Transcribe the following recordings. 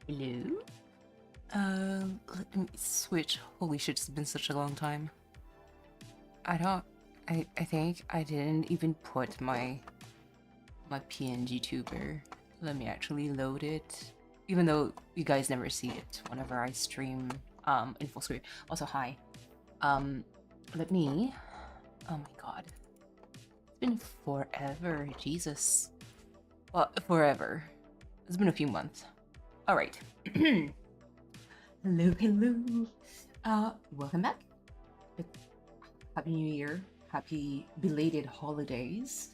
Hello? Let me switch. Holy shit, it's been such a long time. I think I didn't even put my PNGTuber. Let me actually load it. Even though you guys never see it whenever I stream in full screen. Also, hi. Um, let me. Oh my god. It's been forever. Jesus. Well, forever. It's been a few months. Alright. Hello, hello. Welcome back. Happy New Year. Happy belated holidays.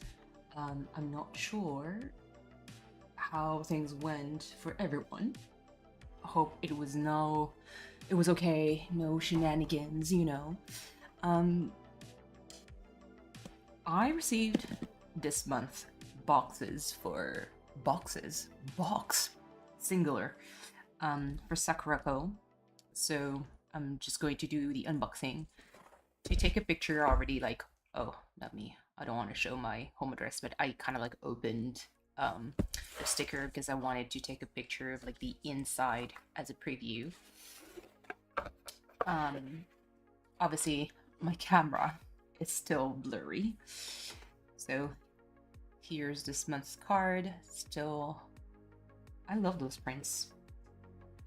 I'm not sure how things went for everyone. Hope it was okay, no shenanigans, you know. I received this month box, singular, for SakuraCo. So I'm just going to do the unboxing. To take a picture already, like, oh, not me. I don't want to show my home address, but I kind of like opened the sticker because I wanted to take a picture of like the inside as a preview. Obviously my camera is still blurry. So here's this month's card. Still, I love those prints.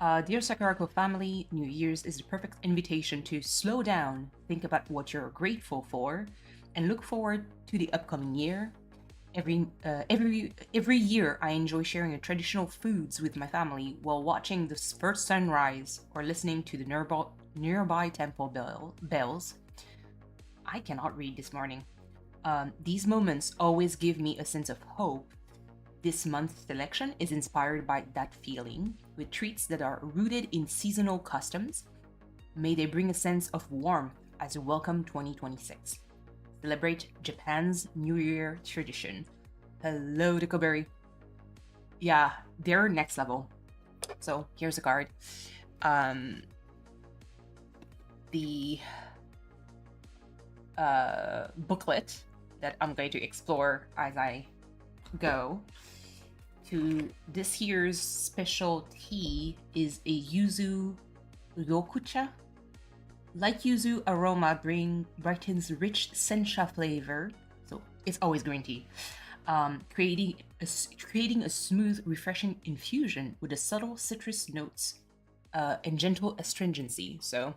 Dear SakuraCo family, New Year's is the perfect invitation to slow down, think about what you're grateful for, and look forward to the upcoming year. Every year, I enjoy sharing traditional foods with my family while watching the first sunrise or listening to the nearby temple bells. I cannot read this morning. These moments always give me a sense of hope. This month's selection is inspired by that feeling, with treats that are rooted in seasonal customs. May they bring a sense of warmth as we welcome 2026. Celebrate Japan's New Year tradition. Hello, Dikoberry. Yeah, they're next level. So here's a card. The booklet that I'm going to explore as I go to this year's special tea is a yuzu ryokucha. Like yuzu, aroma brightens rich sencha flavor, so it's always green tea, creating a smooth, refreshing infusion with a subtle citrus notes and gentle astringency. So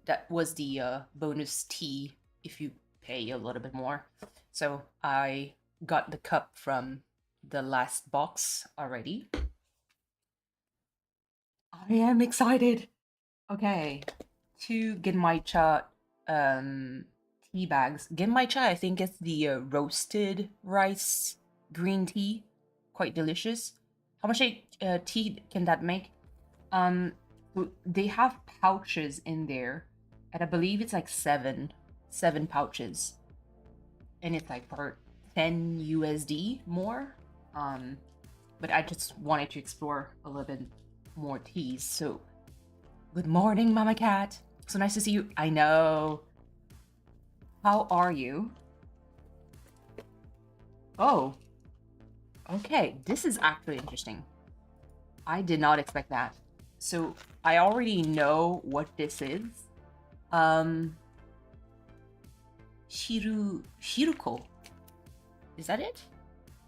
that was the bonus tea if you pay a little bit more. So I got the cup from the last box already. I am excited. Okay, to Genmaicha tea bags. Genmaicha, I think it's the roasted rice green tea, quite delicious. How much tea can that make? They have pouches in there, and I believe it's like seven pouches, and it's like for 10 USD more. But I just wanted to explore a little bit more teas. So, good morning, Mama Cat. So nice to see you. I know. How are you? Oh, okay. This is actually interesting. I did not expect that. So I already know what this is. Shiruko. Is that it?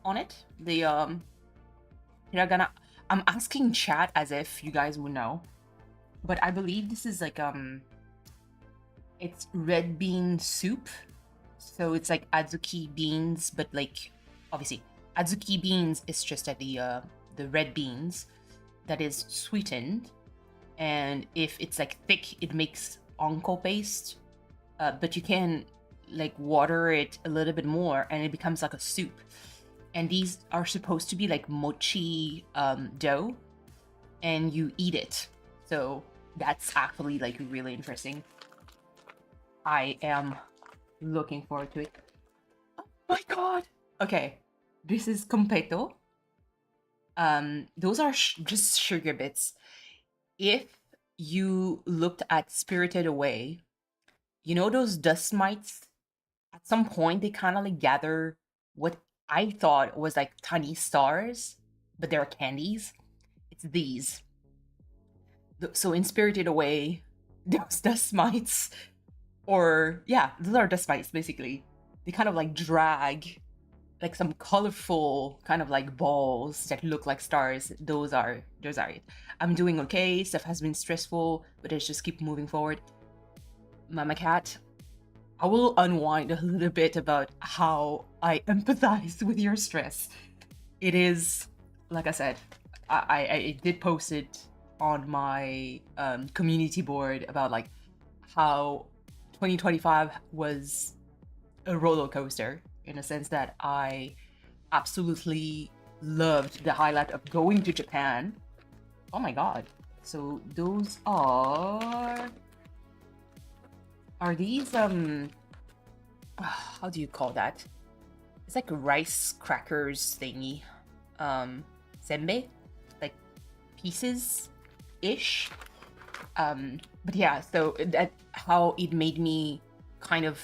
On it? The hiragana. I'm asking chat as if you guys would know, but I believe this is like it's red bean soup. So it's like azuki beans, but like obviously azuki beans is just at the red beans that is sweetened, and if it's like thick, it makes onko paste. But you can like water it a little bit more, and it becomes like a soup. And these are supposed to be like mochi dough, and you eat it. So that's actually like really interesting. I am looking forward to it. Oh my god! Okay, this is completo. Those are just sugar bits. If you looked at Spirited Away, you know those dust mites? At some point, they kind of like gather what I thought was like tiny stars, but they're candies. It's these. So in Spirited Away, those dust mites, or yeah, those are dust mites basically. They kind of like drag like some colorful kind of like balls that look like stars. Those are it. I'm doing okay. Stuff has been stressful, but let's just keep moving forward. Mama Cat, I will unwind a little bit about how I empathize with your stress. It is, like I said, I did post it on my community board about like how 2025 was a roller coaster in a sense that I absolutely loved the highlight of going to Japan. Oh my god. So those are these how do you call that? It's like a rice crackers thingy. Senbei? Like pieces ish. But yeah, so that how it made me kind of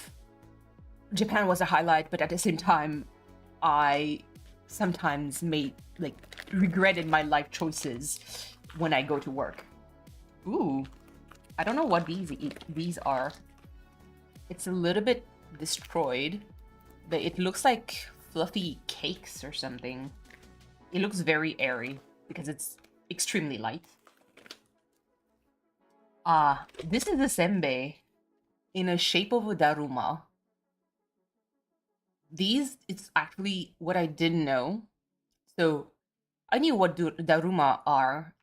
Japan was a highlight, but at the same time I sometimes regretted my life choices when I go to work. Ooh, I don't know what these are. It's a little bit destroyed, but it looks like fluffy cakes or something. It looks very airy because it's extremely light. This is a senbei in a shape of a daruma. It's actually what I didn't know. So I knew what daruma are.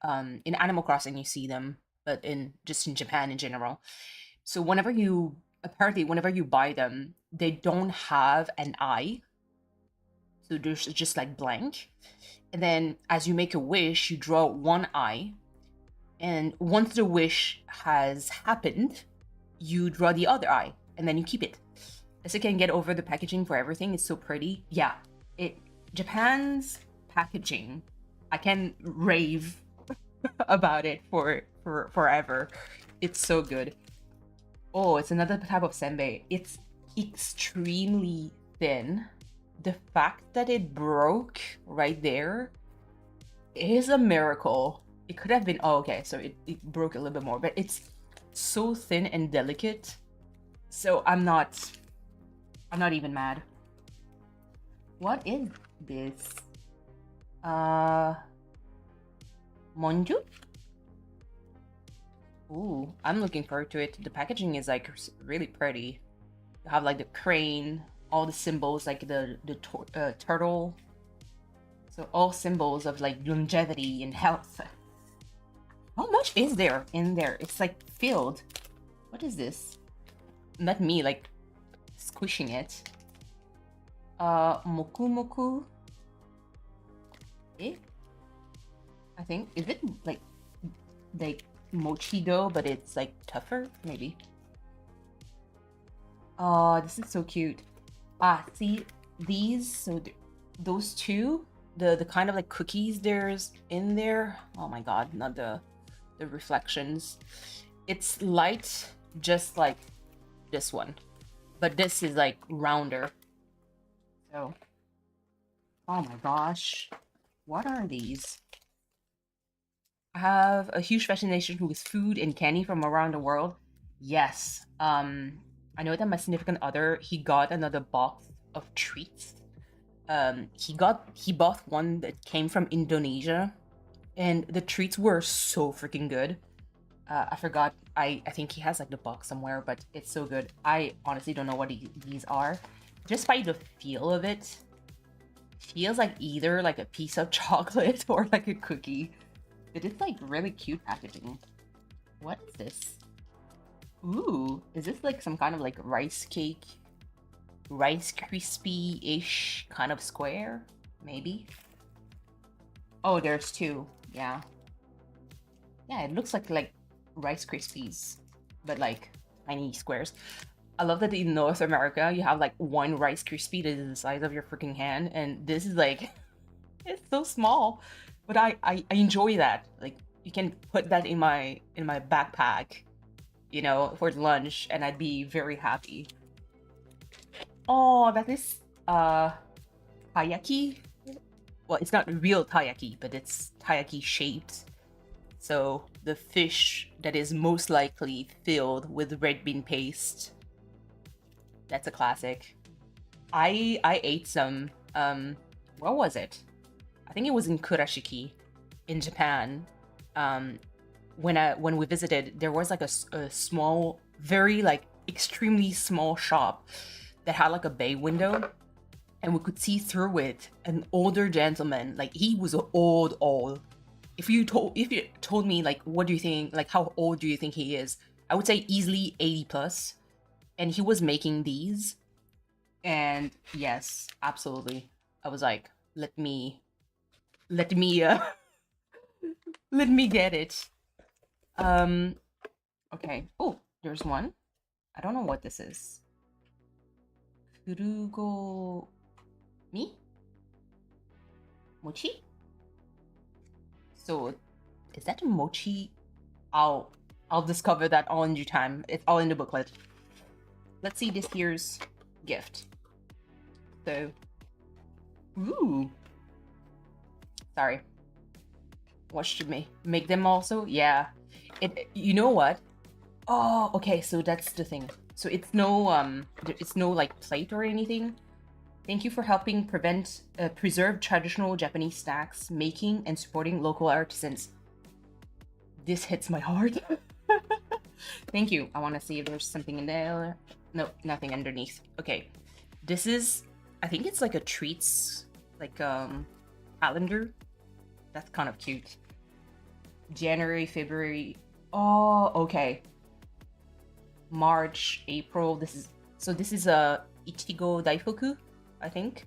In Animal Crossing, you see them, but in Japan in general. So whenever you buy them, they don't have an eye. So there's just like blank. And then as you make a wish, you draw one eye. And once the wish has happened, you draw the other eye, and then you keep it. As I can get over the packaging for everything. It's so pretty. Yeah, Japan's packaging, I can rave about it for forever. It's so good. Oh, it's another type of senbei. It's extremely thin. The fact that it broke right there is a miracle. It could have been, oh, okay, so it broke a little bit more, but it's so thin and delicate. So I'm not even mad. What is this? Monju? Ooh, I'm looking forward to it. The packaging is like really pretty. You have like the crane, all the symbols, like the turtle. So all symbols of like longevity and health. How much is there in there? It's like filled. What is this? Not me like squishing it. Moku Moku. Eh? I think, is it like mochi dough, but it's like tougher? Maybe. Oh, this is so cute. See these? So those two, the kind of like cookies there's in there. Oh my god, not the reflections. It's light, just like this one, but this is like rounder. So, oh my gosh, what are these? I have a huge fascination with food and candy from around the world. Yes. I know that my significant other, he got another box of treats. He bought one that came from Indonesia, and the treats were so freaking good. I forgot. I think he has like the box somewhere, but it's so good. I honestly don't know what these are. Just by the feel of it, feels like either like a piece of chocolate or like a cookie. But it's like really cute packaging. What is this? Ooh, is this like some kind of like rice cake? Rice crispy-ish kind of square? Maybe? Oh, there's two. Yeah. Yeah, it looks like Rice Krispies, but like tiny squares. I love that in North America, you have like one Rice Krispie that is the size of your freaking hand, and this is like, it's so small. But I enjoy that. Like, you can put that in my backpack, you know, for lunch, and I'd be very happy. Oh, that is taiyaki. Well, it's not real taiyaki, but it's taiyaki shaped. So the fish that is most likely filled with red bean paste. That's a classic. I ate some, where was it? I think it was in Kurashiki in Japan. When we visited, there was like a small, very like extremely small shop that had like a bay window, and we could see through it an older gentleman. Like he was old. If you told me like what do you think, like how old do you think he is, I would say easily 80 plus. And he was making these, and yes, absolutely. I was like, let me let me get it. Okay. Oh, there's one. I don't know what this is. Kurugo mi? Mochi? So is that a mochi? I'll discover that all in due time. It's all in the booklet. Let's see this year's gift. So, ooh. Sorry. What should make them also? Yeah. You know what? Oh, okay, so that's the thing. So it's no like plate or anything. Thank you for helping preserve traditional Japanese snacks, making and supporting local artisans. This hits my heart. Thank you. I want to see if there's something in there. No, nothing underneath. Okay. This is, I think it's like a treats, like calendar. That's kind of cute. January, February. Oh, okay. March, April. This is a Ichigo Daifuku, I think.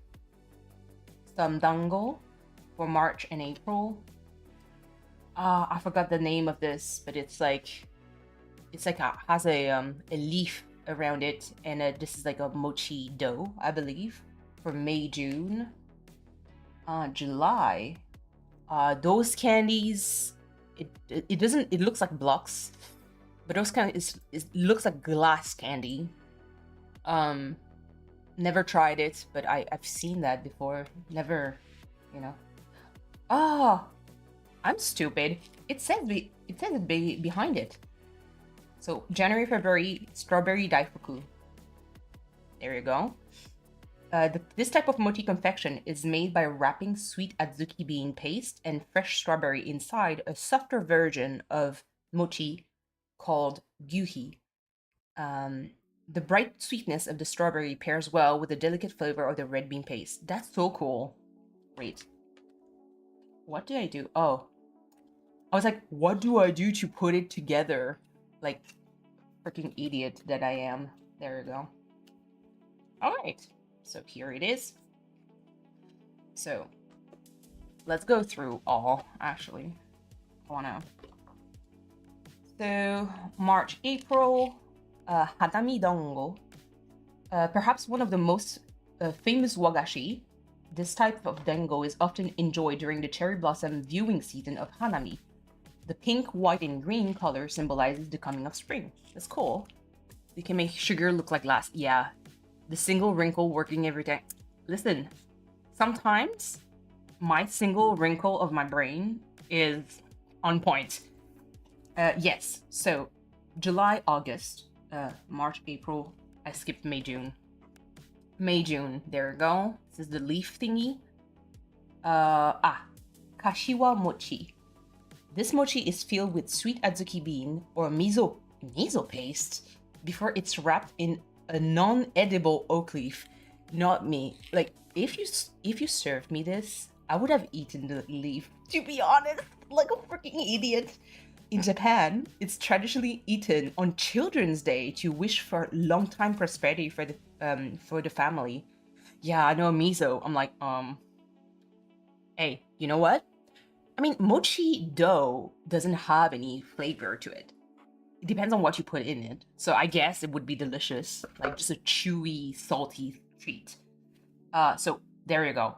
Some dango for March and April. I forgot the name of this, but it's like has a leaf around it, and this is like a mochi dough, I believe, for May, June. July. Those candies, it doesn't, it looks like blocks, but those kind of it looks like glass candy. Never tried it, but I've seen that before. Never, you know. Oh, I'm stupid. It says it behind it. So January, February, strawberry daifuku. There you go. This type of mochi confection is made by wrapping sweet adzuki bean paste and fresh strawberry inside a softer version of mochi called gyuhi. The bright sweetness of the strawberry pairs well with the delicate flavor of the red bean paste. That's so cool. Wait. What did I do? Oh. I was like, what do I do to put it together? Like, freaking idiot that I am. There you go. Alright. So here it is. So let's go through all, actually. I wanna. So March, April, Hanami Dango. Perhaps one of the most famous wagashi. This type of dango is often enjoyed during the cherry blossom viewing season of Hanami. The pink, white, and green color symbolizes the coming of spring. That's cool. You can make sugar look like glass. Yeah. The single wrinkle working every day. Listen, sometimes my single wrinkle of my brain is on point. Yes, so July, August, March, April. I skipped May, June. May, June. There we go. This is the leaf thingy. Kashiwa mochi. This mochi is filled with sweet adzuki bean or miso paste before it's wrapped in a non-edible oak leaf. Not me. Like, if you served me this, I would have eaten the leaf, to be honest, like a freaking idiot. In Japan, it's traditionally eaten on Children's Day to wish for long-time prosperity for the family. Yeah, I know, miso. I'm like, hey, you know what? I mean, mochi dough doesn't have any flavor to it. It depends on what you put in it. So I guess it would be delicious, like just a chewy, salty treat. So there you go.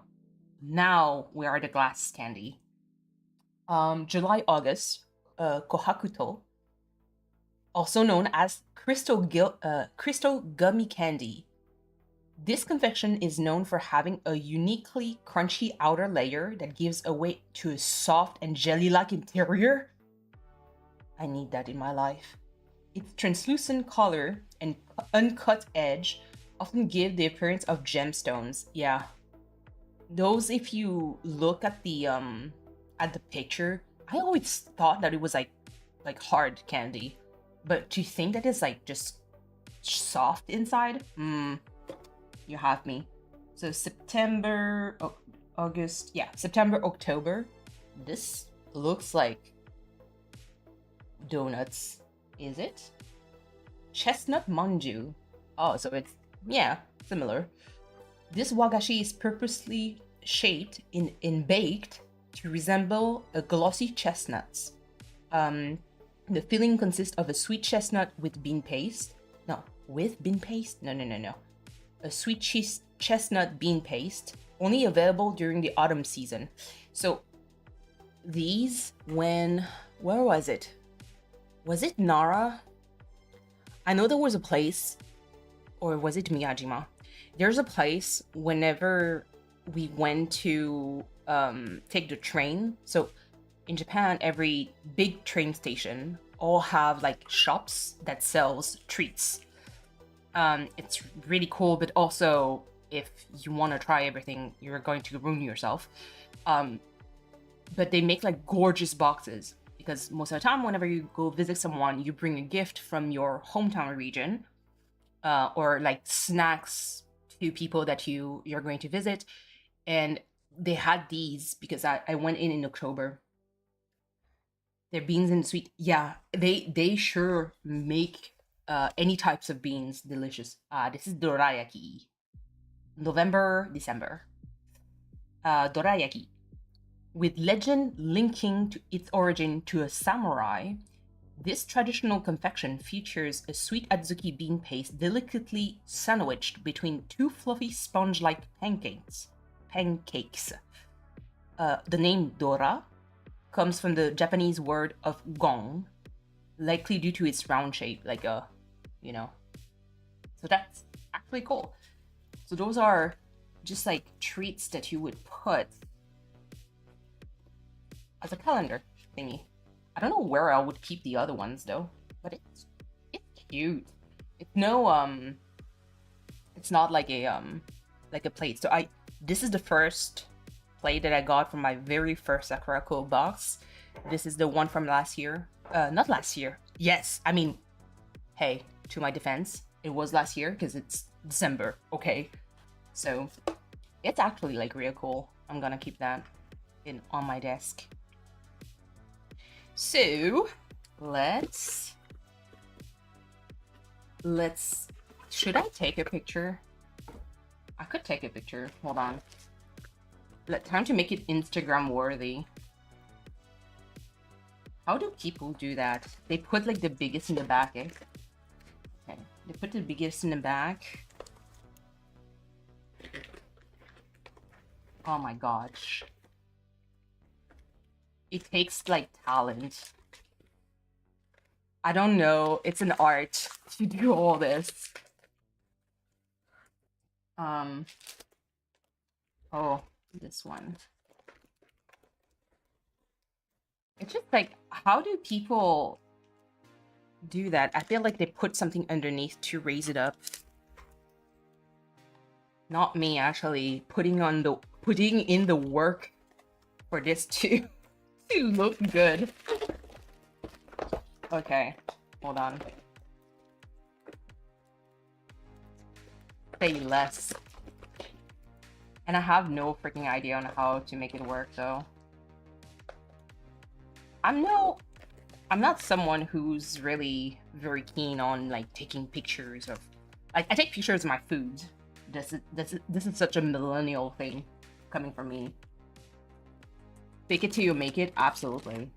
Now we are at the glass candy. July, August, kohakuto, also known as crystal gummy candy. This confection is known for having a uniquely crunchy outer layer that gives way to a soft and jelly-like interior. I need that in my life. Its translucent color and uncut edge often give the appearance of gemstones. Yeah. Those, if you look at the picture, I always thought that it was like hard candy. But to think that it's like just soft inside, you have me. So September, August, yeah, September, October. This looks like donuts, is it? Chestnut manju. Oh, so it's, yeah, similar. This wagashi is purposely shaped in baked to resemble a glossy chestnuts. The filling consists of a sweet chestnut with bean paste. No, with bean paste? No. A sweet chestnut bean paste, only available during the autumn season. So these, where was it? Was it Nara? I know there was a place, or was it Miyajima? There's a place whenever we went to take the train. So in Japan, every big train station all have like shops that sells treats. It's really cool, but also if you want to try everything, you're going to ruin yourself. But they make like gorgeous boxes, because most of the time whenever you go visit someone, you bring a gift from your hometown region, or like snacks to people that you're going to visit. And they had these because I went in October. Their beans and sweet, yeah, they sure make any types of beans delicious. This is dorayaki, November, December. Dorayaki, with legend linking to its origin to a samurai. This traditional confection features a sweet adzuki bean paste delicately sandwiched between two fluffy sponge-like pancakes. The name Dora comes from the Japanese word of gong, likely due to its round shape, like a, So that's actually cool. So those are just like treats that you would put as a calendar thingy. I don't know where I would keep the other ones though, but it's cute. It's no it's not like a plate. So this is the first plate that I got from my very first SakuraCo box. This is the one from last year. Not last year. Yes, I mean, hey, to my defense, it was last year because it's December, okay? So it's actually like real cool. I'm gonna keep that on my desk. So let's should I take a picture? I could take a picture. Hold on. Time to make it Instagram worthy. How do people do that? They put like the biggest in the back, eh? Okay. They put the biggest in the back. Oh my gosh. It takes like talent. I don't know. It's an art to do all this. Oh, this one. It's just like, how do people do that? I feel like they put something underneath to raise it up. Not me actually putting in the work for this to look good. Okay, hold on. Say less. And I have no freaking idea on how to make it work though. I'm not someone who's really very keen on like taking pictures of, like, I take pictures of my food. This is such a millennial thing coming from me. Fake it till you make it, absolutely.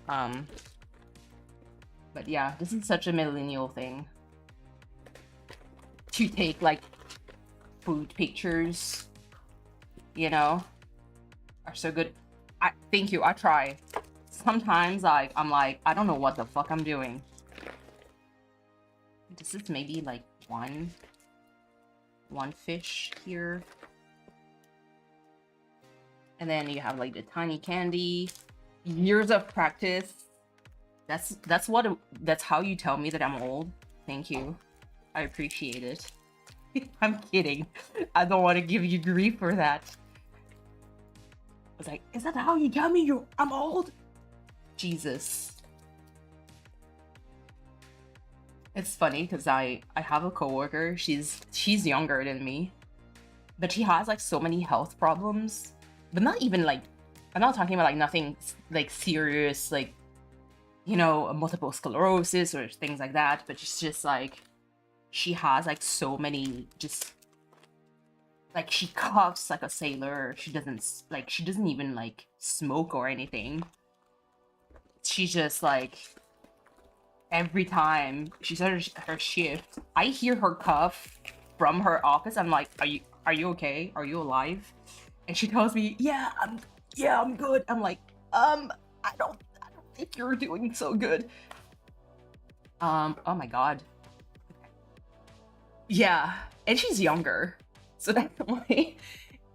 But yeah, this is such a millennial thing to take like food pictures, are so good. Thank you, I try. Sometimes I'm like, I don't know what the fuck I'm doing. This is maybe like one fish here. And then you have like the tiny candy. Years of practice. That's how you tell me that I'm old. Thank you. I appreciate it. I'm kidding. I don't want to give you grief for that. I was like, is that how you tell me I'm old? Jesus. It's funny because I have a coworker. She's younger than me, but she has like so many health problems. But not even like, I'm not talking about like nothing like serious, like, you know, multiple sclerosis or things like that. But it's just like she has like so many, just like she coughs like a sailor. She doesn't even like smoke or anything. She's just like, every time she starts her shift, I hear her cough from her office. I'm like, are you okay? Are you alive? And she tells me, I'm good. I'm like, I don't think you're doing so good. Oh my god. Yeah, and she's younger, so that's why.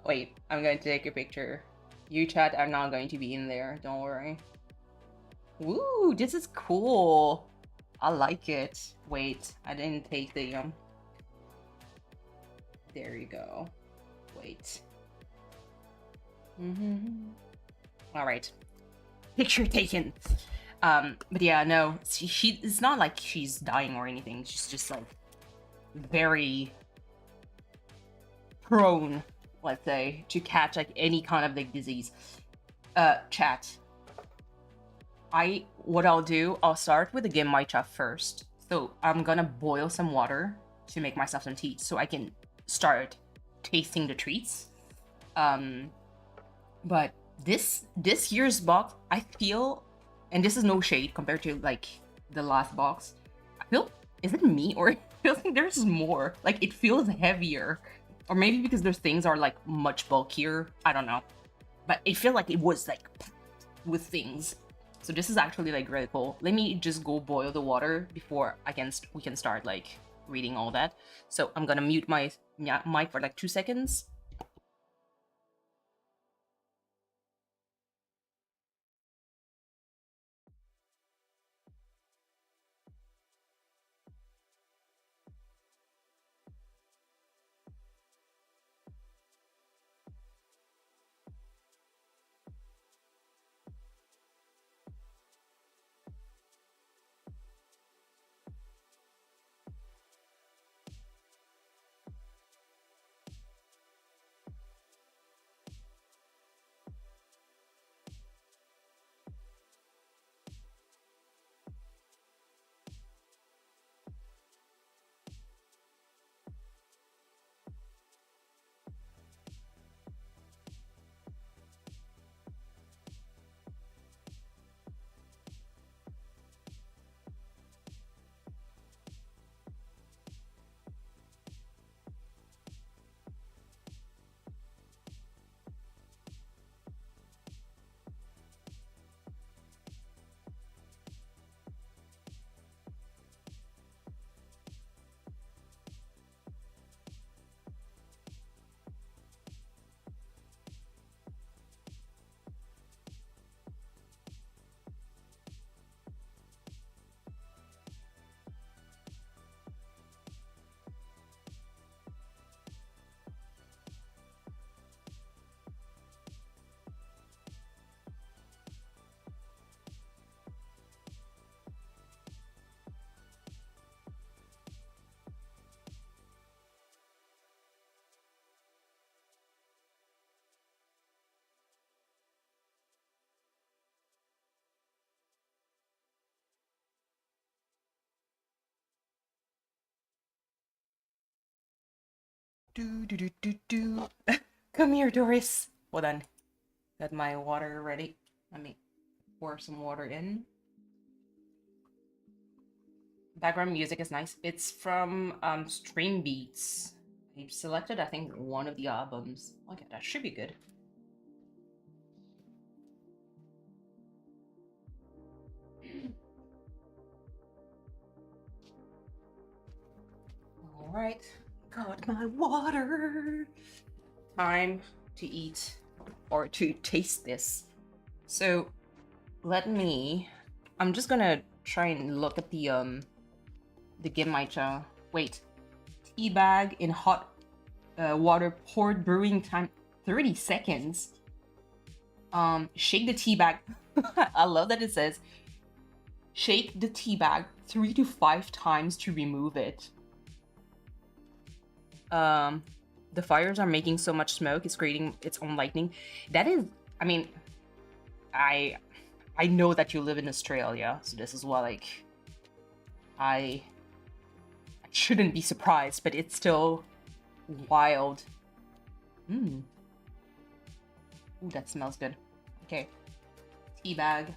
Wait, I'm going to take a picture. You chat, I'm not going to be in there. Don't worry. Woo, this is cool. I like it. Wait, I didn't take the There you go. Wait. All right. Picture taken. But yeah, no, she it's not like she's dying or anything. She's just like very prone, let's say, to catch like any kind of like disease. Chat. What I'll do, I'll start with the Genmaicha first. So I'm gonna boil some water to make myself some tea so I can start tasting the treats. But this year's box, I feel, and this is no shade compared to like the last box, I feel, is it me or it feels like there's more? Like it feels heavier, or maybe because those things are like much bulkier. I don't know, but it feels like it was like with things. So this is actually like really cool. Let me just go boil the water before we can start like reading all that. So I'm gonna mute my mic for like 2 seconds. Do. Come here, Doris. Hold on. Got my water ready. Let me pour some water in. Background music is nice. It's from Stream Beats. I selected, I think, one of the albums. Okay, that should be good. All right, got my water. Time to eat or to taste this. So let me I'm just gonna try and look at the Gemaicha. Wait, tea bag in hot water poured brewing time 30 seconds. Shake the tea bag. I love that it says shake the tea bag 3 to 5 times to remove it. The fires are making so much smoke, it's creating its own lightning. That is, I mean, I know that you live in Australia, so this is why, like, I shouldn't be surprised, but it's still wild. Ooh, that smells good. Okay, tea bag.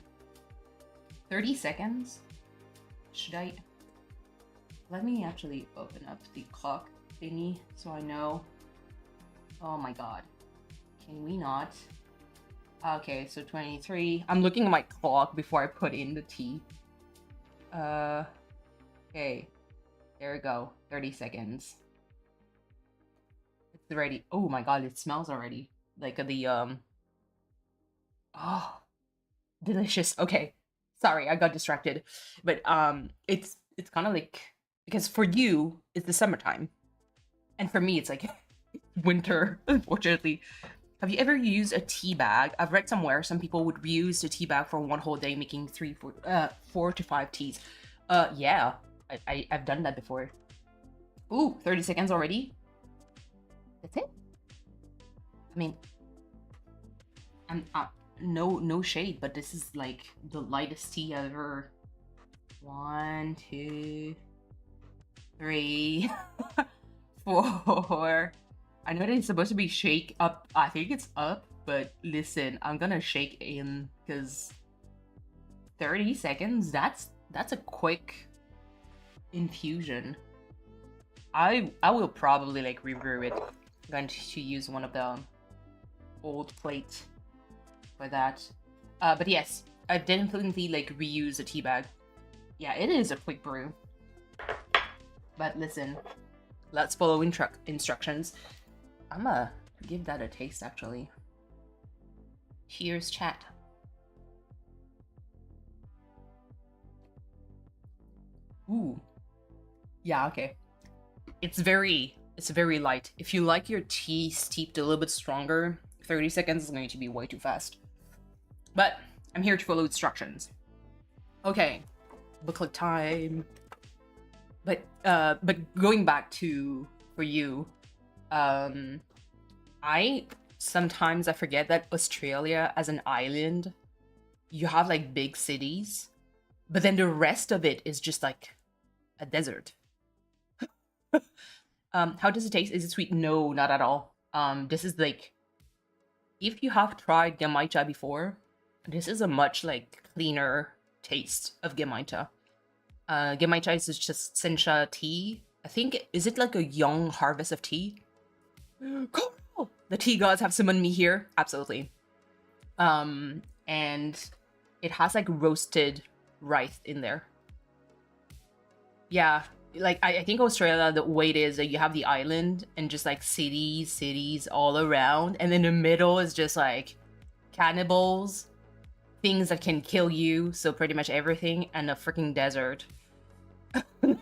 30 seconds? Should I? Let me actually open up the clock thingy so I know. Oh my god. Can we not? Okay, so 23. I'm looking at my clock before I put in the tea. Okay. There we go. 30 seconds. It's ready. Oh my god, it smells already. Like the oh, delicious. Okay. Sorry, I got distracted. But it's kind of like, because for you it's the summertime. And for me it's like winter, unfortunately. Have you ever used a tea bag? I've read somewhere some people would reuse the tea bag for one whole day, making 4 to 5 teas. Yeah, I've done that before. Ooh, 30 seconds already? That's it? I mean, I'm no shade, but this is like the lightest tea I've ever. 1, 2, 3, 4. I know that it's supposed to be shake up. I think it's up, but listen, I'm gonna shake in because 30 seconds, that's a quick infusion. I will probably like rebrew it. I'm going to use one of the old plates for that. But yes, I definitely like reuse a tea bag. Yeah, it is a quick brew. But listen, let's follow instructions. I'm gonna give that a taste, actually. Cheers, chat. Ooh. Yeah, okay. It's very light. If you like your tea steeped a little bit stronger, 30 seconds is going to be way too fast. But I'm here to follow instructions. Okay, booklet time. But going back to for you, sometimes I forget that Australia as an island, you have like big cities, but then the rest of it is just like a desert. How does it taste? Is it sweet? No, not at all. This is like, if you have tried Gemaita before, this is a much like cleaner taste of Gemaita. Gemaita is just sencha tea. I think, is it like a young harvest of tea? Cool. The tea gods have summoned me here. Absolutely. And it has like roasted rice in there. Yeah, like I think Australia, the way it is that you have the island and just like cities all around, and in the middle is just like cannibals, things that can kill you, so pretty much everything, and a freaking desert.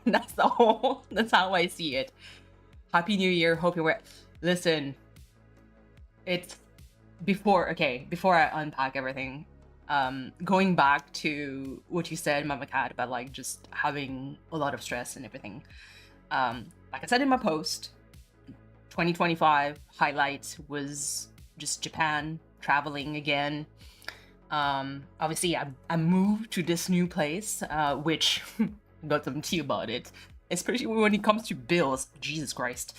That's how I see it. Happy New Year, hope you're listen, it's before I unpack everything, going back to what you said, Mama Cat, about like just having a lot of stress and everything. Like I said in my post, 2025 highlight was just Japan, traveling again. Obviously I moved to this new place, which got some tea about it, especially when it comes to bills. Jesus Christ.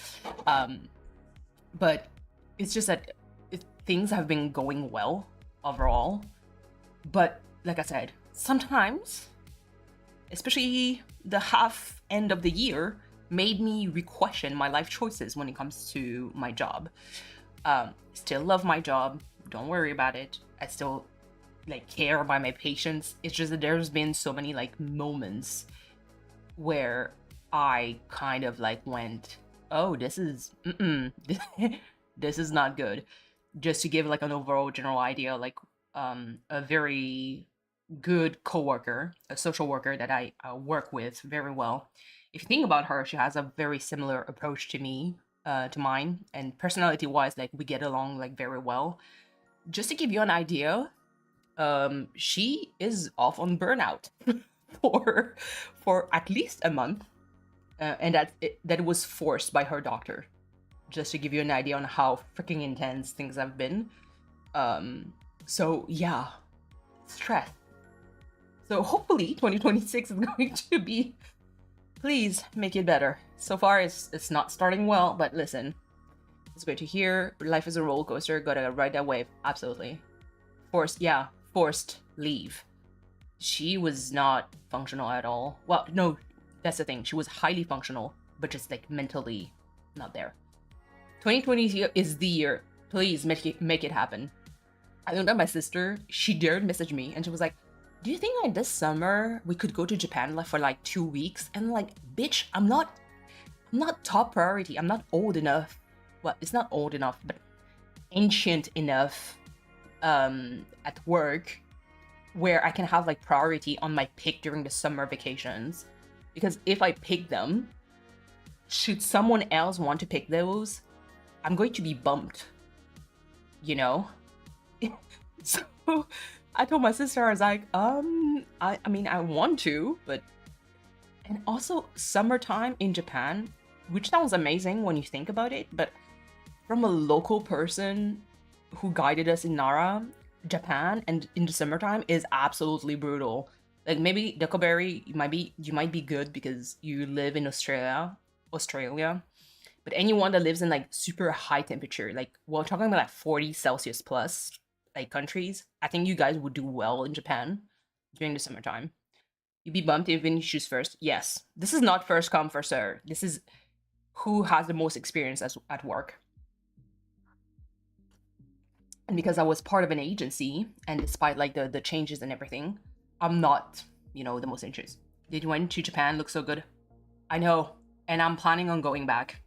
But it's just that things have been going well overall. But like I said, sometimes, especially the half end of the year, made me re-question my life choices when it comes to my job. Still love my job. Don't worry about it. I still like care about my patients. It's just that there's been so many like moments where I kind of like went, oh, this is this is not good. Just to give like an overall general idea, like a very good coworker, a social worker that I work with very well. If you think about her, she has a very similar approach to me, to mine, and personality-wise, like we get along like very well. Just to give you an idea, she is off on burnout for at least a month, and that was forced by her doctor. Just to give you an idea on how freaking intense things have been. So yeah, stress. So hopefully 2026 is going to be, please make it better. So far it's not starting well, but listen, it's great to hear. Life is a roller coaster, gotta ride that wave. Absolutely. Forced leave. She was not functional at all. Well, no, that's the thing. She was highly functional, but just like mentally not there. 2020 is the year. Please make it happen. I know that my sister, she dared message me and she was like, do you think like this summer we could go to Japan like for like 2 weeks? And like, bitch, I'm not top priority. I'm not old enough. Well, it's not old enough, but ancient enough at work where I can have like priority on my pick during the summer vacations. Because if I pick them, should someone else want to pick those, I'm going to be bumped, you know? So I told my sister, I was like, I mean, I want to, but... And also, summertime in Japan, which sounds amazing when you think about it, but from a local person who guided us in Nara, Japan, and in the summertime is absolutely brutal. Like, maybe, Decoberry, you might be good because you live in Australia, but anyone that lives in, like, super high temperature, like, we're talking about, like, 40 Celsius plus, like, countries, I think you guys would do well in Japan during the summertime. You'd be bumped even you choose first. Yes. This is not first come, first serve. This is who has the most experience at work. And because I was part of an agency, and despite like the changes and everything, I'm not, you know, the most interested. Did you went to Japan? Looks so good. I know. And I'm planning on going back.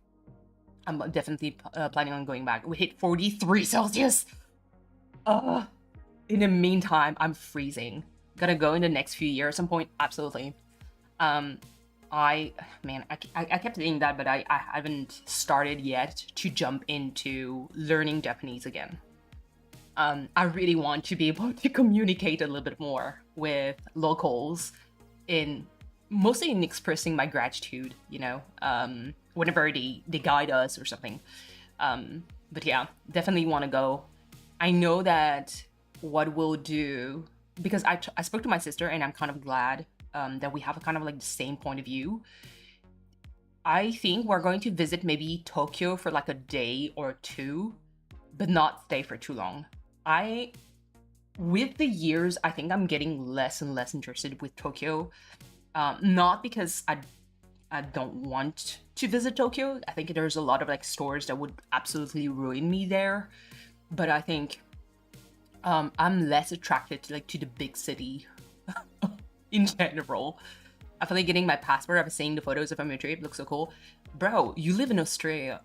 I'm definitely planning on going back. We hit 43 Celsius. In the meantime, I'm freezing. Gotta go in the next few years at some point. Absolutely. I kept saying that, but I haven't started yet to jump into learning Japanese again. I really want to be able to communicate a little bit more with locals mostly in expressing my gratitude, you know, whenever they guide us or something. But yeah, definitely want to go. I know that what we'll do, because I spoke to my sister and I'm kind of glad that we have a kind of like the same point of view. I think we're going to visit maybe Tokyo for like a day or two, but not stay for too long. With the years, I think I'm getting less and less interested with Tokyo. Not because I don't want to visit Tokyo. I think there's a lot of like stores that would absolutely ruin me there. But I think I'm less attracted to the big city in general. I feel like getting my passport, I've seen the photos of my trip, looks so cool. Bro, you live in Australia.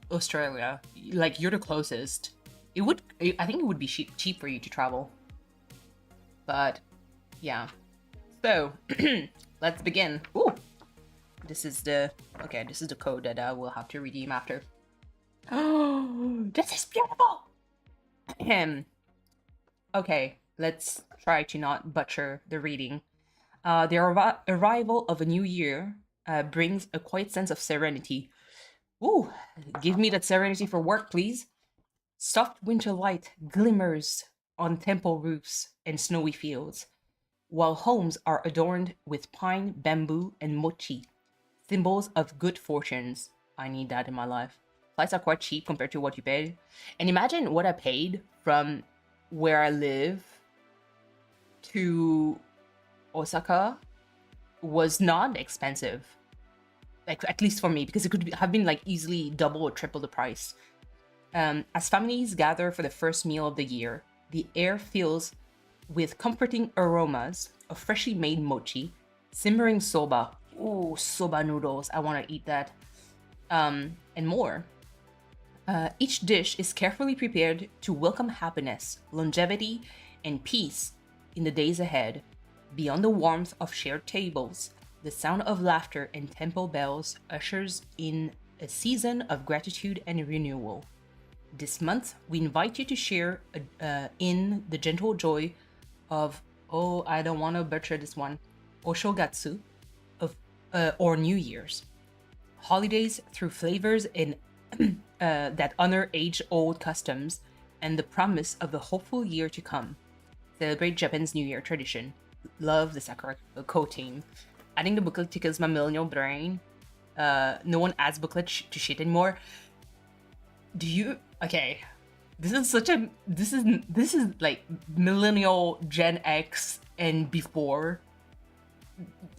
Like, you're the closest. I think it would be cheap for you to travel. But, yeah. So, let's begin. Ooh! This is the code that I will have to redeem after. Oh, this is beautiful! Okay, let's try to not butcher the reading. The arrival of a new year brings a quiet sense of serenity. Ooh, give me that serenity for work, please. Soft winter light glimmers on temple roofs and snowy fields, while homes are adorned with pine, bamboo, and mochi, symbols of good fortunes. I need that in my life. Flights are quite cheap compared to what you paid. And imagine what I paid from where I live to Osaka was not expensive. Like, at least for me, because it could have been like easily double or triple the price. As families gather for the first meal of the year, the air fills with comforting aromas of freshly made mochi, simmering soba. Ooh, soba noodles. I want to eat that. And more. Each dish is carefully prepared to welcome happiness, longevity, and peace in the days ahead. Beyond the warmth of shared tables, the sound of laughter and temple bells ushers in a season of gratitude and renewal. This month, we invite you to share in the gentle joy of, oh, I don't want to butcher this one, Oshogatsu, of or New Year's. Holidays through flavors and that honor age-old customs and the promise of a hopeful year to come. Celebrate Japan's New Year tradition. Love the SakuraCo team. Adding the booklet tickles my millennial brain. No one adds booklet to shit anymore. Do you? Okay, this is like millennial Gen X and before.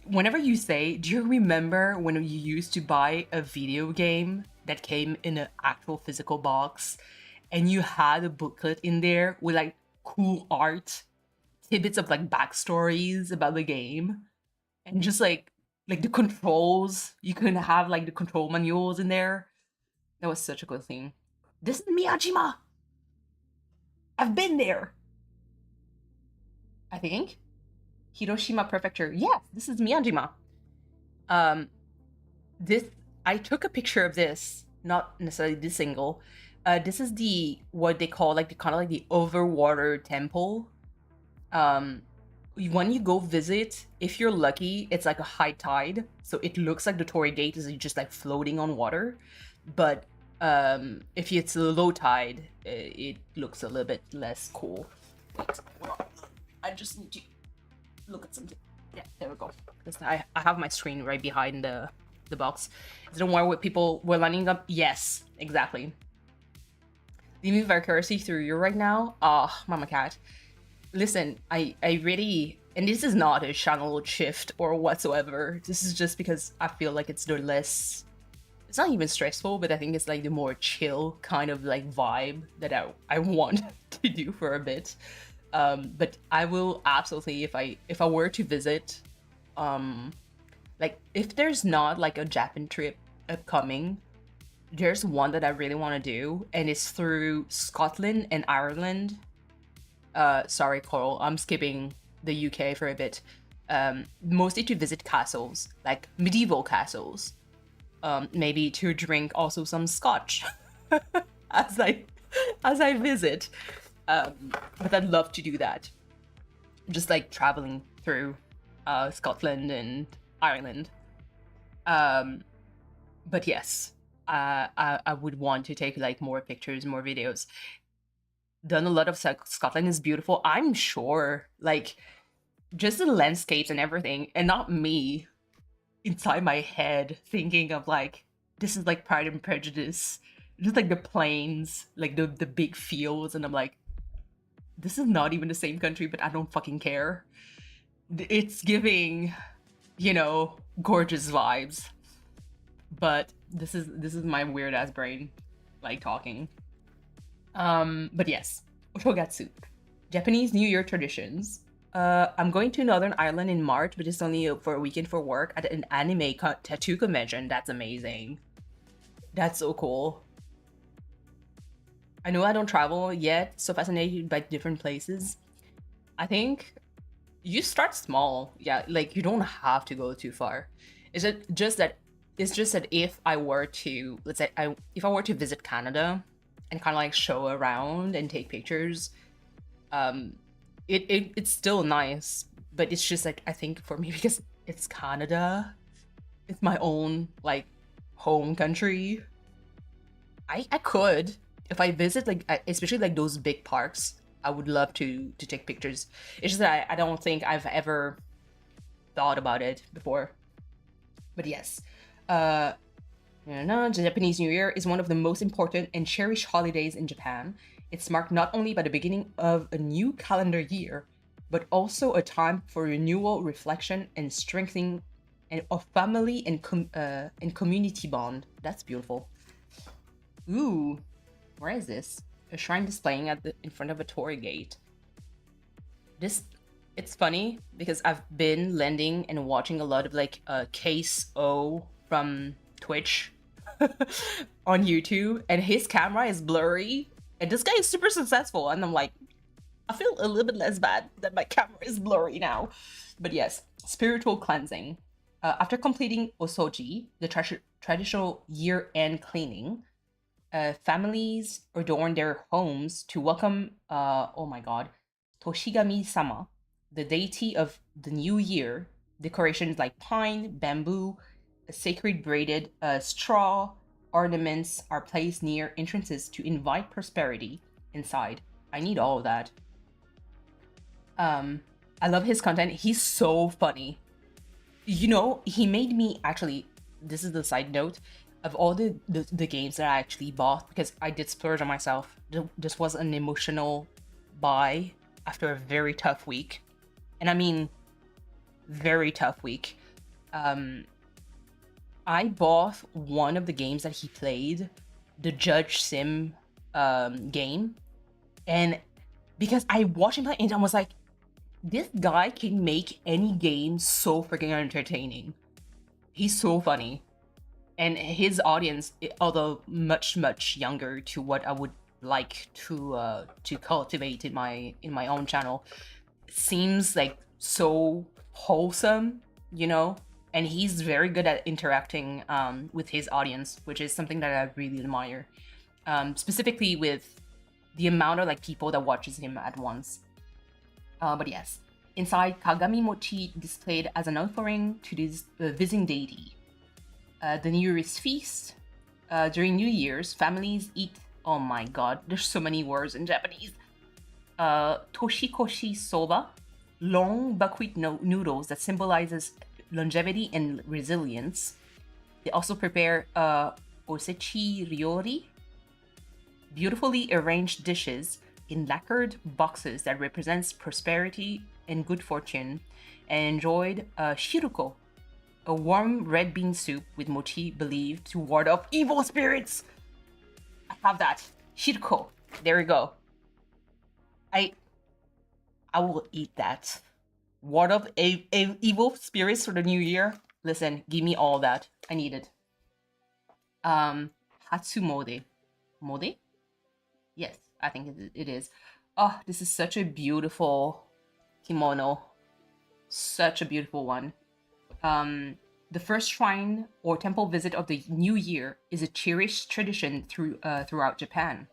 Whenever you say, do you remember when you used to buy a video game that came in an actual physical box and you had a booklet in there with like cool art, tidbits of like backstories about the game, and just like the controls, you can have like the control manuals in there. That was such a cool thing. This is Miyajima. I've been there. I think. Hiroshima Prefecture. Yes, this is Miyajima. This I took a picture of this, not necessarily this single. This is what they call like the kind of like the overwater temple. When you go visit, if you're lucky, it's like a high tide, so it looks like the Torii Gate is just like floating on water. But if it's a low tide, it looks a little bit less cool. I just need to look at something. Yeah, there we go. I have my screen right behind the box. Is there more where people were lining up? Yes, exactly. Leaving vicariously through you right now. Ah, Mama Cat. Listen, I really, and this is not a channel shift or whatsoever. This is just because I feel like it's the less, it's not even stressful, but I think it's like the more chill kind of like vibe that I want to do for a bit. But I will absolutely, if I were to visit, like if there's not like a Japan trip upcoming, there's one that I really want to do, and it's through Scotland and Ireland. Sorry, Coral, I'm skipping the UK for a bit. Mostly to visit castles, like medieval castles. Maybe to drink also some scotch as I visit. But I'd love to do that. Just like traveling through Scotland and Ireland. But yes, I would want to take like more pictures, more videos. Done a lot of Scotland is beautiful. I'm sure, like, just the landscapes and everything, and not me inside my head thinking of like, this is like Pride and Prejudice. Just like the plains, like the big fields, and I'm like, this is not even the same country, but I don't fucking care. It's giving, you know, gorgeous vibes. But this is my weird ass brain, like, talking. But yes, Oshogatsu, Japanese New Year traditions. I'm going to Northern Ireland in March, but it's only for a weekend for work at an anime tattoo convention. That's amazing. That's so cool. I know I don't travel yet, so fascinated by different places. I think you start small. Yeah, like you don't have to go too far. It's just that if I were to, let's say, if I were to visit Canada and kind of like show around and take pictures, it's still nice, but it's just like, I think for me, because it's Canada, it's my own like home country. I could, if I visit like especially like those big parks, I would love to take pictures. It's just that I don't think I've ever thought about it before. But yes, the Japanese New Year is one of the most important and cherished holidays in Japan. It's marked not only by the beginning of a new calendar year, but also a time for renewal, reflection, and strengthening of family and community bond. That's beautiful. Ooh, where is this? A shrine displaying in front of a Torii Gate. It's funny because I've been lending and watching a lot of like Case O from Twitch on YouTube, and his camera is blurry, and this guy is super successful, and I'm like, I feel a little bit less bad that my camera is blurry now. But yes, spiritual cleansing. After completing Osoji, the traditional year-end cleaning, families adorn their homes to welcome, oh my god, Toshigami-sama, the deity of the new year. Decorations like pine, bamboo, sacred braided straw ornaments are placed near entrances to invite prosperity inside. I need all of that. I love his content. He's so funny. You know, he made me actually. This is the side note of all the games that I actually bought because I did splurge on myself. This was an emotional buy after a very tough week, and I mean, very tough week. I bought one of the games that he played, the Judge Sim game, and because I watched him play and I was like, this guy can make any game so freaking entertaining. He's so funny. And his audience, although much younger to what I would like to cultivate in my own channel, seems like so wholesome, you know? And he's very good at interacting with his audience, which is something that I really admire. Specifically with the amount of like people that watches him at once. But yes, inside, Kagami Mochi displayed as an offering to this visiting deity. The New Year's feast. During New Year's, families eat. Oh my god, there's so many words in Japanese. Toshikoshi soba, long buckwheat noodles that symbolizes longevity and resilience. They also prepare osechi ryori, beautifully arranged dishes in lacquered boxes that represents prosperity and good fortune, and enjoyed shiruko, a warm red bean soup with mochi believed to ward off evil spirits. I have that. Shiruko. There we go. I will eat that. Ward off evil spirits for the new year. Listen, give me all that. I need it. Hatsumode. Mode? Yes, I think it is. Oh, this is such a beautiful kimono. Such a beautiful one. The first shrine or temple visit of the new year is a cherished tradition throughout Japan.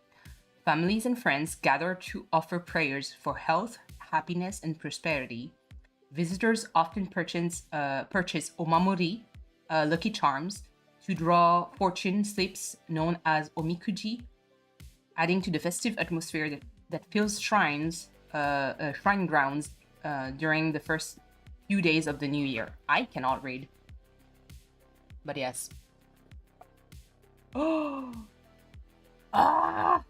Families and friends gather to offer prayers for health, happiness, and prosperity. Visitors often purchase omamori, lucky charms, to draw fortune slips known as omikuji, adding to the festive atmosphere that fills shrine grounds during the first few days of the new year. I cannot read. But yes. Oh! Ah!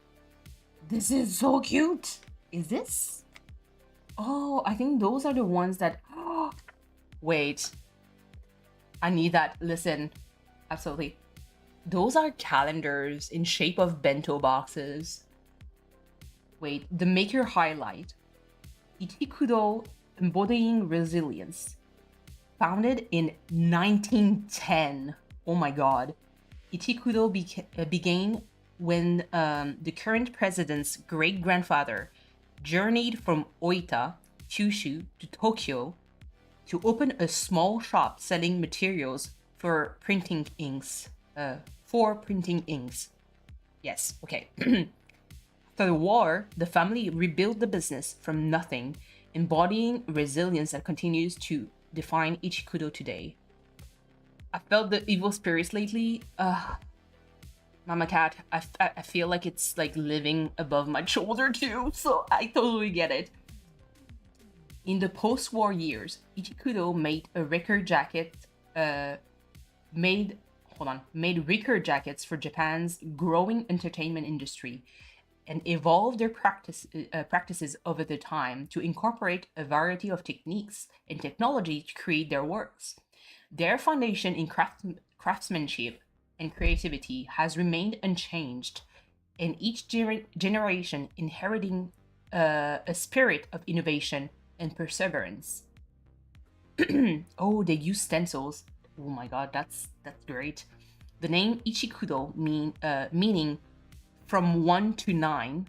This is so cute! Is this? Oh, I think those are the ones that... Oh, wait. I need that. Listen. Absolutely. Those are calendars in shape of bento boxes. Wait, the maker highlight. Ichikudo embodying resilience. Founded in 1910. Oh my god. Ichikudo began when the current president's great-grandfather journeyed from Oita, Kyushu, to Tokyo to open a small shop selling materials for printing inks. Yes, okay. After the war, the family rebuilt the business from nothing, embodying resilience that continues to define Ichikudo today. I felt the evil spirits lately. Mama Cat, I feel like it's like living above my shoulder too, so I totally get it. In the post-war years, Ichikudo made a record jacket, made record jackets for Japan's growing entertainment industry, and evolved their practices over the time to incorporate a variety of techniques and technology to create their works. Their foundation in craftsmanship and creativity has remained unchanged, and each generation inheriting a spirit of innovation and perseverance. Oh, they use stencils. Oh my god, that's great. The name Ichikudo meaning from 1 to 9,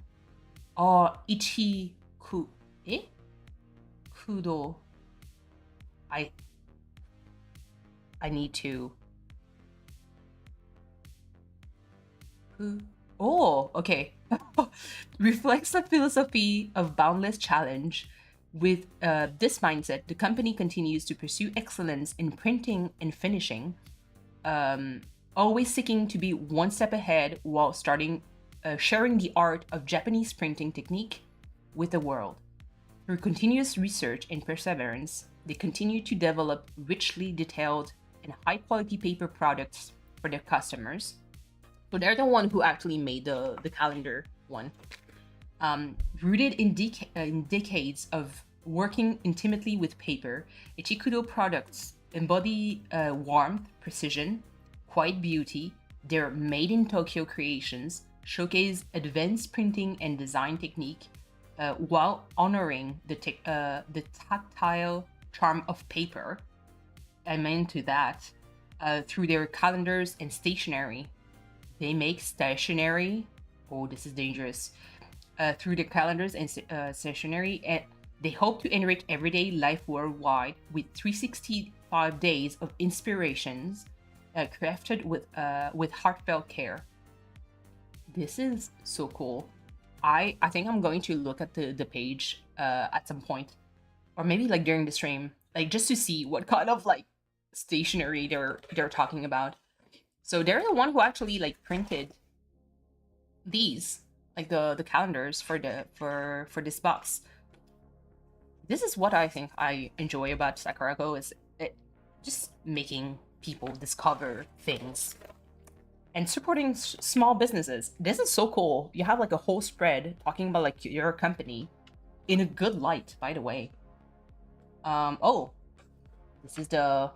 or Ichikudo ku, eh? Kudo. I need to. Oh, okay. Reflects the philosophy of boundless challenge. With this mindset, the company continues to pursue excellence in printing and finishing, always seeking to be one step ahead while sharing the art of Japanese printing technique with the world. Through continuous research and perseverance, they continue to develop richly detailed and high-quality paper products for their customers. So they're the one who actually made the calendar one. Rooted in decades of working intimately with paper, Ichikudo products embody warmth, precision, quiet beauty. Their made in Tokyo creations showcase advanced printing and design technique while honoring the tactile charm of paper. I'm into that. Through their calendars and stationery. They make stationery. Oh, this is dangerous. Through their calendars and stationery, and they hope to enrich everyday life worldwide with 365 days of inspirations crafted with heartfelt care. This is so cool. I think I'm going to look at the page at some point, or maybe like during the stream, like just to see what kind of like stationery they're talking about. So they're the one who actually like printed these, like the calendars for this box. This is what I think I enjoy about SakuraCo, is it just making people discover things and supporting small businesses. This is so cool. You have like a whole spread talking about like your company in a good light, by the way. Oh, this is the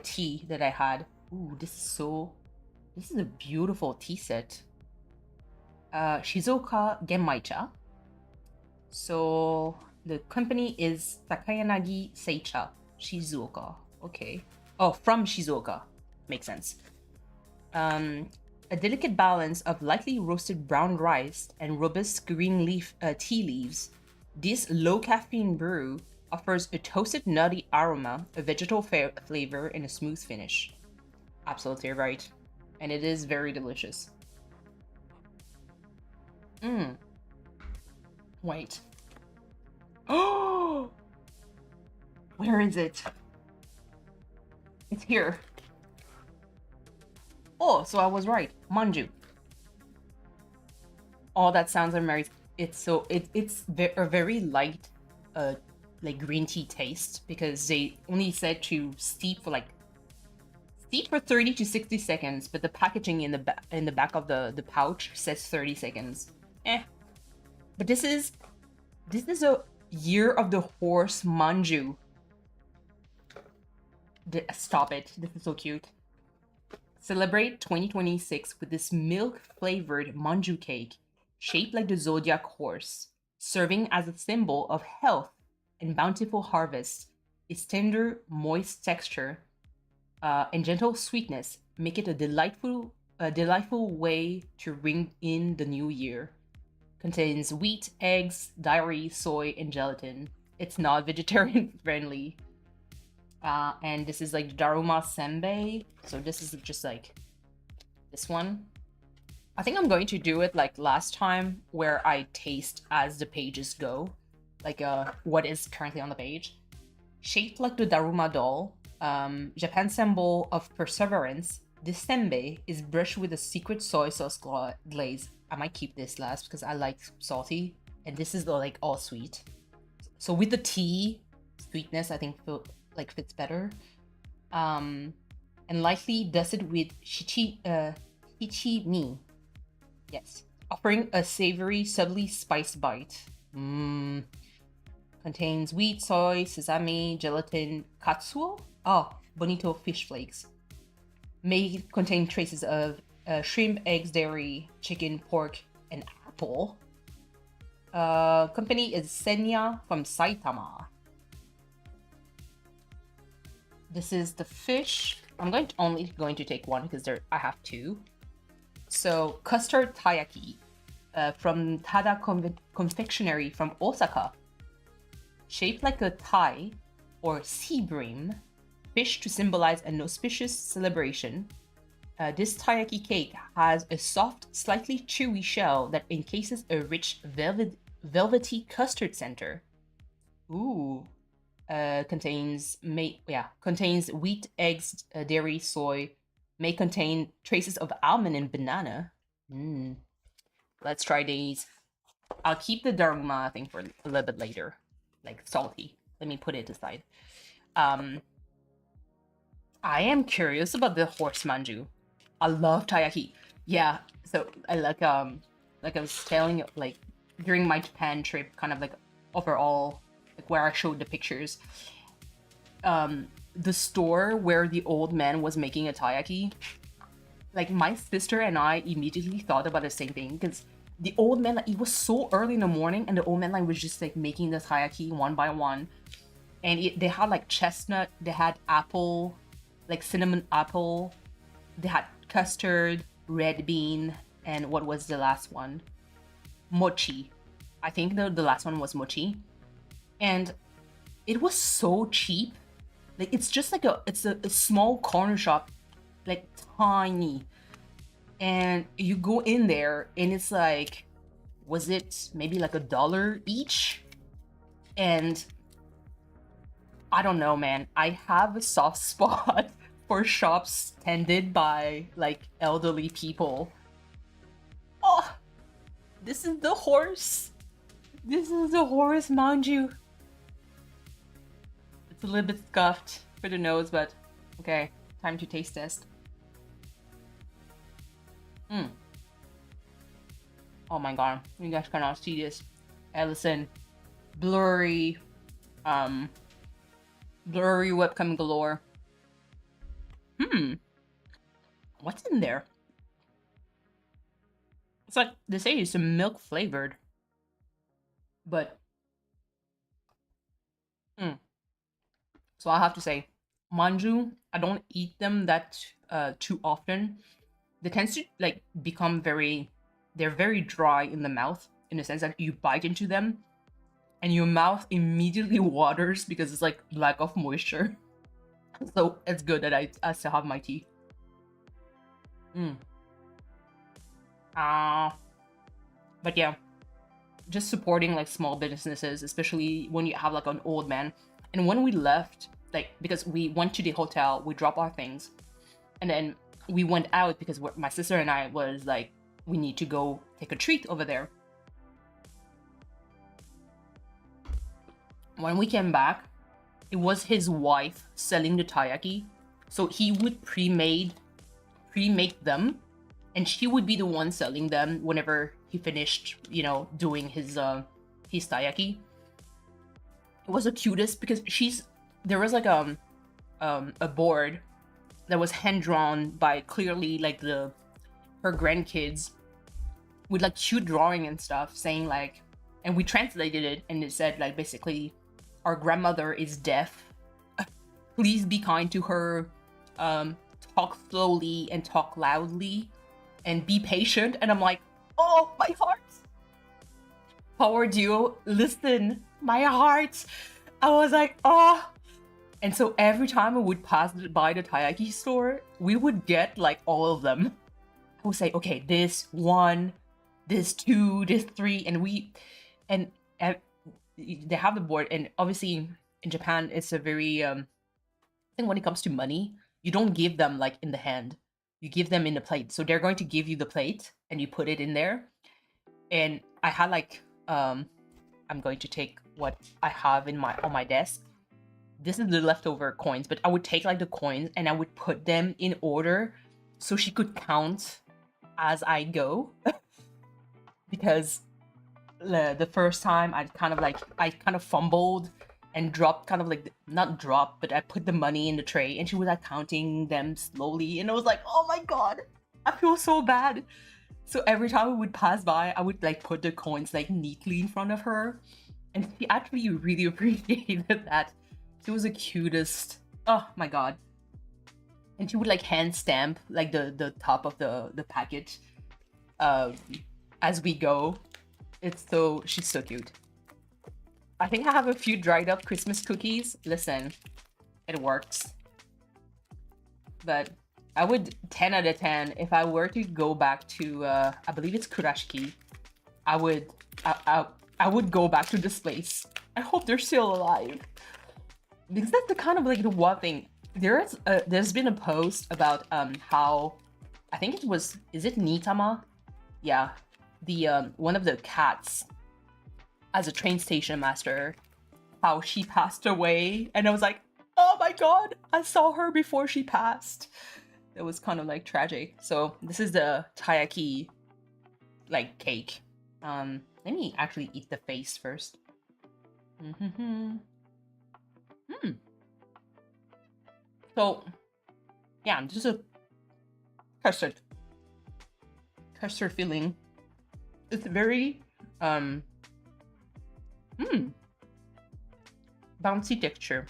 tea that I had. Ooh, this is a beautiful tea set. Shizuoka Genmaicha. So the company is Takayanagi Seicha, Shizuoka. Okay. Oh, from Shizuoka. Makes sense. A delicate balance of lightly roasted brown rice and robust green leaf tea leaves. This low caffeine brew offers a toasted nutty aroma, a vegetal flavor, and a smooth finish. Absolutely right. And it is very delicious. Wait. Oh! Where is it? It's here. Oh, so I was right. Manju. Oh, that sounds amazing. It's a very light, like green tea taste, because they only said to steep for 30 to 60 seconds, but the packaging in the back of the pouch says 30 seconds. But this is a year of the horse manju. Stop it. This is so cute. Celebrate 2026 with this milk-flavored manju cake, shaped like the zodiac horse, serving as a symbol of health and bountiful harvest. Its tender, moist texture and gentle sweetness make it a delightful way to ring in the new year. Contains wheat, eggs, dairy, soy, and gelatin. It's not vegetarian friendly. And this is like Daruma Senbei. So this is just like this one. I think I'm going to do it like last time, where I taste as the pages go. Like what is currently on the page. Shaped like the Daruma doll, Japan's symbol of perseverance, this senbei is brushed with a secret soy sauce glaze. I might keep this last because I like salty, and this is the like all sweet. So with the tea sweetness, I think fits better. And lightly dusted with shichimi. Yes, offering a savory, subtly spiced bite. Contains wheat, soy, sesame, gelatin, katsuo. Oh, bonito fish flakes. May contain traces of shrimp, eggs, dairy, chicken, pork, and apple. Company is Senya from Saitama. This is the fish. I'm only going to take one because I have two. So custard taiyaki from Tada Confectionery from Osaka. shaped like a Thai or sea bream, fish to symbolize an auspicious celebration. This taiyaki cake has a soft, slightly chewy shell that encases a rich, velvety custard center. Ooh. Contains wheat, eggs, dairy, soy. May contain traces of almond and banana. Let's try these. I'll keep the daruma thing for a little bit later, like salty. Let me put it aside. I am curious about the horse manju. I love taiyaki. Yeah, so I like I was telling, like during my Japan trip, kind of like overall, like where I showed the pictures. The store where the old man was making a taiyaki, like my sister and I immediately thought about the same thing, because the old man, like, it was so early in the morning, and the old man like was just like making the taiyaki one by one, and they had like chestnut, they had apple, like cinnamon apple, they had custard, red bean, and what was the last one? Mochi. I think the last one was mochi. And it was so cheap. Like, it's just like a small corner shop, like tiny. And you go in there and it's like, was it maybe like $1 each? And I don't know, man. I have a soft spot for shops tended by like elderly people. Oh, this is the horse. This is the horse manju. It's a little bit scuffed for the nose, but okay, time to taste test. Oh my god, you guys cannot see this. Listen, blurry webcam galore. What's in there? It's like they say it's a milk flavored, but so I have to say, manju, I don't eat them that too often. They tend to like become they're very dry in the mouth, in the sense that you bite into them and your mouth immediately waters because it's like lack of moisture. So it's good that I still have my tea. But yeah, just supporting like small businesses, especially when you have like an old man. And when we left, like, because we went to the hotel, we dropped our things, and then we went out because my sister and I was like, we need to go take a treat over there. When we came back, it was his wife selling the taiyaki. So he would pre-make them, and she would be the one selling them whenever he finished, you know, doing his taiyaki. It was the cutest because there was like a board that was hand drawn by clearly like her grandkids, with like cute drawing and stuff, saying like, and we translated it, and it said like basically, our grandmother is deaf. Please be kind to her. Talk slowly and talk loudly, and be patient. And I'm like, oh, my heart. Power duo, listen, my heart. I was like, oh. And so every time I would pass by the taiyaki store, we would get like all of them. I would say, okay, this 1, this 2, this 3, and they have the board. And obviously in Japan, it's a very I think when it comes to money, you don't give them like in the hand, you give them in the plate. So they're going to give you the plate and you put it in there. And I had like I'm going to take what I have on my desk. This is the leftover coins, but I would take like the coins and I would put them in order so she could count as I go. Because the first time I kind of fumbled and dropped, kind of like, not dropped, but I put the money in the tray and she was like counting them slowly, and I was like, oh my god, I feel so bad. So every time I would pass by, I would like put the coins like neatly in front of her, and she actually really appreciated that. She was the cutest. Oh my god. And she would like hand stamp like the top of the package as we go. She's so cute. I think I have a few dried up Christmas cookies. Listen, it works. But I would 10 out of 10 if I were to go back to I believe it's Kurashiki. I would go back to this place. I hope they're still alive. Because that's the kind of like the one thing. There's been a post about how I think it was, is it Nitama? Yeah. The one of the cats as a train station master, how she passed away, and I was like, oh my god, I saw her before she passed. It was kind of like tragic. So this is the taiyaki like cake. Let me actually eat the face first. So yeah, this is a custard feeling. It's very bouncy texture.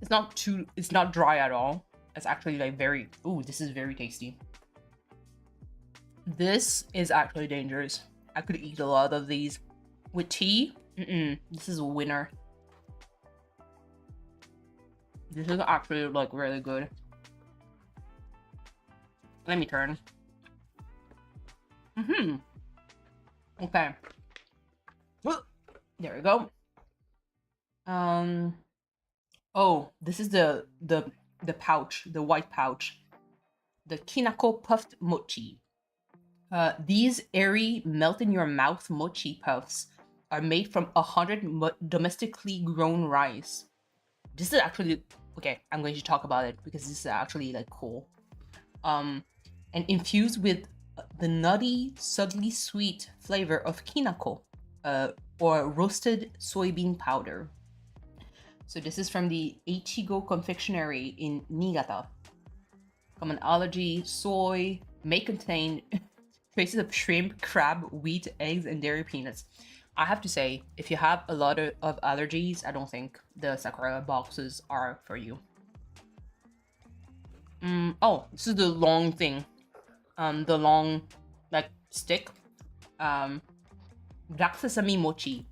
It's not dry at all. It's actually like very, ooh, this is very tasty. This is actually dangerous. I could eat a lot of these. With tea, this is a winner. This is actually like really good. Let me turn. Okay. There we go. Oh, this is the pouch, the white pouch. The Kinako Puffed Mochi. These airy, melt-in-your-mouth mochi puffs are made from 100 domestically grown rice. This is actually... Okay, I'm going to talk about it because this is actually, like, cool. And infused with the nutty, subtly sweet flavor of kinako, or roasted soybean powder. So this is from the Ichigo Confectionery in Niigata. Common allergy, soy, may contain traces of shrimp, crab, wheat, eggs, and dairy peanuts. I have to say, if you have a lot of allergies, I don't think the Sakura boxes are for you. Oh, this is the long thing. The long, like, stick. Black sesame mochi.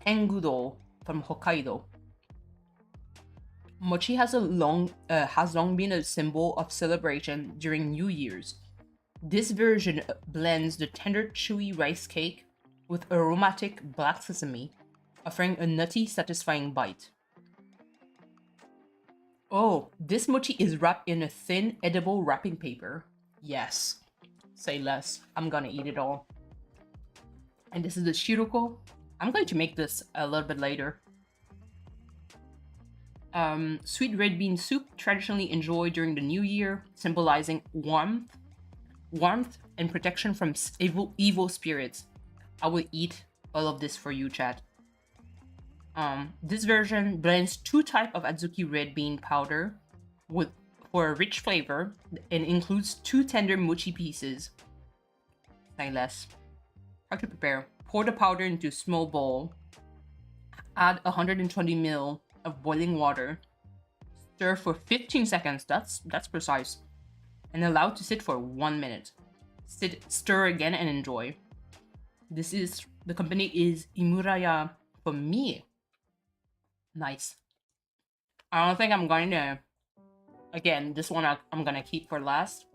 Tengudo from Hokkaido. Mochi has long been a symbol of celebration during New Year's. This version blends the tender, chewy rice cake with aromatic black sesame, offering a nutty, satisfying bite. Oh, this mochi is wrapped in a thin, edible wrapping paper. Yes. Say less. I'm gonna eat it all. And this is the SakuraCo. I'm going to make this a little bit later. Sweet red bean soup, traditionally enjoyed during the new year, symbolizing warmth and protection from evil spirits. I will eat all of this for you, chat. This version blends 2 types of Azuki red bean powder for a rich flavor and includes 2 tender mochi pieces. Say less. How to prepare? Pour the powder into a small bowl. Add 120 ml of boiling water. Stir for 15 seconds. That's precise. And allow to sit for 1 minute. Stir again and enjoy. The company is Imuraya for me. Nice. I don't think I'm going to... Again, this one I'm going to keep for last.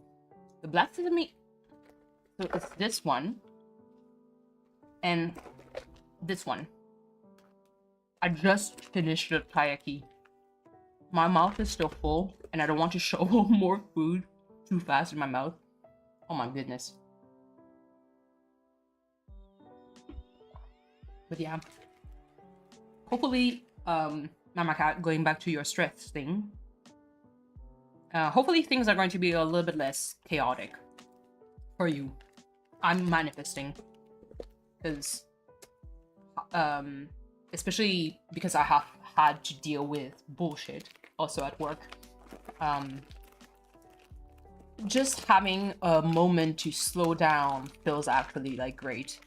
The black sesame... So it's this one. And this one. I just finished the taiyaki. My mouth is still full, and I don't want to show more food too fast in my mouth. Oh my goodness. But yeah. Hopefully, Mama Cat, going back to your stress thing. Hopefully things are going to be a little bit less chaotic for you. I'm manifesting. Because, especially because I have had to deal with bullshit also at work. Just having a moment to slow down feels actually like great.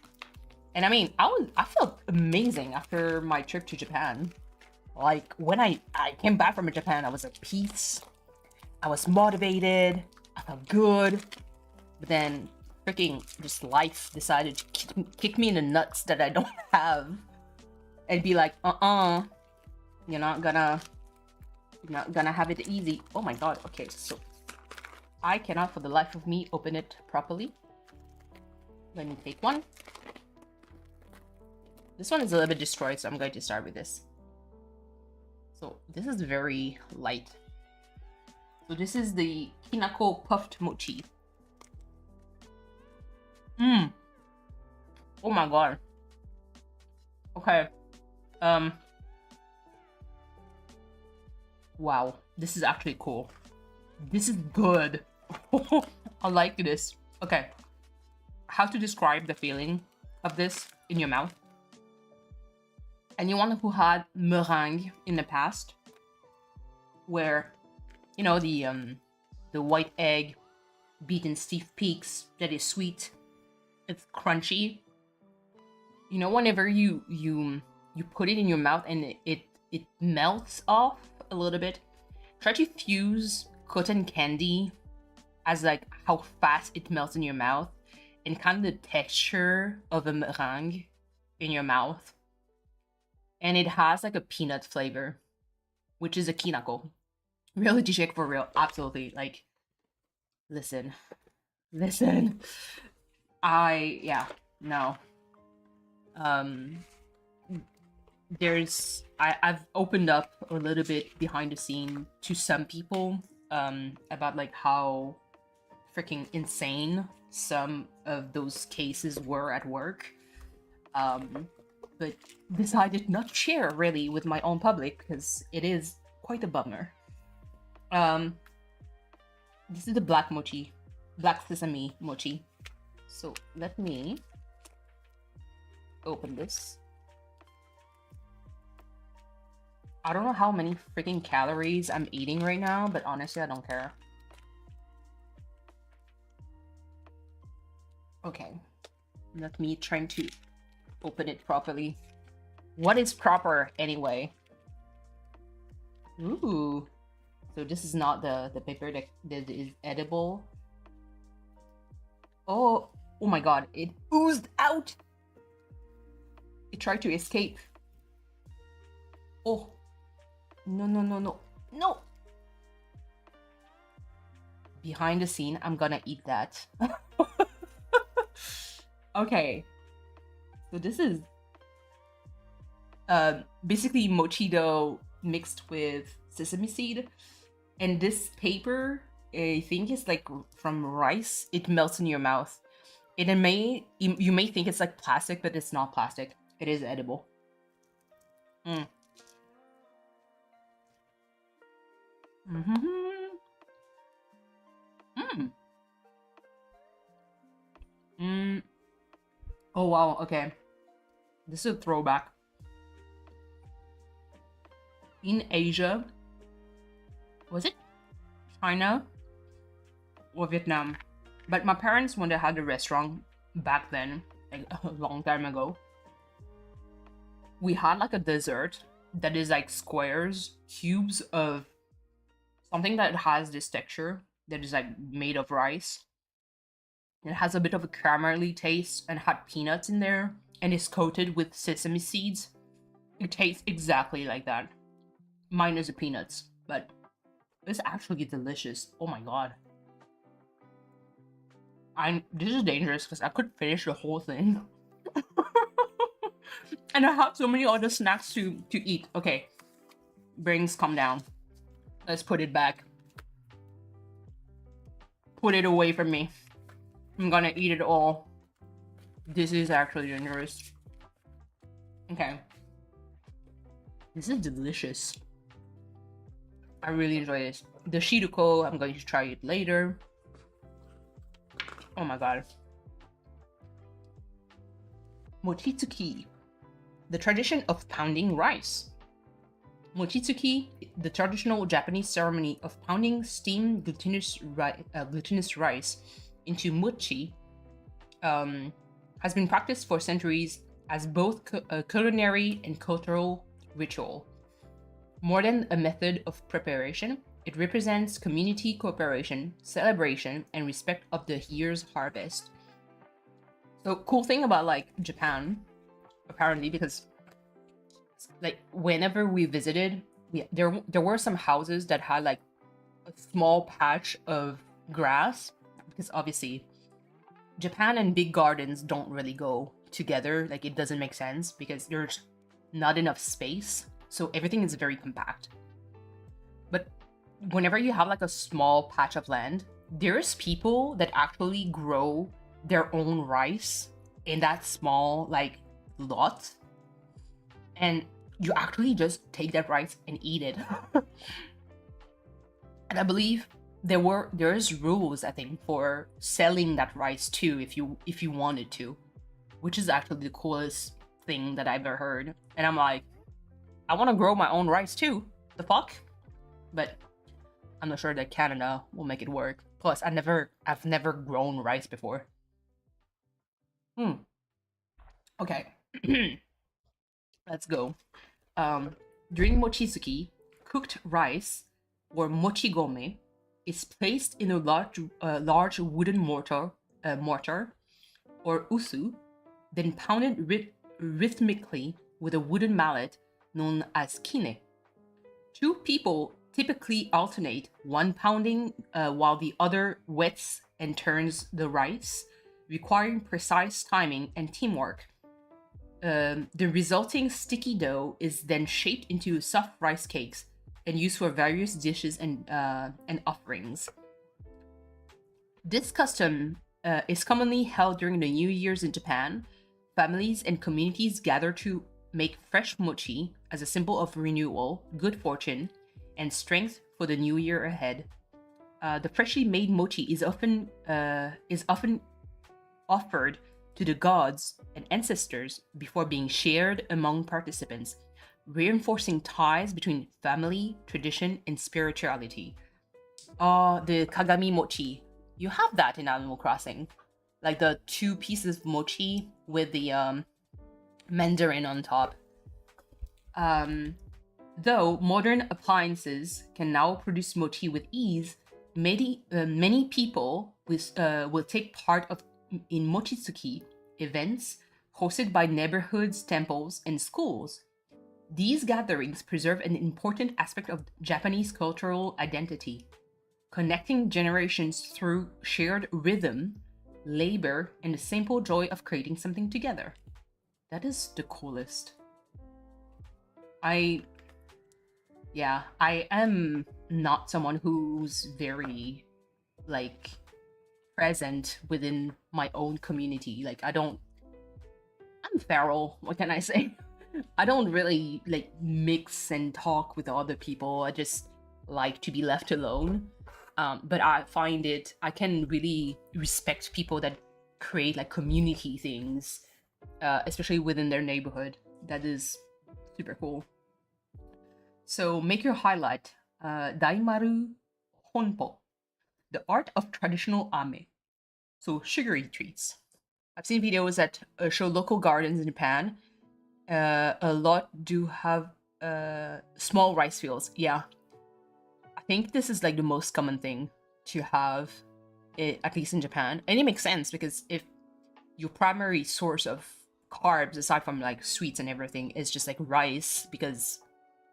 And I mean, I felt amazing after my trip to Japan. Like when I came back from Japan, I was at peace. I was motivated. I felt good. But then freaking just life decided to kick me in the nuts that I don't have. and be like, you're not gonna have it easy. Oh my god. Okay, so I cannot for the life of me open it properly. Let me take one. This one is a little bit destroyed, so I'm going to start with this. So this is very light. So this is the Kinako puffed mochi. Oh my god. Okay. Wow, this is actually cool. This is good. I like this. Okay. How to describe the feeling of this in your mouth? Anyone who had meringue in the past, where, you know, the white egg beaten stiff peaks that is sweet, it's crunchy. You know, whenever you put it in your mouth and it melts off a little bit. Try to fuse cotton candy as like how fast it melts in your mouth and kind of the texture of a meringue in your mouth. And it has like a peanut flavor, which is a kinako. Reality check for real. Absolutely. Like, listen. No. I've opened up a little bit behind the scene to some people about like how freaking insane some of those cases were at work. But decided not to share really with my own public because it is quite a bummer. This is the black sesame mochi. So let me open this. I don't know how many freaking calories I'm eating right now, but honestly, I don't care. Okay, let me try to open it properly. What is proper anyway? Ooh, so this is not the paper that is edible. Oh my god, it oozed out. It tried to escape. Oh, no. Behind the scene, I'm gonna eat that. Okay, so this is basically mochi dough mixed with sesame seed, and this paper, I think, is like from rice. It melts in your mouth. You may think it's like plastic, but it's not plastic. It is edible. Oh wow, okay. This is a throwback. In Asia, was it China or Vietnam? But my parents, when they had a restaurant back then, like a long time ago, we had like a dessert that is like squares, cubes of something that has this texture that is like made of rice. It has a bit of a caramelly taste and had peanuts in there and is coated with sesame seeds. It tastes exactly like that, minus the peanuts, but it's actually delicious. Oh my god. This is dangerous because I could finish the whole thing. And I have so many other snacks to eat. Okay, brains, calm down. Let's put it back. Put it away from me. I'm gonna eat it all. This is actually dangerous. Okay. This is delicious. I really enjoy this. The SakuraCo, I'm going to try it later. Oh my god. Mochitsuki, the tradition of pounding rice. Mochitsuki, the traditional Japanese ceremony of pounding steamed glutinous rice into mochi, has been practiced for centuries as both a culinary and cultural ritual. More than a method of preparation, it represents community cooperation, celebration, and respect of the year's harvest. So cool thing about like Japan, apparently, because like whenever we visited, there were some houses that had like a small patch of grass, because obviously Japan and big gardens don't really go together. Like, it doesn't make sense because there's not enough space, so everything is very compact. But whenever you have like a small patch of land, there's people that actually grow their own rice in that small like lot, and you actually just take that rice and eat it. And I believe there's rules, I think, for selling that rice too, if you wanted to, which is actually the coolest thing that I've ever heard. And I'm like, I want to grow my own rice too. The fuck? But I'm not sure that Canada will make it work. Plus, I've never grown rice before. Okay. Let's go. During mochitsuki, cooked rice, or mochigome, is placed in a large wooden mortar, or usu, then pounded rhythmically with a wooden mallet known as kine. Two people typically alternate, one pounding while the other wets and turns the rice, requiring precise timing and teamwork. The resulting sticky dough is then shaped into soft rice cakes and used for various dishes and offerings. This custom is commonly held during the New Year's in Japan. Families and communities gather to make fresh mochi as a symbol of renewal, good fortune, and strength for the new year ahead. The freshly made mochi is often offered to the gods and ancestors before being shared among participants, reinforcing ties between family, tradition, and spirituality. The kagami mochi. You have that in Animal Crossing. Like the 2 pieces of mochi with the mandarin on top. Though modern appliances can now produce mochi with ease, many people will take part in mochitsuki events hosted by neighborhoods, temples, and schools. These gatherings preserve an important aspect of Japanese cultural identity, connecting generations through shared rhythm, labor, and the simple joy of creating something together. That is the coolest. I am not someone who's very, like, present within my own community. Like, I'm feral, what can I say? I don't really, like, mix and talk with other people. I just like to be left alone. But I can really respect people that create, like, community things, especially within their neighborhood. That is super cool. So make your highlight, Daimaru Honpo, the art of traditional ame. So sugary treats. I've seen videos that show local gardens in Japan. A lot do have small rice fields. Yeah, I think this is like the most common thing to have, at least in Japan. And it makes sense because if your primary source of carbs, aside from like sweets and everything, is just like rice, because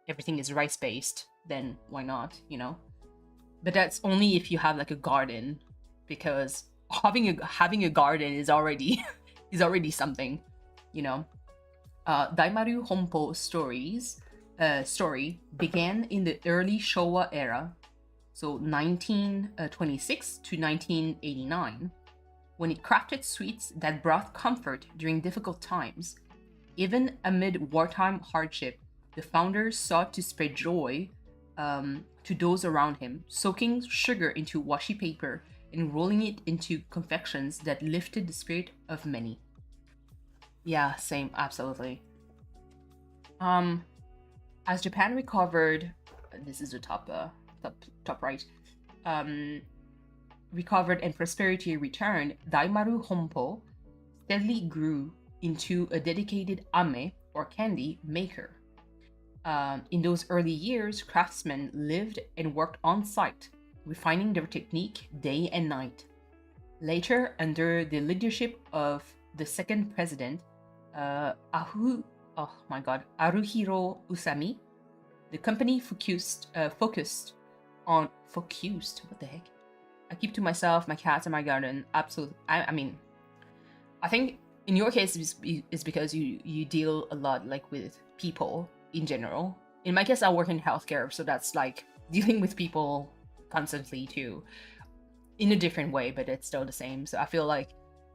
everything is rice based, then why not, you know? But that's only if you have like a garden, because having a garden is already something, you know. Daimaru Honpo story began in the early Showa era, so 1926 to 1989, when it crafted sweets that brought comfort during difficult times. Even amid wartime hardship, the founders sought to spread joy to those around him, soaking sugar into washi paper and rolling it into confections that lifted the spirit of many. Yeah, same, absolutely. As Japan recovered, this is the top right, recovered and prosperity returned, Daimaru Honpo steadily grew into a dedicated ame, or candy, maker. In those early years, craftsmen lived and worked on site, refining their technique day and night. Later, under the leadership of the second president, oh my god, Aruhiro Usami. The company focused what the heck? I keep to myself, my cats, and my garden. Absolutely. I mean, I think in your case it's because you deal a lot like with people in general. In my case, I work in healthcare, so that's like dealing with people constantly too, in a different way, but it's still the same. So I feel like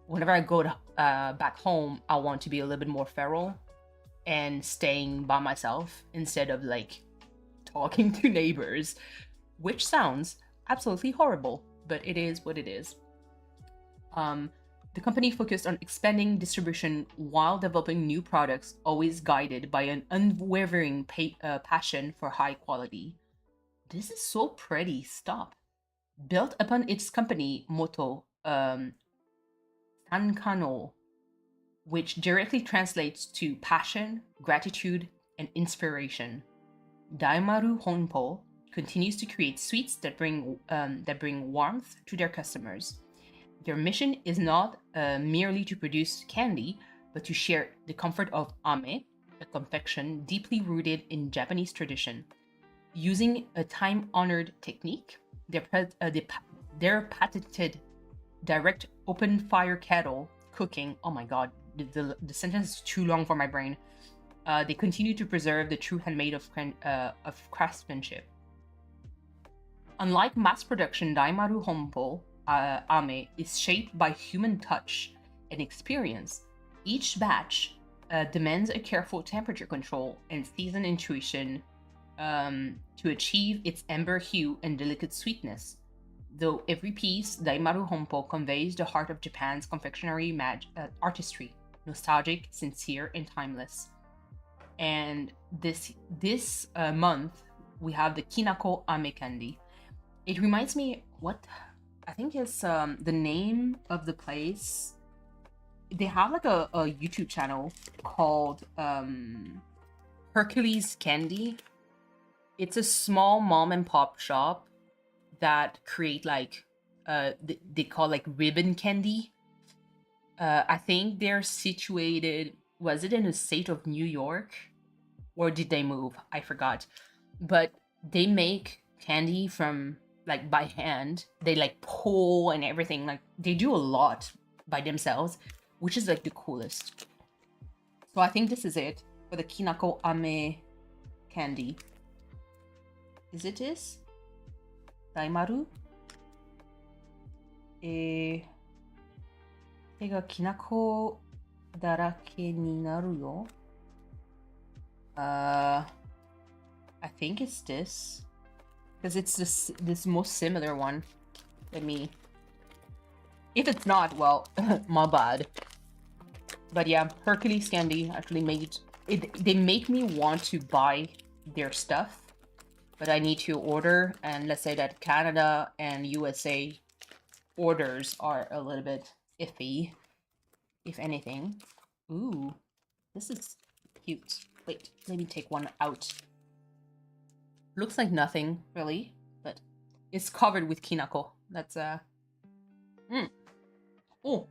whenever I go to, back home, I want to be a little bit more feral and staying by myself instead of like talking to neighbors, which sounds absolutely horrible, but it is what it is. The company focused on expanding distribution while developing new products, always guided by an unwavering passion for high quality. This is so pretty. Stop. Built upon its company motto, Sankano, which directly translates to passion, gratitude, and inspiration. Daimaru Honpo continues to create sweets that bring warmth to their customers. Their mission is not merely to produce candy, but to share the comfort of ame, a confection deeply rooted in Japanese tradition. Using a time-honored technique, their patented direct open fire kettle cooking. Oh my god, the sentence is too long for my brain. They continue to preserve the true handmade of craftsmanship. Unlike mass production Daimaru Honpo, ame is shaped by human touch and experience. Each batch demands a careful temperature control and season intuition to achieve its amber hue and delicate sweetness. Though every piece, Daimaru Honpo conveys the heart of Japan's confectionery artistry, nostalgic, sincere, and timeless. And this month, we have the Kinako Ame Candy. It reminds me, what I think is the name of the place. They have like a YouTube channel called Hercules Candy. It's a small mom and pop shop that create like they call like ribbon candy. I think they're situated, was it in the state of New York? Or did they move? I forgot. But they make candy from like by hand. They like pull and everything. Like they do a lot by themselves, which is like the coolest. So I think this is it for the Kinako Ame candy. Is it this? Daimaru? 手がきなこだらけになるよ。I think it's this. Because it's this most similar one. Let me... If it's not, well, my bad. But yeah, Hercules Candy actually made... They make me want to buy their stuff. But I need to order, and let's say that Canada and USA orders are a little bit iffy, if anything. Ooh, this is cute. Wait, let me take one out. Looks like nothing, really, but it's covered with kinako. That's, Oh.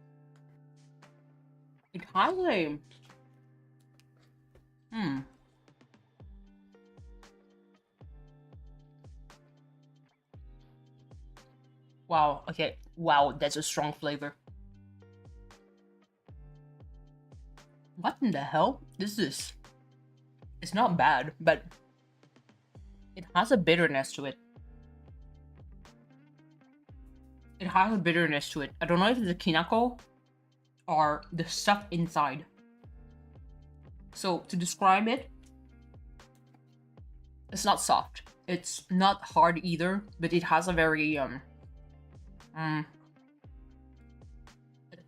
It has a... Wow, okay. Wow, that's a strong flavor. What in the hell is this? It's not bad, but it has a bitterness to it. It has a bitterness to it. I don't know if it's the kinako or the stuff inside. So to describe it, it's not soft. It's not hard either, but it has a very a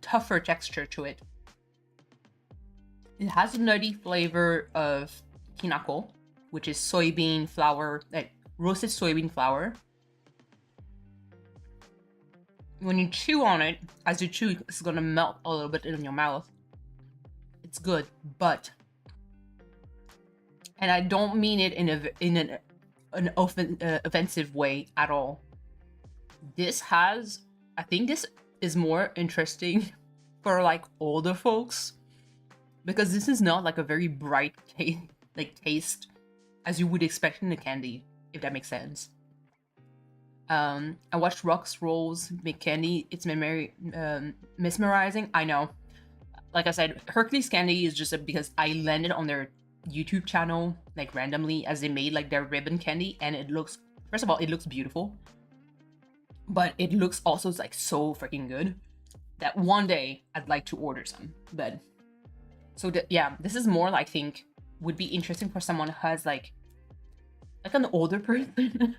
tougher texture to it. It has a nutty flavor of kinako, which is soybean flour, like roasted soybean flour. When you chew on it, as you chew, it's gonna melt a little bit in your mouth. It's good, but, and I don't mean it in an offensive way at all. This has, I think this is more interesting for like older folks, because this is not like a very bright taste as you would expect in a candy, if that makes sense. I watched Rox Rolls make candy. It's mesmerizing. I know. Like I said, Hercules Candy is just because I landed on their YouTube channel like randomly as they made like their ribbon candy, and it looks, first of all, it looks beautiful, but it looks also like so freaking good that one day I'd like to order some. But so yeah, this is more like, I think would be interesting for someone who has like an older person.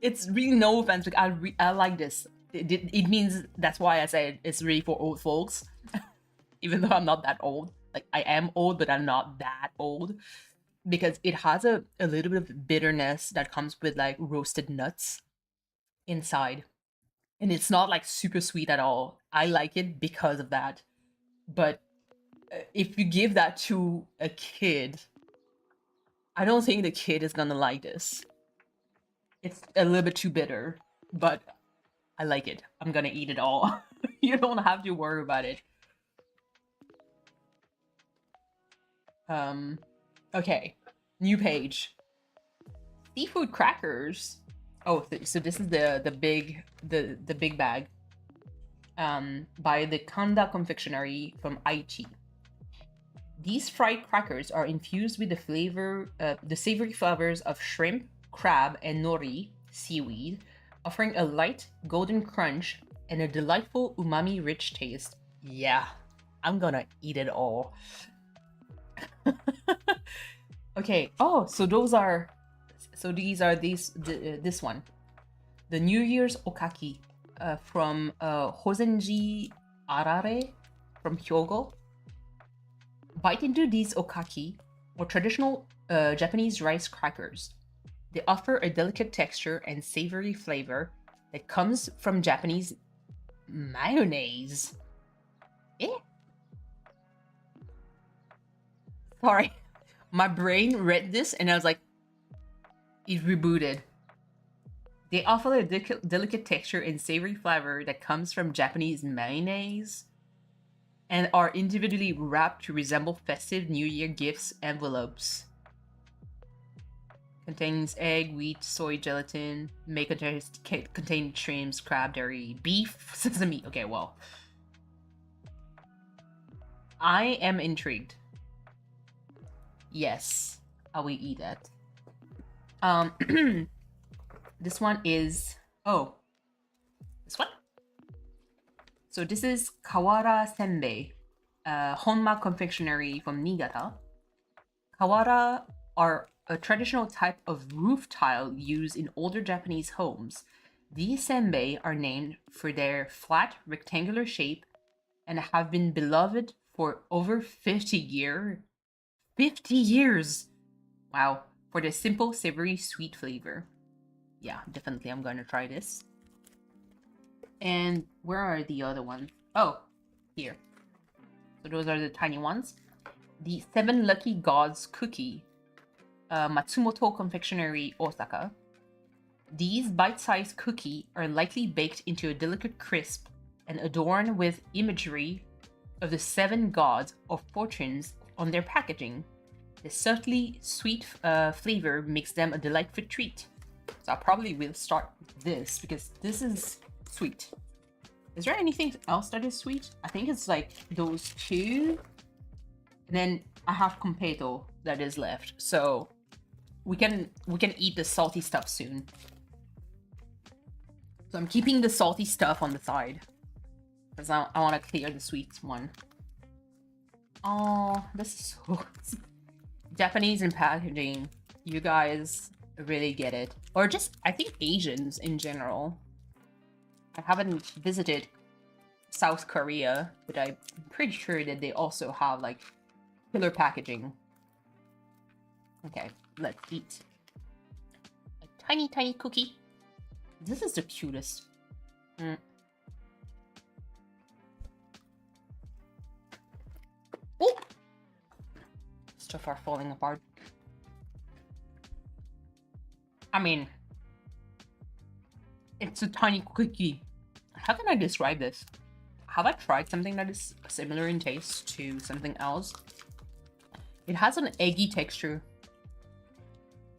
It's really no offense, like I like this. It means that's why I said it's really for old folks. Even though I'm not that old. Like, I am old, but I'm not that old. Because it has a little bit of bitterness that comes with like roasted nuts inside. And it's not like super sweet at all. I like it because of that. But if you give that to a kid, I don't think the kid is gonna like this. It's a little bit too bitter, but I like it. I'm gonna eat it all. You don't have to worry about it. Okay, new page. Seafood crackers. Oh, so this is the big bag. By the Kanda Confectionery from IT. These fried crackers are infused with the savory flavors of shrimp, crab, and nori, seaweed, offering a light golden crunch and a delightful umami-rich taste. Yeah, I'm gonna eat it all. Okay. Oh, so these are this one, the New Year's okaki from Hozenji Arare from Hyogo. Bite into these okaki, or traditional Japanese rice crackers. They offer a delicate texture and savory flavor that comes from Japanese mayonnaise. Eh? Sorry, my brain read this and I was like, it rebooted. They offer a delicate texture and savory flavor that comes from Japanese mayonnaise and are individually wrapped to resemble festive New Year gifts envelopes. Contains egg, wheat, soy gelatin, may contain shrimps, crab, dairy, beef, sesame. Okay, well, I am intrigued. Yes, I will eat that. This one is, oh, this one? So this is Kawara Senbei, Honma Confectionery from Niigata. Kawara are a traditional type of roof tile used in older Japanese homes. These senbei are named for their flat, rectangular shape and have been beloved for over 50 years. 50 years! Wow, for their simple, savory, sweet flavor. Yeah, definitely I'm gonna try this. And where are the other ones? Oh, here. So those are the tiny ones. The 7 Lucky Gods Cookie, Matsumoto Confectionery, Osaka. These bite-sized cookies are lightly baked into a delicate crisp and adorned with imagery of the 7 gods of fortunes on their packaging. The subtly sweet flavor makes them a delightful treat. So I probably will start with this because this is sweet. Is there anything else that is sweet? I think it's like those two. And then I have Competo that is left. So we can eat the salty stuff soon. So I'm keeping the salty stuff on the side because I want to clear the sweet one. Oh, this is so Japanese in packaging. You guys really get it. Or just, I think Asians in general. I haven't visited South Korea, but I'm pretty sure that they also have like killer packaging. Okay, let's eat. A tiny, tiny cookie. This is the cutest. Oh! Stuff are falling apart. I mean, it's a tiny cookie. How can I describe this? have I tried something that is similar in taste to something else? It has an eggy texture.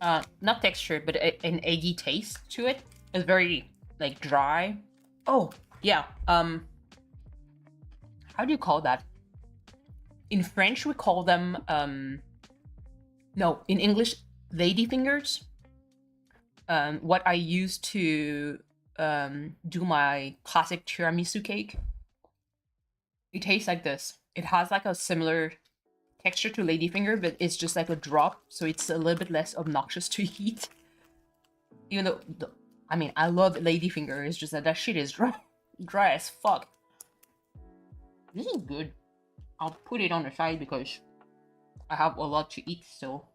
Not texture, but an eggy taste to it. It's very, like, dry. Oh, yeah. How do you call that? In French, we call them, no, in English, ladyfingers. What I use to do my classic tiramisu cake. It tastes like this. It has like a similar texture to ladyfinger, but it's just like a drop, so it's a little bit less obnoxious to eat. Even though, I mean, I love ladyfinger, it's just that that shit is dry as fuck. This is good. I'll put it on the side because I have a lot to eat still.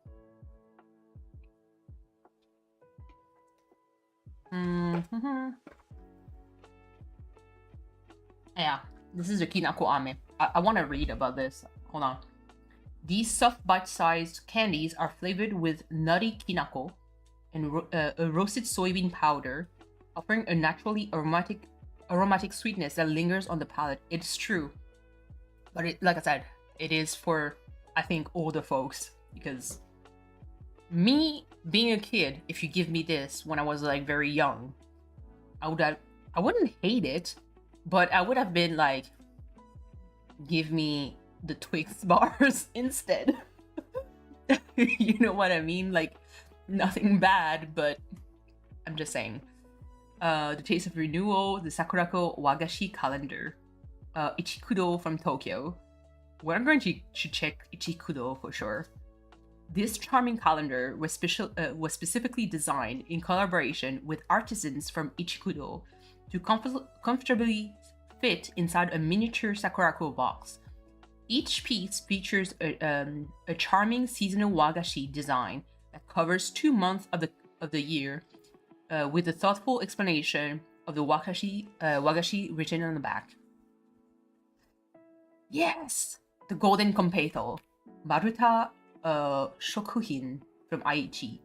Yeah, this is the kinako ame. I want to read about this. Hold on. These soft bite-sized candies are flavored with nutty kinako and a roasted soybean powder, offering a naturally aromatic sweetness that lingers on the palate. It's true. But like I said, it is for, I think, older folks, because me being a kid, if you give me this when I was like very young, I wouldn't hate it, but I would have been like, give me the Twix bars instead. You know what I mean? Like, nothing bad, but I'm just saying. The Taste of Renewal, the SakuraCo Wagashi calendar. Ichikudo from Tokyo. We're going to check Ichikudo for sure. This charming calendar was specifically designed in collaboration with artisans from Ichikudo to comfortably fit inside a miniature SakuraCo box. Each piece features a charming seasonal wagashi design that covers 2 months of the year, with a thoughtful explanation of the wagashi written on the back. Yes! The Golden Konpeito, Maruta Shokuhin from Aichi.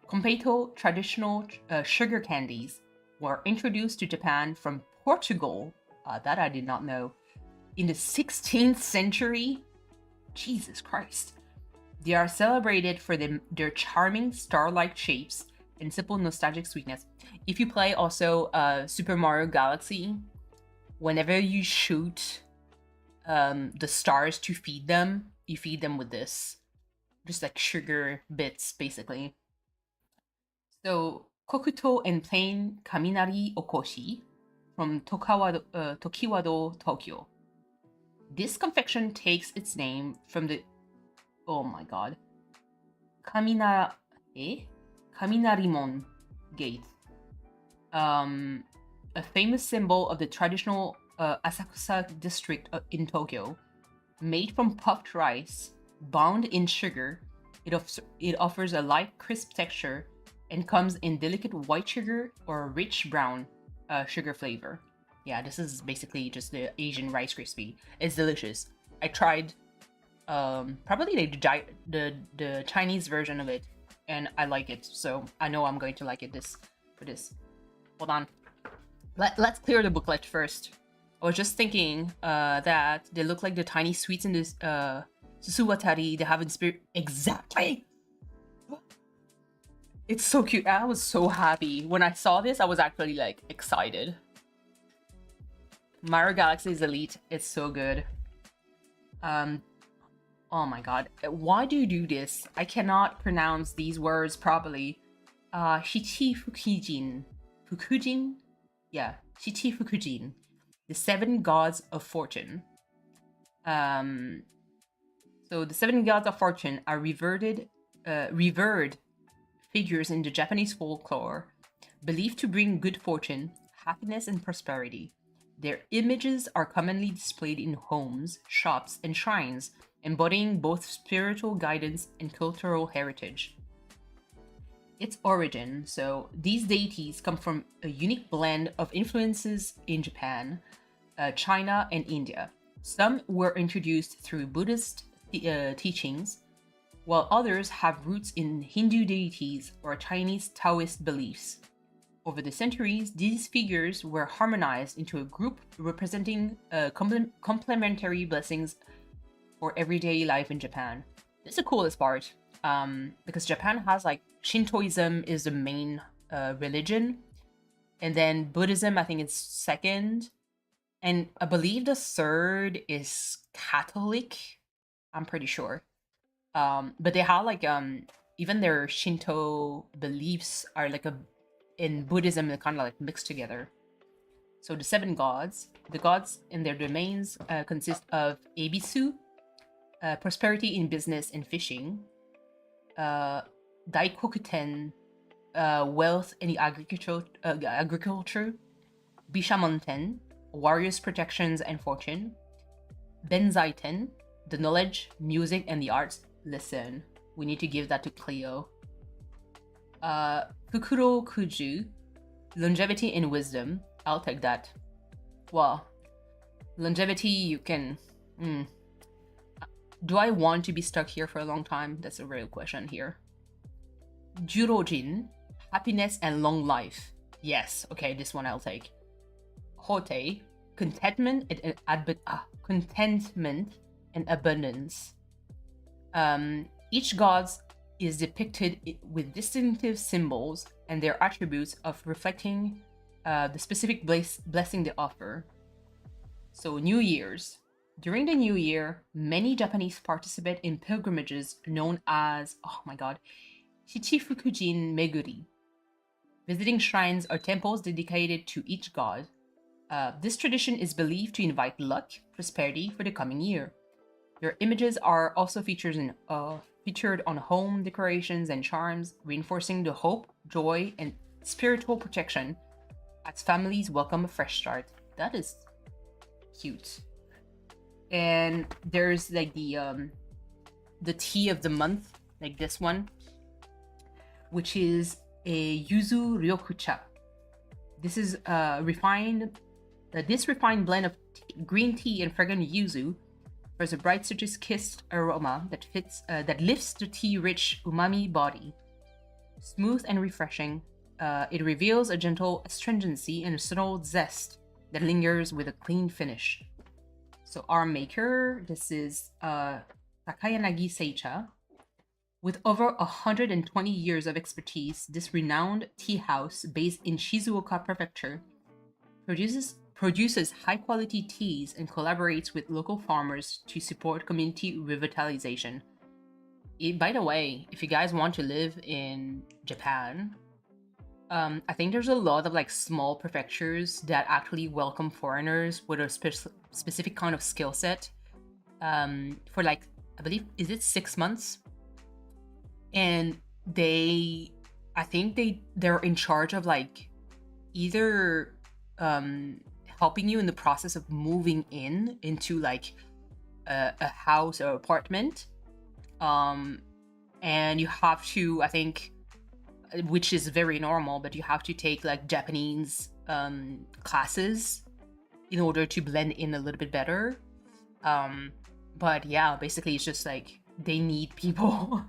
Konpeito, traditional sugar candies, were introduced to Japan from Portugal. That I did not know. In the 16th century? Jesus Christ. They are celebrated for their charming star-like shapes and simple nostalgic sweetness. If you play also Super Mario Galaxy, whenever you shoot the stars to feed them, you feed them with this. Just like sugar bits, basically. So, Kokuto and plain Kaminari Okoshi from Tokiwado, Tokyo. This confection takes its name from the, oh my god, Kaminarimon Gate, a famous symbol of the traditional Asakusa district in Tokyo. Made from puffed rice, bound in sugar, it offers a light, crisp texture and comes in delicate white sugar or rich brown sugar flavor. Yeah, this is basically just the Asian Rice Krispie. It's delicious. I tried probably the Chinese version of it, and I like it. So I know I'm going to like it for this. Hold on. Let's clear the booklet first. I was just thinking that they look like the tiny sweets in this Susuwatari. They have inspired exactly. It's so cute. I was so happy when I saw this. I was actually like excited. Mario Galaxy is elite. It's so good. Oh my god. Why do you do this? I cannot pronounce these words properly. Shichi Fukujin. Fukujin? Yeah, Shichi Fukujin. The 7 gods of fortune. So the 7 gods of fortune are revered figures in the Japanese folklore, believed to bring good fortune, happiness, and prosperity. Their images are commonly displayed in homes, shops, and shrines, embodying both spiritual guidance and cultural heritage. Its origin, so these deities come from a unique blend of influences in Japan, China, and India. Some were introduced through Buddhist teachings, while others have roots in Hindu deities or Chinese Taoist beliefs. Over the centuries, these figures were harmonized into a group representing complementary blessings for everyday life in Japan. This is the coolest part, because Japan has like Shintoism is the main religion, and then Buddhism I think is second, and I believe the third is Catholic. I'm pretty sure. But they have like even their Shinto beliefs are like in Buddhism they're kind of like mixed together. So the 7 gods, the gods in their domains consist of Ebisu, prosperity in business and fishing, Daikokuten, wealth in the agriculture, Bishamonten, warriors' protections and fortune, Benzaiten, the knowledge, music, and the arts. Listen, we need to give that to Cleo. Fukuro Kuju, longevity and wisdom. I'll take that. Well, longevity, you can... Do I want to be stuck here for a long time? That's a real question here. Jurojin, happiness and long life. Yes, okay, this one I'll take. Hote, contentment and abundance. Each god is depicted with distinctive symbols and their attributes of reflecting the specific blessing they offer. So New Year's. During the New Year, many Japanese participate in pilgrimages known as, oh my god, Shichifukujin Meguri, visiting shrines or temples dedicated to each god. This tradition is believed to invite luck, prosperity for the coming year. Their images are also featured on home decorations and charms, reinforcing the hope, joy, and spiritual protection as families welcome a fresh start. That is cute. And there's like the tea of the month, like this one, which is a yuzu ryokucha. This is this refined blend of green tea and fragrant yuzu. There's a bright citrus-kissed aroma that lifts the tea-rich umami body. Smooth and refreshing, it reveals a gentle astringency and a subtle zest that lingers with a clean finish. So our maker, this is Takayanagi Seicha. With over 120 years of expertise, this renowned tea house based in Shizuoka Prefecture produces high-quality teas and collaborates with local farmers to support community revitalization. By the way, if you guys want to live in Japan, I think there's a lot of like small prefectures that actually welcome foreigners with a specific kind of skill set for like, I believe, is it 6 months? And I think they're in charge of like either helping you in the process of moving into like a house or apartment, and you have to, I think, which is very normal, but you have to take like Japanese classes in order to blend in a little bit better. But yeah, basically it's just like they need people.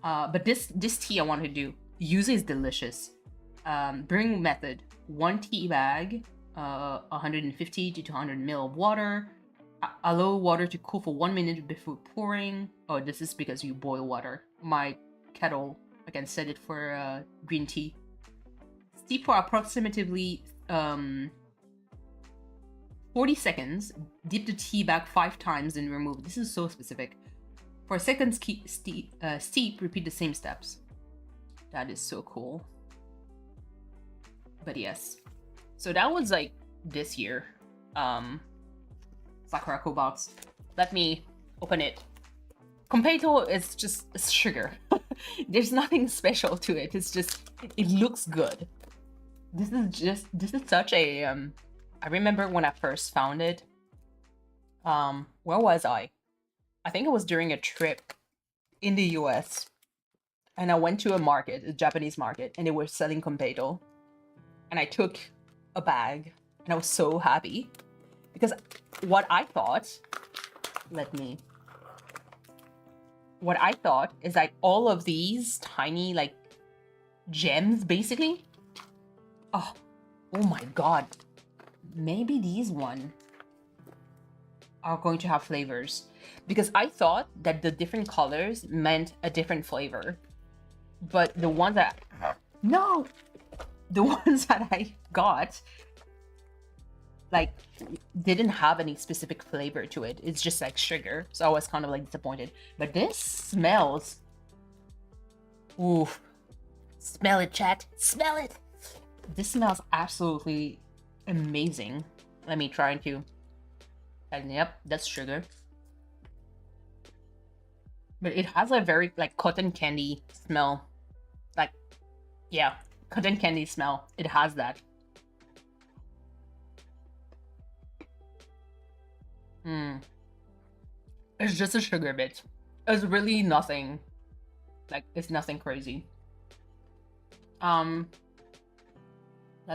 But this tea I want to do, yuzu is delicious. Brewing method: 1 tea bag, 150 to 200 ml of water. Allow water to cool for 1 minute before pouring. Oh, this is because you boil water. My kettle, I can set it for green tea. Steep for approximately 40 seconds. Dip the tea bag 5 times and remove. This is so specific. For a second steep, repeat the same steps. That is so cool. But yes. So that was like this year. SakuraCo box. Let me open it. Kompeito is just sugar. There's nothing special to it. It's just, it looks good. This is such a, I remember when I first found it. Where was I? I think it was during a trip in the US. And I went to a market, a Japanese market, and they were selling Kompeito. And I took a bag and I was so happy. Because what I thought is like all of these tiny like gems basically Oh, oh my god. Maybe these one are going to have flavors. Because I thought that the different colors meant a different flavor. But the ones that... No! The ones that I got, like, didn't have any specific flavor to it. It's just like sugar. So I was kind of like disappointed. But this smells... Ooh. Smell it, chat. Smell it! This smells absolutely amazing. Let me try to... And yep, that's sugar. But it has a very, like, cotton candy smell. Like, yeah, cotton candy smell. It has that. It's just a sugar bit. It's really nothing. Like, it's nothing crazy. Let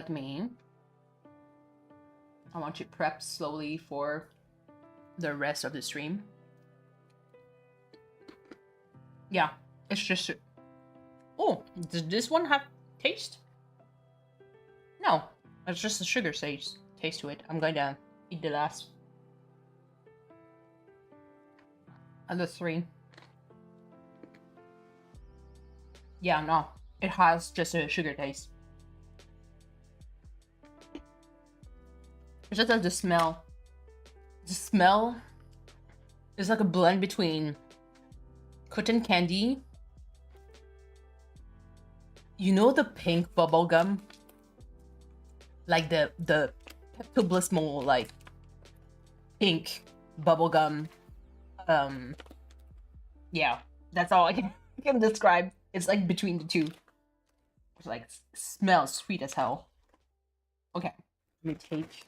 me... I want to prep slowly for the rest of the stream. Yeah, it's just... Oh, does this one have taste? No, it's just a sugar taste to it. I'm going to eat the last. Other 3. Yeah, no, it has just a sugar taste. It's just like the smell. The smell is like a blend between cotton candy. You know the pink bubble gum? Like the Pepto-Bismol, like pink bubble gum. Yeah, that's all I can describe. It's like between the two. It's like smells sweet as hell. Okay, let me take...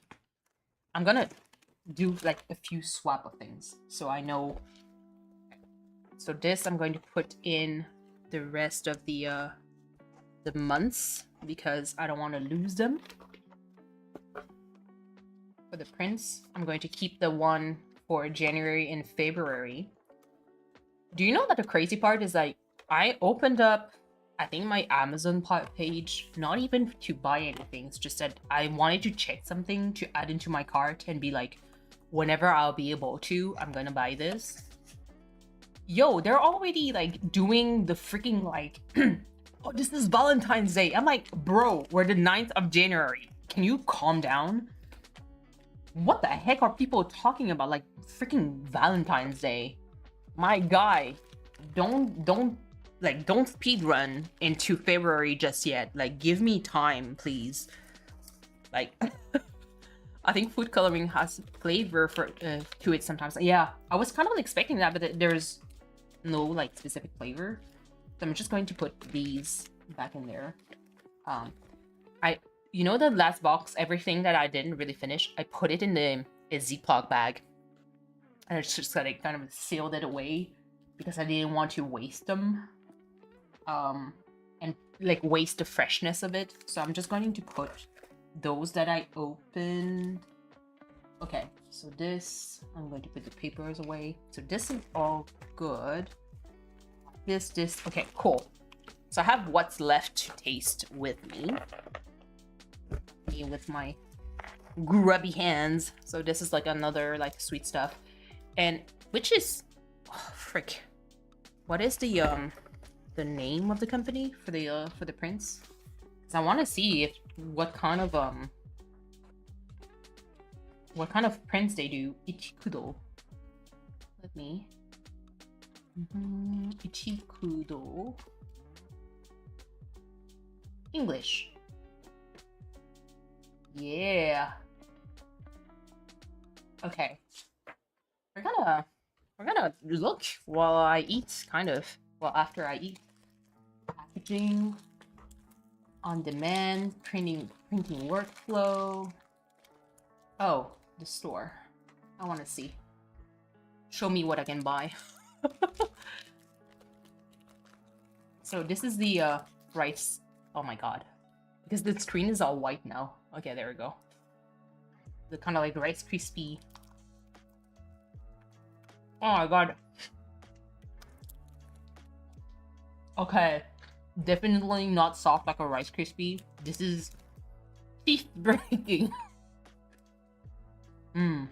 I'm gonna do like a few swap of things so I know. So this I'm going to put in the rest of the months because I don't want to lose them. For the prints, I'm going to keep the one for January and February. Do you know that the crazy part is like I opened up, I think, my Amazon page, not even to buy anything. It's just that I wanted to check something to add into my cart and be like, whenever I'll be able to, I'm gonna buy this. Yo, they're already like doing the freaking like, oh, this is Valentine's Day. I'm like, bro, we're the 9th of January. Can you calm down? What the heck are people talking about? Like freaking Valentine's Day. My guy, don't speed run into February just yet. Like, give me time, please. Like, I think food coloring has flavor for to it sometimes. Yeah, I was kind of expecting that, but there's no like specific flavor. So I'm just going to put these back in there. You know the last box, everything that I didn't really finish, I put it in a Ziploc bag. And it's just like kind of sealed it away because I didn't want to waste them. And like waste the freshness of it. So I'm just going to put those that I opened. Okay, so this, I'm going to put the papers away. So this is all good. This, okay, cool. So I have what's left to taste with me. With my grubby hands. So this is like another like sweet stuff. And which is, oh, frick. What is the name of the company for the prints? Because I want to see if what kind of prints they do. Ichikudo. Let me. Ichikudo. English. Yeah. Okay. We're gonna look while I eat, kind of. Well, after I eat. Packaging. On demand. Printing workflow. Oh, the store. I want to see. Show me what I can buy. So this is the rice. Oh my god. Because the screen is all white now. Okay, there we go. The kind of like Rice Krispie. Oh my god. Okay. Definitely not soft like a Rice Krispie. This is Teeth breaking. I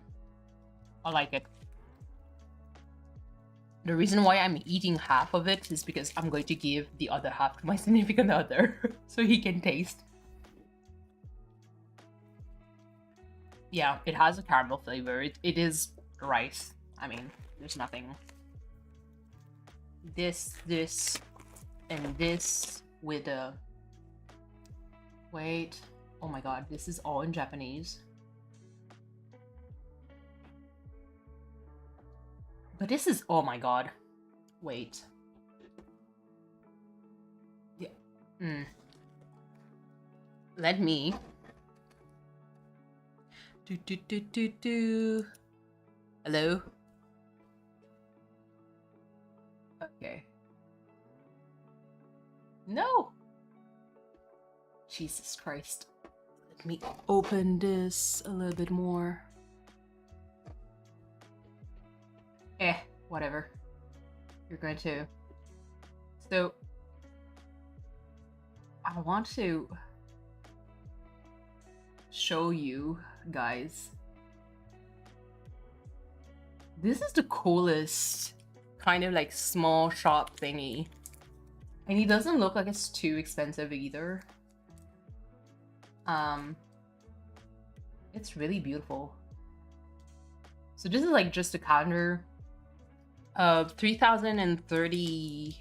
like it. The reason why I'm eating half of it is because I'm going to give the other half to my significant other so he can taste. Yeah, it has a caramel flavor. It is rice. I mean, there's nothing. This, and this with a... Wait. Oh my god, this is all in Japanese. But this is... Oh my god. Wait. Yeah. Let me... Hello? Okay. No! Jesus Christ. Let me open this a little bit more. Whatever. You're going to... So... I want to... show you guys. This is the coolest kind of like small shop thingy. And it doesn't look like it's too expensive either. It's really beautiful. So this is like just a counter of 3,030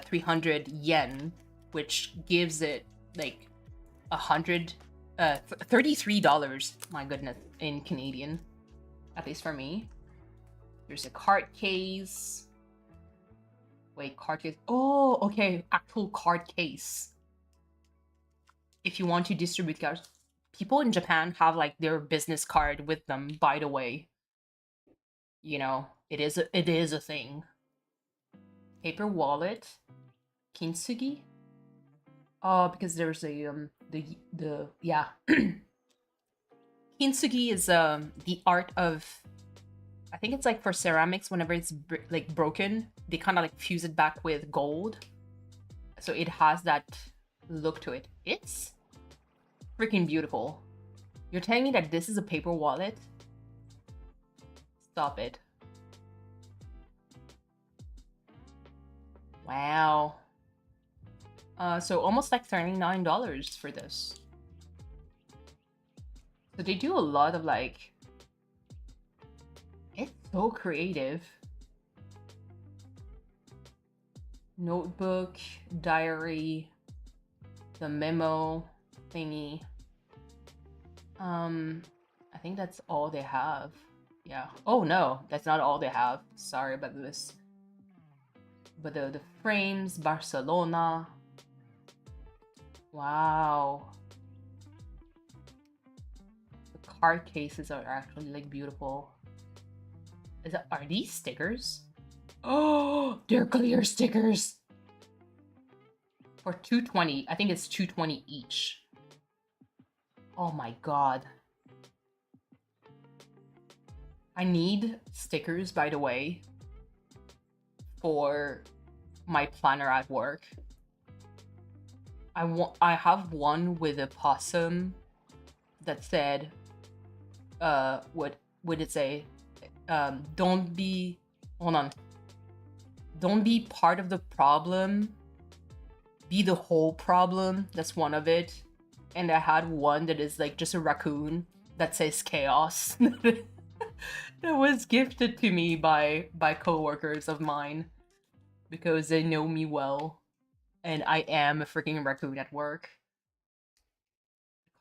300 yen, which gives it like $33, my goodness, in Canadian, at least for me. There's a card case. Wait, card case. Oh, okay, actual card case. If you want to distribute cards. People in Japan have like their business card with them, by the way. You know, it is a thing. Paper wallet. Kintsugi? Oh, because there's a yeah. Kintsugi is the art of, I think it's like for ceramics, whenever it's like broken, they kind of like fuse it back with gold. So it has that look to it. It's freaking beautiful. You're telling me that this is a paper wallet? Stop it. Wow. So almost like $39 for this. So they do a lot of like... It's so creative. Notebook, diary, the memo thingy. I think that's all they have. Yeah. Oh no, that's not all they have. Sorry about this. But the frames, Barcelona. Wow. The card cases are actually like beautiful. Are these stickers? Oh, they're clear stickers. For $220. I think it's $220 each. Oh my god. I need stickers, by the way, for my planner at work. I have one with a possum that said, what would it say? Don't be part of the problem, be the whole problem. That's one of it. And I had one that is like just a raccoon that says chaos. That was gifted to me by coworkers of mine because they know me well. And I am a freaking raccoon at work.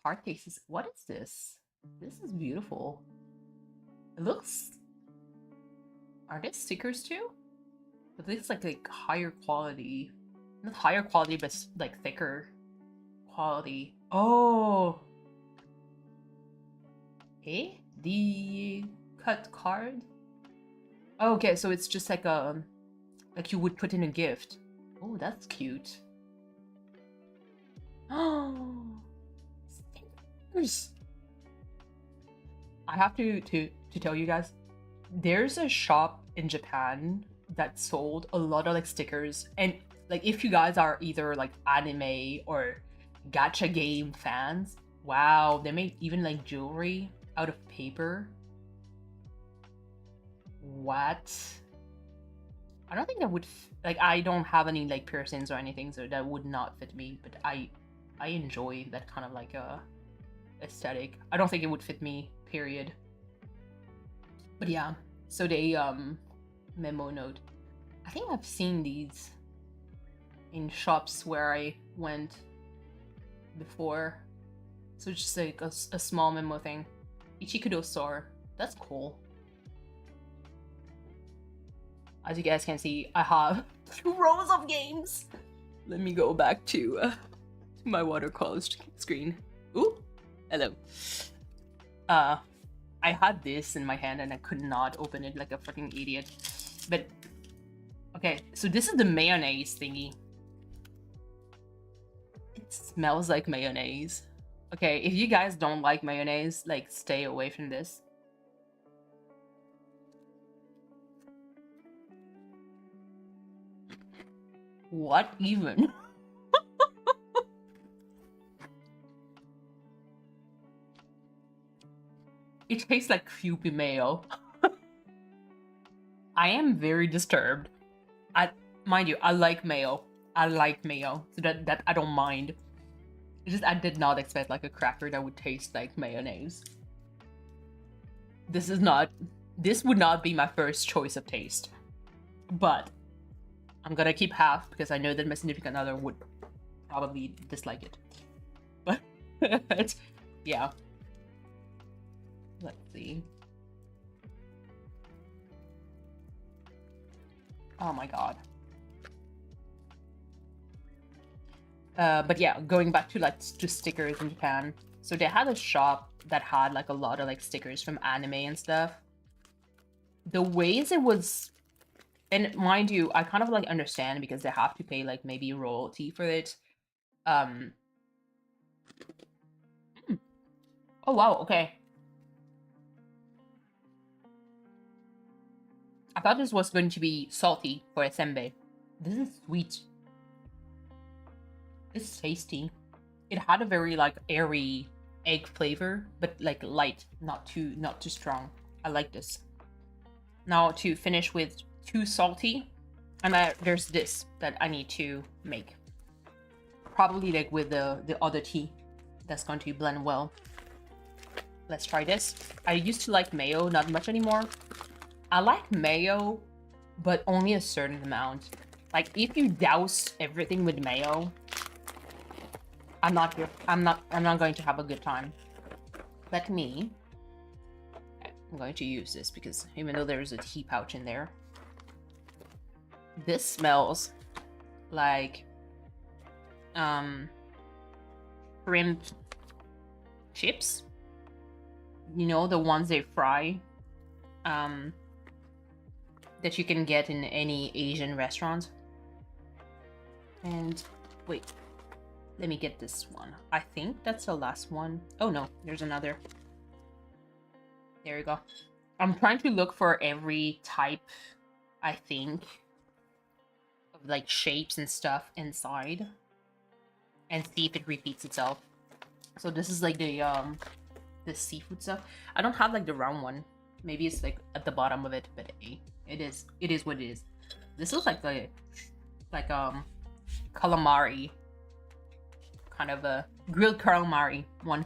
Card cases. What is this? This is beautiful. It looks... Are these stickers too? But this is like higher quality. Not higher quality, but like thicker quality. Oh! Eh? The cut card? Oh, okay, so it's just like a... Like you would put in a gift. Oh, that's cute. Oh, stickers. I have to tell you guys, there's a shop in Japan that sold a lot of like stickers, and like if you guys are either like anime or gacha game fans, Wow, they made even like jewelry out of paper. What? I don't think that would like, I don't have any like piercings or anything, so that would not fit me, but I enjoy that kind of like aesthetic. I don't think it would fit me, period. But yeah, so they memo note. I think I've seen these in shops where I went before. So it's just like a small memo thing. Ichikudo store. That's cool. As you guys can see, I have 2 rows of games. Let me go back to my watercolor screen. Ooh, hello. I had this in my hand and I could not open it like a fucking idiot. But okay, so this is the mayonnaise thingy. It smells like mayonnaise. Okay, if you guys don't like mayonnaise, like, stay away from this. What even? It tastes like Kewpie mayo. I am very disturbed. Mind you, I like mayo. I like mayo, so that I don't mind. It's just I did not expect like a cracker that would taste like mayonnaise. This would not be my first choice of taste. But I'm gonna keep half because I know that my significant other would probably dislike it. But yeah. Let's see. Oh my god. But yeah, going back to like to stickers in Japan. So they had a shop that had like a lot of like stickers from anime and stuff. The ways it was, and mind you, I kind of like understand because they have to pay like maybe royalty for it. Oh wow, okay. I thought this was going to be salty for a senbei. This is sweet. It's tasty. It had a very like airy egg flavor, but like light, not too strong. I like this. Now to finish with too salty, and there's this that I need to make. Probably like with the other tea. That's going to blend well. Let's try this. I used to like mayo, not much anymore. I like mayo, but only a certain amount. Like if you douse everything with mayo, I'm not going to have a good time. Let me. I'm going to use this because even though there's a tea pouch in there, this smells like shrimp chips. You know, the ones they fry, that you can get in any Asian restaurant. And wait, let me get this one. I think that's the last one. Oh no, there's another. There you go. I'm trying to look for every type, I think, of like shapes and stuff inside, and see if it repeats itself. So this is like the seafood stuff. I don't have like the round one. Maybe it's like at the bottom of it, but hey, it is what it is. This looks like calamari, kind of a grilled calamari one.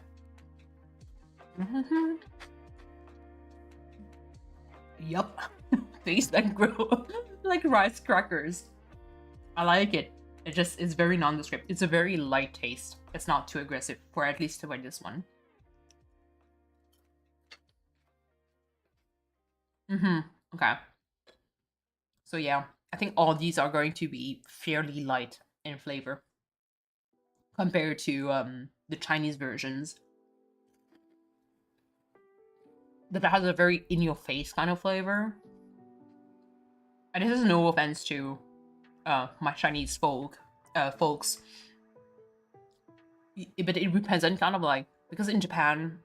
Yup. Tastes like grilled like rice crackers. I like it. It's very nondescript. It's a very light taste. It's not too aggressive, for at least for this one. Okay. So yeah, I think all these are going to be fairly light in flavor compared to the Chinese versions. That has a very in-your-face kind of flavor. And this is no offense to my Chinese folks, but it depends on kind of like, because in Japan,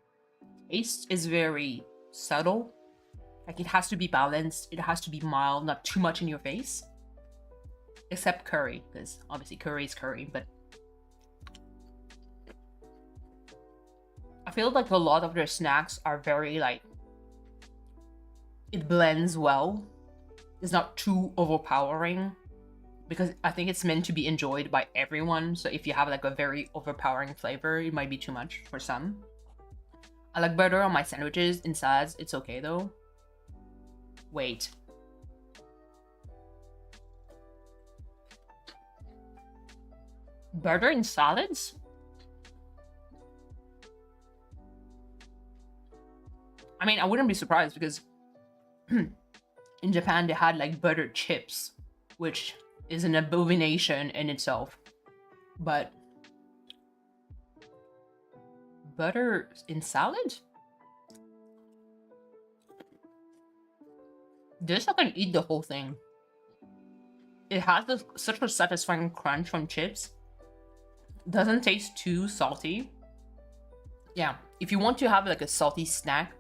taste is very subtle. Like it has to be balanced, it has to be mild, not too much in your face. Except curry, because obviously curry is curry, but I feel like a lot of their snacks are very like, it blends well. It's not too overpowering because I think it's meant to be enjoyed by everyone. So if you have like a very overpowering flavor, it might be too much for some. I like butter on my sandwiches and salads. It's okay though. Wait. Butter in salads? I mean, I wouldn't be surprised because in Japan they had like butter chips, which is an abomination in itself. But butter in salad? This I can eat the whole thing. It has such a satisfying crunch from chips. Doesn't taste too salty. Yeah, if you want to have like a salty snack,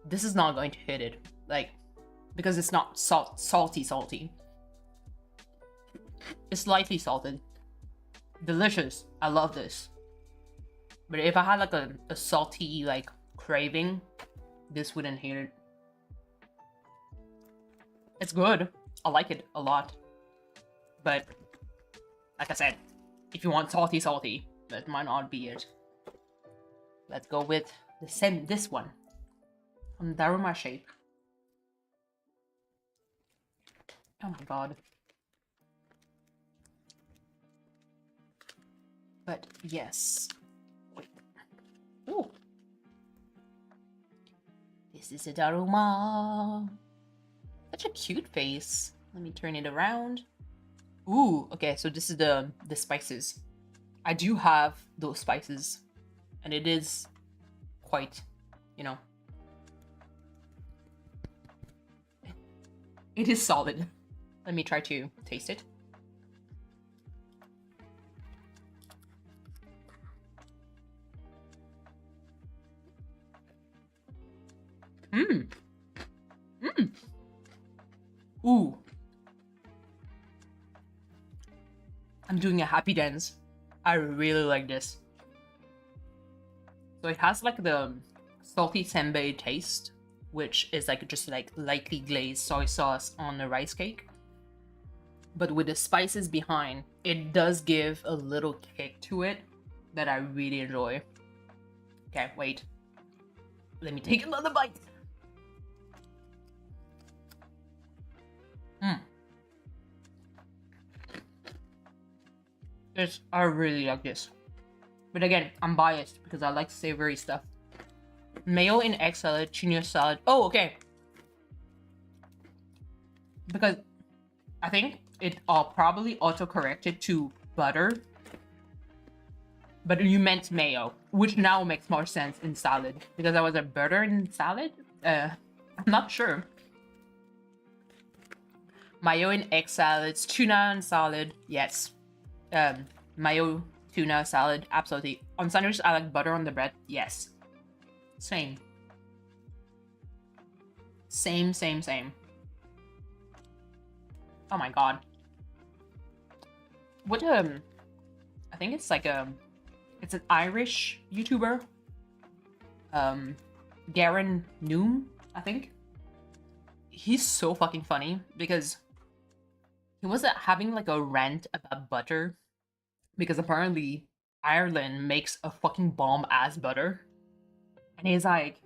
this is not going to hit it. Like, because it's not salty. It's slightly salted. Delicious. I love this. But if I had like a salty like craving, this wouldn't hit it. It's good. I like it a lot. But like I said, if you want salty, that might not be it. Let's go with this one from Daruma Shape. Oh my god. But yes. Wait. Ooh. This is a Daruma. Such a cute face. Let me turn it around. Ooh, okay, so this is the spices. I do have those spices, and it is quite, you know, it is solid. Let me try to taste it. Ooh. I'm doing a happy dance. I really like this. So it has like the salty senbei taste, which is like just like lightly glazed soy sauce on a rice cake. But with the spices behind, it does give a little kick to it that I really enjoy. Okay, wait. Let me take another bite. I really like this. But again, I'm biased because I like savory stuff. Mayo in egg salad, tuna salad. Oh, okay. Because I think it probably auto-corrected to butter. But you meant mayo, which now makes more sense in salad. Because I was a butter in salad? I'm not sure. Mayo in egg salads, tuna and salad, yes. Mayo, tuna, salad, absolutely. On sandwiches, I like butter on the bread, yes. Same. Same. Oh my god. What, I think it's like it's an Irish YouTuber. Garen Noom, I think. He's so fucking funny because he was having like a rant about butter because apparently Ireland makes a fucking bomb-ass butter. And he's like,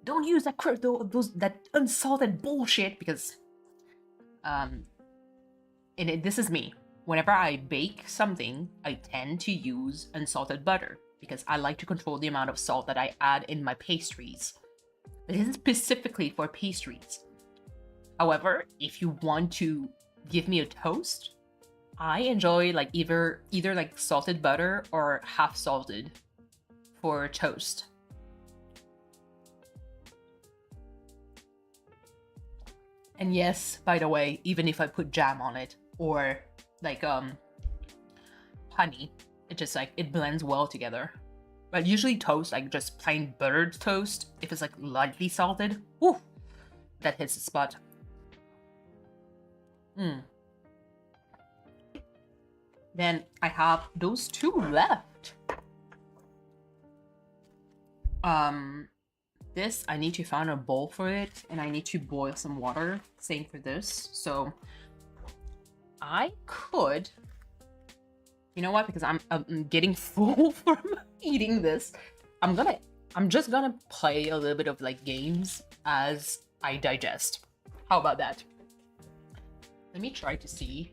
don't use that unsalted bullshit because this is me. Whenever I bake something, I tend to use unsalted butter because I like to control the amount of salt that I add in my pastries. But this is specifically for pastries. However, if you want to give me a toast, I enjoy like either like salted butter or half salted for toast. And yes, by the way, even if I put jam on it or like honey, it just like it blends well together. But usually toast, like just plain buttered toast, if it's like lightly salted, whew, that hits the spot. Then I have those two left. This, I need to find a bowl for it, and I need to boil some water. Same for this. So I could, you know what? Because I'm getting full from eating this. I'm just gonna play a little bit of like games as I digest. How about that? Let me try to see.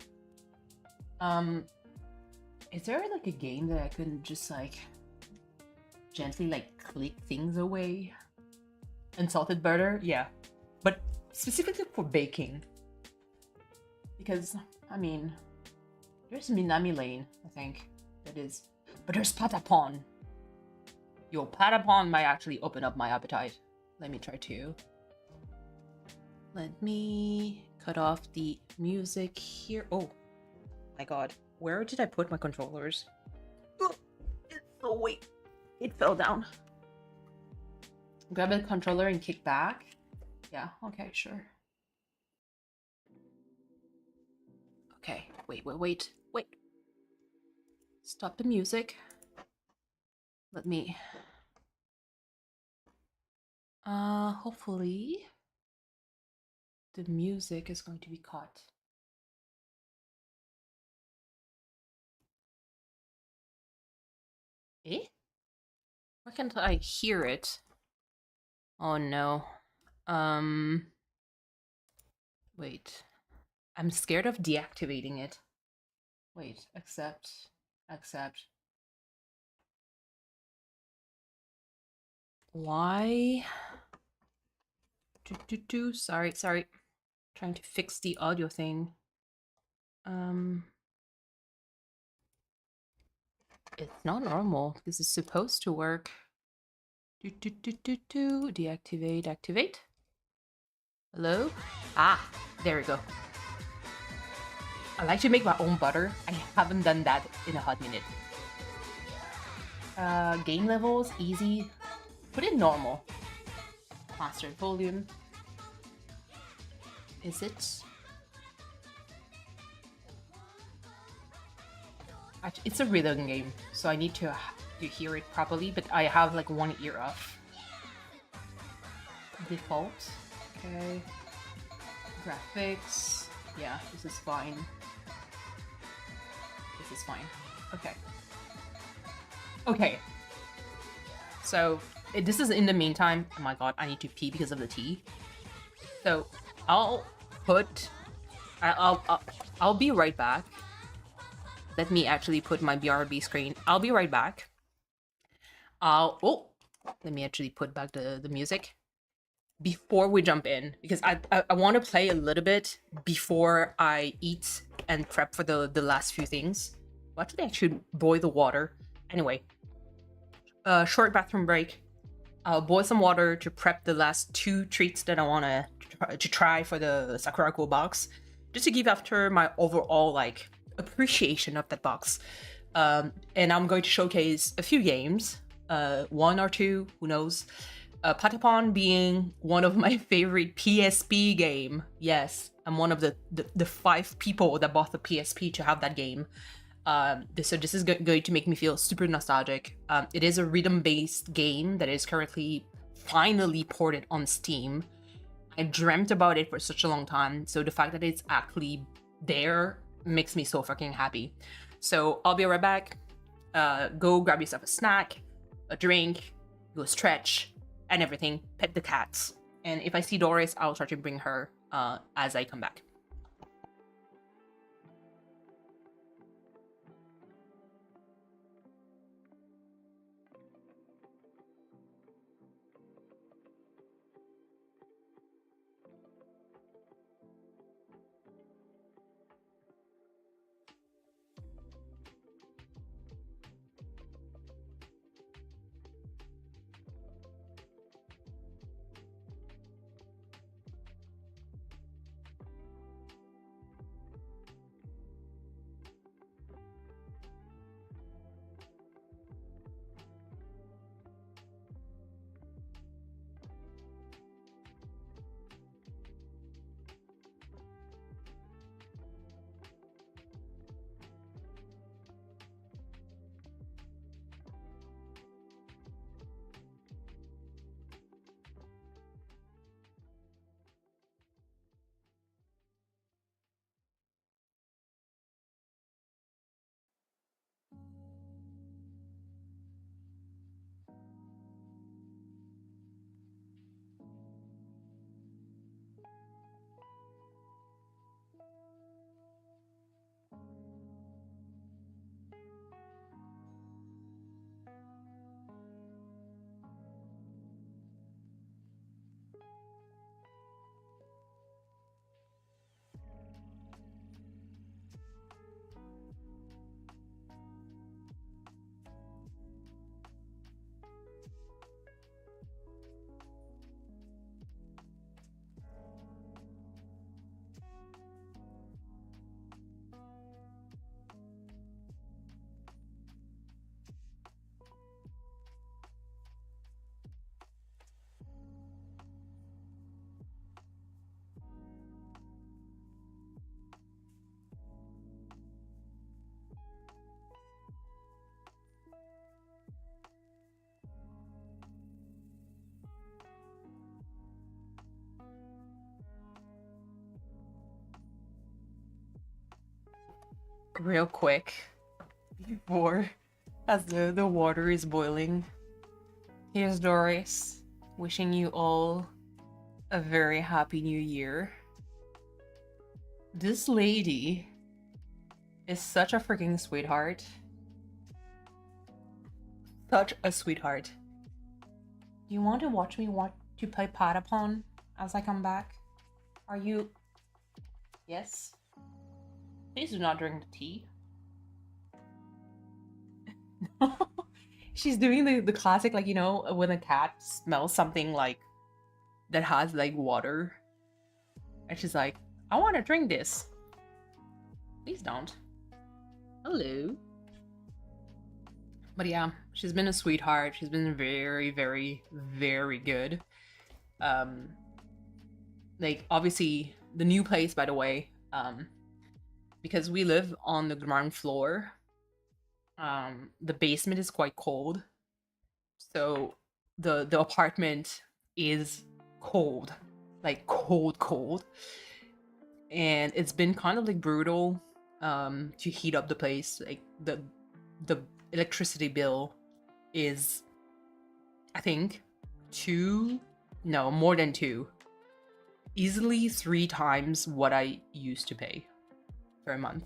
Is there like a game that I can just like gently like click things away? Unsalted butter? Yeah. But specifically for baking. Because, I mean, there's Minami Lane, I think. That is. But there's Patapon. Yo, Patapon might actually open up my appetite. Let me try to. Let me cut off the music here. Oh my god. Where did I put my controllers? Oh, oh wait. It fell down. Grab a controller and kick back. Yeah, okay, sure. Okay, wait. Stop the music. Let me... hopefully the music is going to be cut. Eh? Why can't I hear it? Oh no. Wait. I'm scared of deactivating it. Wait, accept. Why? Sorry. Trying to fix the audio thing. It's not normal. This is supposed to work. Deactivate, activate. Hello? Ah, there we go. I like to make my own butter. I haven't done that in a hot minute. Game levels, easy. Put it normal. Master volume. Is it? Actually, it's a rhythm game, so I need to hear it properly, but I have like one ear off. Default. Okay. Graphics. Yeah, this is fine. This is fine. Okay. So, this is in the meantime. Oh my god, I need to pee because of the tea. So, I'll be right back. Let me actually put my BRB screen. I'll be right back. Let me actually put back the music before we jump in, because I want to play a little bit before I eat and prep for the last few things. Well, actually, I should boil the water. Anyway, short bathroom break. I'll boil some water to prep the last 2 treats that I want to try for the SakuraCo box, just to give after my overall like appreciation of that box. And I'm going to showcase a few games, 1 or 2, who knows. Patapon being one of my favorite PSP game. Yes, I'm one of the 5 people that bought the PSP to have that game. So this is going to make me feel super nostalgic. It is a rhythm-based game that is currently finally ported on Steam. I dreamt about it for such a long time, so the fact that it's actually there makes me so fucking happy. So I'll be right back. Go grab yourself a snack, a drink, go stretch, and everything. Pet the cats. And if I see Doris, I'll try to bring her as I come back. real quick before as the water is boiling. Here's Doris wishing you all a very happy new year. This lady is such a freaking sweetheart. Such a sweetheart. Do you want to watch me to play Patapon as I come back? Are you? Yes? Please do not drink the tea. She's doing the classic, like, you know, when a cat smells something like that has like water. And she's like, I want to drink this. Please don't. Hello. But yeah, she's been a sweetheart. She's been very, very, very good. Like, obviously, the new place, by the way, because we live on the ground floor, the basement is quite cold. So the apartment is cold. Like, cold. And it's been kind of like brutal to heat up the place. Like, the electricity bill is, I think, more than 2, easily 3 times what I used to pay per month.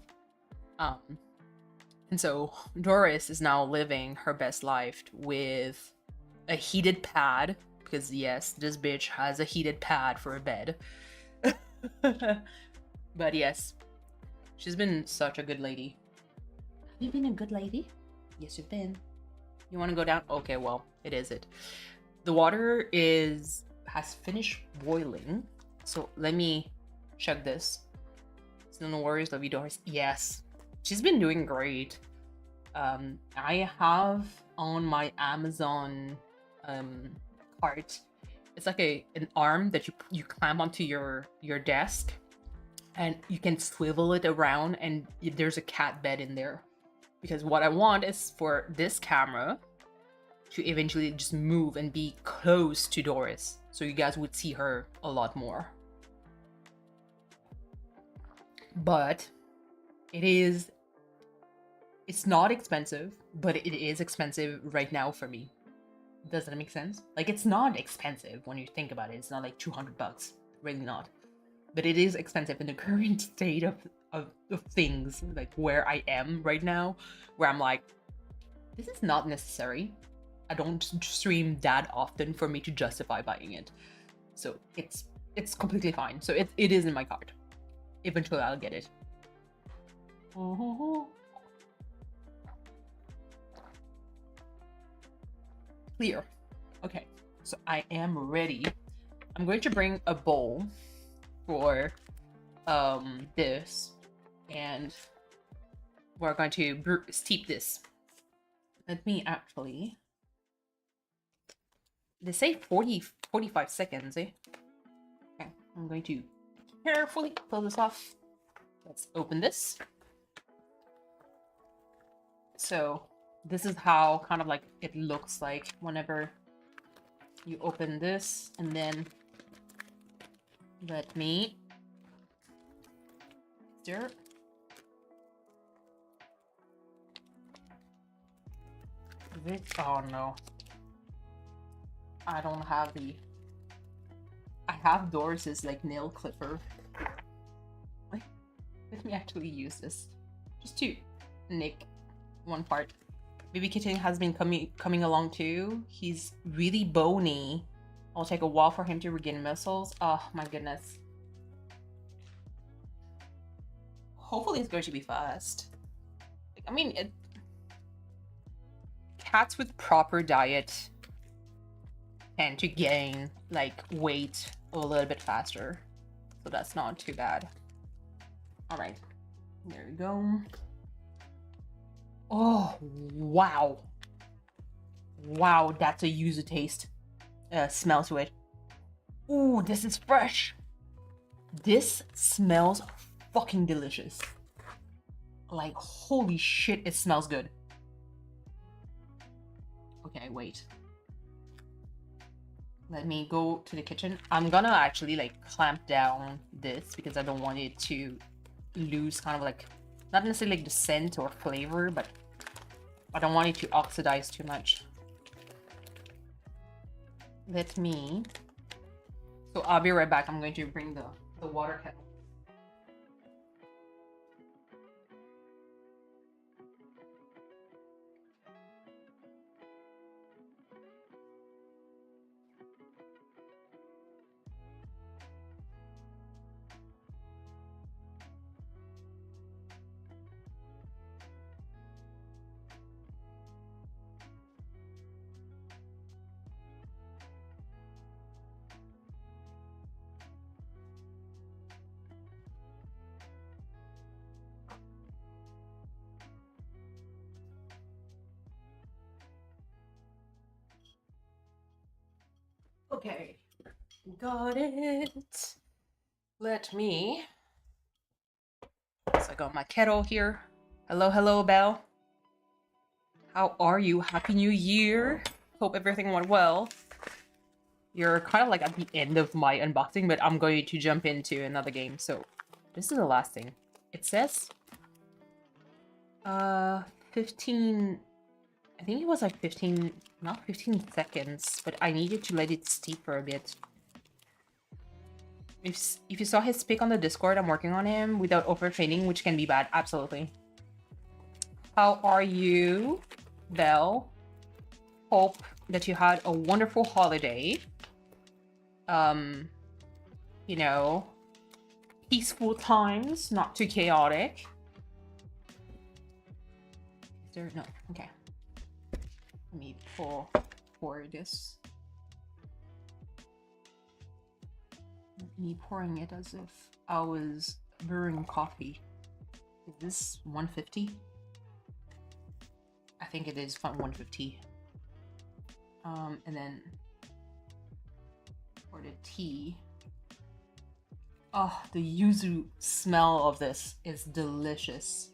And so Doris is now living her best life with a heated pad, because yes, this bitch has a heated pad for a bed. But yes, she's been such a good lady. Have you been a good lady? Yes, you've been. You want to go down? Okay, well, it is it. The water has finished boiling. So let me check this. So no worries, love you, Doris. Yes, she's been doing great. I have on my Amazon cart. It's like an arm that you clamp onto your desk, and you can swivel it around, and there's a cat bed in there. Because what I want is for this camera to eventually just move and be close to Doris, so you guys would see her a lot more. But it's not expensive, but it is expensive right now for me. Does that make sense? Like, it's not expensive when you think about it. It's not like $200, really not. But it is expensive in the current state of things, like where I am right now, where I'm like, this is not necessary. I don't stream that often for me to justify buying it. So it's completely fine. So it is in my cart. Eventually I'll get it. Clear. Okay, so I am ready. I'm going to bring a bowl for this, and we're going to steep this. Let me actually, they say 45 seconds, eh? Okay, I'm going to carefully pull this off. Let's open this. So this is how kind of like it looks like whenever you open this, and then let me stir. This, oh no, I don't have I have Doris's like nail clipper. Like, let me actually use this just to nick one part. Baby Kitten has been coming along too. He's really bony. I'll take a while for him to regain muscles. Oh my goodness. Hopefully it's going to be fast. I mean, cats with proper diet tend to gain like weight a little bit faster, so that's not too bad. All right, there we go. Oh wow, that's a user taste smell to it. Ooh, this is fresh. This smells fucking delicious. Like, holy shit, it smells good. Okay, wait. Let me go to the kitchen. I'm gonna actually like clamp down this because I don't want it to lose kind of like Not necessarily like the scent or flavor, but I don't want it to oxidize too much. Let me... So I'll be right back. I'm going to bring the water kettle. Okay, got it. Let me... So I got my kettle here. Hello, hello, Belle. How are you? Happy New Year. Hope everything went well. You're kind of like at the end of my unboxing, but I'm going to jump into another game. So this is the last thing. It says 15... I think it was like 15, not 15 seconds, but I needed to let it steep for a bit. If you saw his pic on the Discord, I'm working on him without overtraining, which can be bad. Absolutely. How are you, Belle? Hope that you had a wonderful holiday. You know, peaceful times, not too chaotic. Is there... No, okay. Let me pour this. Me pouring it as if I was brewing coffee. Is this 150? I think it is 150. And then for the tea. Oh, the yuzu smell of this is delicious.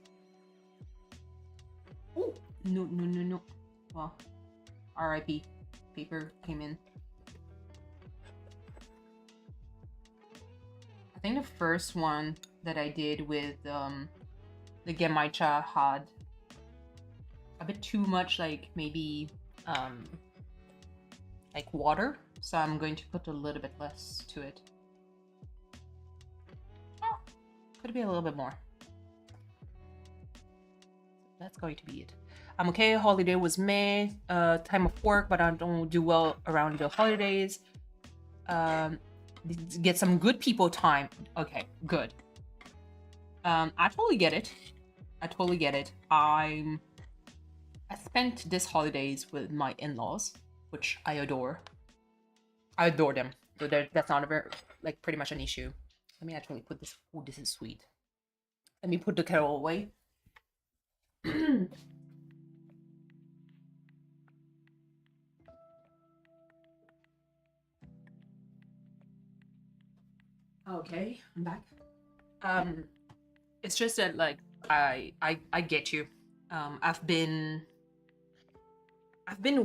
Oh, no. Well, RIP. Paper came in. I think the first one that I did with the Gemaicha had a bit too much, like maybe like water, so I'm going to put a little bit less to it. Oh, could be a little bit more. That's going to be it. I'm okay. Holiday was May, time of work, but I don't do well around the holidays. Get some good people time. Okay, good. I totally get it. I spent this holidays with my in-laws, which I adore. I adore them. So that's not a very, like, pretty much an issue. Let me actually put this. Oh, this is sweet. Let me put the kettle away. Okay, I'm back. It's just that, like, I get you. I've been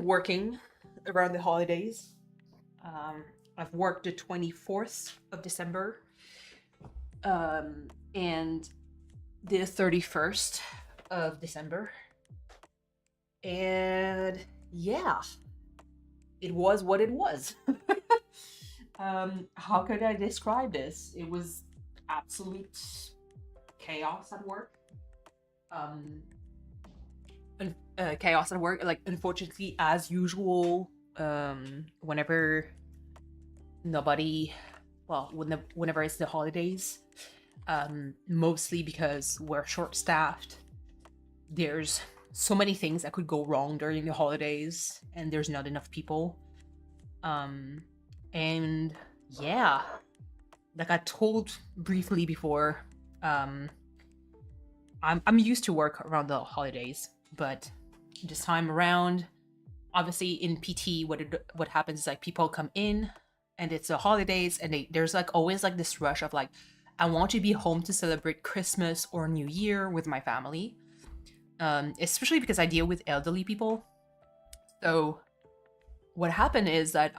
working around the holidays. I've worked the 24th of December, and the 31st of December, and yeah, it was what it was. How could I describe this? It was absolute chaos at work. Chaos at work, like, unfortunately, as usual, whenever nobody, well, whenever it's the holidays, mostly because we're short-staffed, there's so many things that could go wrong during the holidays, and there's not enough people. And yeah, like I told briefly before, I'm used to work around the holidays, but this time around, obviously in PT, what happens is, like, people come in and it's the holidays, and there's like always like this rush of like, I want to be home to celebrate Christmas or New Year with my family, especially because I deal with elderly people. So what happened is that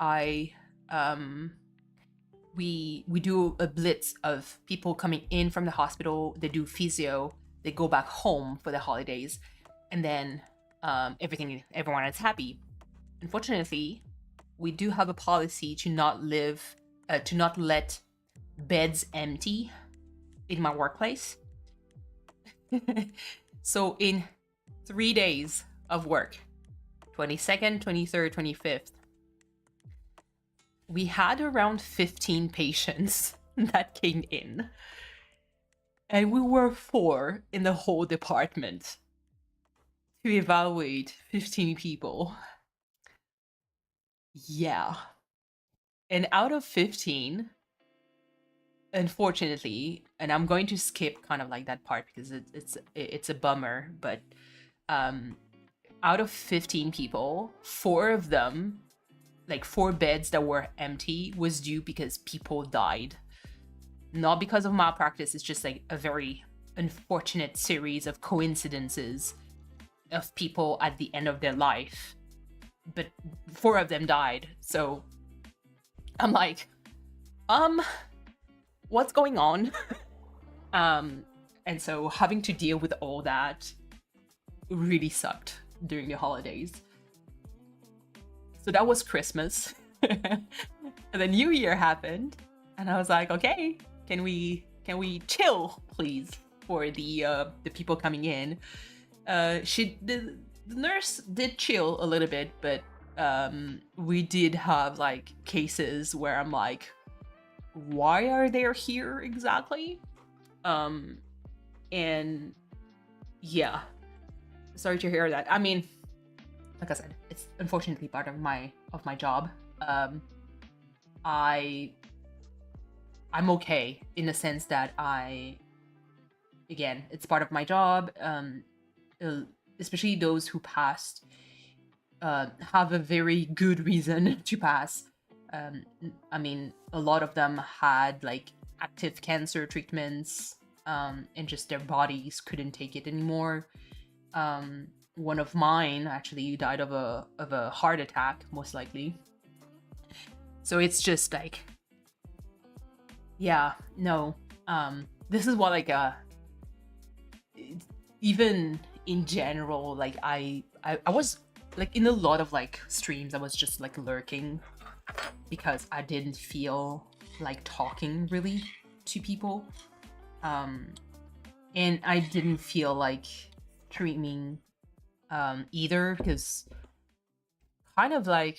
we do a blitz of people coming in from the hospital. They do physio, they go back home for the holidays, and then everyone is happy. Unfortunately, we do have a policy to not let beds empty in my workplace. So in 3 days of work, 22nd, 23rd, 25th, we had around 15 patients that came in. And we were 4 in the whole department to evaluate 15 people. Yeah. And out of 15, unfortunately, and I'm going to skip kind of like that part because it's a bummer, but out of 15 people, 4 of them, like 4 beds that were empty, was due because people died. Not because of malpractice, it's just like a very unfortunate series of coincidences of people at the end of their life. But 4 of them died, so I'm like, what's going on? And so having to deal with all that really sucked during the holidays. So that was Christmas. And then New Year happened, and I was like, okay, can we chill, please, for the people coming in? The nurse did chill a little bit, but we did have like cases where I'm like, why are they here exactly? And yeah, sorry to hear that. I mean, like I said, it's unfortunately part of my job. I'm okay in the sense that again, it's part of my job. Especially those who passed have a very good reason to pass. I mean, a lot of them had like active cancer treatments, and just their bodies couldn't take it anymore. One of mine actually died of a heart attack, most likely. So it's just like, yeah, no. This is what like even in general, like I was like in a lot of like streams, I was just like lurking because I didn't feel like talking really to people. And I didn't feel like streaming either, because kind of like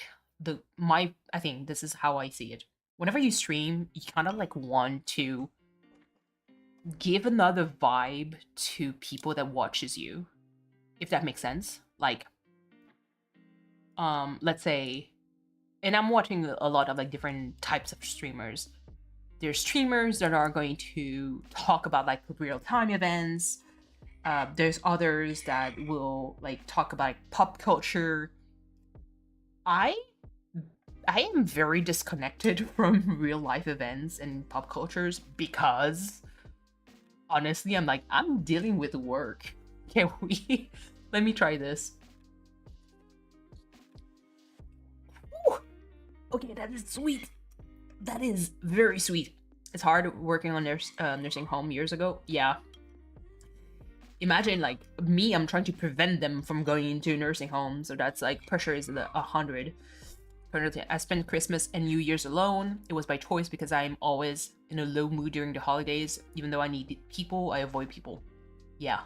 I think this is how I see it. Whenever you stream, you kind of like want to give another vibe to people that watches you, if that makes sense. Like, let's say, and I'm watching a lot of like different types of streamers. There's streamers that are going to talk about like real-time events. There's others that will like talk about like, pop culture. I am very disconnected from real life events and pop cultures because honestly, I'm dealing with work. Can we? Let me try this. Whew. Okay, that is sweet. That is very sweet. It's hard working on nursing home years ago. Yeah. Imagine like me, I'm trying to prevent them from going into a nursing home. So that's like pressure is 100. Currently, I spent Christmas and New Year's alone. It was by choice because I'm always in a low mood during the holidays. Even though I need people, I avoid people. Yeah.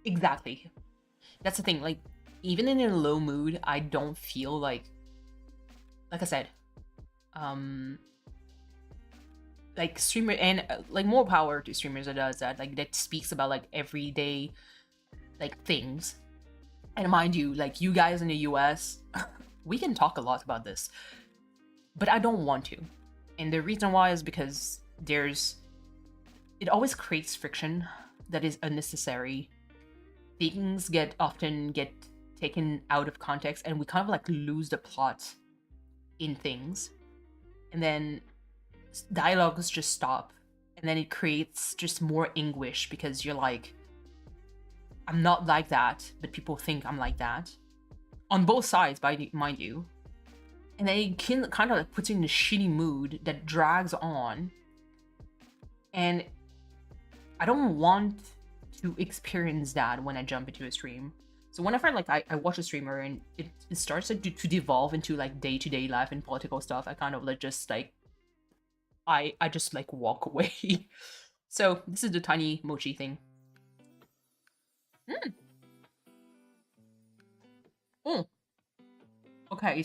Exactly. That's the thing. Like, even in a low mood, I don't feel like I said, like streamer, and like more power to streamers that does that, like that speaks about like everyday like things. And mind you, like you guys in the US, we can talk a lot about this, but I don't want to. And the reason why is because it always creates friction that is unnecessary. Things often get taken out of context, and we kind of like lose the plot in things, and then dialogues just stop, and then it creates just more anguish because you're like, I'm not like that, but people think I'm like that on both sides, mind you. And then it kind of like puts you in a shitty mood that drags on. And I don't want to experience that when I jump into a stream. So whenever like I watch a streamer and it starts like to devolve into like day-to-day life and political stuff, I kind of like just like I just like walk away. So this is the tiny mochi thing. Oh, okay,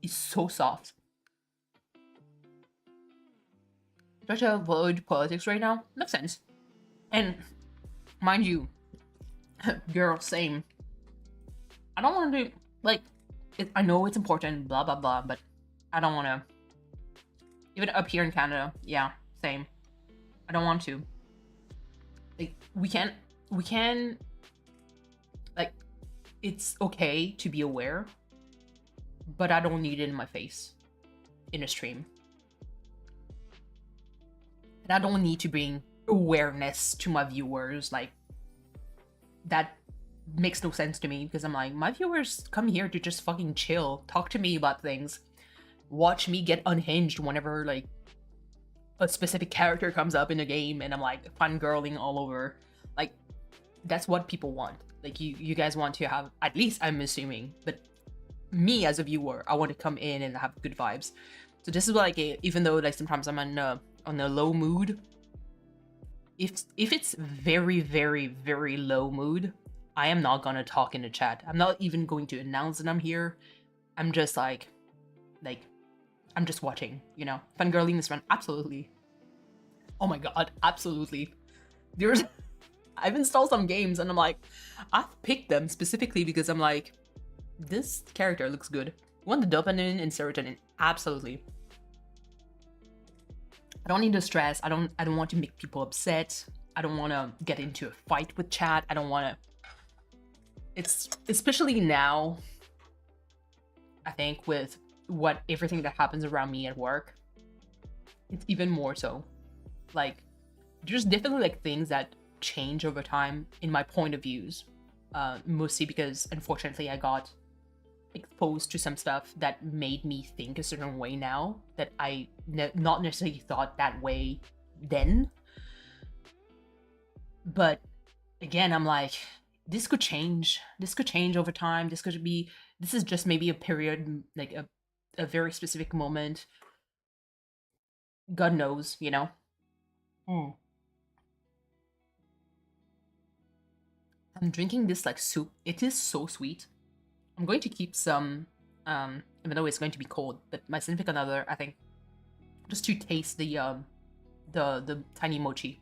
it's so soft. Try to avoid politics right now. Makes sense. And mind you, girl, same. I don't want to do like I know it's important, blah blah blah, but I don't want to. Even up here in Canada, yeah, same. I don't want to. Like we can like it's okay to be aware, but I don't need it in my face in a stream. And I don't need to bring awareness to my viewers. Like that makes no sense to me because I'm like, my viewers come here to just fucking chill, talk to me about things, watch me get unhinged whenever like a specific character comes up in a game and I'm like fangirling all over. Like that's what people want. Like you guys want to have, at least I'm assuming, but me as a viewer, I want to come in and have good vibes. So this is like even though like sometimes I'm on a low mood, if it's very very very low mood, I am not gonna talk in the chat. I'm not even going to announce that I'm here. I'm just like I'm just watching, you know. Fangirling is fun, absolutely. Oh my god, absolutely. I've installed some games and I'm like, I've picked them specifically because I'm like, this character looks good. You want the dopamine and serotonin? Absolutely. I don't need the stress. I don't want to make people upset. I don't want to get into a fight with chat. I don't want to. It's especially now, I think, with everything that happens around me at work, it's even more so. Like, there's definitely like things that change over time in my point of views. Mostly because unfortunately I got exposed to some stuff that made me think a certain way now that I not necessarily thought that way then. But again, I'm like, this could change. This could change over time. This is just maybe a period, like a very specific moment. God knows, you know? I'm drinking this like soup. It is so sweet. I'm going to keep some, even though it's going to be cold, but my significant other, I think, just to taste the tiny mochi.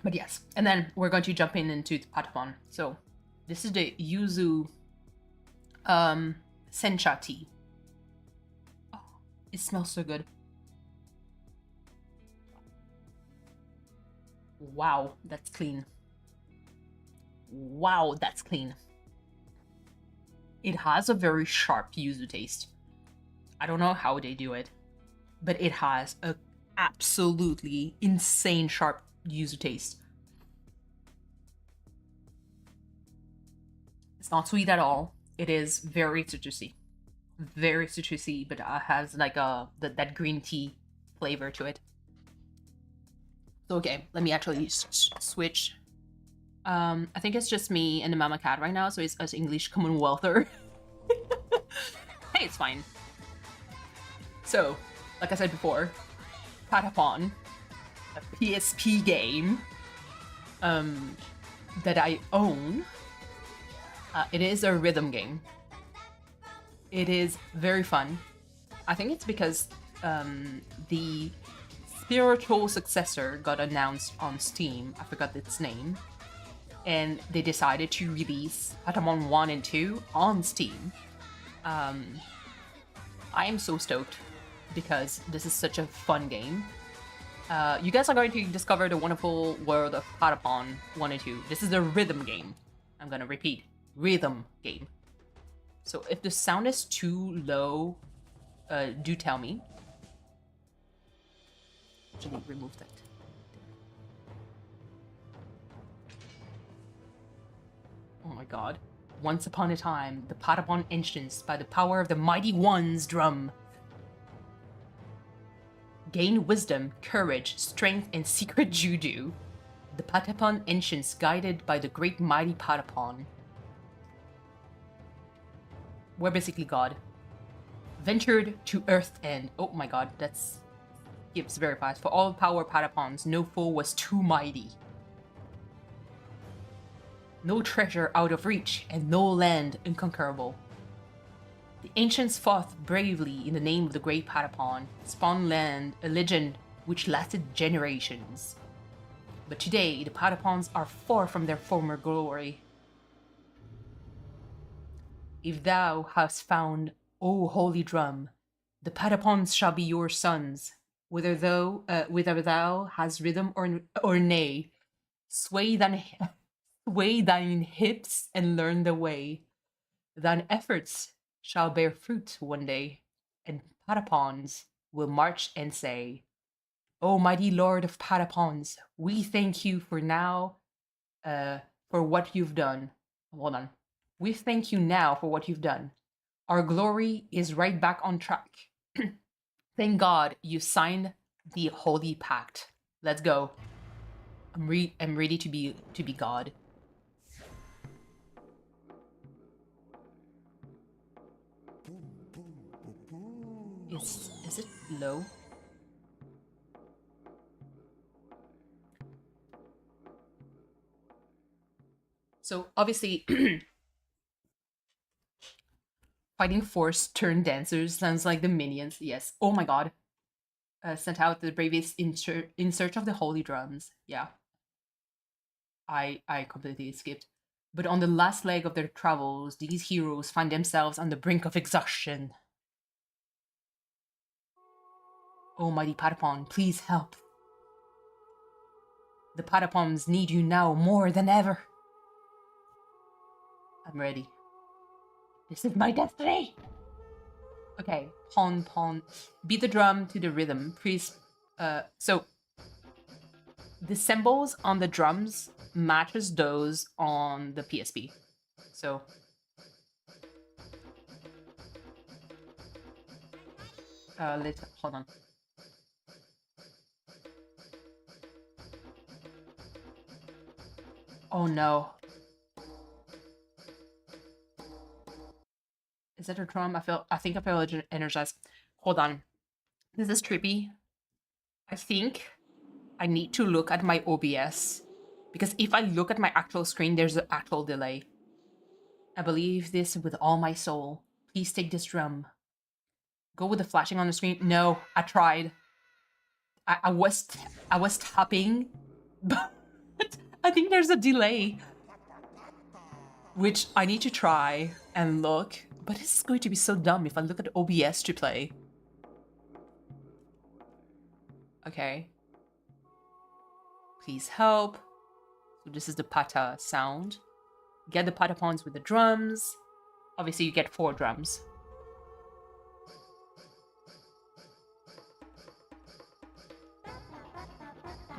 But yes, and then we're going to jump into the patapon. So this is the yuzu sencha tea. Oh, it smells so good. Wow, that's clean. Wow, that's clean. It has a very sharp yuzu taste. I don't know how they do it, but it has a absolutely insane sharp yuzu taste. It's not sweet at all. It is very citrusy. Very citrusy, but has like that green tea flavor to it. So okay, let me actually switch. I think it's just me and the mama cat right now, so it's us English Commonwealther. Hey, it's fine. So, like I said before, Patapon, a PSP game that I own. It is a rhythm game. It is very fun. I think it's because the spiritual successor got announced on Steam. I forgot its name. And they decided to release Patamon 1 and 2 on Steam. I am so stoked because this is such a fun game. You guys are going to discover the wonderful world of Patapon 1 and 2. This is a rhythm game. I'm gonna repeat, rhythm game. So if the sound is too low, do tell me. Actually, remove that. Oh my god. Once upon a time, the Patapon entrance by the power of the mighty one's drum. gain wisdom, courage, strength, and secret judo. The Patapon ancients, guided by the great mighty Patapon. We're basically God. Ventured to Earth End. Oh my god, that's skips very fast. For all power Patapons, no foe was too mighty. No treasure out of reach, and no land unconquerable. The ancients fought bravely in the name of the great Patapon, spawned land, a legend which lasted generations. But today, the Patapons are far from their former glory. If thou hast found, O holy drum, the Patapons shall be your sons, whether thou hast rhythm or nay. Sway thine hips and learn the way. Thine efforts shall bear fruit one day, and Patapons will march and say, O mighty Lord of Patapons, we thank you for now, for what you've done. Hold on. We thank you now for what you've done. Our glory is right back on track. Thank God you signed the holy pact. Let's go. I'm ready to be God. Is it low? So obviously fighting force turned dancers sounds like the minions. Yes. Oh my god. Sent out the bravest in search of the holy drums. Yeah. I completely skipped. But on the last leg of their travels, these heroes find themselves on the brink of exhaustion. Oh mighty Patapon, please help. The Patapons need you now more than ever. I'm ready. This is my destiny! Okay, pon. Beat the drum to the rhythm. Please, so the cymbals on the drums matches those on the PSP. So hold on. Oh no. Is that a drum? I think I feel energized. Hold on. This is trippy. I think I need to look at my OBS, because if I look at my actual screen, there's an actual delay. I believe this with all my soul. Please take this drum. Go with the flashing on the screen. No, I tried. I was tapping, but I think there's a delay, which I need to try and look. But this is going to be so dumb if I look at OBS to play. Okay. Please help. So this is the pata sound. Get the patapons with the drums. Obviously, you get 4 drums.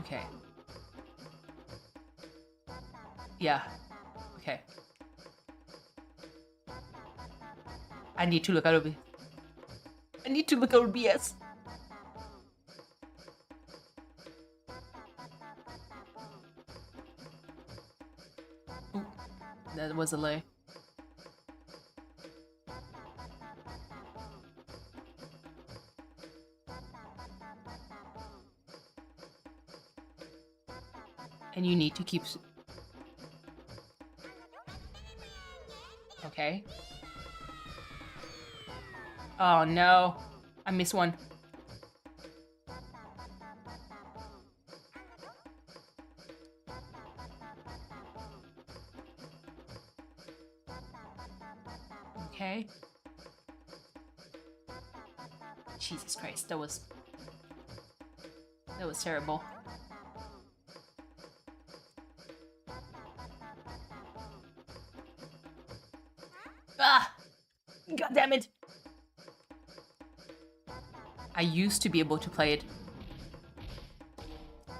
Okay. Yeah. Okay. I need to look at OBS. I need to look at OBS. Ooh, that was a lay. And you need to keep... Okay. Oh no. I missed one. Okay. Jesus Christ, that was terrible. Ah! God damn it! I used to be able to play it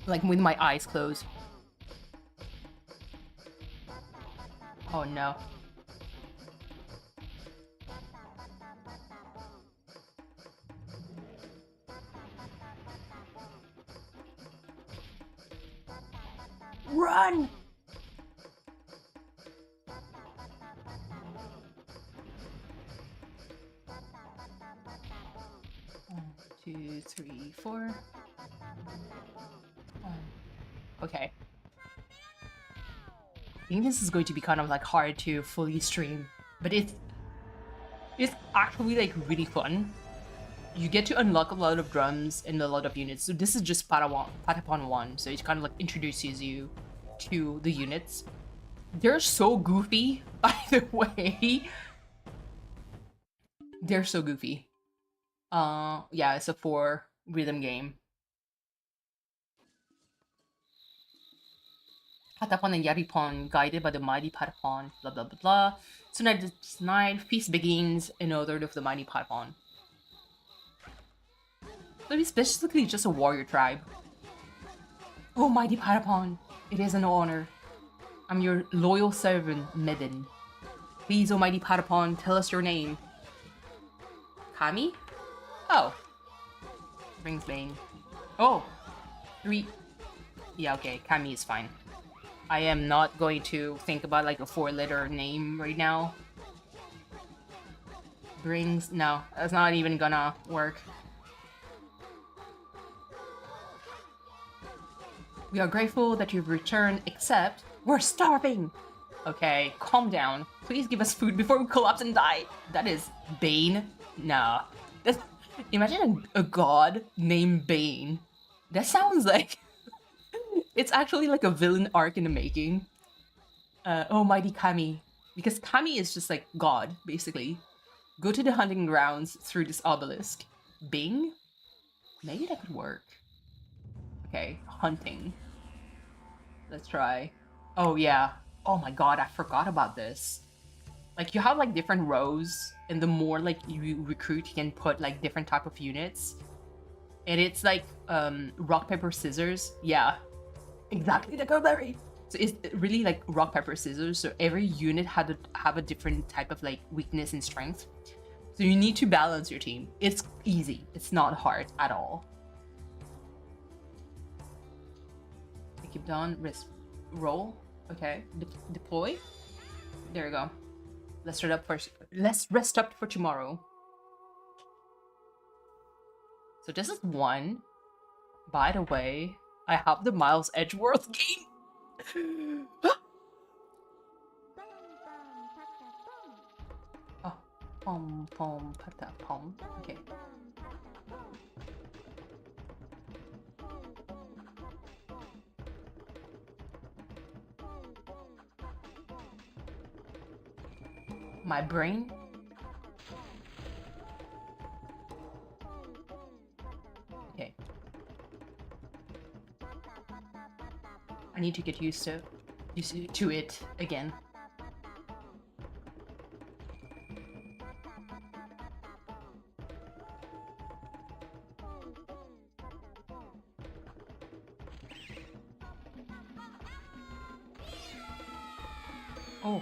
like with my eyes closed. Oh no. run! 1, 2, 3, 4. Okay. I think this is going to be kind of like hard to fully stream, but it's actually like really fun. You get to unlock a lot of drums and a lot of units. So this is just Patapon 1, so it kind of like introduces you to the units. They're so goofy, by the way. They're so goofy. Yeah, it's a 4 rhythm game. Patapon and Yaripon, guided by the mighty Patapon, blah blah blah blah. Tonight, feast begins in honor of the mighty Patapon. So it's basically just a warrior tribe. Oh, mighty Patapon, it is an honor. I'm your loyal servant, Medin. Please, oh mighty Patapon, tell us your name. Kami? Oh. Brings Bane. Oh. 3. Yeah, okay, Kami is fine. I am not going to think about like a 4-letter name right now. Brings... No, that's not even gonna work. We are grateful that you've returned, except we're starving! Okay, calm down. Please give us food before we collapse and die. That is Bane. Nah. That's... Imagine a god named Bane. That sounds like... It's actually like a villain arc in the making. Oh, mighty Kami. Because Kami is just like God, basically. Go to the hunting grounds through this obelisk. Bing? Maybe that could work. Okay, hunting. Let's try. Oh, yeah. Oh my god, I forgot about this. Like, you have like different rows, and the more like you recruit, you can put like different type of units. And it's like rock, paper, scissors. Yeah. Exactly, the Goberry. So it's really like rock, paper, scissors. So every unit had to have a different type of like weakness and strength. So you need to balance your team. It's easy. It's not hard at all. Keep down, wrist, roll. Okay, deploy. There we go. Let's rest up for tomorrow. So this is 1. By the way, I have the Miles Edgeworth game. Oh, pom pom pata pom. Okay. My brain. Okay. I need to get used to it again. Oh.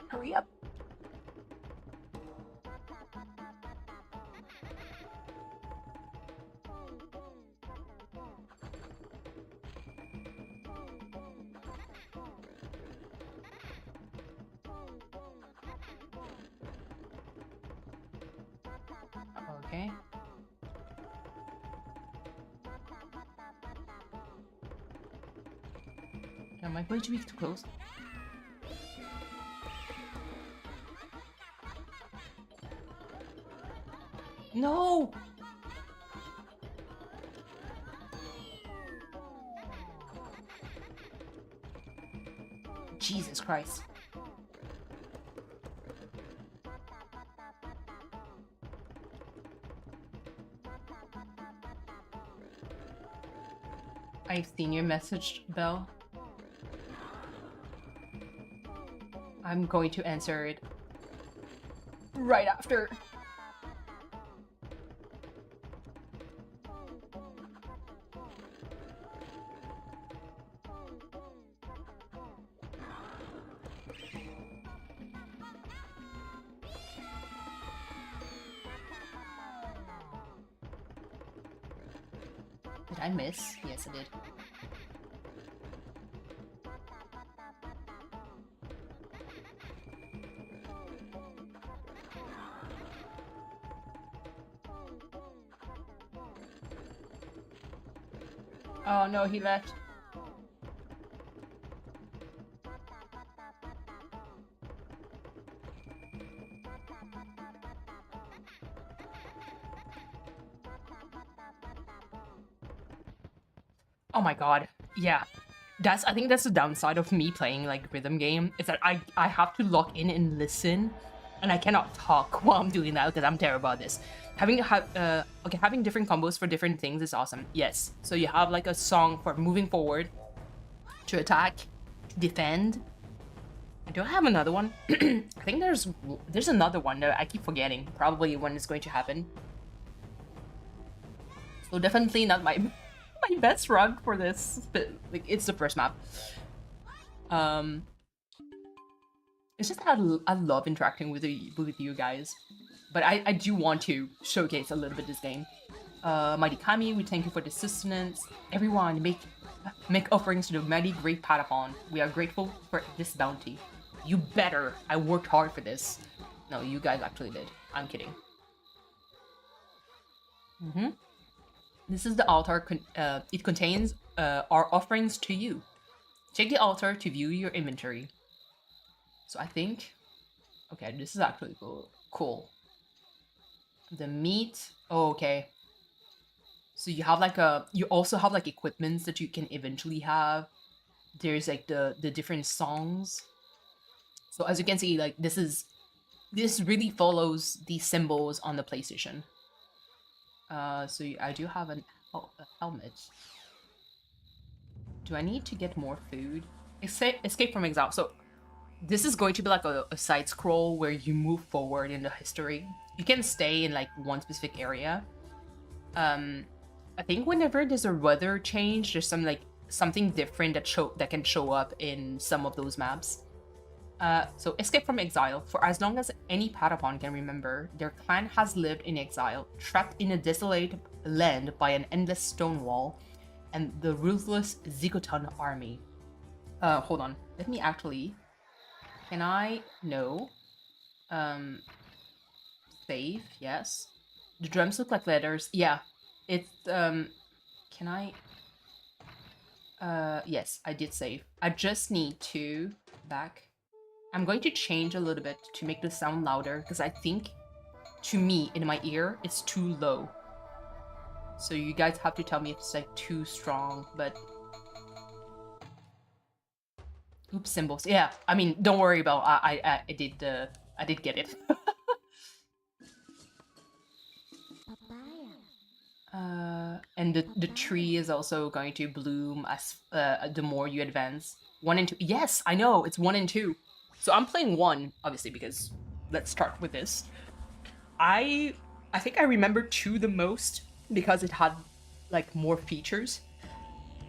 Hurry up. Okay. Am I going to be too close? No! Jesus Christ. I've seen your message, Belle. I'm going to answer it right after. Did I miss? Yes, I did. Oh no, he left. Oh my god. Yeah. I think that's the downside of me playing like rhythm game, is that I have to lock in and listen, and I cannot talk while I'm doing that because I'm terrible at this. Having different combos for different things is awesome. Yes. So you have like a song for moving forward, to attack, to defend. I don't have another one. I think there's another one that I keep forgetting. Probably when it's going to happen. So definitely not my best rug for this, but like it's the first map. It's just that I love interacting with you guys, but I do want to showcase a little bit this game. Mighty Kami, we thank you for the sustenance. Everyone, make offerings to the mighty great Patapon. We are grateful for this bounty. You better. I worked hard for this. No, you guys actually did. I'm kidding. This is the altar. It contains our offerings to you. Check the altar to view your inventory. So I think... Okay, this is actually cool. The meat... Oh, okay. So you have like you also have like equipments that you can eventually have. There's like the different songs. So as you can see, like this really follows the symbols on the PlayStation. So I do have a helmet. Do I need to get more food? Escape from exile. So this is going to be like a side scroll where you move forward in the history. You can stay in like one specific area. I think whenever there's a weather change, there's something different that can show up in some of those maps. So escape from exile. For as long as any Patapon can remember, their clan has lived in exile, trapped in a desolate land by an endless stone wall and the ruthless Zikotan army. Hold on. Let me actually... Can I... No. Save, yes. The drums look like letters. Yeah. It's, Can I... Yes, I did save. I just need to... Back. I'm going to change a little bit to make the sound louder, because I think, to me, in my ear, it's too low. So you guys have to tell me if it's like too strong, but... Oops, symbols. Yeah, I mean, don't worry about... I did get it. And the tree is also going to bloom as the more you advance. 1 and 2. Yes, I know, it's 1 and 2. So I'm playing 1, obviously, because let's start with this. I think I remember 2 the most because it had like more features,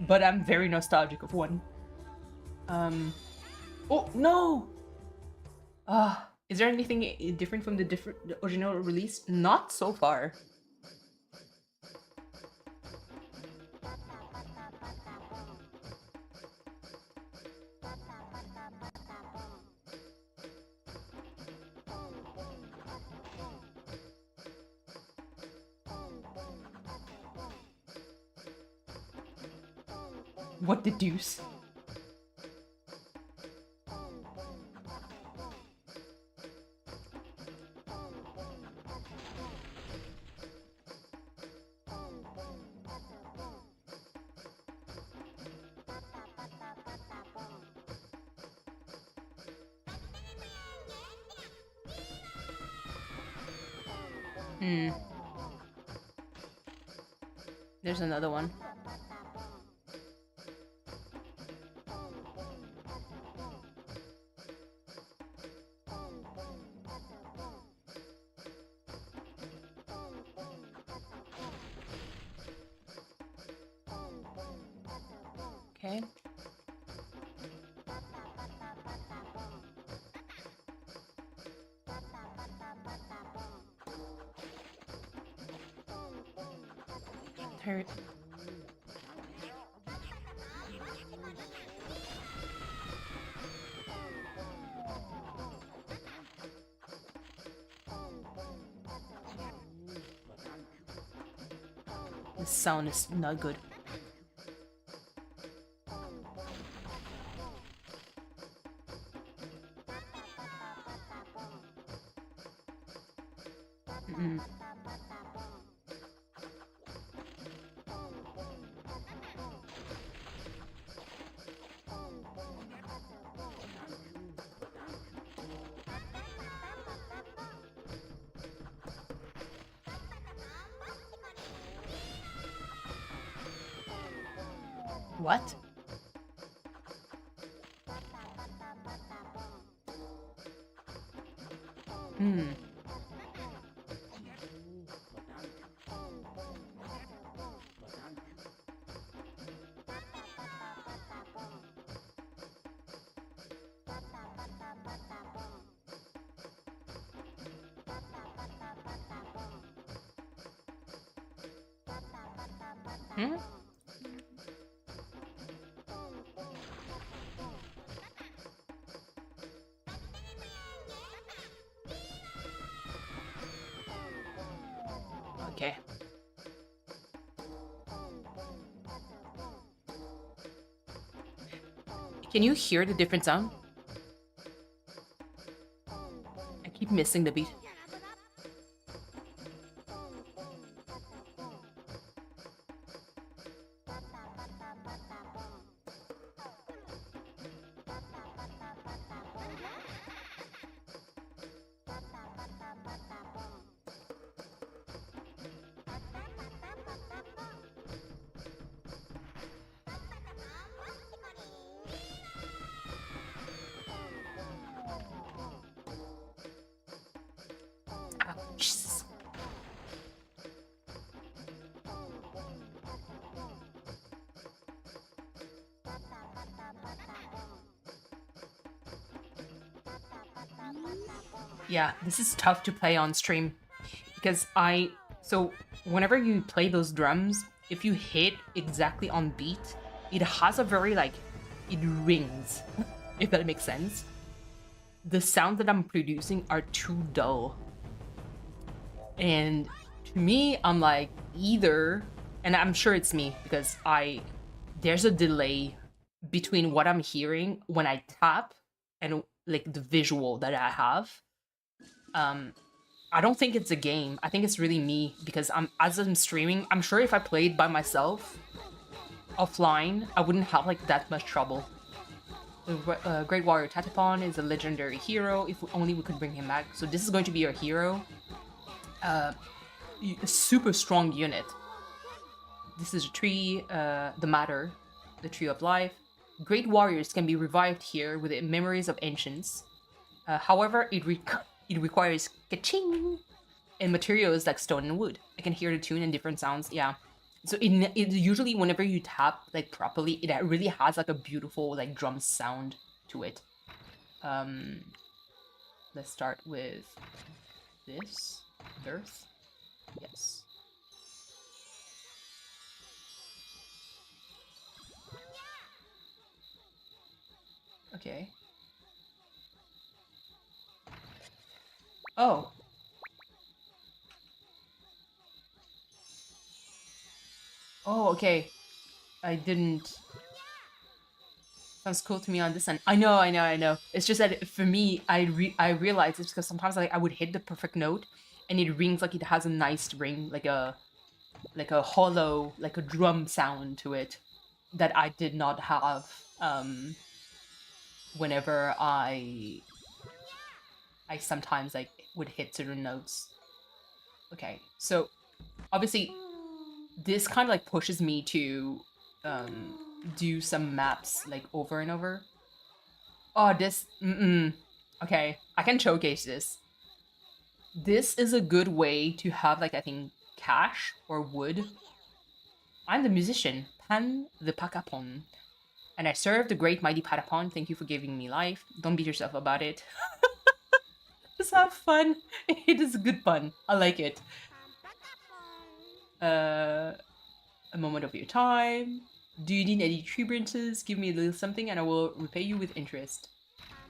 but I'm very nostalgic of 1. Oh no! Is there anything different from the original release? Not so far. What the deuce? There's another one. Okay. the sound is not good. What? Okay. Can you hear the different sound? I keep missing the beat. Jesus. Yeah, this is tough to play on stream because so whenever you play those drums, if you hit exactly on beat, it has a very it rings, if that makes sense. The sounds that I'm producing are too dull. And to me, I'm like, either, and I'm sure it's me because there's a delay between what I'm hearing when I tap and like the visual that I have. I don't think it's a game. I think it's really me because as I'm streaming, I'm sure if I played by myself offline, I wouldn't have like that much trouble. The Great Warrior Tatapon is a legendary hero. If only we could bring him back. So this is going to be our hero. A super strong unit. This is a tree, the matter, the tree of life. Great warriors can be revived here with the memories of ancients. However, it requires ka-ching and materials like stone and wood. I can hear the tune and different sounds. Yeah. So it usually whenever you tap like properly, it really has like a beautiful like drum sound to it. Let's start with this. Earth. Yes. Okay. Oh. Oh, okay. I didn't. Sounds cool to me on this end. I know. It's just that for me, I realize it's because sometimes like I would hit the perfect note, and it rings like it has a nice ring, like a hollow, like a drum sound to it, that I did not have whenever I sometimes like would hit certain notes. Okay, so obviously this kind of like pushes me to do some maps like over and over. Oh, this okay, I can showcase this. This is a good way to have like I think cash or wood. I'm the musician, Pan the Pakapon, and I serve the great mighty Patapon. Thank you for giving me life. Don't beat yourself about it. Just have fun. It is good fun. I like it. A moment of your time. Do you need any tree branches? Give me a little something and I will repay you with interest.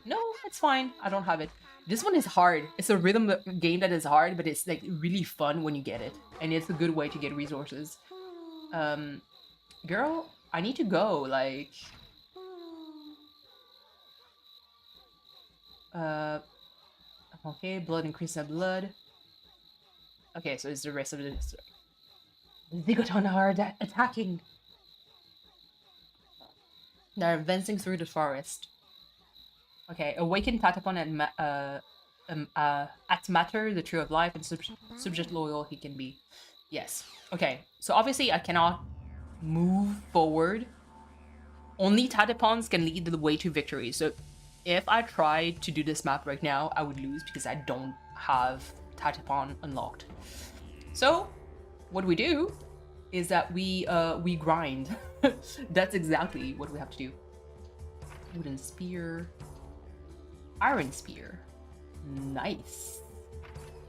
No, it's fine. I don't have it. This one is hard. It's a rhythm game that is hard, but it's like really fun when you get it. And it's a good way to get resources. Girl, I need to go, like... Okay, blood increase in blood. Okay, so it's the rest of the... The Zigoton are attacking! They're advancing through the forest. Okay, awaken Patapon at matter, the tree of life, and subject loyal he can be. Yes. Okay, so obviously I cannot move forward. Only Tatapons can lead the way to victory. So if I tried to do this map right now, I would lose because I don't have Tatapon unlocked. So what we do is that we grind. That's exactly what we have to do. Wooden spear. Iron spear. Nice.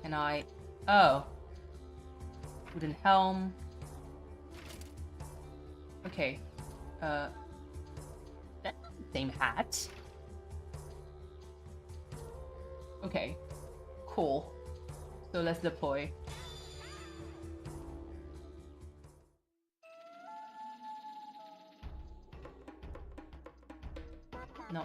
Can I... Oh. Wooden helm. Okay. That's the same hat. Okay. Cool. So let's deploy. No.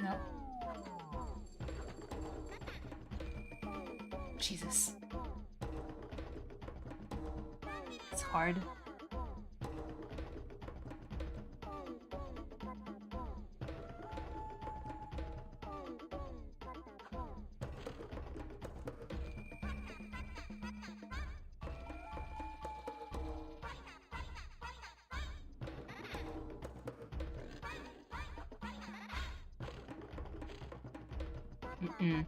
No. Jesus. It's hard. Mm-mm.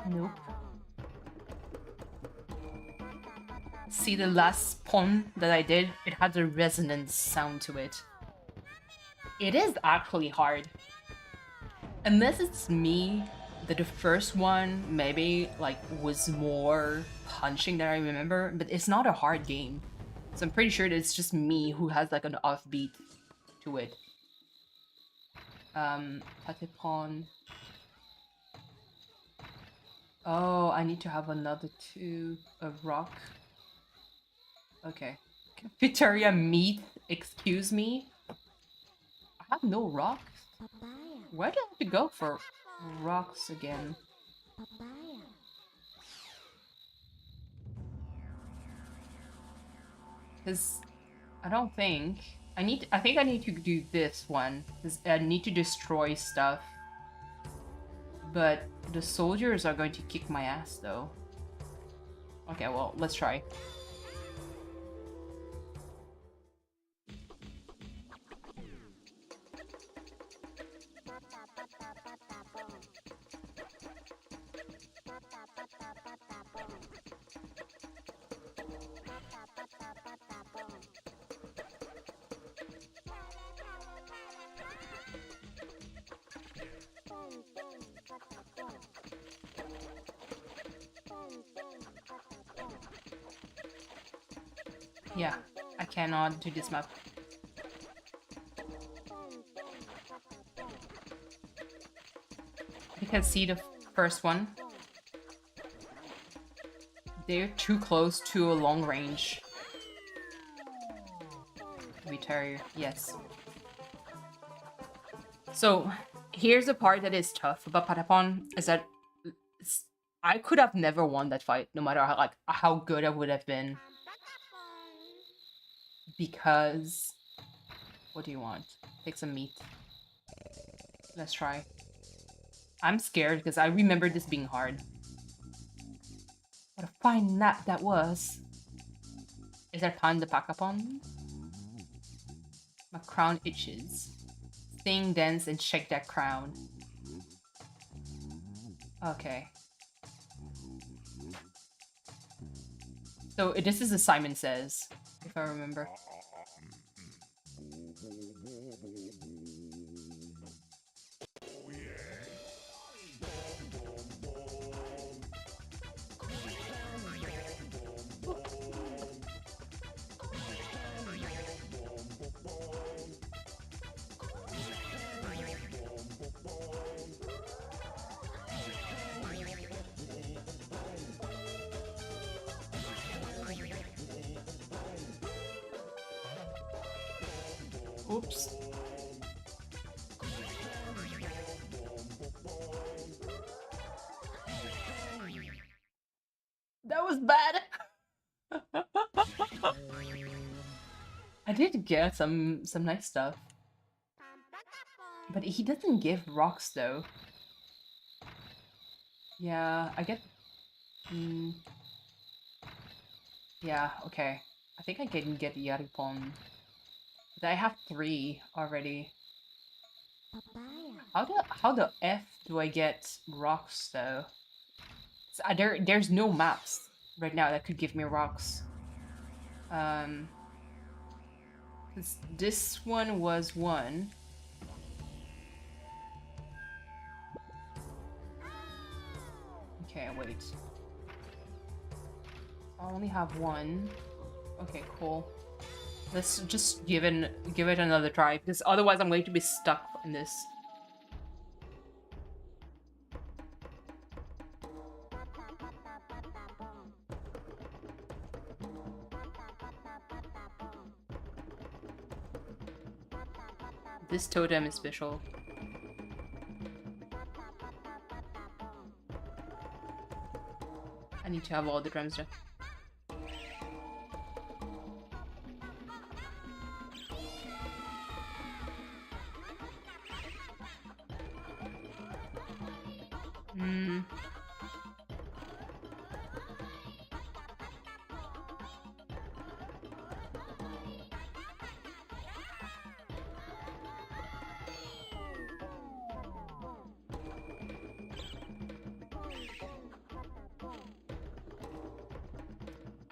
Nope. See the last pawn that I did? It had a resonance sound to it. It is actually hard. Unless it's me, that the first one maybe like was more punching than I remember, but it's not a hard game. So I'm pretty sure that it's just me who has like an offbeat to it. Pate pawn. Oh, I need to have another two of rock. Okay. Cafeteria meat, excuse me. I have no rocks. Where do I have to go for rocks again? Because I don't think I think I need to do this one. Because I need to destroy stuff. But the soldiers are going to kick my ass though. Okay, well, let's try. Yeah, I cannot do this map. You can see the first one. They're too close to a long range. We terrier, yes. So here's the part that is tough about Patapon is that I could have never won that fight, no matter how good I would have been. Because what do you want? Take some meat. Let's try. I'm scared because I remember this being hard. What a fine nap that was. Is there time to pack up on? My crown itches. Sing, dance, and shake that crown. Okay. So this is a Simon Says, if I remember. Oops. That was bad. I did get some nice stuff. But he doesn't give rocks though. Yeah, I get yeah, okay. I think I can get Yaripon. But I have 3 already. How the F do I get rocks though? There's no maps right now that could give me rocks. This one was 1. Okay, wait. I only have 1. Okay, cool. Let's just give it another try, because otherwise I'm going to be stuck in this. This totem is special. I need to have all the drums done.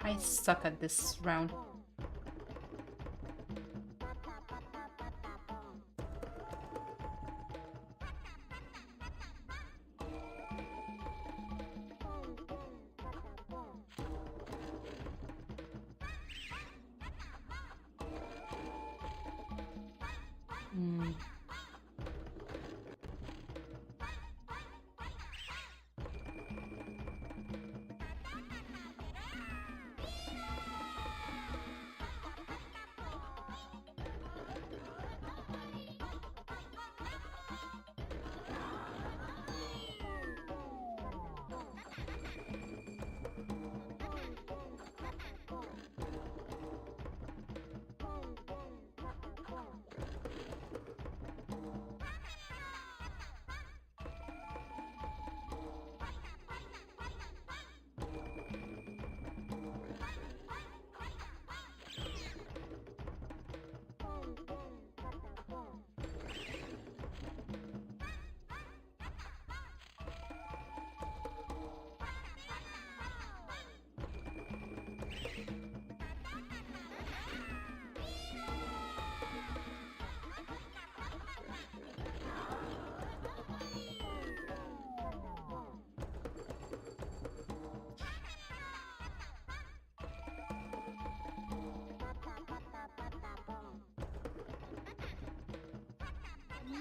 I suck at this round.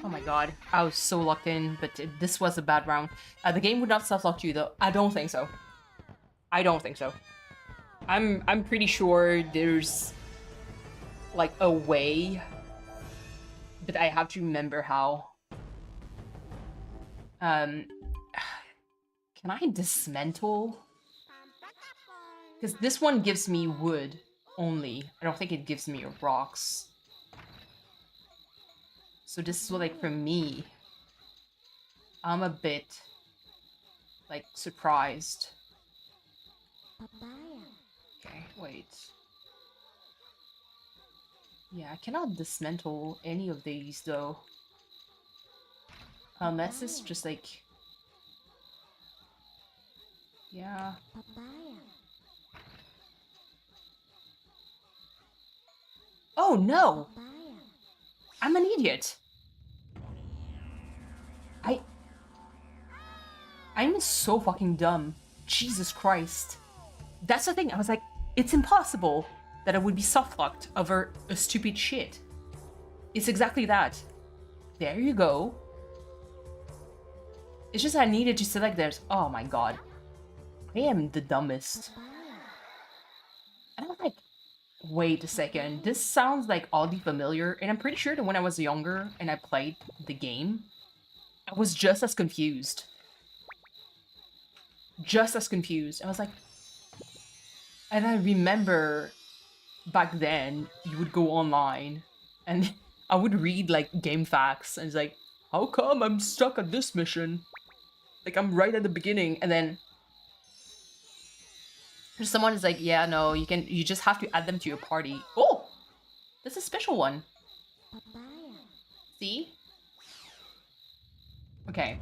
Oh my god, I was so locked in, but this was a bad round. The game would not self-lock you though. I don't think so. I don't think so. I'm pretty sure there's like a way, but I have to remember how. Can I dismantle? Because this one gives me wood only. I don't think it gives me rocks. So this is what, like, for me, I'm a bit, like, surprised. Okay, wait. Yeah, I cannot dismantle any of these, though. Unless it's just, like... Yeah. Oh, no! I'm an idiot! I'm so fucking dumb. Jesus Christ. That's the thing, I was like, it's impossible that I would be soft-locked over a stupid shit. It's exactly that. There you go. It's just I needed to select theirs. Oh my god. I am the dumbest. And I'm like, wait a second. This sounds like oddly familiar, and I'm pretty sure that when I was younger and I played the game, I was just as confused. Just as confused. I was like... And I remember back then, you would go online and I would read like game facts and it's like, how come I'm stuck at this mission? Like I'm right at the beginning, and then someone is like, yeah, no, you just have to add them to your party. Oh! That's a special one. See? Okay.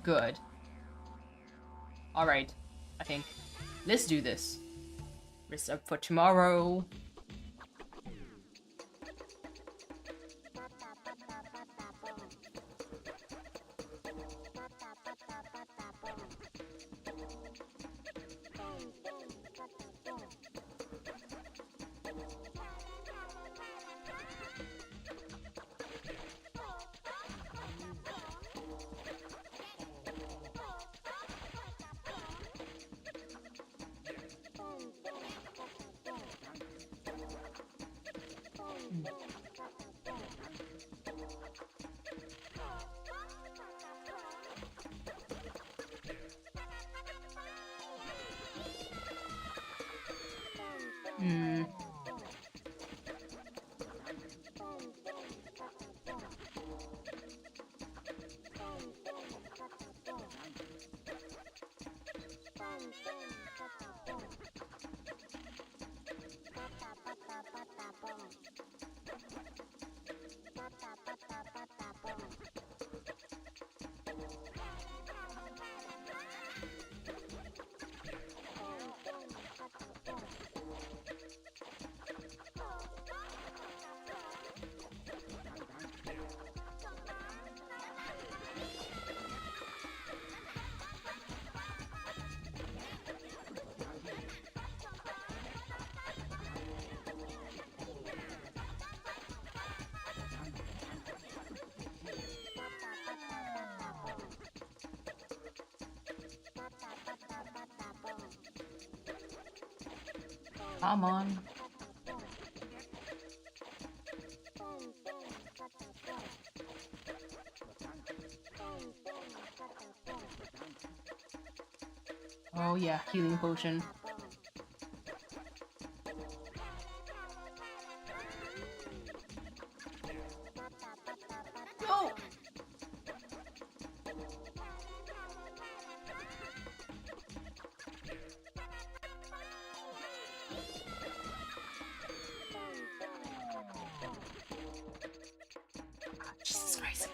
Good. Alright. I think. Let's do this. Rest up for tomorrow. Come on. Oh yeah, healing potion. Go! Jesus Christ.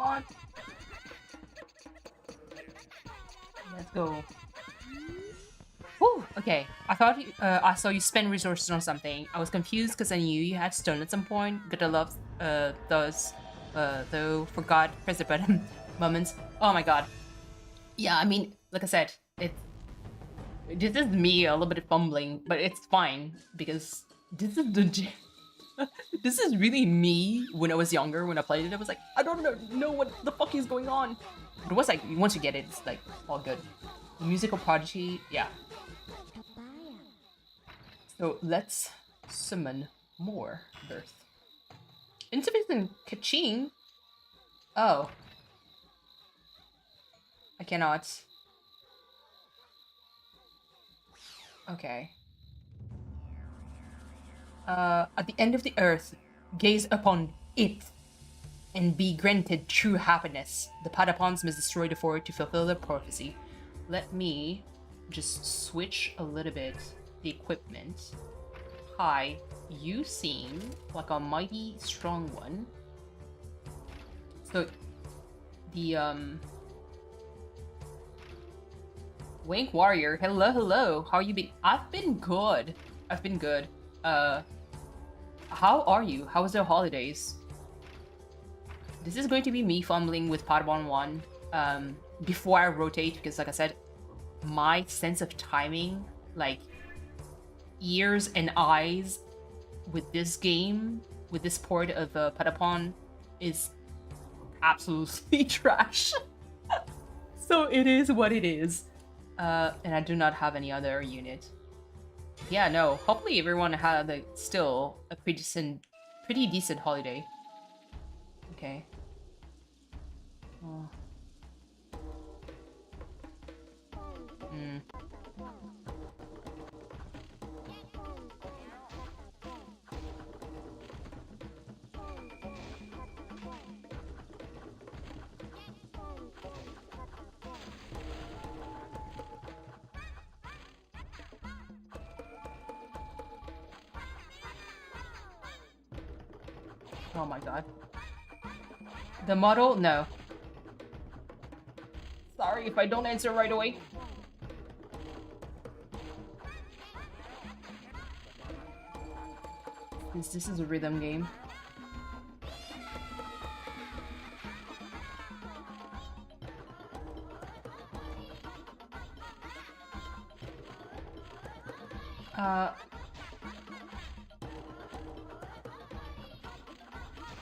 on. Let's go. Whew, okay. I saw you spend resources on something. I was confused because I knew you had stone at some point. Gotta love those though forgot press the button moments. Oh my god. Yeah, I mean, like I said, this is me a little bit fumbling, but it's fine because this is the this is really me when I was younger. When I played it, I was like, I don't know what the fuck is going on. But once you get it, it's like all good. The musical prodigy, yeah. So let's summon more birth. Insufficient kaching. Oh, I cannot. Okay. At the end of the earth, gaze upon it and be granted true happiness. The Patapons must destroy the fort to fulfill their prophecy. Let me just switch a little bit the equipment. Hi, you seem like a mighty strong one. So, the, Wank Warrior, hello, how you been? I've been good. How are you? How was the holidays? This is going to be me fumbling with Patabon 1 before I rotate, because like I said, my sense of timing, like ears and eyes with this game, with this port of Patapon, is absolutely trash. So it is what it is. And I do not have any other unit. Yeah, no, hopefully everyone had still a pretty decent holiday. Okay. Oh. Oh my god. The model? No. Sorry if I don't answer right away. This is a rhythm game.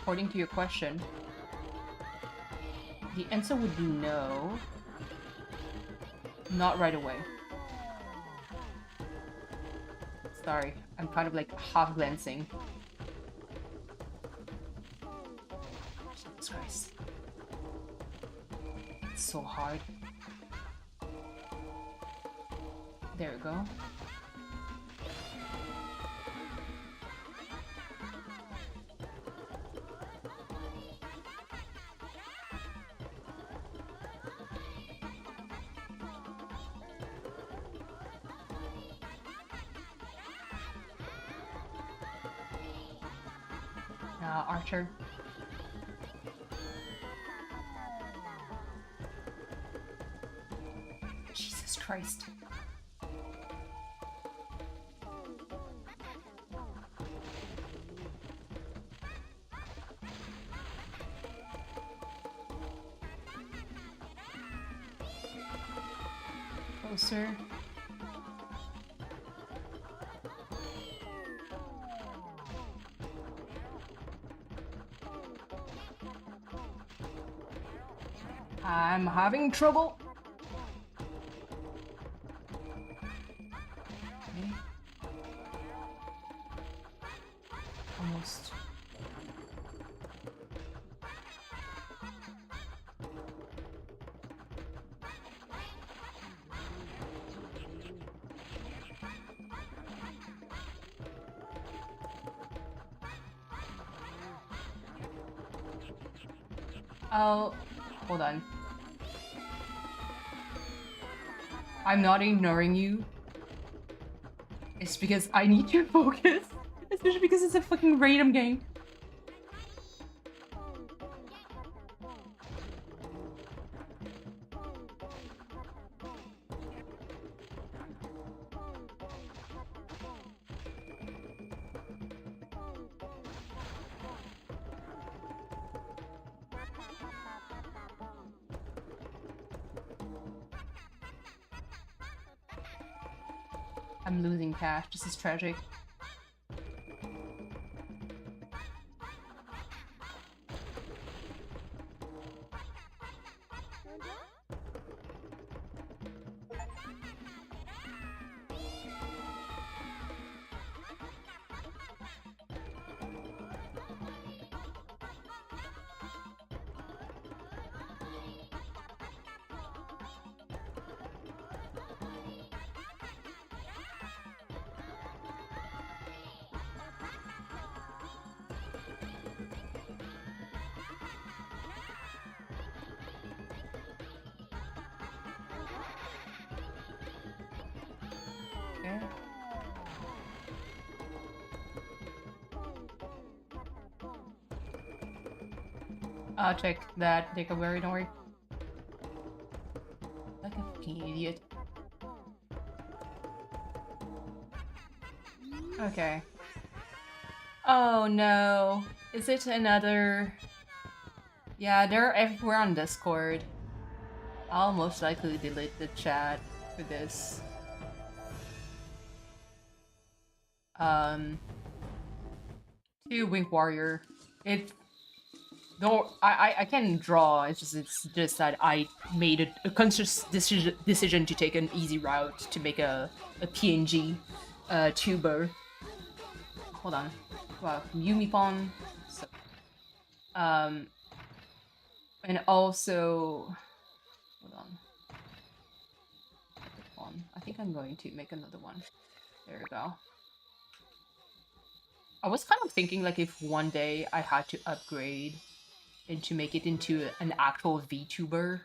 According to your question, the answer would be no. Not right away. Sorry, I'm kind of like half glancing. Jesus Christ. It's so hard. There we go. Archer. Jesus Christ. Closer. I'm having trouble. Okay. Almost. Oh, hold on. I'm not ignoring you. It's because I need your focus. Especially because it's a fucking random game. I'm losing cash. This is tragic. Okay. I'll check that. Take a worry, don't worry. Like a fucking idiot. Okay. Oh no. Is it another... Yeah, they're everywhere on Discord. I'll most likely delete the chat for this. To Wink Warrior. It... Though I can draw, it's just that I made a conscious decision to take an easy route to make a PNG tuber. Hold on. Wow, Yumipon. So, and also hold on. I think I'm going to make another one. There we go. I was kind of thinking like if one day I had to upgrade and to make it into an actual VTuber,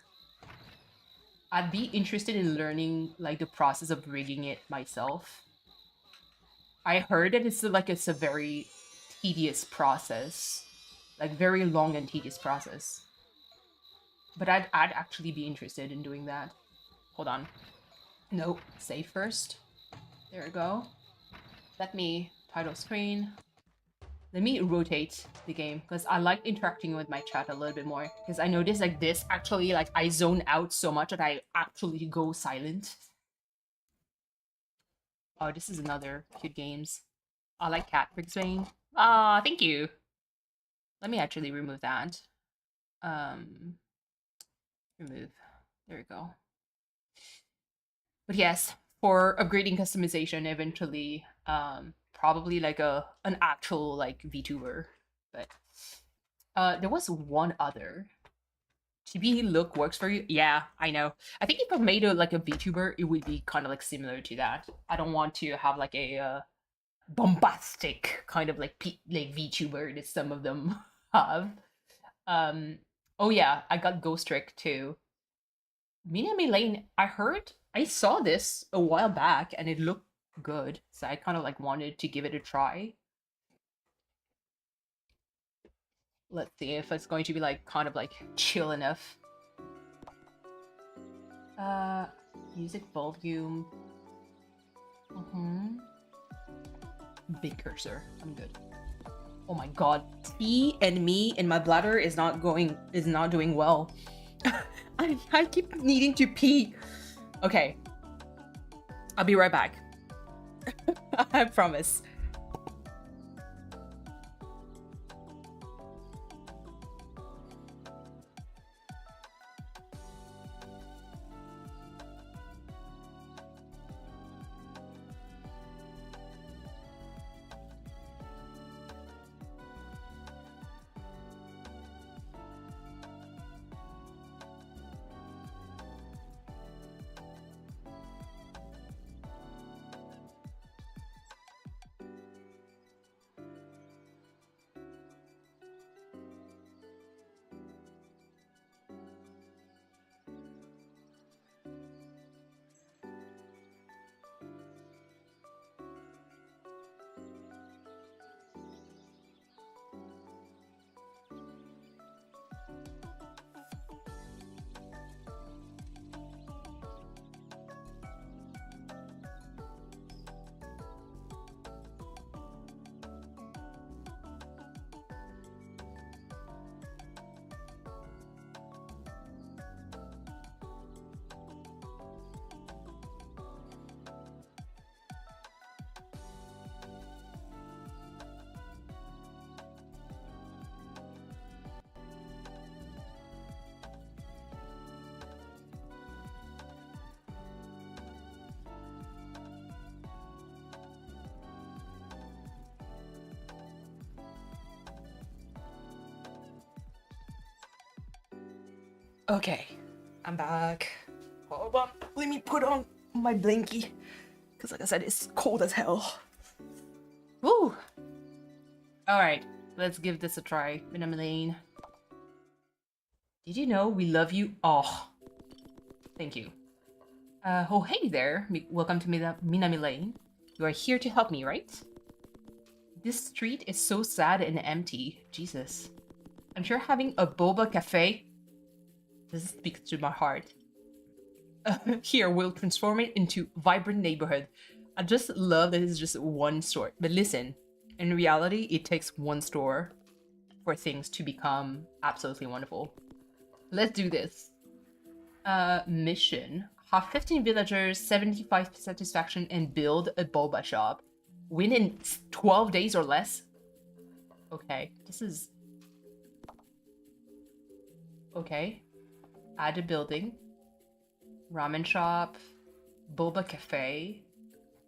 I'd be interested in learning like the process of rigging it myself. I heard that it's a very tedious process, like very long and tedious process. But I'd actually be interested in doing that. Hold on. No, save first. There we go. Let me title screen. Let me rotate the game because I like interacting with my chat a little bit more because I noticed like this actually like I zone out so much that I actually go silent. Oh, this is another cute games. I like cat Picrew. Ah, thank you. Let me actually remove that. Remove. There we go. But yes, for upgrading customization, eventually, probably like an actual like VTuber. But there was one other. Chibi look works for you? Yeah, I know. I think if I made a VTuber, it would be kind of like similar to that. I don't want to have like a bombastic kind of like VTuber that some of them have. Oh yeah, I got Ghost Trick too. Minami Lane, I saw this a while back and it looked good, so I kind of like wanted to give it a try. Let's see if it's going to be like kind of like chill enough. Music volume. Big cursor. I'm good. Oh my god, tea and me and my bladder is not doing well. I keep needing to pee. Okay. I'll be right back. I promise. Okay, I'm back. Hold on, let me put on my blankie. Because like I said, it's cold as hell. Woo! Alright, let's give this a try. Minamilane. Did you know we love you? Oh, thank you. Oh, hey there. Welcome to Minamilane. You are here to help me, right? This street is so sad and empty. Jesus. I'm sure having a boba cafe. This speaks to my heart. Here, we'll transform it into vibrant neighborhood. I just love that it's just one store. But listen, in reality, it takes one store for things to become absolutely wonderful. Let's do this. Mission. Have 15 villagers, 75 satisfaction, and build a boba shop. Win in 12 days or less? Okay, this is... Okay. Add a building. Ramen shop. Boba cafe.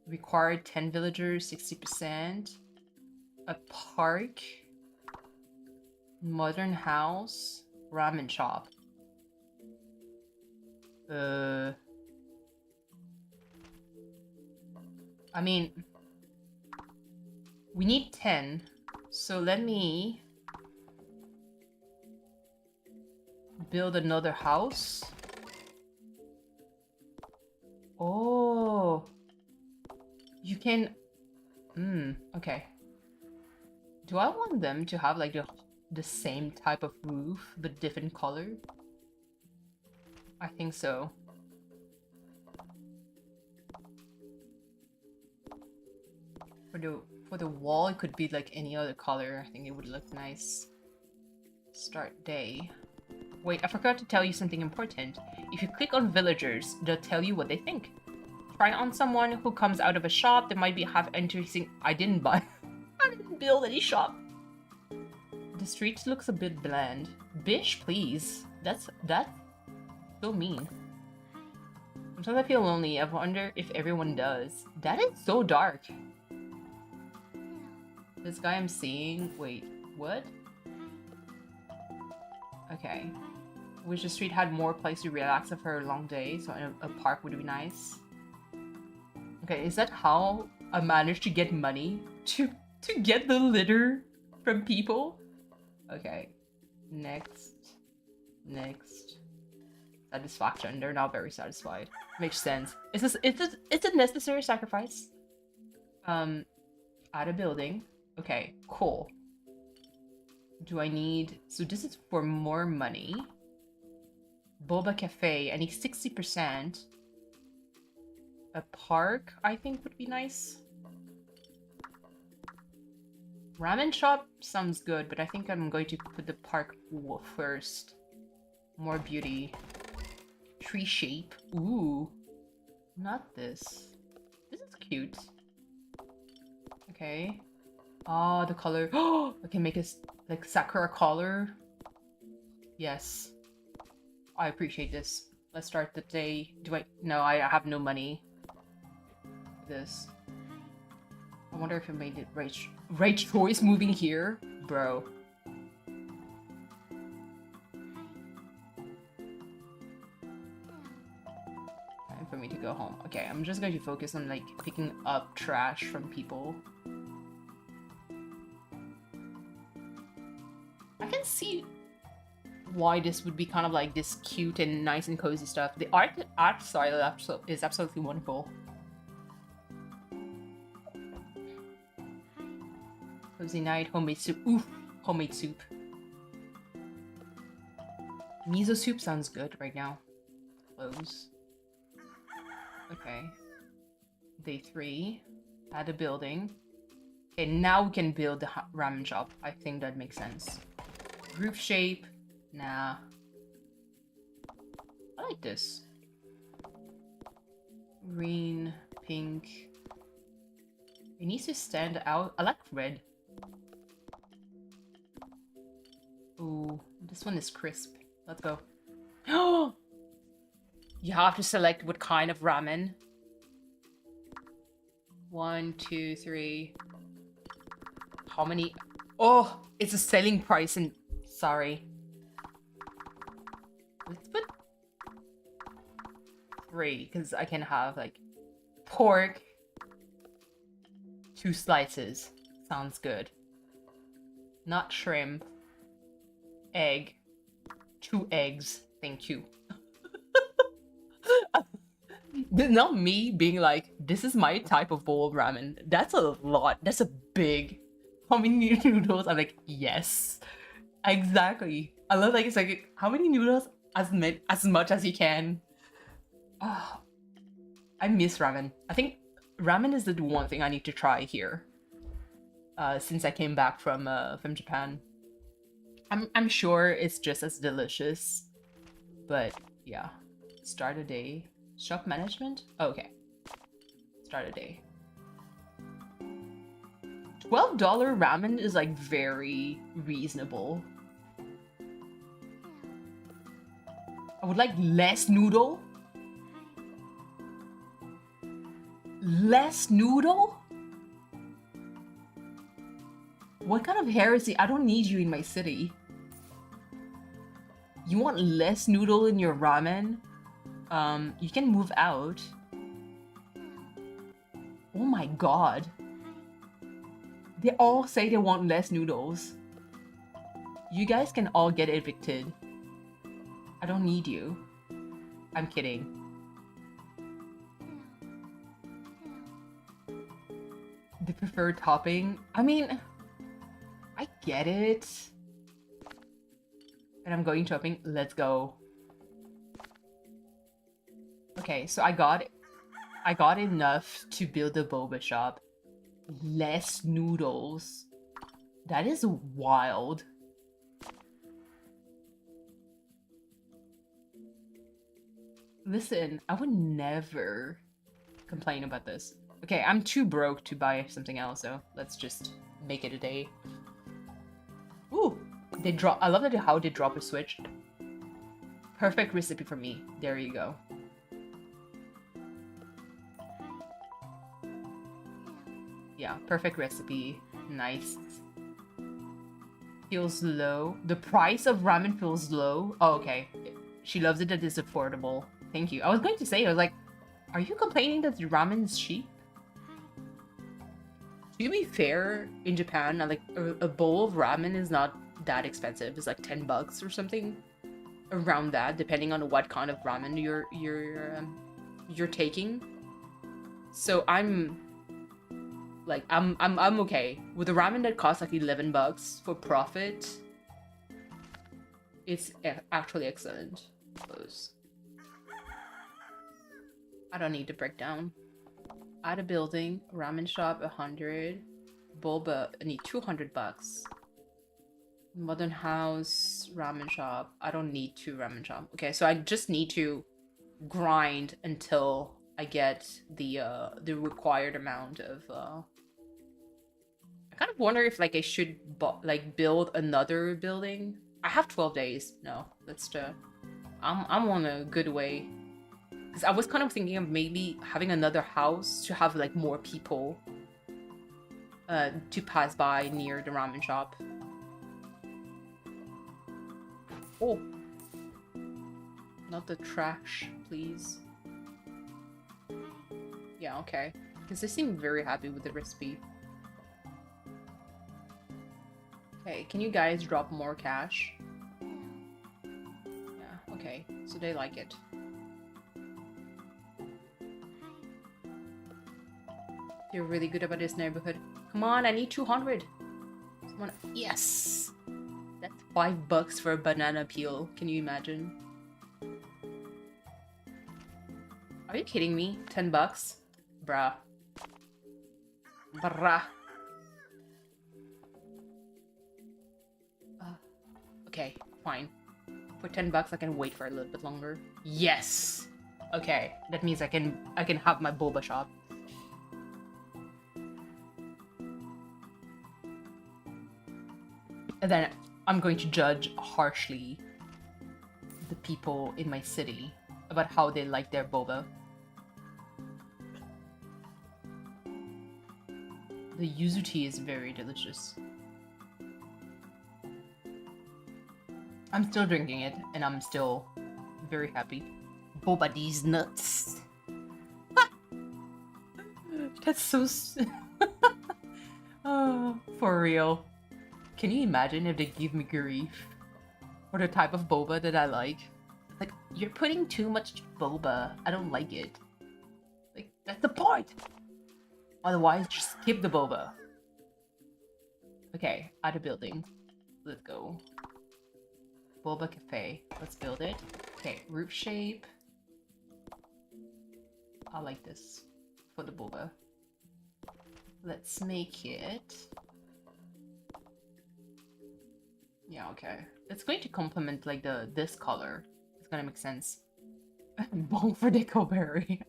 Required 10 villagers, 60%. A park. Modern house. Ramen shop. I mean, we need 10, so let me build another house. Oh, you can, okay. Do I want them to have like the same type of roof but different color? I think so. For the wall, it could be like any other color. I think it would look nice. Start day. Wait, I forgot to tell you something important. If you click on villagers, they'll tell you what they think. Try on someone who comes out of a shop that might be half interesting. I didn't buy. I didn't build any shop. The street looks a bit bland. Bish, please. That's so mean. Sometimes I feel lonely. I wonder if everyone does. That is so dark. This guy I'm seeing... Wait, what? Okay. Wish the street had more place to relax after a long day, so a park would be nice. Okay, is that how I managed to get money? To get the litter from people? Okay. Next. Satisfaction. They're not very satisfied. Makes sense. It's a necessary sacrifice. Add a building. Okay, cool. Do I need... So this is for more money. Boba Cafe. I need 60%. A park, I think, would be nice. Ramen shop sounds good, but I think I'm going to put the park first. More beauty. Tree shape. Ooh. Not this. This is cute. Okay. Oh, the color. Oh, I can make it like Sakura color. Yes. I appreciate this. Let's start the day. No, I have no money. This. I wonder if I made it right choice moving here. Bro. Time for me to go home. Okay, I'm just going to focus on like picking up trash from people. I can see why this would be kind of like this cute and nice and cozy stuff. The art style is absolutely wonderful. Cozy night, homemade soup. Oof, homemade soup. Miso soup sounds good right now. Close. Okay. Day 3. Add a building. Okay, now we can build the ramen shop. I think that makes sense. Roof shape. Nah. I like this. Green, pink. It needs to stand out. I like red. Ooh, this one is crisp. Let's go. Oh! You have to select what kind of ramen. 1, 2, 3. How many? Oh, it's a selling price and... Sorry. Let's great, because I can have like pork, 2 slices. Sounds good. Not shrimp. Egg. 2 eggs. Thank you. Not me being like, this is my type of bowl of ramen. That's a lot. That's a big. How many noodles? I'm like, yes. Exactly. I love like it's like how many noodles? As much as you can. Oh, I miss ramen. I think ramen is the one thing I need to try here. Since I came back from Japan. I'm sure it's just as delicious. But yeah. Start a day. Shop management? Oh, okay. Start a day. $12 ramen is like very reasonable. I would like less noodle. Less noodle? What kind of heresy? I don't need you in my city. You want less noodle in your ramen? You can move out. Oh my god. They all say they want less noodles. You guys can all get evicted. I don't need you. I'm kidding. The preferred topping? I mean, I get it. And I'm going shopping. Let's go. Okay, so I got enough to build a boba shop. Less noodles. That is wild. Listen, I would never complain about this. Okay, I'm too broke to buy something else, so let's just make it a day. Ooh, they drop. I love that how they drop a switch. Perfect recipe for me. There you go. Yeah, perfect recipe. Nice. Feels low. The price of ramen feels low. Oh, okay. She loves it that it's affordable. Thank you. I was going to say, I was like, are you complaining that the ramen is cheap? To be fair, in Japan, like a bowl of ramen is not that expensive. It's like 10 bucks or something. Around that, depending on what kind of ramen you're taking. So I'm okay with a ramen that costs like 11 bucks for profit. It's actually excellent. Close. I don't need to break down. Add a building, ramen shop 100, boba I need 200 bucks. Modern house, ramen shop. I don't need 2 ramen shop. Okay, so I just need to grind until I get the required amount of I kind of wonder if like I should like build another building. I have 12 days. No, let's I'm on a good way. Because I was kind of thinking of maybe having another house to have like more people to pass by near the ramen shop. Oh, not the trash, please. Yeah, okay. Because they seem very happy with the recipe. Okay, can you guys drop more cash? Yeah, okay. So they like it. They're really good about this neighborhood. Come on, I need 200. Someone, yes! That's 5 bucks for a banana peel. Can you imagine? Are you kidding me? 10 bucks? Bruh. Bruh. Okay, fine. For 10 bucks, I can wait for a little bit longer. Yes! Okay, that means I can have my boba shop. And then I'm going to judge harshly the people in my city about how they like their boba. The yuzu tea is very delicious. I'm still drinking it, and I'm still very happy. Boba these nuts. That's so... Oh, for real. Can you imagine if they give me grief? Or the type of boba that I like? Like, you're putting too much boba. I don't like it. Like, that's the point! Otherwise, just skip the boba. Okay, out of building. Let's go. Boba Cafe. Let's build it. Okay, roof shape. I like this for the boba. Let's make it... Yeah, okay. It's going to complement like this color. It's gonna make sense. Bone for Decoberry.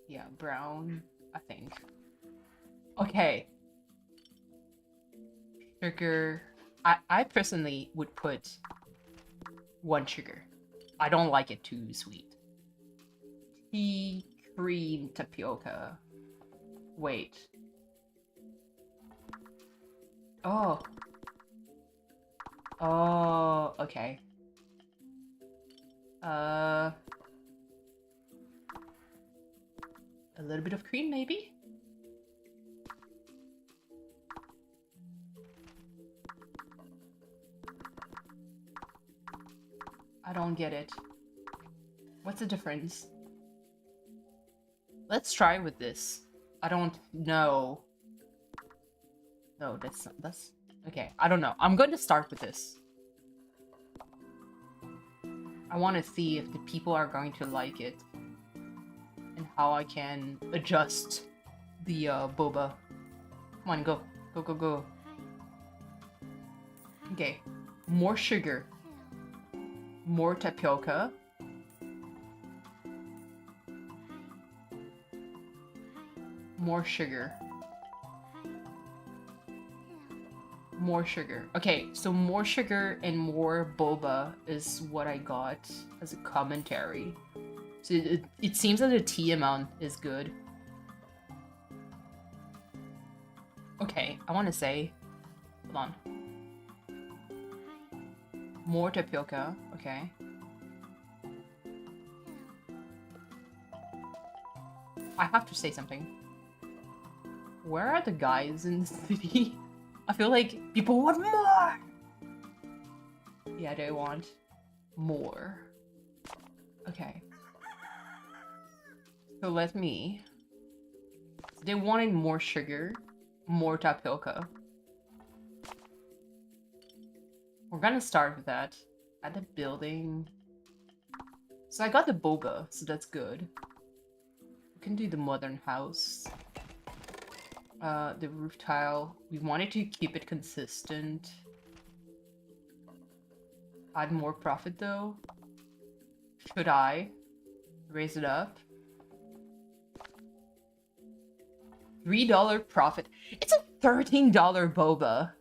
Yeah, brown, I think. Okay. Sugar. I personally would put 1 sugar. I don't like it too sweet. Tea, cream, tapioca. Wait. Oh. Oh, okay. A little bit of cream, maybe? I don't get it. What's the difference? Let's try with this. I don't know. No, that's not, that's... Okay, I don't know. I'm going to start with this. I want to see if the people are going to like it. And how I can adjust the boba. Come on, go. Go, go, go. Okay. More sugar. More tapioca. More sugar. More sugar. Okay, so more sugar and more boba is what I got as a commentary. So it seems that the tea amount is good. Okay, I want to say... Hold on. More tapioca. Okay. I have to say something. Where are the guys in the city? I feel like people want more! Yeah, they want more. Okay. So let me... They wanted more sugar, more tapioca. We're gonna start with that. At the building. So I got the boba, so that's good. We can do the modern house. The roof tile. We wanted to keep it consistent. Add more profit though. Should I raise it up? $3 profit. It's a $13 boba.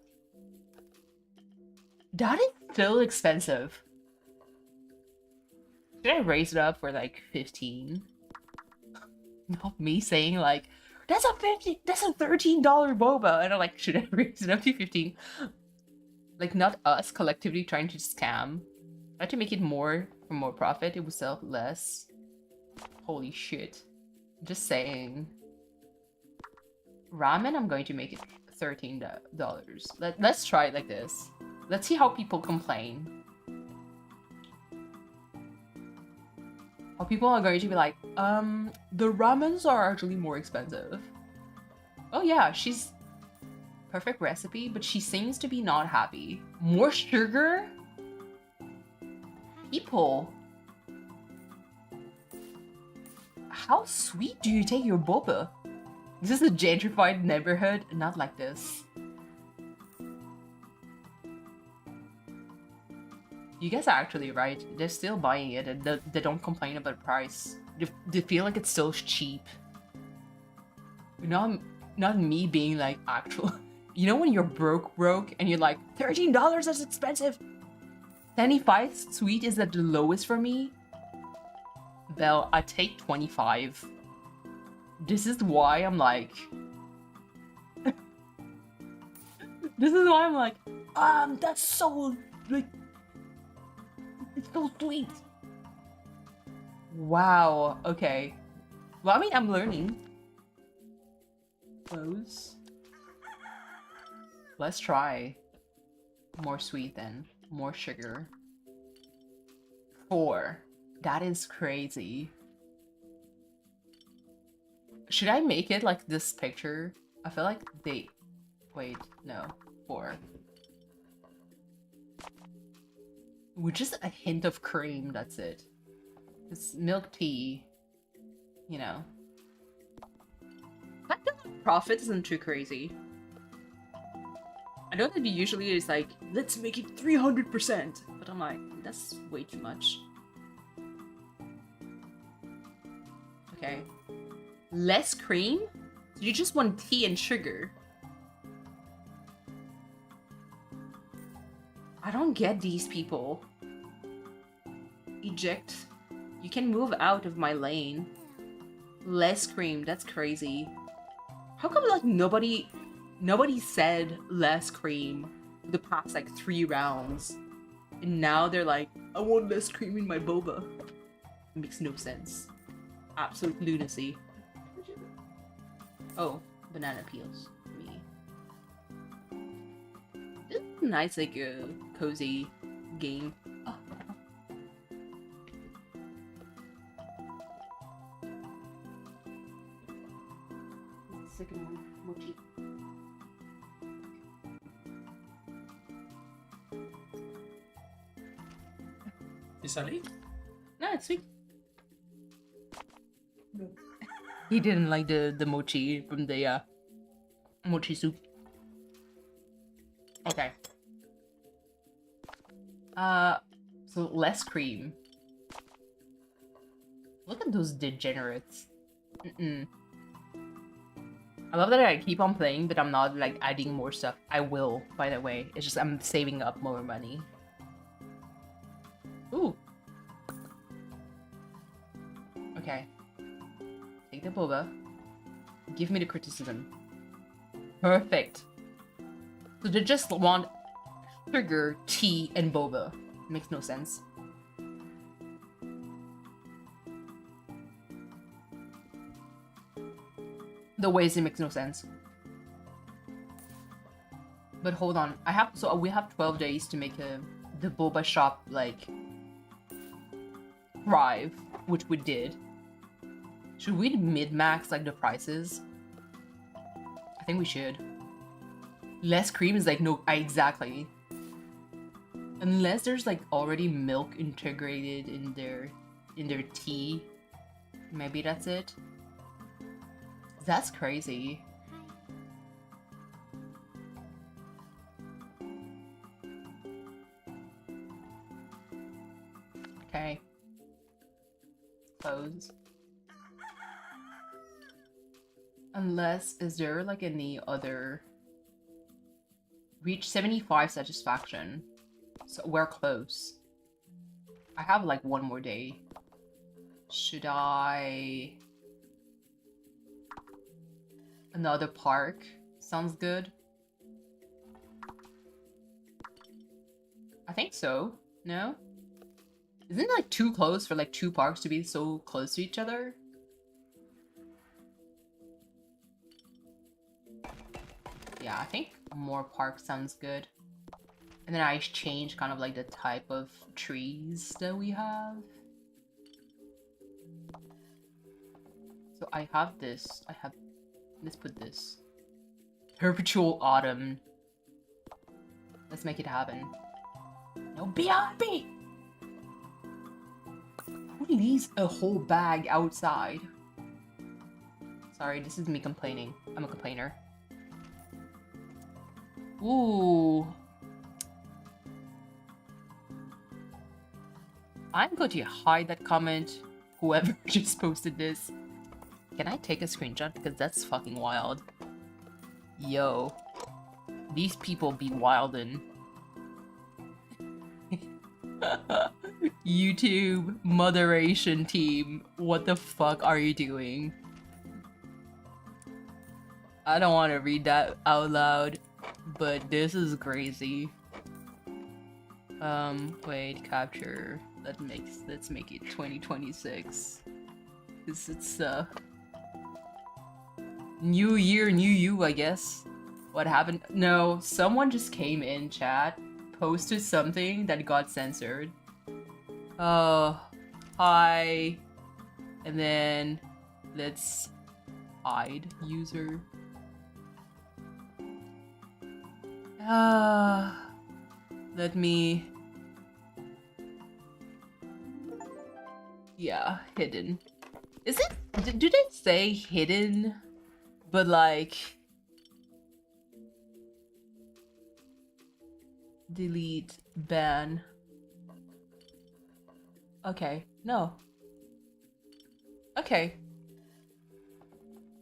That is still expensive. Should I raise it up for like 15? Not me saying like, that's a $13 boba. And I'm like, should I raise it up to 15? Like, not us collectively trying to scam. Try to make it more for more profit. It would sell less. Holy shit. Just saying. Ramen, I'm going to make it $13. Let's try it like this. Let's see how people complain. How people are going to be like, the ramens are actually more expensive. Oh yeah, she's perfect recipe, but she seems to be not happy. More sugar? People. How sweet do you take your boba? This is a gentrified neighborhood, not like this. You guys are actually right. They're still buying it and they don't complain about the price. They feel like it's still cheap. Not me being like actual. You know when you're broke and you're like, $13 is expensive. 75 sweet is at the lowest for me. Well, I take 25. This is why I'm like... This is why I'm like, That's so, like, it's so sweet. Wow, okay. Well, I mean, I'm learning. Close. Let's try. More sweet then. More sugar. 4. That is crazy. Should I make it like this picture? I feel like they... Wait, no. 4. With just a hint of cream, that's it. It's milk tea. You know. I feel like profit isn't too crazy. I know that usually it's like, let's make it 300%. But I'm like, that's way too much. Okay. Less cream? So you just want tea and sugar. I don't get these people. Eject. You can move out of my lane. Less cream, that's crazy. How come like nobody said less cream the past like 3 rounds? And now they're like, I want less cream in my boba. It makes no sense. Absolute lunacy. Oh, banana peels. Me. This is a nice, like, cozy game. Oh. Second one, mochi. Is that it? No, it's sweet. He didn't like the mochi from the mochi soup. Okay. So less cream. Look at those degenerates. I love that I keep on playing, but I'm not like adding more stuff. I will, by the way. It's just I'm saving up more money. Ooh. Okay. Take the boba. Give me the criticism. Perfect. So they just want sugar, tea, and boba. Makes no sense. The ways it makes no sense. But hold on, so we have 12 days to make the boba shop like thrive, which we did. Should we mid-max like the prices? I think we should. Less cream is like no, exactly. Unless there's like already milk integrated in their tea, maybe that's it. That's crazy. Okay. Close. Unless, is there like any other... Reach 75 satisfaction. So we're close. I have like one more day. Should I... Another park? Sounds good. I think so. No? Isn't it like too close for like 2 parks to be so close to each other? Yeah, I think more parks sounds good. And then I change kind of like the type of trees that we have. So I have this. Let's put this. Perpetual autumn. Let's make it happen. No BRB! Who leaves a whole bag outside? Sorry, this is me complaining. I'm a complainer. Ooh. I'm going to hide that comment. Whoever just posted this. Can I take a screenshot? Because that's fucking wild. Yo. These people be wildin'. YouTube moderation team. What the fuck are you doing? I don't want to read that out loud. But this is crazy. Wait, capture. Let's make it 2026. Cause it's new year, new you, I guess. What happened? No, someone just came in chat, posted something that got censored. Oh, hi. And then let's hide user. Let me. Yeah, hidden. Is it? Do they say hidden? But like. Delete, ban. Okay, no. Okay.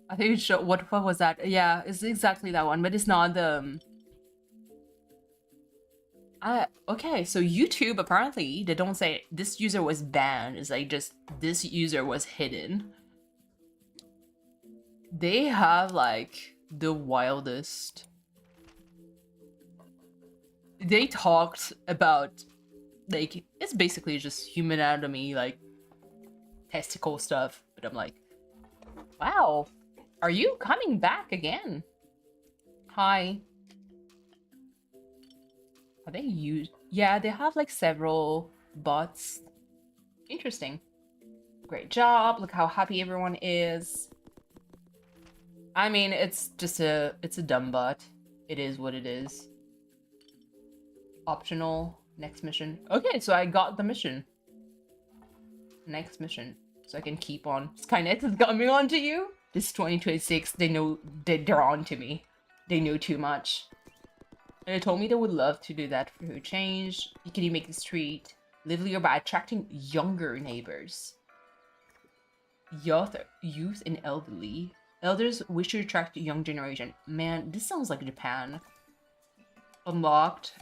I think it showed, what was that? Yeah, it's exactly that one, but it's not the. Okay, so YouTube apparently they don't say this user was banned. It's like just this user was hidden. They have like the wildest. They talked about like it's basically just human anatomy, like testicle stuff. But I'm like, wow, are you coming back again? Hi. Are they used? Yeah, they have like several bots. Interesting. Great job. Look how happy everyone is. I mean, it's a dumb bot. It is what it is. Optional. Next mission. Okay, so I got the mission. Next mission. So I can keep on. Skynet is coming on to you. This is 2026. They know they're on to me. They know too much. And they told me they would love to do that for change. Can you make the street livelier by attracting younger neighbors? Youth and elderly. Elders wish to attract the young generation. Man, this sounds like Japan. Unlocked.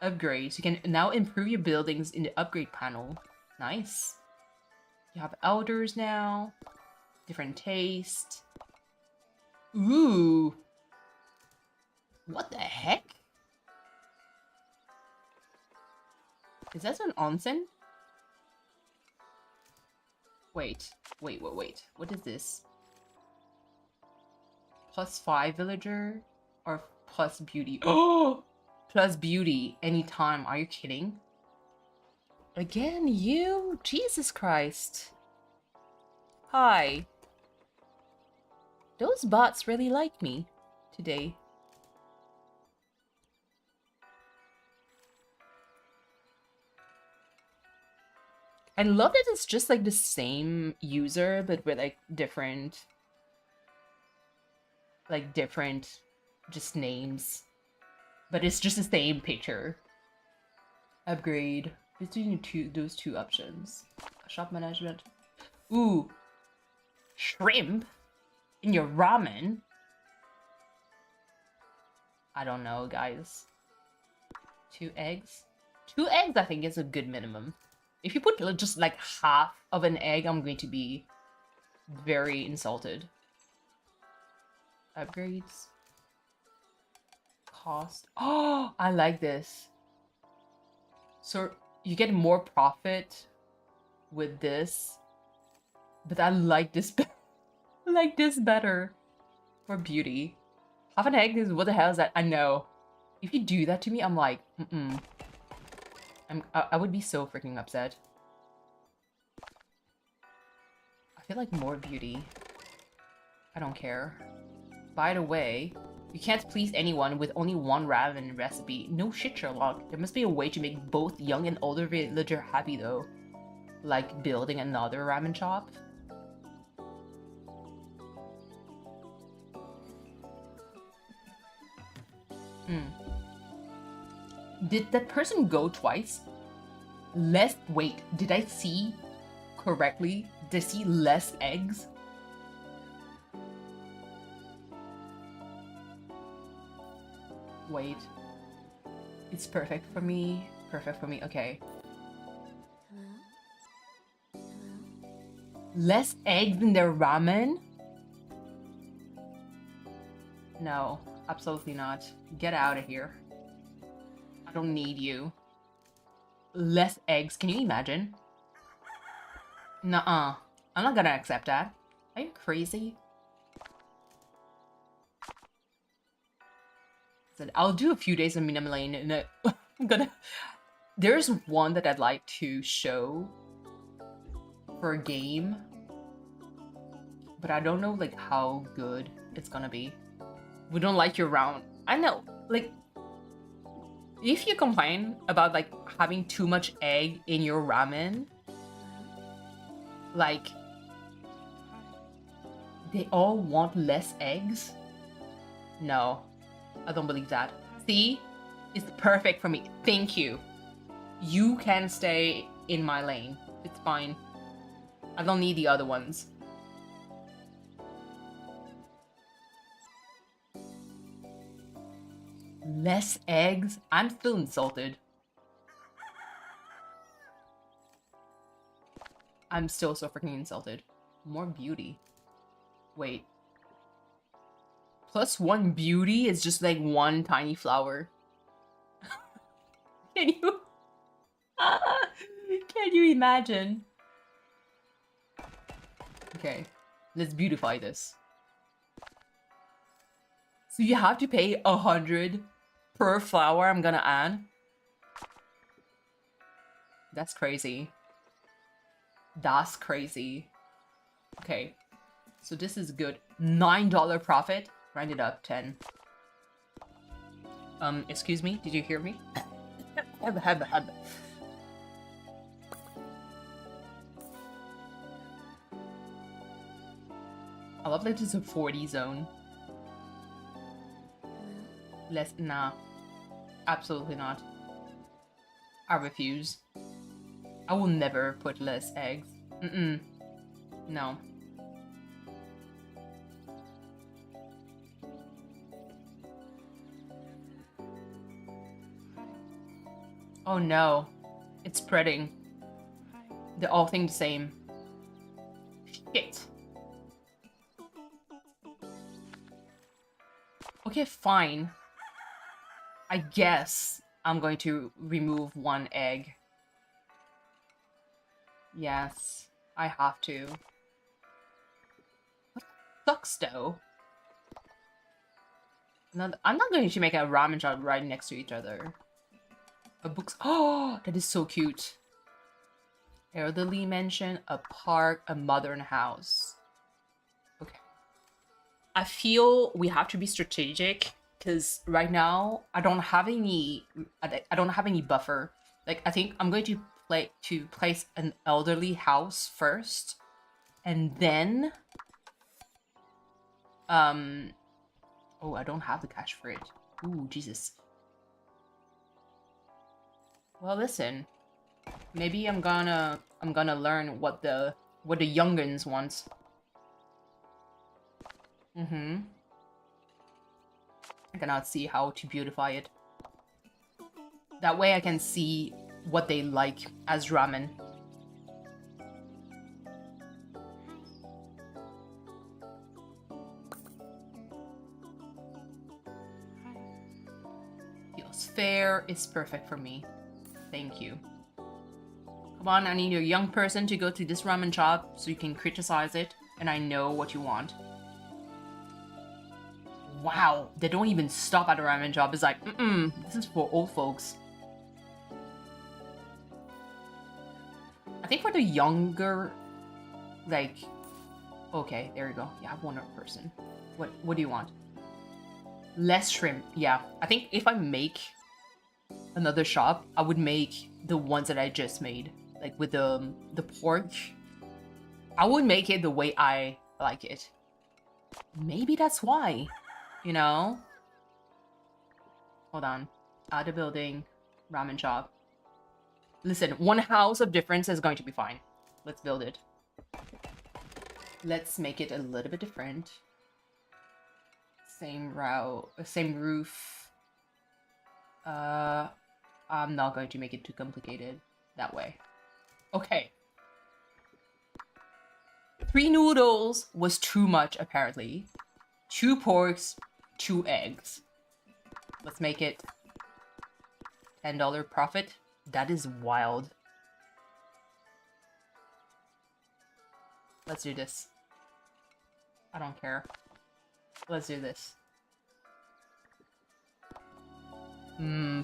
Upgrades. You can now improve your buildings in the upgrade panel. Nice. You have elders now. Different taste. Ooh. What the heck? Is that an onsen? Wait. What is this? +5 villager? Or plus beauty? Oh! Plus beauty anytime. Are you kidding? Again, you? Jesus Christ. Hi. Those bots really like me today. I love that it's just like the same user, but with like different just names. But it's just the same picture. Upgrade. Between those two options. Shop management. Ooh. Shrimp? In your ramen? I don't know, guys. 2 eggs? 2 eggs, I think, is a good minimum. If you put just like half of an egg, I'm going to be very insulted. Upgrades. Cost. Oh, I like this. So you get more profit with this. But I like this I like this better. For beauty. Half an egg is what the hell is that? I know. If you do that to me, I'm like, I would be so freaking upset. I feel like more beauty. I don't care. By the way, you can't please anyone with only one ramen recipe. No shit, Sherlock. There must be a way to make both young and older villager happy though. Like building another ramen shop. Did that person go twice? Wait, did I see correctly? Did I see less eggs? Wait. It's perfect for me. Perfect for me, okay. Less eggs in their ramen? No, absolutely not. Get out of here. I don't need you. less eggs. Can you imagine? Nuh-uh. I'm not gonna accept that. Are you crazy? Said I'll do a few days of minimum lane and I'm gonna... There's one that I'd like to show for a game, but I don't know like how good it's gonna be. We don't like your round. I know, like, if you complain about like having too much egg in your ramen, like, they all want less eggs? No, I don't believe that. See? It's perfect for me. Thank you. You can stay in my lane. It's fine. I don't need the other ones. Less eggs? I'm still insulted. I'm still so freaking insulted. More beauty. Wait. +1 beauty is just like one tiny flower. Can you... Can you imagine? Okay, let's beautify this. So you have to pay 100 per flower I'm gonna add? That's crazy. That's crazy. Okay, so this is good. $9 profit. Round it up, 10. Excuse me, did you hear me? I love that it's a 40 zone. Less, nah. Absolutely not. I refuse. I will never put less eggs. No. Oh no. It's spreading. They're all think the same. Shit. Okay, fine. I guess I'm going to remove one egg. Yes, I have to. What sucks though? No, I'm not going to make a ramen shop right next to each other. A books. Oh, that is so cute. Elderly mansion, a park, a modern house. Okay. I feel we have to be strategic because right now I don't have any buffer. Like, I think I'm going to place an elderly house first, and then oh, I don't have the cash for it. Ooh, Jesus. Well, listen. Maybe I'm gonna learn what the youngins want. I cannot see how to beautify it. That way I can see what they like as ramen. Feels fair. It's perfect for me. Thank you. Come on, I need a young person to go to this ramen shop so you can criticize it, and I know what you want. Wow, they don't even stop at a ramen shop. It's like, this is for old folks. I think for the younger, like, okay, there you go. You have one person. What do you want? Less shrimp. Yeah, I think if I make another shop, I would make the ones that I just made, like with the pork. I would make it the way I like it. Maybe that's why, you know? Hold on. Add a building, ramen shop. Listen, one house of difference is going to be fine. Let's build it. Let's make it a little bit different. Same route, same roof. I'm not going to make it too complicated that way. Okay. 3 noodles was too much, apparently. 2 porks, 2 eggs. Let's make it $10 profit. That is wild. Let's do this. I don't care. Let's do this.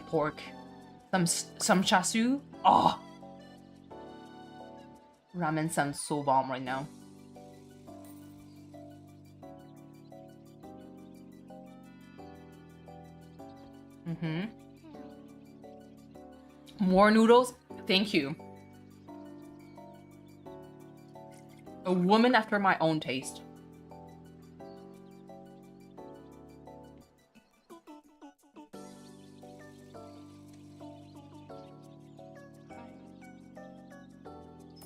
Pork. Some chasu. Oh! Ramen sounds so bomb right now. More noodles? Thank you. A woman after my own taste.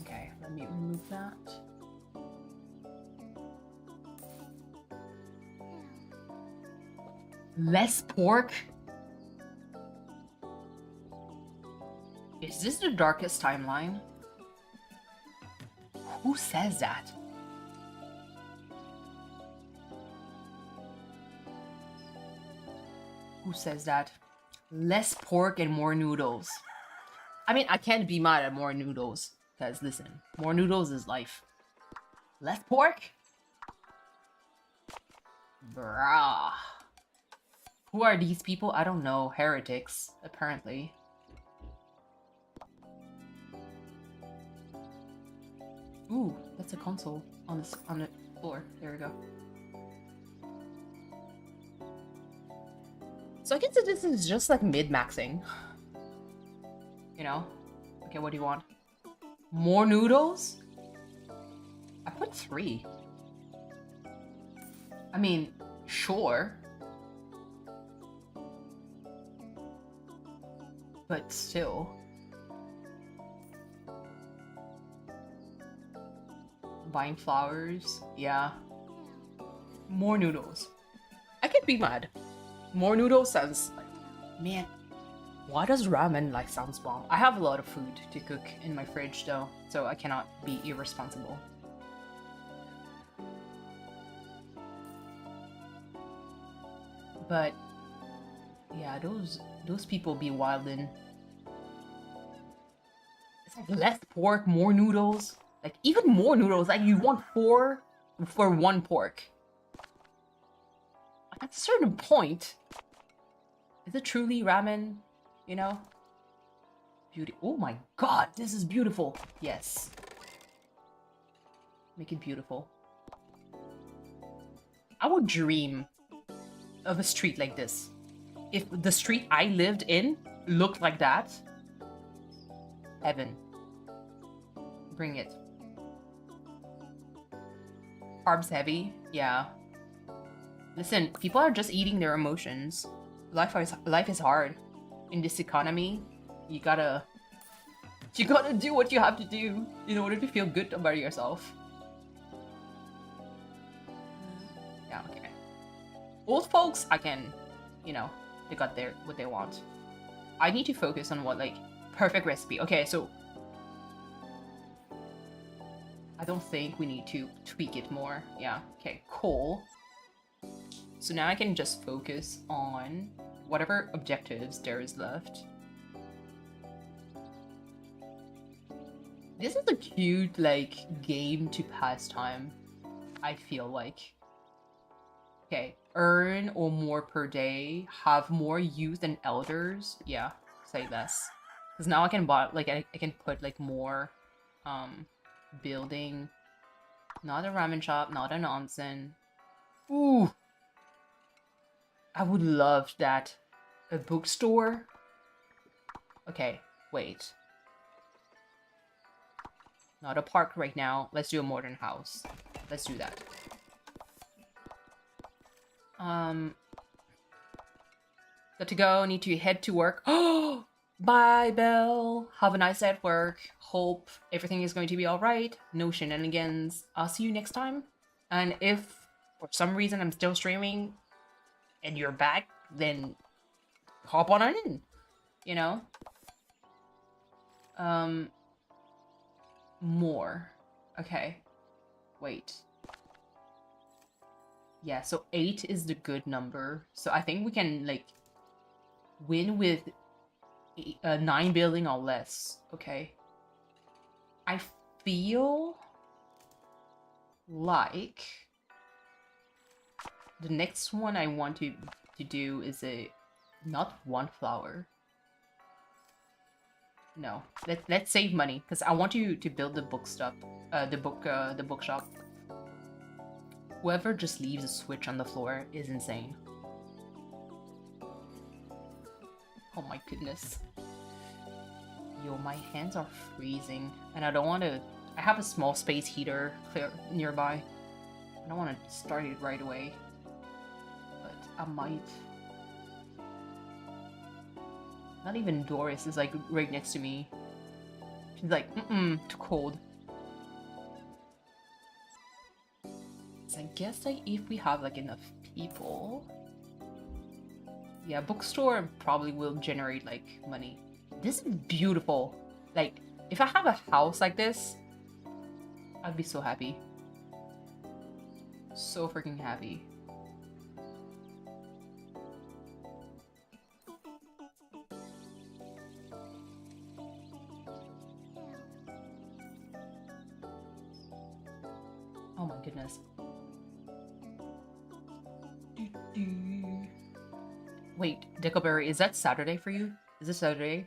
Okay, let me remove that. Less pork? Is this the darkest timeline? Who says that? Who says that? Less pork and more noodles. I mean, I can't be mad at more noodles. Because listen, more noodles is life. Less pork? Bruh. Who are these people? I don't know. Heretics, apparently. Ooh, that's a console on the floor. There we go. So I guess this is just like mid-maxing. You know? Okay, what do you want? More noodles? I put 3. I mean, sure. But still. Buying flowers, yeah. More noodles. I can't be mad. More noodles sounds like, man, why does ramen like sounds bomb? I have a lot of food to cook in my fridge though, so I cannot be irresponsible. But yeah, those people be wildin'. It's like less pork, more noodles. Like, even more noodles, like, you want 4 for 1 pork. Like, at a certain point, is it truly ramen? You know? Beauty. Oh my god, this is beautiful. Yes. Make it beautiful. I would dream of a street like this. If the street I lived in looked like that, heaven. Bring it. Carbs heavy, yeah. Listen, people are just eating their emotions. Life is hard. In this economy, you gotta do what you have to do in order to feel good about yourself. Yeah, okay. Old folks, I can, you know, they got what they want. I need to focus on what, like, perfect recipe. Okay, so I don't think we need to tweak it more. Yeah, okay, cool. So now I can just focus on whatever objectives there is left. This is a cute, like, game to pass time, I feel like. Okay, earn or more per day, have more youth and elders. Yeah, say less. Because now I can buy, like, I can put, like, more, building. Not a ramen shop, not an onsen. Ooh! I would love that. A bookstore? Okay, wait. Not a park right now. Let's do a modern house. Let's do that. Got to go. Need to head to work. Oh! Bye, Belle. Have a nice day at work. Hope everything is going to be alright. No shenanigans. I'll see you next time. And if for some reason I'm still streaming and you're back, then hop on in. You know? More. Okay. Wait. Yeah, so 8 is the good number. So I think we can, like, win with 9 building or less. Okay. I feel like the next one I want to do is a not one flower. No, let's save money because I want you to build the book stuff, the bookshop. Whoever just leaves a switch on the floor is insane. Oh my goodness. Yo, my hands are freezing, and I don't want to. I have a small space heater clear nearby. I don't want to start it right away, but I might. Not even Doris is like right next to me. She's like, too cold. So I guess like if we have like enough people, yeah, bookstore probably will generate like money. This is beautiful. Like if I have a house like this, I'd be so happy. So freaking happy. Oh my goodness. Wait, Dickleberry, is that Saturday for you? Is it Saturday?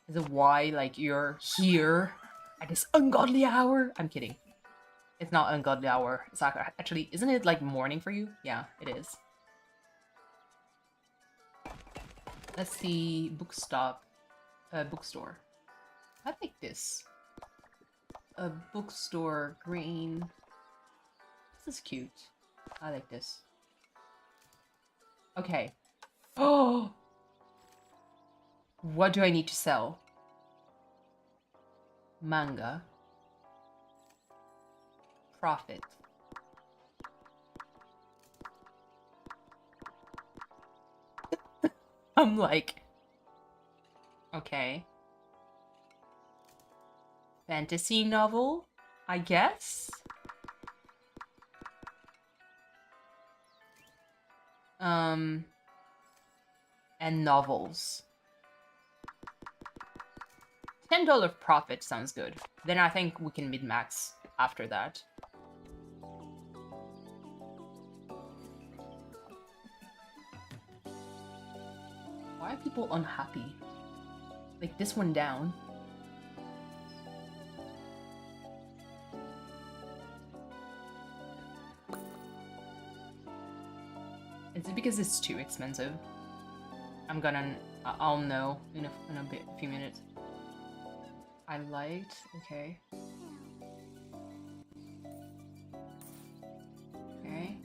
Is it why, like, you're here at this ungodly hour? I'm kidding. It's not ungodly hour. It's actually, isn't it, like, morning for you? Yeah, it is. Let's see, bookstore. I like this. A bookstore, green. This is cute. I like this. Okay. Oh! What do I need to sell? Manga. Profit. I'm like... Okay. Fantasy novel, I guess? And novels. $10 profit sounds good. Then I think we can min-max after that. Why are people unhappy? Like this one down. Is it because it's too expensive? I'll know in a few minutes. I liked, okay. Okay.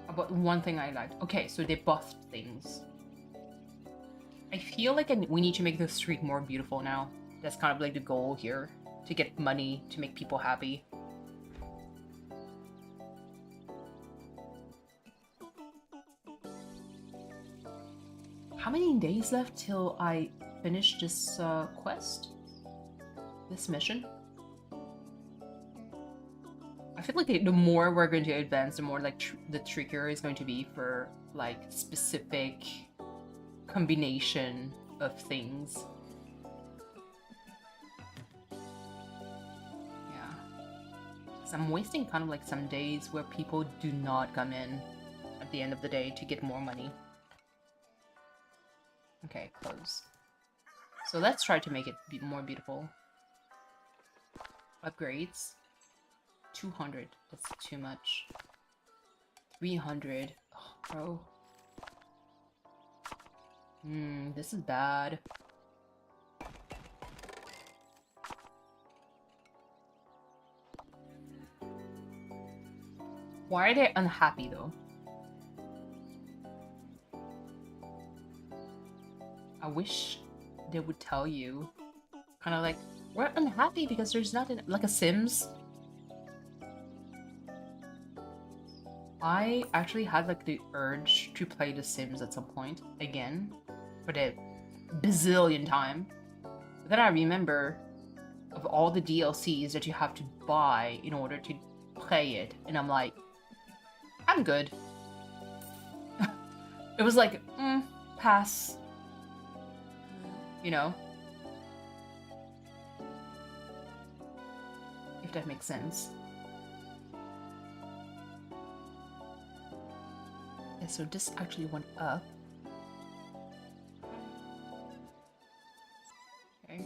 About one thing I liked. Okay, so they buffed things. I feel like we need to make the street more beautiful now. That's kind of like the goal here. To get money, to make people happy. How many days left till I finish this quest? This mission? I feel like the more we're going to advance, the more like the trickier is going to be for like specific combination of things. Yeah. Because I'm wasting kind of like some days where people do not come in at the end of the day to get more money. Okay, close. So let's try to make it more beautiful. Upgrades. 200. That's too much. 300. Oh, bro. This is bad. Why are they unhappy though? I wish they would tell you. Kind of like, we're unhappy because there's nothing like a Sims. I actually had like the urge to play The Sims at some point again for the bazillion time. But then I remember of all the DLCs that you have to buy in order to play it, and I'm like, I'm good. It was like, pass. you know? If that makes sense. Yeah, so this actually went up. Okay.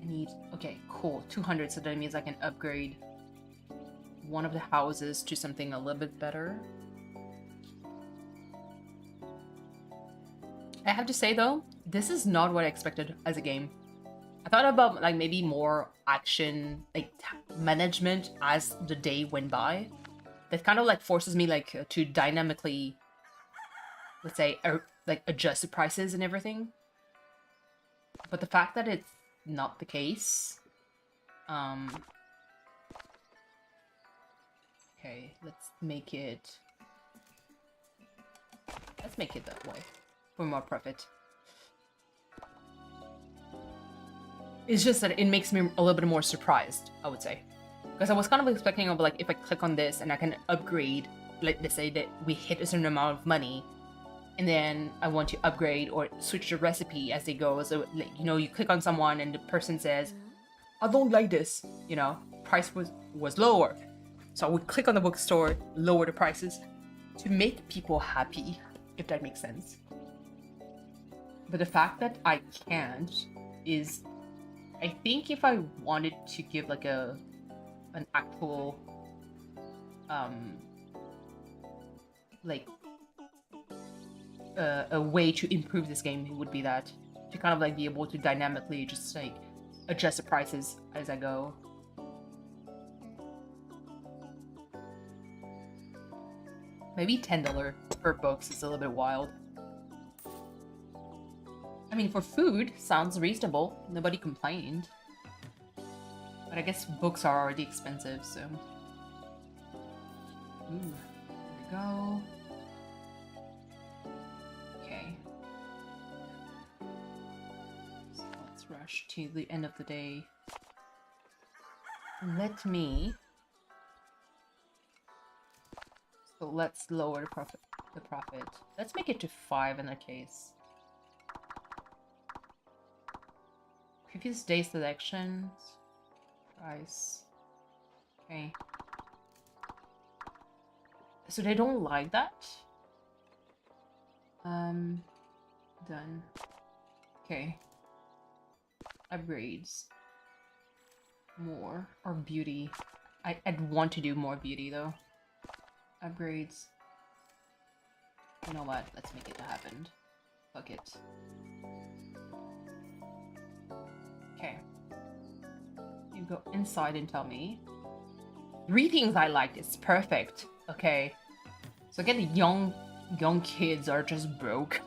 I need, okay, cool, 200, so that means I can upgrade one of the houses to something a little bit better. I have to say though, this is not what I expected as a game. I thought about like maybe more action, like management as the day went by. That kind of like forces me like to dynamically, let's say, like adjust the prices and everything. But the fact that it's not the case, okay, let's make it that way for more profit. It's just that it makes me a little bit more surprised, I would say. Because I was kind of expecting of like, if I click on this and I can upgrade, like let's say that we hit a certain amount of money, and then I want to upgrade or switch the recipe as they go. So, like, you know, you click on someone and the person says, I don't like this, you know, price was lower. So I would click on the bookstore, lower the prices to make people happy, if that makes sense. But the fact that I can't is, I think if I wanted to give like an actual like a way to improve this game, it would be that to kind of like be able to dynamically just like adjust the prices as I go. Maybe $10 per books is a little bit wild. I mean, for food, sounds reasonable. Nobody complained. But I guess books are already expensive, so... Ooh, there we go. Okay. So let's rush to the end of the day. Let me... So let's lower the profit. Let's make it to 5 in that case. Previous day selections. Price. Okay. So they don't like that? Done. Okay. Upgrades. More. Or beauty. I'd want to do more beauty though. Upgrades. You know what? Let's make it happen. Fuck it. Okay. You go inside and tell me. 3 things I liked. It's perfect. Okay. So again, young kids are just broke.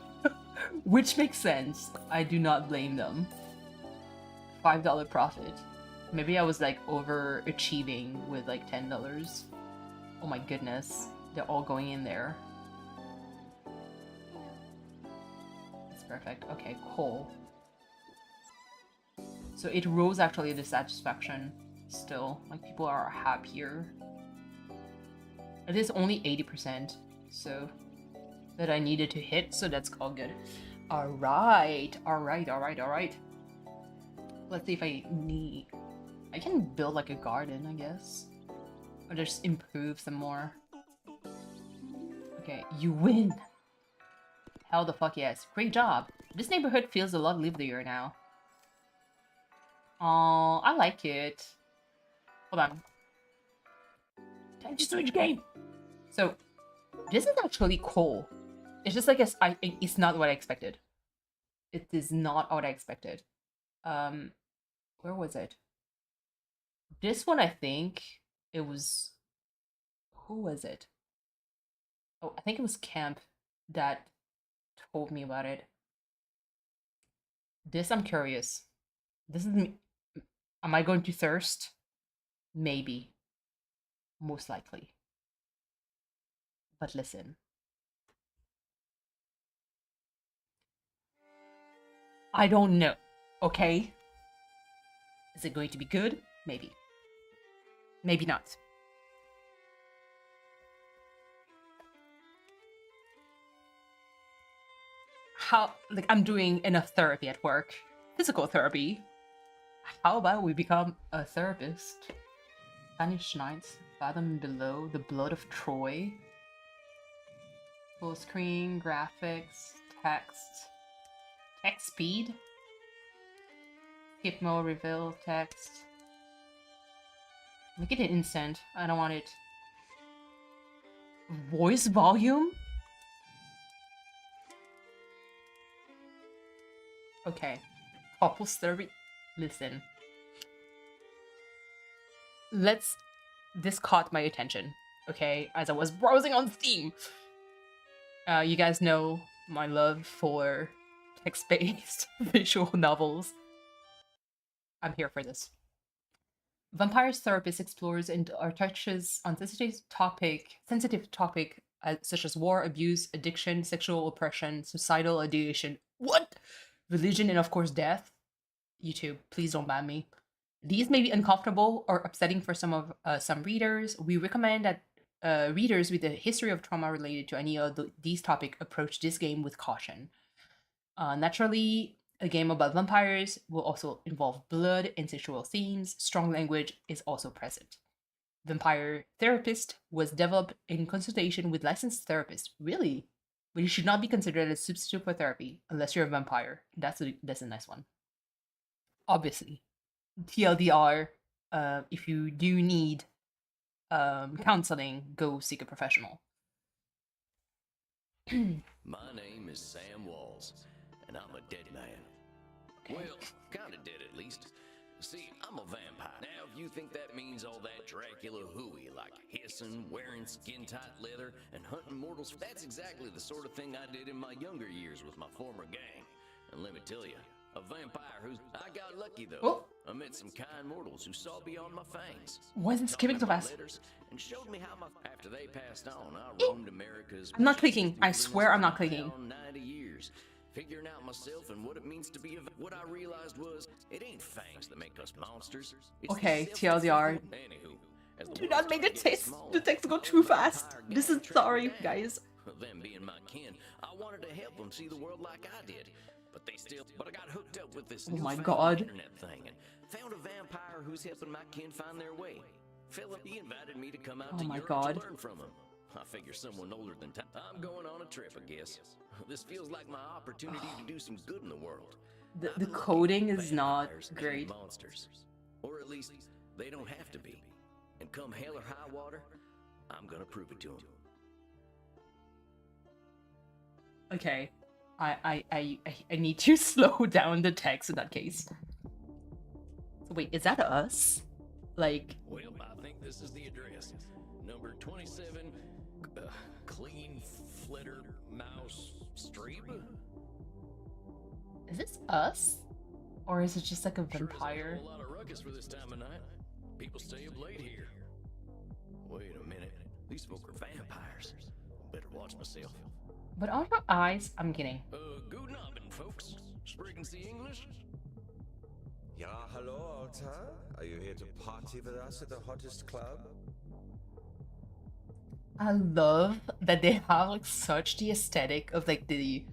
Which makes sense. I do not blame them. $5 profit. Maybe I was like overachieving with like $10. Oh my goodness. They're all going in there. That's perfect. Okay, cool. So it rose actually the satisfaction still. Like people are happier. It is only 80%, so that I needed to hit, so that's all good. Alright. Let's see if I can build like a garden, I guess. Or just improve some more. Okay, you win! Hell the fuck yes. Great job. This neighborhood feels a lot livelier now. Oh, I like it. Hold on. Time to switch game! So, this is actually cool. It's just like it's not what I expected. It is not what I expected. Where was it? This one, I think it was... Who was it? Oh, I think it was Camp that told me about it. This, I'm curious. This is me. Am I going to thirst? Maybe. Most likely. But listen. I don't know. Okay? Is it going to be good? Maybe. Maybe not. how, like, I'm doing enough therapy at work, physical therapy. How about we become a therapist? Spanish Nights, Fathom Below, The Blood of Troy. Full screen, graphics, text speed. Skip mode, reveal text. Make it an instant. I don't want it. Voice volume? Okay. Couples therapy. Listen. This caught my attention, okay, as I was browsing on Steam. You guys know my love for text-based visual novels. I'm here for this. Vampire's Therapist explores and touches on sensitive topic such as war, abuse, addiction, sexual oppression, suicidal ideation, religion, and of course death. YouTube, please don't ban me. These may be uncomfortable or upsetting for some readers. We recommend that readers with a history of trauma related to any of these topics approach this game with caution. Naturally, a game about vampires will also involve blood and sexual themes. Strong language is also present. Vampire Therapist was developed in consultation with licensed therapists. Really? But it should not be considered a substitute for therapy unless you're a vampire. That's a nice one. Obviously. TLDR, if you do need counseling, go seek a professional. My name is Sam Walls, and I'm a dead man. Okay. Well, kinda dead at least. See, I'm a vampire. Now, if you think that means all that Dracula hooey, like hissing, wearing skin-tight leather, and hunting mortals, that's exactly the sort of thing I did in my younger years with my former gang. And let me tell you, a vampire who's... I got lucky, though. Oh. I met some kind mortals who saw beyond my fangs. Why is it skipping so fast? And showed me how after they passed on, I roamed America's... I'm not clicking. I swear I'm not clicking. 90 years. Figuring out myself and what it means to be what I realized was, it ain't fangs that make us monsters. It's okay, the TLDR. Anywho, Do not make the text go too fast. This is sorry, guys. Them being my kin, I wanted to help them see the world like I did. But I got hooked up with this God. internet thing and found a vampire who's helping my kin find their way. Philip, he invited me to come out to Europe God. to learn from him. I figure someone older than time. I'm going on a trip, I guess. This feels like my opportunity to do some good in the world. The coding is not great. Monsters. Or at least, they don't have to be. And come hell or high water, I'm gonna prove it to them. Okay. I need to slow down the text in that case. So wait, is that us? Like... Well, I think this is the address. Number 27, Clean Flitter Mouse Street. Is this us? Or is it just like a vampire? Sure is a whole lot of ruckus for this time of night. People stay up late here. Wait a minute. These folk are vampires. Better watch myself. But on your eyes, I'm kidding. Guten Abend, folks. Sprechen Sie English? Ja, hello, Alta. Are you here to party with us at the hottest club? I love that they have like such the aesthetic of like the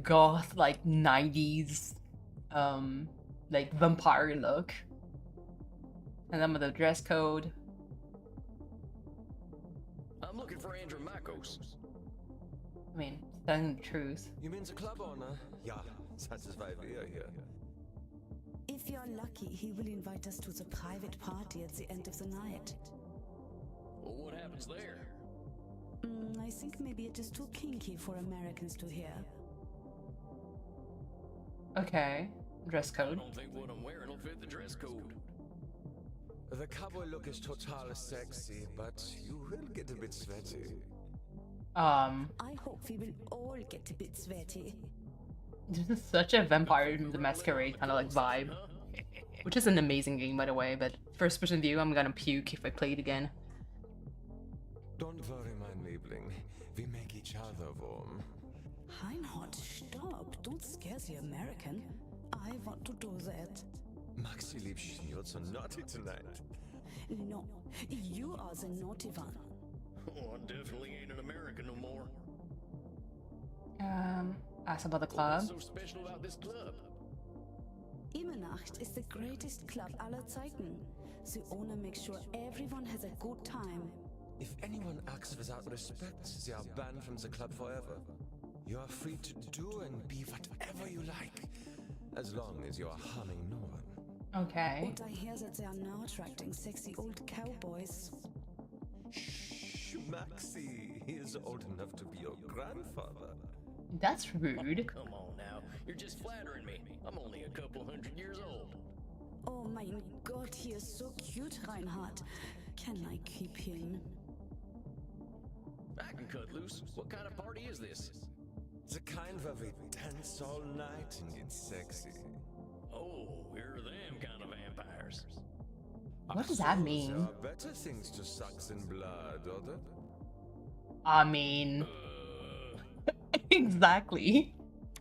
goth like 90s like vampire look. And then with the dress code. I'm looking for Andrew Makos. I mean, telling the truth. You mean the club owner? Ja, das ist weil wir hier. If you're lucky, he will invite us to the private party at the end of the night. Well, what happens there? I think maybe it is too kinky for Americans to hear. Okay, dress I code. don't think what I'm wearing will fit the dress code. The cowboy look is total sexy, but you will get a bit sweaty. I hope we will all get a bit sweaty. This is such a Vampire the Masquerade kind of like vibe. Which is an amazing game, by the way, but first person view, I'm gonna puke if I play it again. Don't worry, mein Liebling. We make each other warm. Heinhard, stop. Don't scare the American. I want to do that. Maxi Liebchen, you're so naughty tonight. No, you are the naughty one. Oh, I definitely ain't an American no more. Ask about the What's club. so special about this club? Immernacht is the greatest club aller Zeiten. The owner makes sure everyone has a good time. If anyone acts without respect, they are banned from the club forever. You are free to do and be whatever you like, as long as you are harming no one. Okay. And I hear that they are now attracting sexy old cowboys. Shh, Maxie, he is old enough to be your grandfather. That's rude. Come on now, you're just flattering me. I'm only a couple 100 years old. Oh mein Gott, he is so cute, Reinhard. Can I keep him? I can cut loose. What kind of party is this? The kind where we dance all night and get sexy. Oh, we're them kind of vampires. What does that mean? There are better things to suck than blood, are there? I mean, exactly.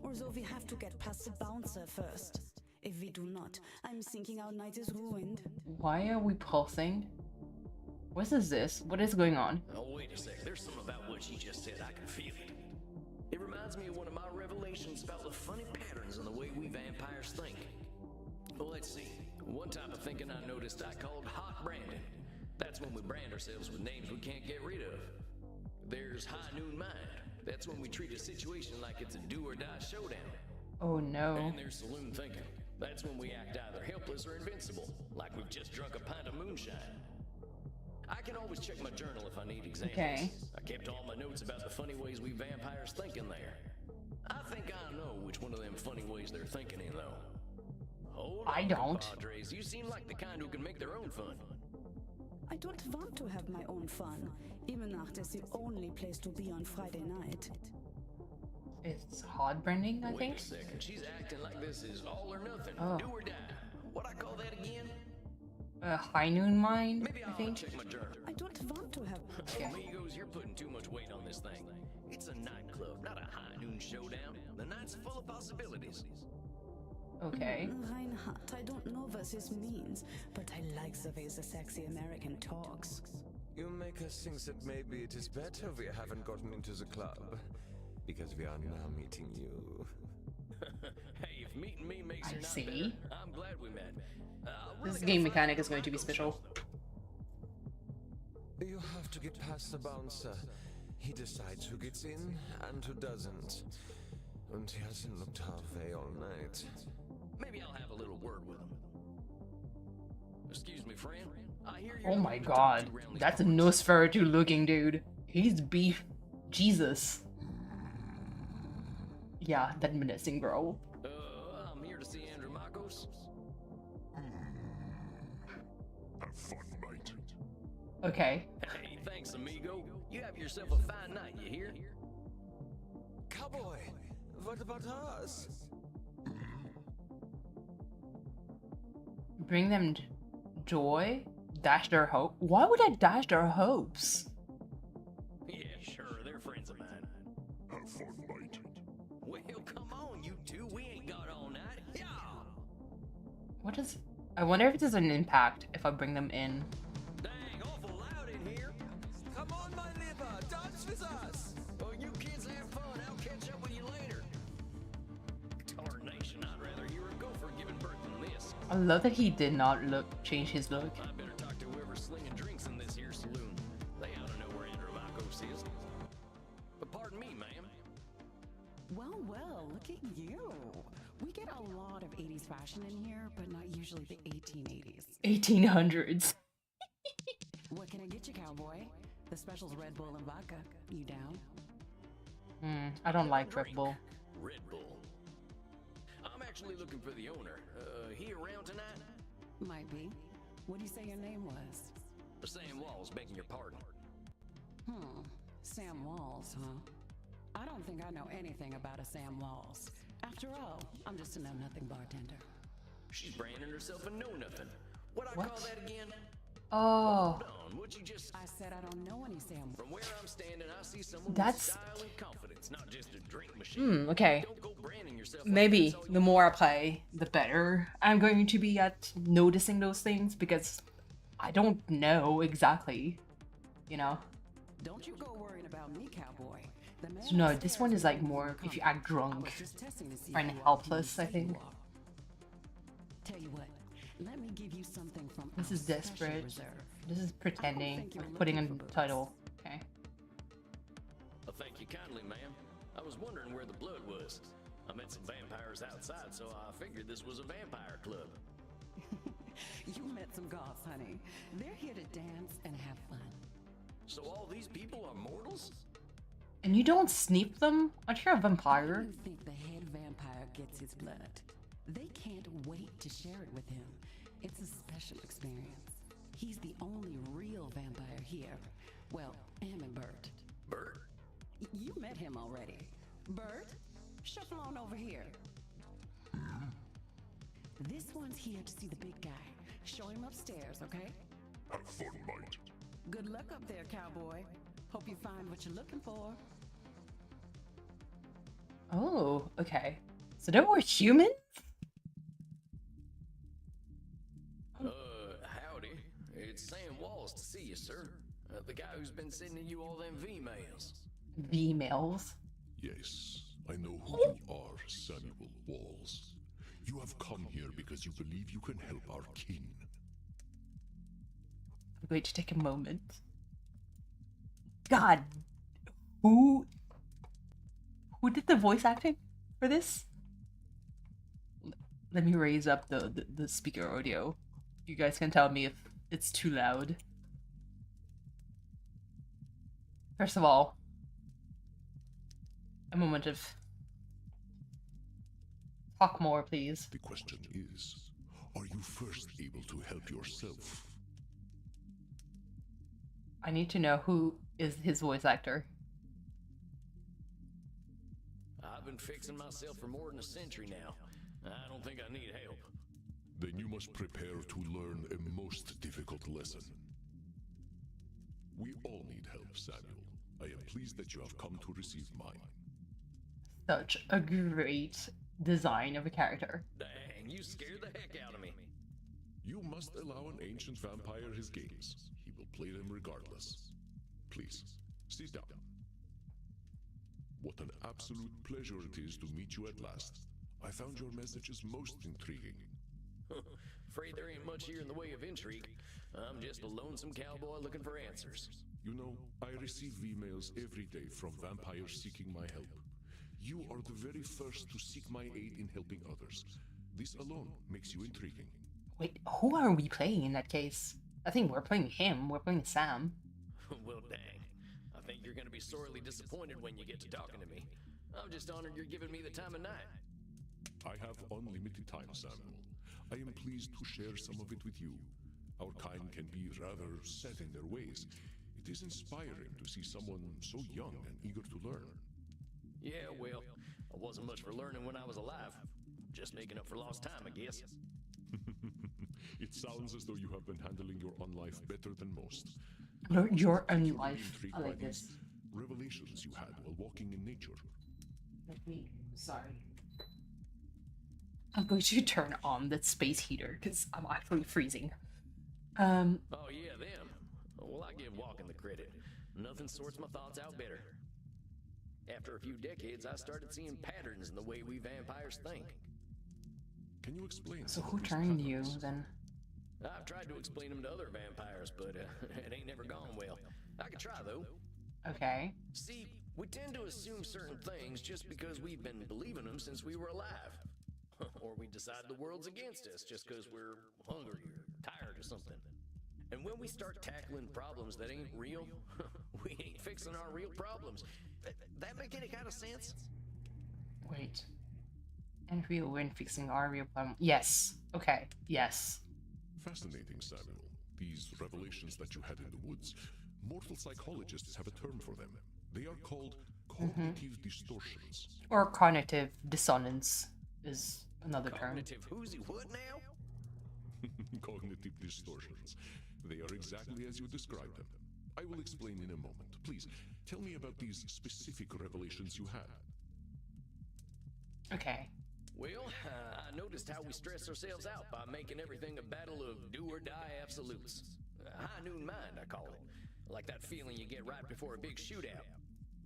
Although we have to get past the bouncer first. If we do not, I'm thinking our night is ruined. Why are we pulsing? What is this? What is going on? Oh, wait a sec. There's something about what she just said. I can feel it. It reminds me of one of my revelations about the funny patterns in the way we vampires think. Well, let's see. One type of thinking I noticed I called hot branding. That's when we brand ourselves with names we can't get rid of. There's high noon mind. That's when we treat a situation like it's a do or die showdown. Oh no. And there's saloon thinking. That's when we act either helpless or invincible, like we've just drunk a pint of moonshine. I can always check my journal if I need examples. Okay. I kept all my notes about the funny ways we vampires think in there. I think I know which one of them funny ways they're thinking in, though. Hold I on, don't. compadres. You seem like the kind who can make their own fun. I don't want to have my own fun. Immernacht is the only place to be on Friday night. It's hot branding, I Wait think. a second. She's acting like this is all or nothing. Oh. Do or die. What I call that again? High noon mind, Maybe I I'll think. check my journal. I don't want to have. Okay. Amigos, you're putting too much weight on this thing. It's a nightclub, not a high noon showdown. The night's full of possibilities. Okay. Reinhard, I don't know what this means, but I like the way the sexy American talks. You make us think that maybe it is better we haven't gotten into the club, because we are now meeting you. Hey, if meeting me makes I her not see. better, I'm glad we met. This game mechanic is going to be special. You have to get past the bouncer. He decides who gets in and who doesn't. And he hasn't looked our way all night. Maybe I'll have a little word with him. Excuse me, friend. I hear you. Oh my god. That's a Nosferatu looking dude. He's beef. Jesus. Yeah, that menacing bro. I'm here to see Andrew Marcos. Have fun, mate. Okay. Hey, thanks, amigo. You have yourself a fine night, you hear? Cowboy, what about us? Bring them joy? Dash their hope? Why would I dash their hopes? Yeah, sure. They're friends of mine. Have fun, mate. Well, come on, you two. We ain't got all night. Yeah. What is... I wonder if there's an impact if I bring them in. Dang, awful loud in here. Come on, my liver, dance with us! Oh, you kids have fun. I'll catch up with you later. Tarnation, I'd rather hear a gopher giving birth than this. I love that he did not change his look. I better talk to whoever's slinging drinks in this here saloon. They ought to know where Andrew Marcos is. But pardon me, ma'am. Well, well, look at you. We get a lot of 80s fashion in here, but not usually the 1880s. 1800s. What can I get you, cowboy? The special's Red Bull and vodka. You down? I don't like Red Bull. Red Bull. I'm actually looking for the owner. He around tonight? Might be. What do you say your name was? Sam Walls, begging your pardon. Sam Walls, huh? I don't think I know anything about a Sam Walls. After all, I'm just a know-nothing bartender. She's branding herself a know-nothing. What I What? call that again? Oh, Hold on, would you just... I said I don't know any Sam Walls. From where I'm standing, I see someone That's- with style and confidence, not just a drink machine. okay. Don't go branding yourself like Maybe that's all the you more I play, the better I'm going to be at noticing those things because I don't know exactly, you know? Don't you go worrying about me, cowboy. The man So no, this upstairs one is like reminded me more of if you company. act I drunk was just testing to see and if you are helpless, who I you say you think. are. Tell you what, let me give you something from This our is special desperate. reserve. This is pretending, think you're like putting looking in for the books. title. Okay. Thank you kindly, ma'am. I was wondering where the blood was. I met some vampires outside, so I figured this was a vampire club. You met some goths, honey. They're here to dance and have fun. So all these people are mortals? And you don't sneak them? Aren't you a How vampire? do you think the head vampire gets his blood? They can't wait to share it with him. It's a special experience. He's the only real vampire here. Well, him and Bert. Bert? You met him already. Bert, shuffle on over here. This one's here to see the big guy. Show him upstairs, okay? Have fun, mate. Good luck up there, cowboy. Hope you find what you're looking for. Oh, okay. So they were human? Howdy. It's Sam Walls to see you, sir. The guy who's been sending you all them V-mails. Females. Yes, I know who you are, Samuel Walls. You have come here because you believe you can help our kin. I'm going to take a moment. God, who did the voice acting for this? Let me raise up the speaker audio. You guys can tell me if it's too loud. First of all, a moment of talk more, please. The question is, are you first able to help yourself? I need to know who is his voice actor. I've been fixing myself for more than a century now. I don't think I need help. Then you must prepare to learn a most difficult lesson. We all need help, Samuel. I am pleased that you have come to receive mine. Such a great design of a character. Dang, you scared the heck out of me. You must allow an ancient vampire his games. He will play them regardless. Please, sit down. What an absolute pleasure it is to meet you at last. I found your messages most intriguing. Afraid there ain't much here in the way of intrigue. I'm just a lonesome cowboy looking for answers. You know, I receive emails every day from vampires seeking my help. You are the very first to seek my aid in helping others. This alone makes you intriguing. Wait, who are we playing in that case? I think we're playing him. We're playing Sam. Well, dang. I think you're gonna be sorely disappointed when you get to talking to me. I'm just honored you're giving me the time of night. I have unlimited time, Samuel. I am pleased to share some of it with you. Our kind can be rather set in their ways. It is inspiring to see someone so young and eager to learn. Yeah, well, I wasn't much for learning when I was alive. Just making up for lost time, I guess. It sounds as though you have been handling your own life better than most. Your own Particularly life. intrigued I by like these this. revelations you had while walking in nature. Let me. Sorry. I'm going to turn on that space heater because I'm actually freezing. Oh, yeah, them. Well, I give walking the credit. Nothing sorts my thoughts out better. After a few decades, I started seeing patterns in the way we vampires think. Can you explain? So some of who these turned you patterns? then? I've tried to explain them to other vampires, but it ain't never gone well. I could try, though. Okay. See, we tend to assume certain things just because we've been believing them since we were alive. Or we decide the world's against us just because we're hungry or tired or something. And when we start tackling problems that ain't real, we ain't fixing our real problems. That make any kind of sense? Wait. And real when fixing our real problem. Yes. Okay. Yes. Fascinating, Samuel. These revelations that you had in the woods, mortal psychologists have a term for them. They are called cognitive distortions. Or cognitive dissonance is another term. Cognitive whoozy what now? Cognitive distortions. They are exactly as you described them. I will explain in a moment. Please, tell me about these specific revelations you had. Okay. Well, I noticed how we stress ourselves out by making everything a battle of do or die absolutes. High noon mind, I call it. Like that feeling you get right before a big shootout.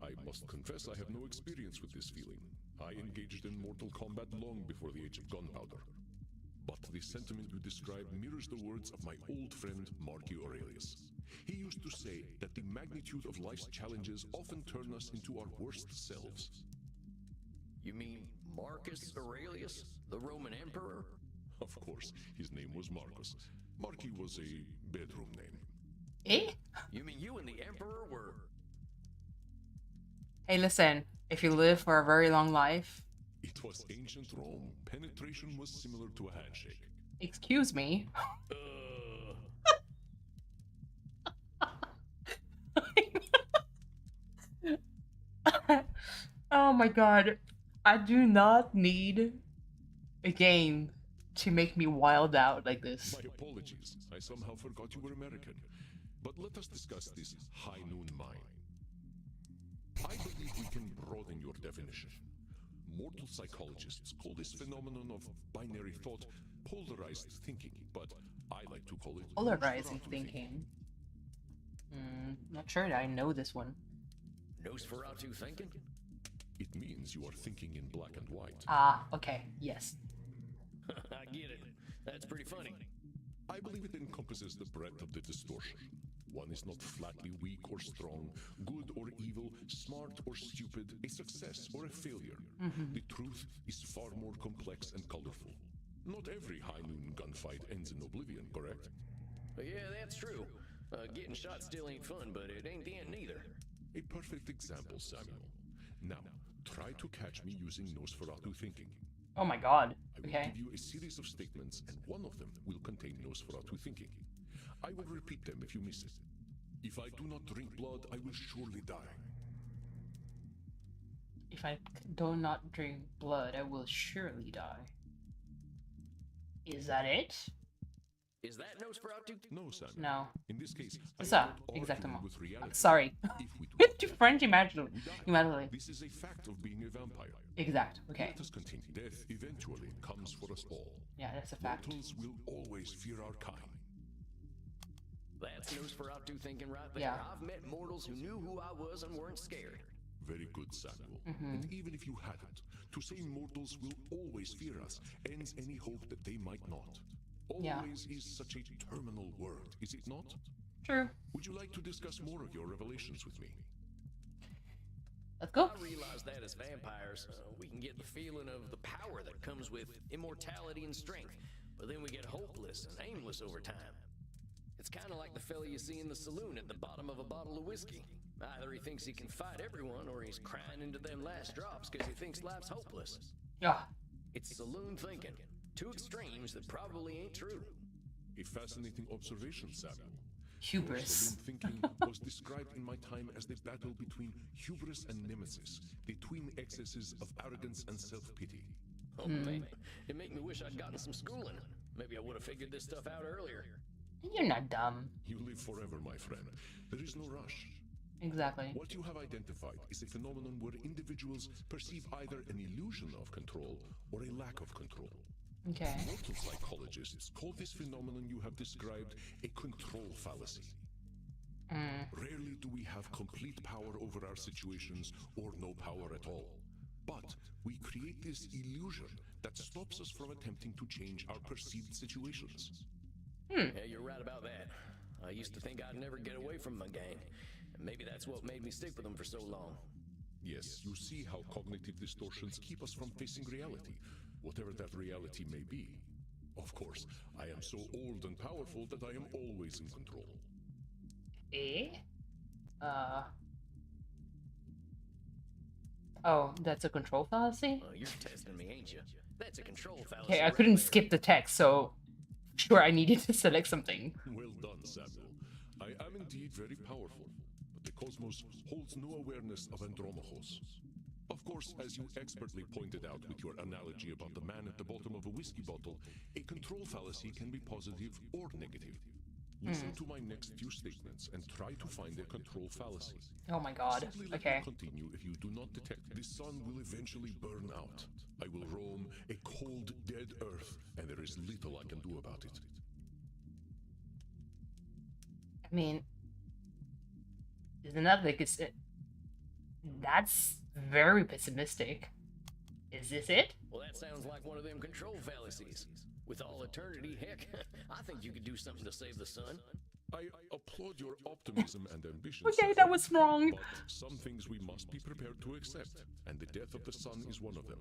I must confess I have no experience with this feeling. I engaged in mortal combat long before the age of gunpowder. But the sentiment you describe mirrors the words of my old friend Marky Aurelius. He used to say that the magnitude of life's challenges often turn us into our worst selves. You mean Marcus Aurelius, the Roman emperor? Of course, his name was Marcus. Marky was a bedroom name. Eh? You mean you and the emperor were... Hey, listen. If you live for a very long life... It was ancient Rome. Penetration was similar to a handshake. Excuse me. Oh my god. I do not need a game to make me wild out like this. My apologies. I somehow forgot you were American. But let us discuss this high noon mine. I believe we can broaden your definition. Mortal psychologists call this phenomenon of binary thought polarized thinking, but I like to call it Polarizing Nosferatu thinking. Not sure that I know this one. Nosferatu thinking? It means you are thinking in black and white. Ah, okay, yes. I get it. That's pretty funny. I believe it encompasses the breadth of the distortion. One is not flatly weak or strong, good or evil, smart or stupid, a success or a failure. The truth is far more complex and colorful. Not every high noon gunfight ends in oblivion, correct? Yeah, that's true. Getting shot still ain't fun, but it ain't the end neither. A perfect example, Samuel. Now, try to catch me using Nosferatu thinking. Oh my god. I will Okay. give you a series of statements, and one of them will contain Nosferatu thinking. I will repeat them if you miss it. If I do not drink blood, I will surely die. If I do not drink blood, I will surely die. Is that it? Is that Nosferatu? No, Samuel. No. In this case, I Ça, will not argue exactement. with reality. Sorry. If we do With not you drink French blood, imaginally. we die. This is a fact of being a vampire. Exact. Okay. Let us continue. Death eventually comes for us all. Yeah, that's a fact. Mortals will always fear our kind. That's Nosferatu thinking right there. Yeah. I've met mortals who knew who I was and weren't scared. Very good, Samuel. And even if you hadn't, to say mortals will always fear us ends any hope that they might not. Always is such a terminal word, is it not? True. Would you like to discuss more of your revelations with me? Let's go. I realize that as vampires, we can get the feeling of the power that comes with immortality and strength, but then we get hopeless and aimless over time. It's kind of like the fella you see in the saloon at the bottom of a bottle of whiskey. Either he thinks he can fight everyone, or he's crying into them last drops because he thinks life's hopeless. Yeah. It's saloon thinking. Two extremes that probably ain't true. A fascinating observation, Samuel. Hubris. Saloon thinking was described in my time as the battle between hubris and nemesis, the twin excesses of arrogance and self-pity. Oh man, it make me wish I'd gotten some schooling. Maybe I would have figured this stuff out earlier. You're not dumb. You live forever, my friend. There is no rush. Exactly. What you have identified is a phenomenon where individuals perceive either an illusion of control or a lack of control. Okay. Mortal psychologists call this phenomenon you have described a control fallacy. Rarely do we have complete power over our situations or no power at all. But we create this illusion that stops us from attempting to change our perceived situations. Yeah, you're right about that. I used to think I'd never get away from my gang. And maybe that's what made me stick with them for so long. Yes, you see how cognitive distortions keep us from facing reality, whatever that reality may be. Of course, I am so old and powerful that I am always in control. Oh, that's a control fallacy? You're testing me, ain't you? That's a control fallacy. Okay, I right couldn't there. skip the text, so sure I needed to select something. Well done, Samuel. I am indeed very powerful, but the cosmos holds no awareness of Andromachos. Of course, as you expertly pointed out with your analogy about the man at the bottom of a whiskey bottle, a control fallacy can be positive or negative. Listen to my next few statements and try to find a control fallacy. Oh my god. Simply let Okay. me continue if you do not detect. The sun will eventually burn out. I will roam a cold, dead earth, and there is little I can do about it. I mean, isn't that like it's That's very pessimistic. Is this it? Well, that sounds like one of them control fallacies. With all eternity, heck, I think you could do something to save the sun. I applaud your optimism and ambition. Okay, Sir, that was wrong. but some things we must be prepared to accept, and the death of the sun is one of them.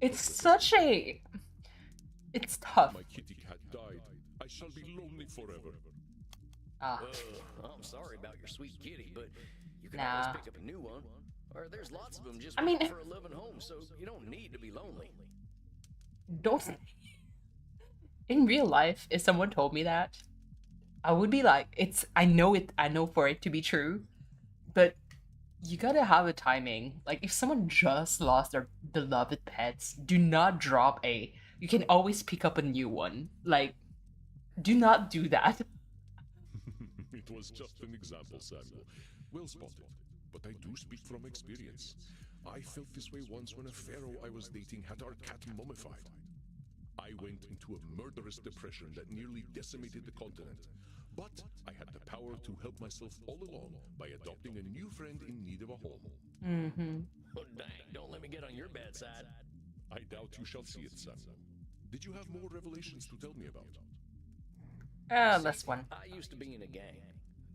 It's such a... It's tough. My kitty cat died. I shall be lonely forever. Ah, I'm sorry about your sweet kitty, but you can Nah. always pick up a new one. Or there's lots of them just I mean- waiting for a loving home, so you don't need to be lonely. don't... In real life, if someone told me that, I would be like, I know for it to be true, but you gotta have a timing. Like, if someone just lost their beloved pets, do not drop a... You can always pick up a new one. Like, do not do that. It was just an example, Samuel. Well spotted. But I do speak from experience. I felt this way once when a pharaoh I was dating had our cat mummified. I went into a murderous depression that nearly decimated the continent. But I had the power to help myself all along by adopting a new friend in need of a home. Mm-hmm. Oh, dang, don't let me get on your bad side. I doubt you shall see it, Samuel. Did you have more revelations to tell me about? Last one. I used to be in a gang.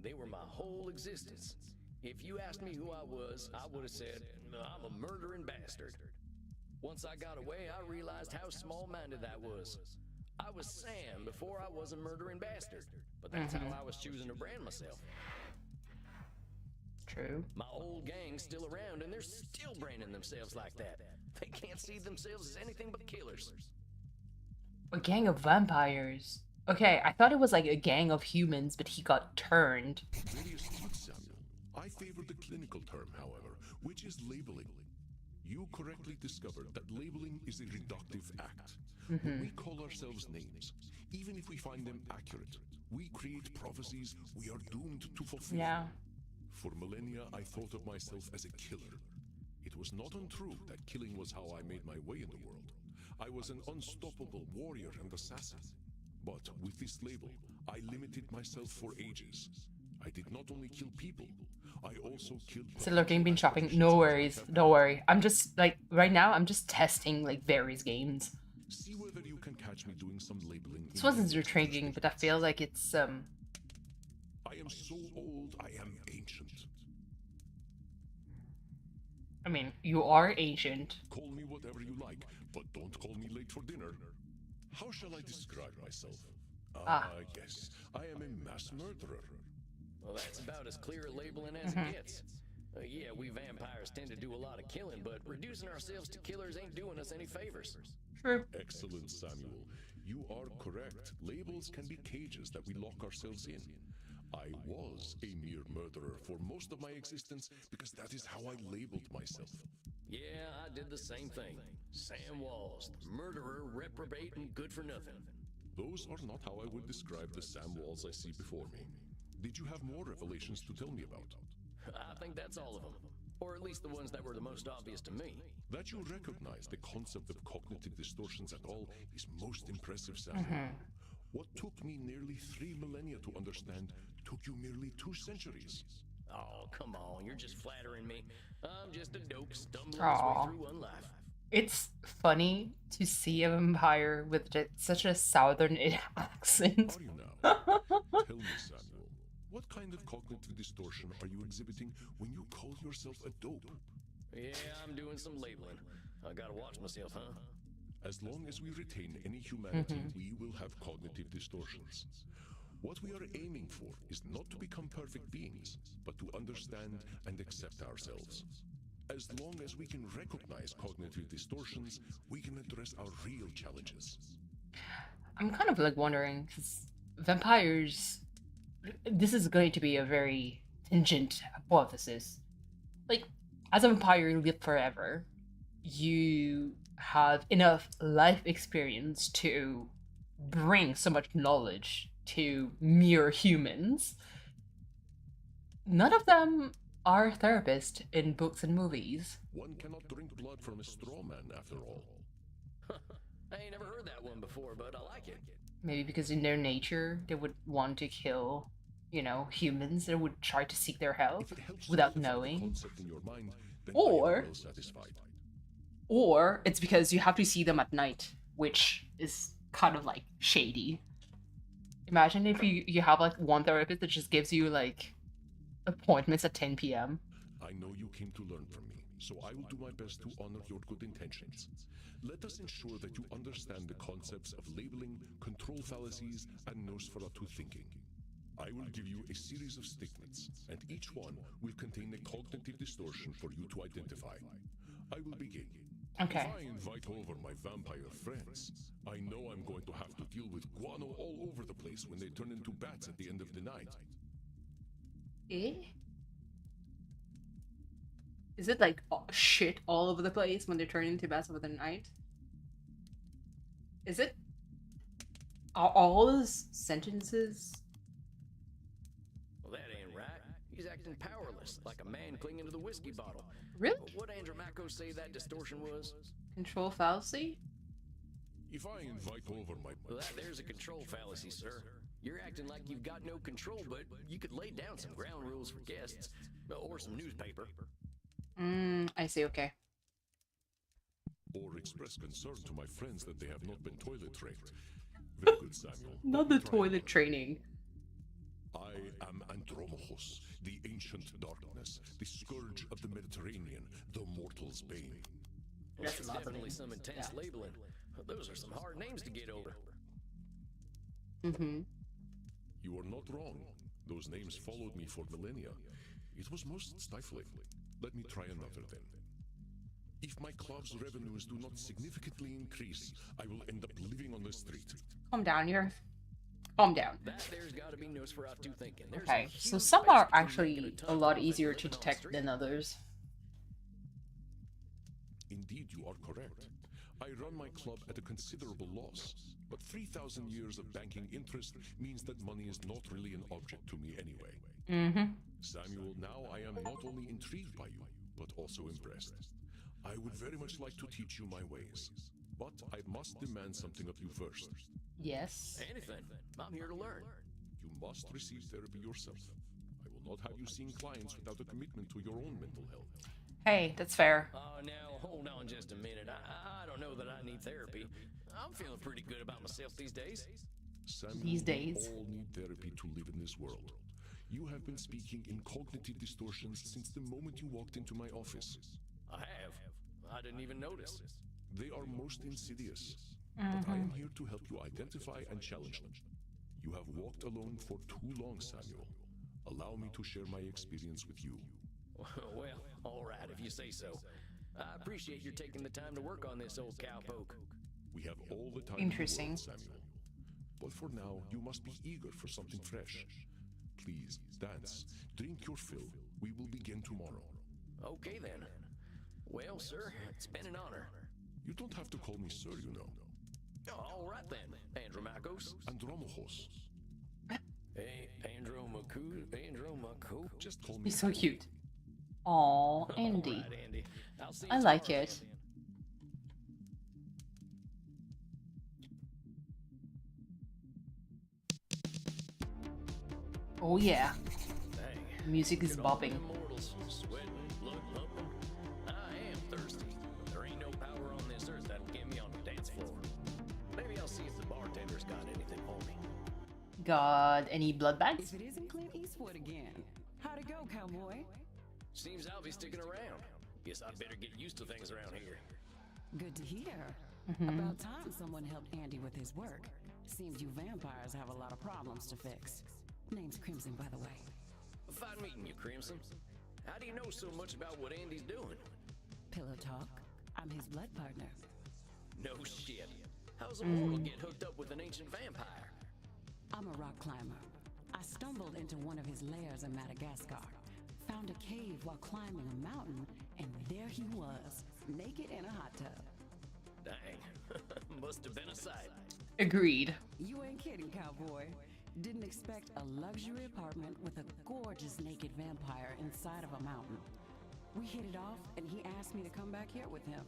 They were my whole existence. If you asked me who I was, I would have said, I'm a murdering bastard. Once I got away, I realized how small-minded that was. I was Sam before I was a murdering bastard, but that's how I was choosing to brand myself. True. My old gang's still around, and they're still branding themselves like that. They can't see themselves as anything but killers. A gang of vampires. Okay, I thought it was like a gang of humans, but he got turned. Very astute, Samuel. I favor the clinical term, however, which is labeling. You correctly discovered that labeling is a reductive act. When we call ourselves names, even if we find them accurate, we create prophecies we are doomed to fulfill. Yeah. For millennia, I thought of myself as a killer. It was not untrue that killing was how I made my way in the world. I was an unstoppable warrior and assassin. But with this label, I limited myself for ages. I did not only kill people, I also killed... So looking, been shopping. No worries. Don't worry. I'm just like right now. I'm just testing like various games. See whether you can catch me doing some labeling. This wasn't intriguing, but I feel like it's I am so old, I am ancient. I mean, you are ancient. Call me whatever you like, but don't call me late for dinner. How shall I describe myself? Yes, I am a mass murderer. Well, that's about as clear a labeling as it gets. Yeah, we vampires tend to do a lot of killing, but reducing ourselves to killers ain't doing us any favors. True. Excellent, Samuel. You are correct. Labels can be cages that we lock ourselves in. I was a mere murderer for most of my existence because that is how I labeled myself. Yeah, I did the same thing. Sam Walls, murderer, reprobate, and good for nothing. Those are not how I would describe the Sam Walls I see before me. Did you have more revelations to tell me about? I think that's all of them. Or at least the ones that were the most obvious to me. That you recognize the concept of cognitive distortions at all is most impressive, Samuel. What took me nearly 3 millennia to understand took you merely 2 centuries. Oh, come on, you're just flattering me. I'm just a dope stumbling his Aw. way through one life. It's funny to see a vampire with such a southern accent. Are you now? Tell me, Samuel, what kind of cognitive distortion are you exhibiting when you call yourself a dope? Yeah, I'm doing some labeling. I gotta watch myself, huh? As long as we retain any humanity, we will have cognitive distortions. What we are aiming for is not to become perfect beings, but to understand and accept ourselves. As long as we can recognize cognitive distortions, we can address our real challenges. I'm kind of like wondering, because vampires, this is going to be a very tangent hypothesis. Like, as a vampire, you live forever. You have enough life experience to bring so much knowledge to mere humans. None of them are therapists in books and movies. One cannot drink blood from a straw man, after all. I ain't never heard that one before, but I like it. Maybe because in their nature, they would want to kill, humans. They would try to seek their help If it helps without solidify the knowing. concept in your mind, then I Or- am well satisfied. Or it's because you have to see them at night, which is kind of like shady. Imagine if you have like one therapist that just gives you like appointments at 10 p.m. I know you came to learn from me, so I will do my best to honor your good intentions. Let us ensure that you understand the concepts of labeling, control fallacies, and Nosferatu thinking. I will give you a series of statements, and each one will contain a cognitive distortion for you to identify. I will begin. Okay. If I invite over my vampire friends, I know I'm going to have to deal with guano all over the place when they turn into bats at the end of the night. Eh? Is it like shit all over the place when they turn into bats over the night? Is it? Are all those sentences? Well, that ain't right. He's acting powerless, like a man clinging to the whiskey bottle. Really? What Andromaco say that distortion was? Control fallacy? If I invite over my... Well, there's a control fallacy, sir. You're acting like you've got no control, but you could lay down some ground rules for guests. Or some newspaper. I see, okay. Or express concern to my friends that they have not been toilet trained. Very good, Samuel. Not the toilet training. I am Andromachos, the ancient darkness, the scourge of the Mediterranean, the mortal's bane. That's That's a lot of definitely names. some intense Yeah. labeling. Those are some hard names to get over. Mm-hmm. You are not wrong. Those names followed me for millennia. It was most stifling. Let me try another then. If my club's revenues do not significantly increase, I will end up living on the street. Calm down, calm down. That there's got to be Nosferatu thinking. There's Okay, a so huge some space are between actually making a ton lot profit easier and to living on the detect street. than others. Indeed, you are correct. I run my club at a considerable loss, but 3,000 years of banking interest means that money is not really an object to me anyway. Mm-hmm. Samuel, now I am not only intrigued by you, but also impressed. I would very much like to teach you my ways, but I must demand something of you first. Yes. Anything. I'm here to learn. You must receive therapy yourself. I will not have you seeing clients without a commitment to your own mental health. Hey, that's fair. Now, hold on just a minute. I don't know that I need therapy. I'm feeling pretty good about myself these days. Samuel, These we days. all need therapy to live in this world. You have been speaking in cognitive distortions since the moment you walked into my office. I have. I didn't even notice. They are most insidious, but I am here to help you identify and challenge them. You have walked alone for too long, Samuel. Allow me to share my experience with you. Well, all right, if you say so. I appreciate your taking the time to work on this, old cowpoke. We have all the time Interesting. in the world, Samuel. But for now, you must be eager for something fresh. Please, dance, drink your fill. We will begin tomorrow. Okay, then. Well, sir, it's been an honor. You don't have to call me sir, you know. All right, then, Andromachos. Andromachos. Hey, Andromaco. Just call me. He's so cute. Aw, Andy. All right, Andy. I'll see you I like tomorrow it. then. Oh yeah, Dang. music is Look at all bopping. them mortals, sweating, blood pumping. I am thirsty. There ain't no power on this earth that'll get me on the dance floor. Maybe I'll see if the bartender's got anything for me. Got any blood bags? If it isn't Clint Eastwood again. How'd it go, cowboy? Seems I'll be sticking around. Guess I'd better get used to things around here. Good to hear. About time someone helped Andy with his work. Seems you vampires have a lot of problems to fix. Name's Crimson, by the way. Fine meeting you, Crimson. How do you know so much about what Andy's doing? Pillow talk. I'm his blood partner. No shit. How's a mortal get hooked up with an ancient vampire? I'm a rock climber. I stumbled into one of his lairs in Madagascar. Found a cave while climbing a mountain, and there he was, naked in a hot tub. Dang. Must have been a sight. Agreed. You ain't kidding, cowboy. Didn't expect a luxury apartment with a gorgeous naked vampire inside of a mountain. We hit it off, and he asked me to come back here with him.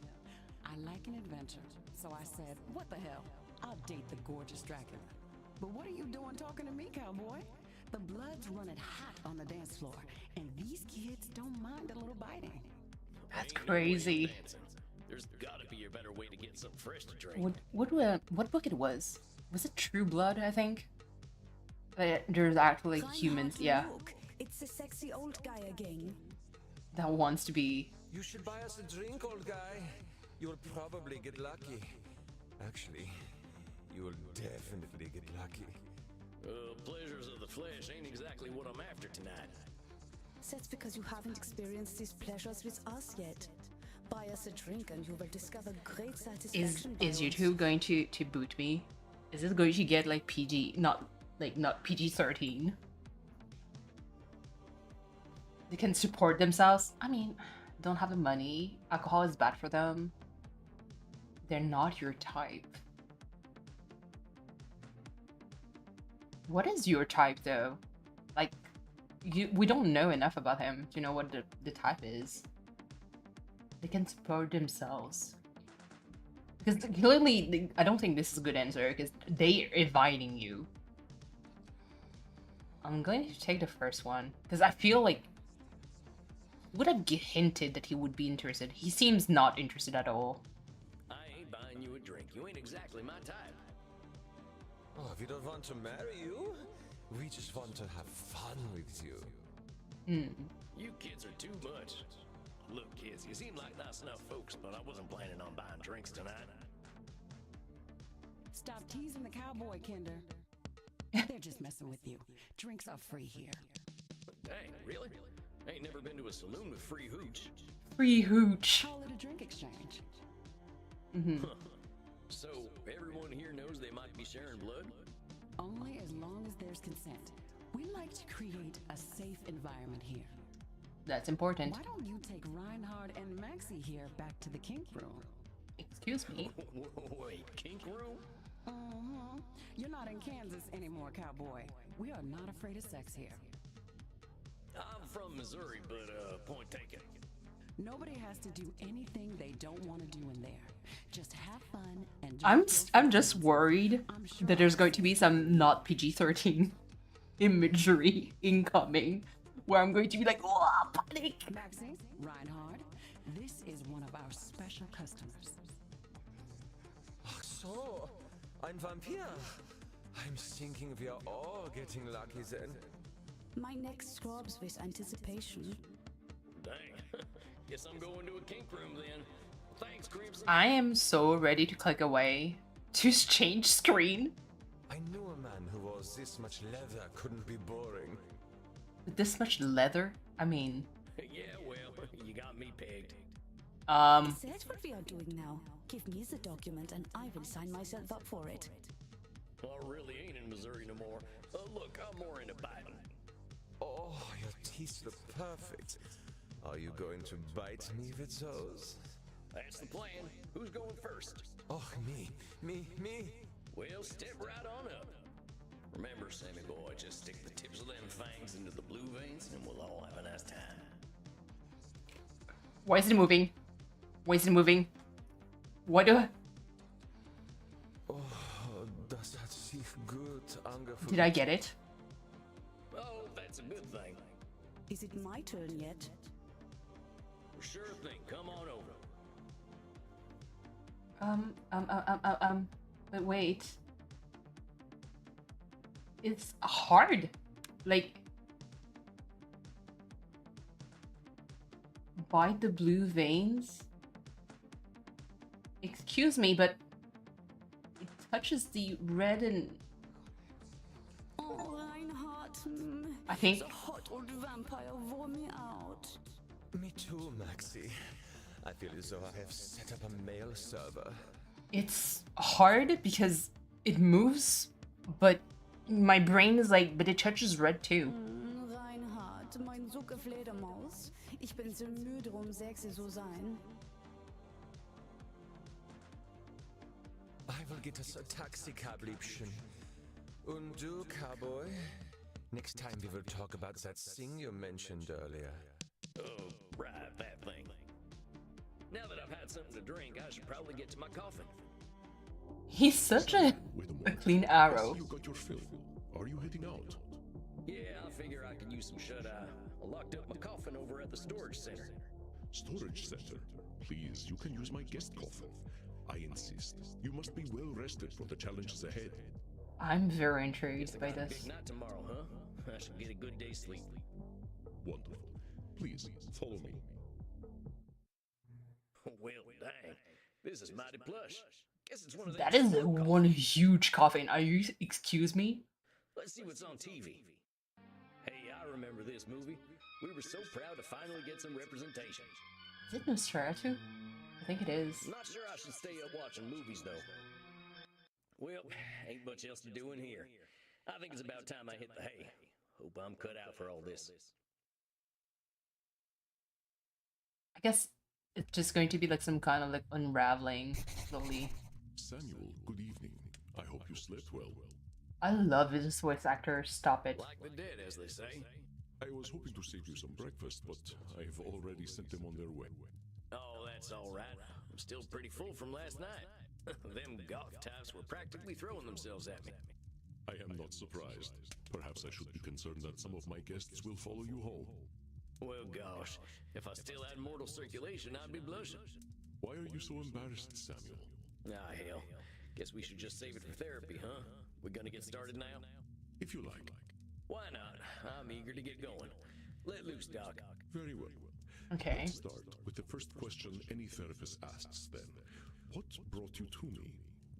I like an adventure, so I said, what the hell? I'll date the gorgeous Dracula. But what are you doing talking to me, cowboy? The blood's running hot on the dance floor, and these kids don't mind a little biting. That's Ain't no way I'm crazy. dancing. There's gotta be a better way to get something fresh to drink. What book it was? Was it True Blood? I think. There's actually Reinhard, humans, yeah, look, it's the sexy old guy again. that wants to be. You should buy us a drink, old guy. You'll probably get lucky. Actually, you will definitely get lucky. Pleasures of the flesh ain't exactly what I'm after tonight. That's because you haven't experienced these pleasures with us yet. Buy us a drink and you will discover great satisfaction. Is by us. YouTube going to boot me? Is it going to get like PG, not PG-13? They can support themselves. I mean, don't have the money. Alcohol is bad for them. They're not your type. What is your type though? Like, we don't know enough about him to know what the type is. They can support themselves. Because clearly, I don't think this is a good answer because they're inviting you. I'm going to take the first one because I feel like he would have hinted that he would be interested. He seems not interested at all. I ain't buying you a drink. You ain't exactly my type. Oh, we don't want to marry you. We just want to have fun with you. You kids are too much. Look, kids, you seem like nice enough folks, but I wasn't planning on buying drinks tonight. Stop teasing the cowboy, Kinder. They're just messing with you. Drinks are free here. Dang, really? Ain't never been to a saloon with free hooch. Free hooch. Call it a drink exchange. So, everyone here knows they might be sharing blood? Only as long as there's consent. We like to create a safe environment here. That's important. Why don't you take Reinhard and Maxie here back to the kink room? Excuse me. Wait, kink room? Mm-hmm. You're not in Kansas anymore, cowboy. We are not afraid of sex here. I'm from Missouri, but point taken. Nobody has to do anything they don't want to do in there. Just have fun and I'm just worried that there's going to be some not PG-13 imagery incoming, where I'm going to be like, oh, panic. Maxie, Reinhard, this is one of our special customers. Ach so, ein Vampir. I'm thinking we are all getting lucky then. My neck throbs with anticipation. Dang. Guess I'm going to a kink room then. Thanks, Crimson. I am so ready to click away to change screen. I knew a man who wore this much leather couldn't be boring. With this much leather? I mean, Yeah, well, you got me pegged. Is that what we are doing now? Give me the document and I will sign myself up for it. I really ain't in Missouri no more. Look, I'm more into biting. Oh, your teeth look perfect. Are you going to bite me with those? That's the plan. Who's going first? Oh, me. Well, step right on up. Remember, Sammy boy, just stick the tips of them fangs into the blue veins and we'll all have a nice time. why is it moving? Why is it moving? What do Oh, das hat sich gut angefühlt. Did I get it? Oh, that's a good thing. Is it my turn yet? Sure thing. Come on over. But wait. It's hard. Like, bite the blue veins? Excuse me, but it touches the red and Oh, Reinhard. I think The hot old vampire wore me out. Me too, Maxie. I feel as though I have set up a mail server. it's hard because it moves, but my brain is like, but it touches red too. Reinhard, mein Sucke Fledermaus. Ich bin so müde, sexy zu sein. I will get us a taxi cab, Liebchen. Und du, cowboy? Next time we will talk about that thing you mentioned earlier. Oh, right, that thing. Now that I've had something to drink, I should probably get to my coffin. He's such Wait a a moment. clean I arrow. see you got your fill. Are you heading out? Yeah, I figure I could use some shut-eye. I locked up my coffin over at the storage center. Storage center. Please, you can use my guest coffin. I insist. You must be well rested for the challenges ahead. I'm very intrigued by Got a this. big night tomorrow, huh? I should get a good day's sleep. Wonderful. Please, follow me. Well, dang. This is mighty plush. Guess it's one of That them is sport one coffins. huge coffin. Are you, excuse me? Let's see what's on TV. Hey, I remember this movie. We were so proud to finally get some representation. Is it Nosferatu? I think it is. Not sure I should stay up watching movies, though. Well, ain't much else to do in here. I think it's about time I hit the hay. Hope I'm cut out for all this. I guess it's just going to be like some kind of like unraveling slowly. Samuel, good evening. I hope you slept well. I love this voice actor. Stop it. Like the dead, as they say. I was hoping to save you some breakfast, but I've already sent them on their way. Oh, that's all right. I'm still pretty full from last night. Them goth types were practically throwing themselves at me. I am not surprised. Perhaps I should be concerned that some of my guests will follow you home. Well, gosh, if I still had mortal circulation, I'd be blushing. Why are you so embarrassed, Samuel? Ah, hell. Guess we should just save it for therapy, huh? We gonna get started now? If you like. Why not? I'm eager to get going. Let loose, Doc. Very well. Okay. Let's start with the first question any therapist asks then. What brought you to me?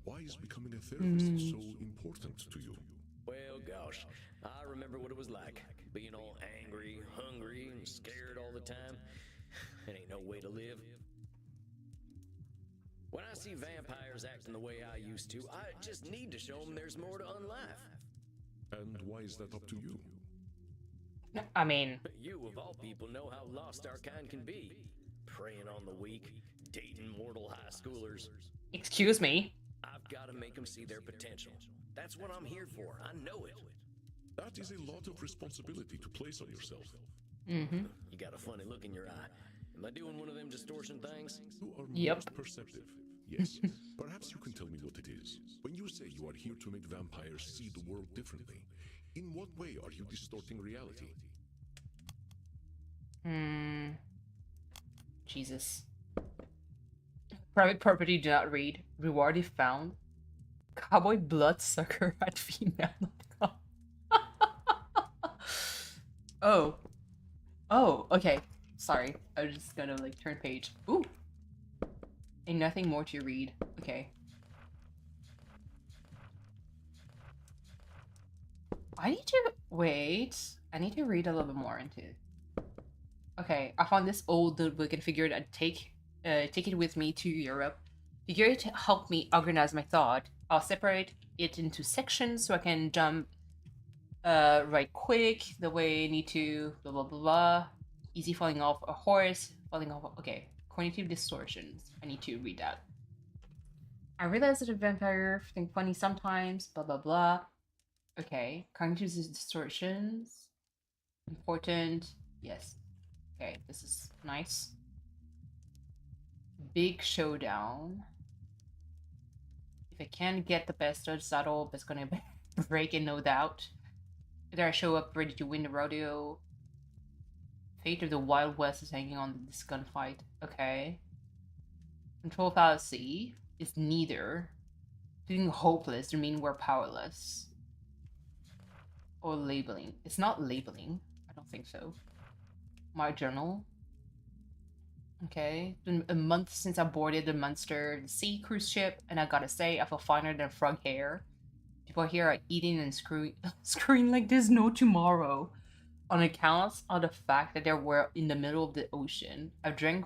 Why is becoming a therapist so important to you? Well, gosh, I remember what it was like. Being all angry, hungry, and scared all the time. It ain't no way to live. When I see vampires acting the way I used to, I just need to show them there's more to unlife. And why is that up to you? I mean, You, of all people, know how lost our kind can be. Preying on the weak, dating mortal high schoolers. excuse me. I've got to make them see their potential. That's what I'm here for. I know it. That is a lot of responsibility to place on yourself. Mm-hmm. You got a funny look in your eye. Am I doing one of them distortion things? You are Yep. most perceptive. Yes. Perhaps you can tell me what it is. When you say you are here to make vampires see the world differently, in what way are you distorting reality? Jesus. Private property, do not read. Reward if found. Cowboy bloodsucker at female.com. Oh. Oh, okay. Sorry. I was just gonna like turn page. Ooh. And nothing more to read. Okay. I need to wait. I need to read a little bit more into it. Okay, I found this old book and figured I'd take it with me to Europe. Figured to help me organize my thought. I'll separate it into sections so I can jump right quick the way I need to. Blah blah blah blah. Easy falling off a horse. Falling off. Okay, cognitive distortions. I need to read that. I realize that a vampire think funny sometimes. Blah blah blah. Okay, cognitive distortions. Important. Yes. Okay, this is nice. Big showdown. If I can get the best of saddle, it's gonna break in, no doubt. Either I show up ready to win the rodeo. Fate of the Wild West is hanging on this gunfight. Okay. Control fallacy is neither. Feeling hopeless to mean we're powerless. Or labeling. It's not labeling. I don't think so. My journal. Okay. Been a month since I boarded the Munster Sea cruise ship, and I gotta say, I feel finer than frog hair. People here are eating and screwing like there's no tomorrow. On account of the fact that they were in the middle of the ocean. I've drank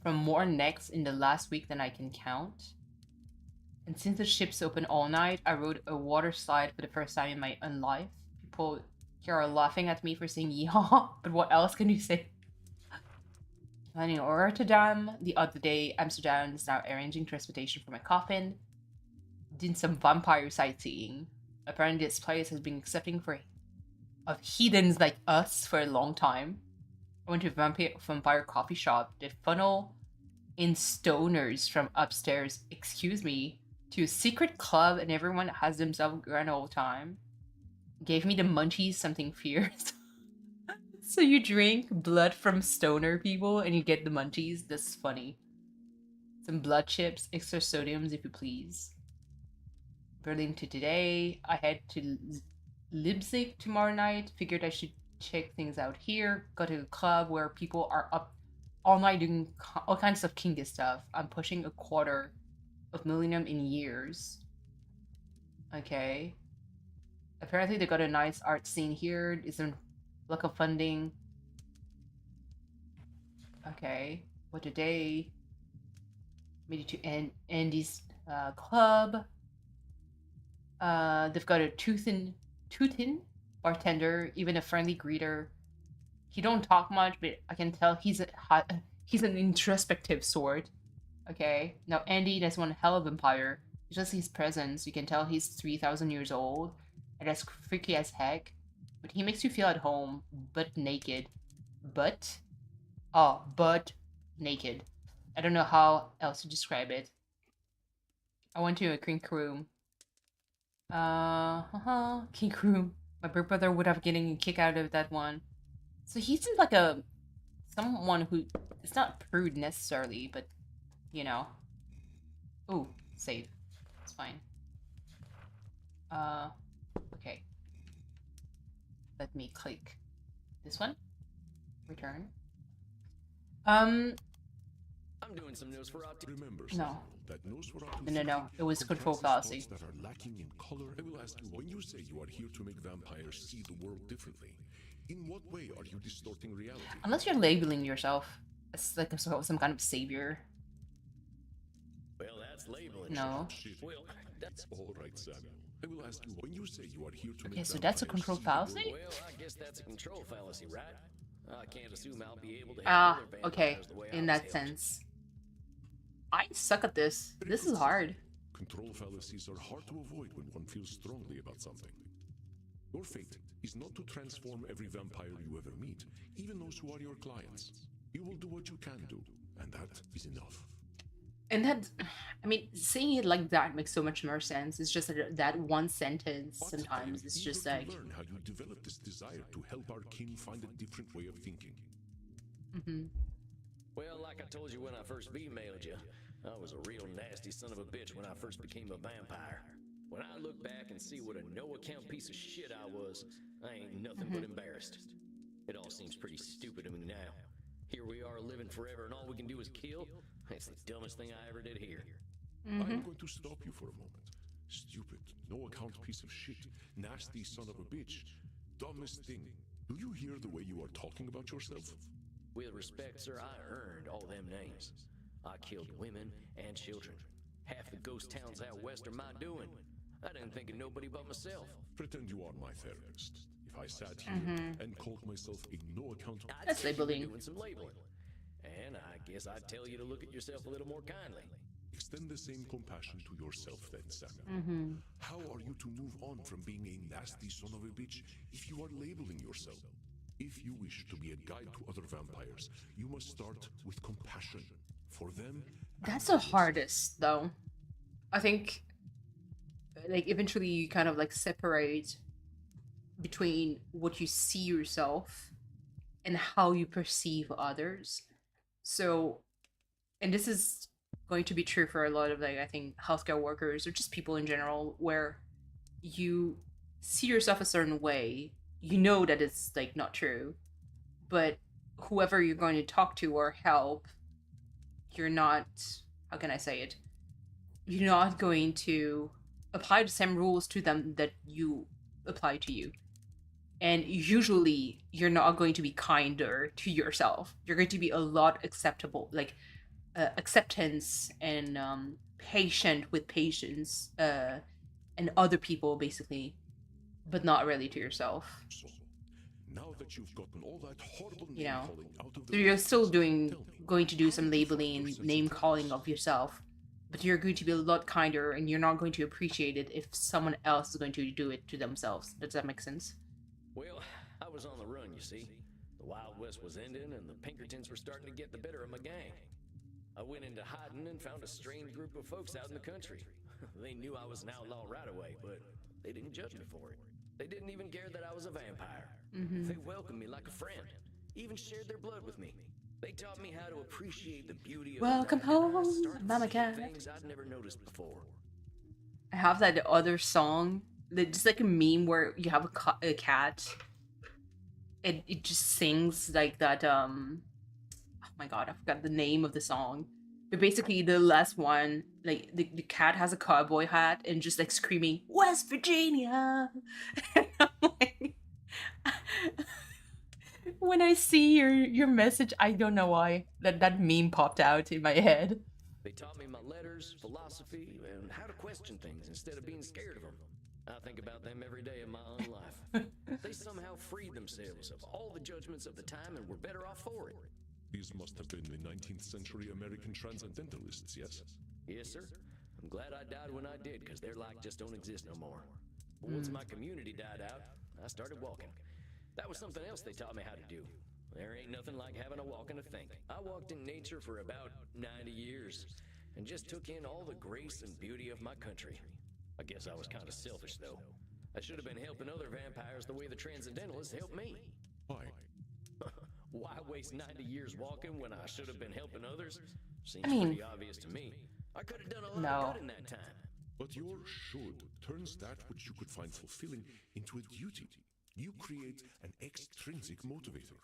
from more necks in the last week than I can count. And since the ship's open all night, I rode a water slide for the first time in my own life. People here are laughing at me for saying yeehaw, but what else can you say? Landing in Rotterdam the other day, Amsterdam is now arranging transportation for my coffin. Did some vampire sightseeing. Apparently this place has been accepting of heathens like us for a long time. I went to a vampire coffee shop. They funnel in stoners from upstairs, excuse me, to a secret club, and everyone has themselves grand all the time. Gave me the munchies, something fierce. So you drink blood from stoner people and you get the munchies? That's funny. Some blood chips, extra sodiums if you please. Berlin to today. I head to Leipzig tomorrow night. Figured I should check things out here. Go to a club where people are up all night doing all kinds of kinky stuff. I'm pushing $250,000 in years. Okay. Apparently they got a nice art scene here. Isn't lack of funding. Okay. What today? Made it to Andy's club. They've got a toothin bartender, even a friendly greeter. He don't talk much, but I can tell he's an introspective sort. Okay. Now Andy, that's one hell of a vampire. Just his presence, you can tell he's 3,000 years old, and that's freaky as heck. But he makes you feel at home, but naked. But naked. I don't know how else to describe it. I went to a kink room. Kink room. My big brother would have getting a kick out of that one. So he seems like someone who is not prude necessarily, but you know. Ooh, save. It's fine. Okay. Let me click this one. Return. I'm doing some Nosferatu. Remember, No. that Nosferatu No. It was control fallacy. that are lacking in color. I will ask you, when you say you are here to make vampires see the world differently, in what way are you distorting reality? Unless you're labeling yourself as like some kind of savior. Well, that's labeling. No. Shit. Well, that's All right, Samuel. I will ask you, when you say you are here to make Okay, so that's a vampires control see the world- fallacy? well. I guess that's a control fallacy, right? I can't assume I'll be able to. Okay. In that sense. I suck at this. This is hard. Control fallacies are hard to avoid when one feels strongly about something. Your fate is not to transform every vampire you ever meet, even those who are your clients. You will do what you can do, and that is enough. And that, I mean, saying it like that makes so much more sense. It's just that one sentence But sometimes. I am It's eager just to like, learn how you develop this desire to help our king find a different way of thinking. Well, like I told you when I first emailed you, I was a real nasty son of a bitch when I first became a vampire. When I look back and see what a no-account piece of shit I was, I ain't nothing but embarrassed. It all seems pretty stupid to me now. Here we are living forever and all we can do is kill. It's the dumbest thing I ever did here. I am going to stop you for a moment. Stupid, no account piece of shit, nasty son of a bitch, dumbest thing. Do you hear the way you are talking about yourself? With respect, sir, I earned all them names. I killed women and children. Half the ghost towns out west are my doing. I didn't think of nobody but myself. Pretend you are my therapist. If I sat here and called myself a no account, I'd That's say you were labeling. doing some labeling. And I guess I'd tell you to look at yourself a little more kindly. extend the same compassion to yourself then, Samuel. How are you to move on from being a nasty son of a bitch if you are labeling yourself? If you wish to be a guide to other vampires, you must start with compassion for them. That's the hardest, though. I think, like, eventually you kind of, like, separate between what you see yourself and how you perceive others. So, and this is going to be true for a lot of, like, I think, healthcare workers or just people in general, where you see yourself a certain way, you know that it's, like, not true, but whoever you're going to talk to or help, you're not, how can I say it? You're not going to apply the same rules to them that you apply to you. And usually you're not going to be kinder to yourself. You're going to be a lot acceptable, like acceptance and patient with patients and other people, basically, but not really to yourself. So, now that you've gotten all that horrible You know, name-calling out of the so you're way, still tell me, going to do how some did you find labeling your and sense of name calling purpose? of yourself, but you're going to be a lot kinder and you're not going to appreciate it if someone else is going to do it to themselves. Does that make sense? Well, I was on the run, you see. The Wild West was ending, and the Pinkertons were starting to get the better of my gang. I went into hiding and found a strange group of folks out in the country. They knew I was an outlaw right away, but they didn't judge me for it. They didn't even care that I was a vampire. Mm-hmm. They welcomed me like a friend, even shared their blood with me. They taught me how to appreciate the beauty of Welcome the night, and I home, started Mama seeing Cat. things I'd never noticed before. I have that other song that just like a meme where you have a cat and it just sings like that. Oh my god, I forgot the name of the song. But basically, the last one, like the cat has a cowboy hat and just like screaming West Virginia. And I'm like, when I see your message, I don't know why that meme popped out in my head. They taught me my letters, philosophy, and how to question things instead of being scared of them. I think about them every day of my own life. They somehow freed themselves of all the judgments of the time and were better off for it. These must have been the 19th century American transcendentalists, yes? Yes, sir. I'm glad I died when I did, because their like just don't exist no more. But once my community died out, I started walking. That was something else they taught me how to do. There ain't nothing like having a walk and a think. I walked in nature for about 90 years, and just took in all the grace and beauty of my country. I guess I was kind of selfish, though. I should have been helping other vampires the way the transcendentalists helped me. Why? Why waste 90 years walking when I should have been helping others? Seems I mean, pretty obvious to me. I could have done a lot no. of good in that time. But your should turns that which you could find fulfilling into a duty. You create an extrinsic motivator.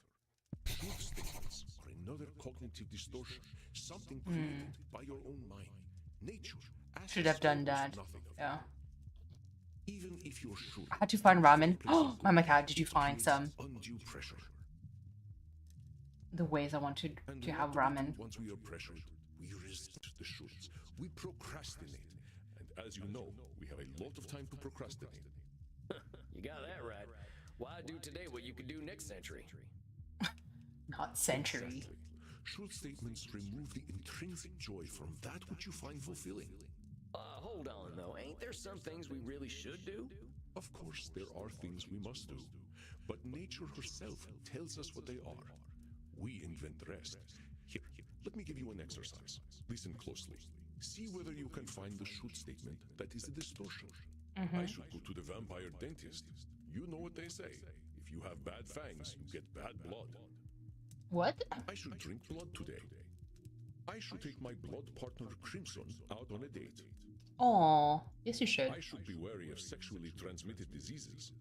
Good statements are another cognitive distortion, something created by your own mind. Nature Should have done that. nothing of Yeah. it. Even if you should. I had to find ramen. Oh, Mama Cat, did you find some? Undue pressure. The ways I want to And have what do we ramen. do once we are pressured, we resist the shoulds. We procrastinate. And as you know, we have a lot of time to procrastinate. You got that right. Why do today what you could do next century? Not century. Exactly. Should statements remove the intrinsic joy from that which you find fulfilling? Hold on, though. Ain't there some things we really should do? Of course, there are things we must do. But nature herself tells us what they are. We invent the rest. Here, let me give you an exercise. Listen closely. See whether you can find the should statement that is a distortion. I should go to the vampire dentist. You know what they say. If you have bad fangs, you get bad blood. What? I should drink blood today. I should take my blood partner Crimson out on a date. Oh, yes, you should. I should be wary of sexually transmitted diseases.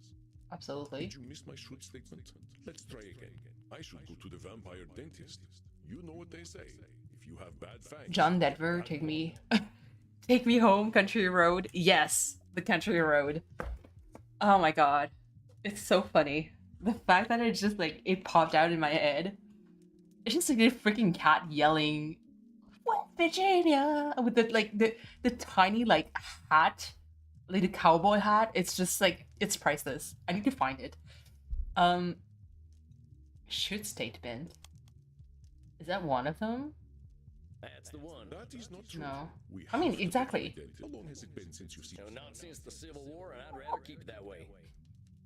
Absolutely. Did you miss my should statement? Let's try again. I should go to the vampire dentist. You know what they say. If you have bad fangs. John Denver, take me, take me home, country road. Yes, the country road. Oh my god, it's so funny. The fact that it just like it popped out in my head. It's just like a freaking cat yelling, "West Virginia!" with the tiny like hat, like the cowboy hat. It's just like it's priceless. I need to find it. Should statement. Is that one of them? That's the one. That is not true. No. We I mean, have to exactly. take identity. How long has it been since you've seen? No, not since the Civil War, and I'd rather keep it that way.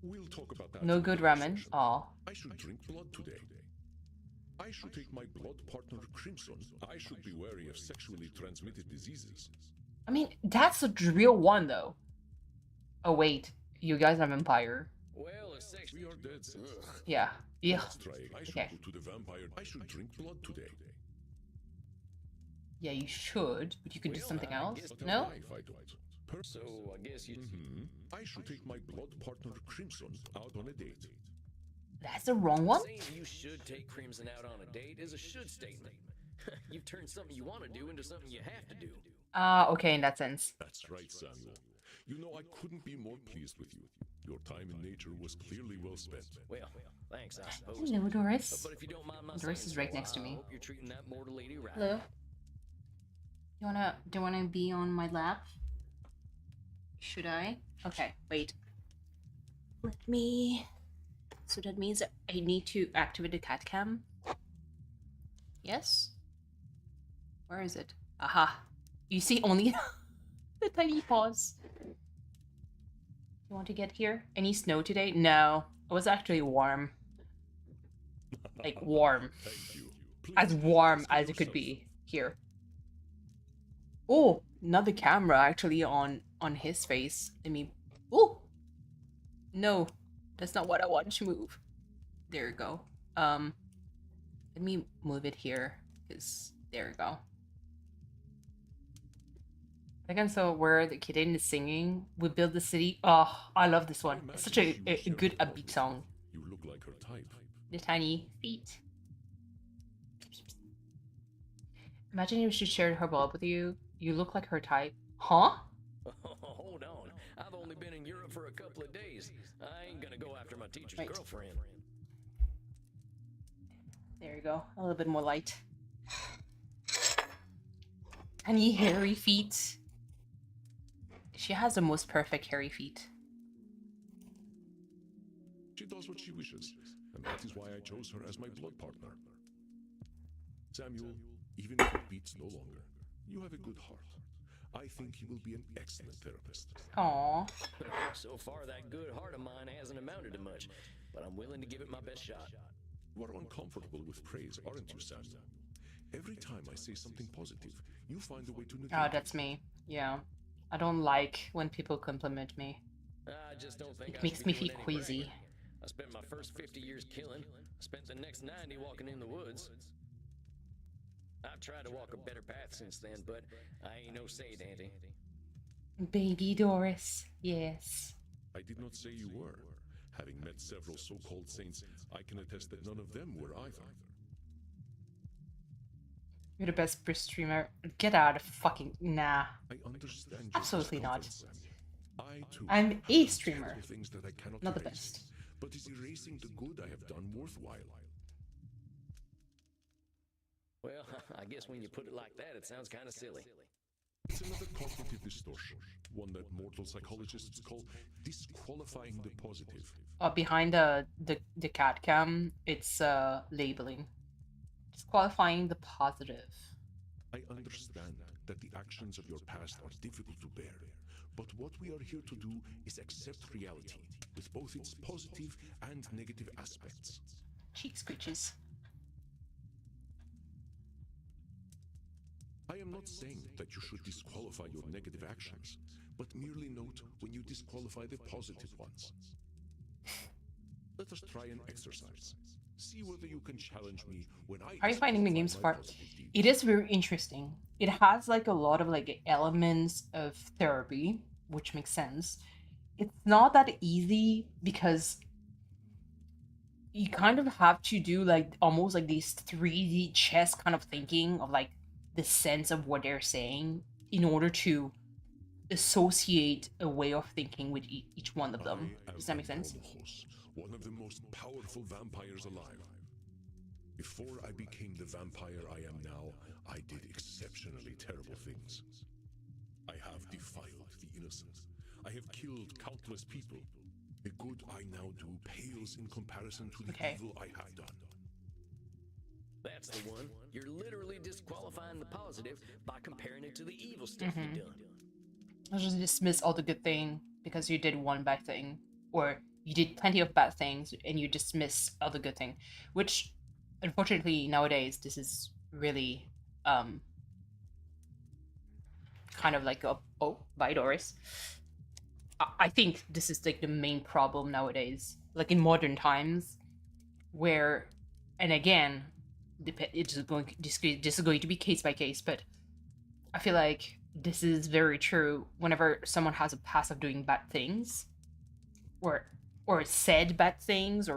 We'll talk about that. No in good another ramen. session. Aw. I should drink blood today. I should take my blood partner Crimson. I should be wary of sexually transmitted diseases. I mean, that's a real one though. Oh wait, you guys have Empire. Well, a sex. We are dead. Sis. Yeah. Yeah. Let's try. I should Okay. go to the vampire. I should drink blood today. Yeah, you should, but you could do Well, something I else. guess- But No? why if I don't? So I guess you. I should take my blood partner Crimson out on a date. That's the wrong one? Saying you should take Crimson out on a date is a should statement. You've turned something you want to do into something you have to do. Okay, in that sense. That's right, Samuel. You know, I couldn't be more pleased with you. Your time in nature was clearly well spent. Well, thanks, I suppose. Hello, Doris. But if you don't mind my Doris saying is right so, next to I me. hope you're treating that mortal lady right. Hello. Do you wanna be on my lap? Should I? Okay, wait. Let me. So that means I need to activate the cat cam. Yes. Where is it? Aha. You see only the tiny paws. You want to get here? Any snow today? No. It was actually warm. Like warm. Thank you. As Please, warm explain as it could yourself. be here. Oh, another camera actually on his face. I mean, oh, No, that's not what I want to move. There we go. Let me move it here, because there we go. Again, so where the kitten is singing, we build the city. Oh, I love this one. It's such a good upbeat song. You look like her type. The tiny feet. Imagine if she shared her bulb with you. You look like her type. Huh? Hold on. I've only been in Europe for a couple of days. I ain't gonna go after my teacher's Right. girlfriend. There you go. A little bit more light. Tiny hairy feet. She has the most perfect hairy feet. She does what she wishes, and that is why I chose her as my blood partner. Samuel, even if it beats no longer, you have a good heart. I think you will be an excellent therapist. Aww. So far, that good heart of mine hasn't amounted to much, but I'm willing to give it my best shot. You are uncomfortable with praise, aren't you, Samuel? Every time I say something positive, you find a way to negate Oh, it. that's me. Yeah. I don't like when people compliment me. I just don't think It I makes should me be feel doing any queasy. bragging. I spent my first 50 years killing. I spent the next 90 walking in the woods. I've tried to walk a better path since then, but I ain't no saint, Auntie. Baby Doris. Yes. I did not say you were. Having met several so-called saints, I can attest that none of them were either. You're the best British streamer. Get out of fucking... Nah. I understand your Absolutely not. discomfort, Samuel. I too I'm have a done streamer. terrible things that I cannot Not the erase. best. But is erasing the good I have done worthwhile? Well, I guess when you put it like that, it sounds kind of silly. It's another cognitive distortion, one that mortal psychologists call disqualifying the positive. Behind the cat cam, it's labeling. Disqualifying the positive. I understand that the actions of your past are difficult to bear, but what we are here to do is accept reality, with both its positive and negative aspects. Cheek scritches. I am not saying that you should disqualify your negative actions, but merely note when you disqualify the positive ones. Let us try an exercise. See whether you can challenge me when I. How are you finding the game so disqualify far? my positive deeds. It is very interesting. It has like a lot of like elements of therapy, which makes sense. It's not that easy because you kind of have to do like almost like these 3D chess kind of thinking of like the sense of what they're saying in order to associate a way of thinking with each one of them. I am Does that make sense? Ambromos, one of the most powerful vampires alive. Before I became the vampire I am now, I did exceptionally terrible things. I have defiled the innocent. I have killed countless people. The good I now do pales in comparison to the Okay. evil I have done. That's the one. You're literally disqualifying the positive by comparing it to the evil stuff you've done. I'll just dismiss all the good thing because you did one bad thing, or you did plenty of bad things and you dismiss all the good thing, which unfortunately nowadays this is really kind of like by Doris. I think this is like the main problem nowadays, like in modern times, where, and again, it's going this is going to be case by case, but I feel like this is very true whenever someone has a past of doing bad things, or said bad things,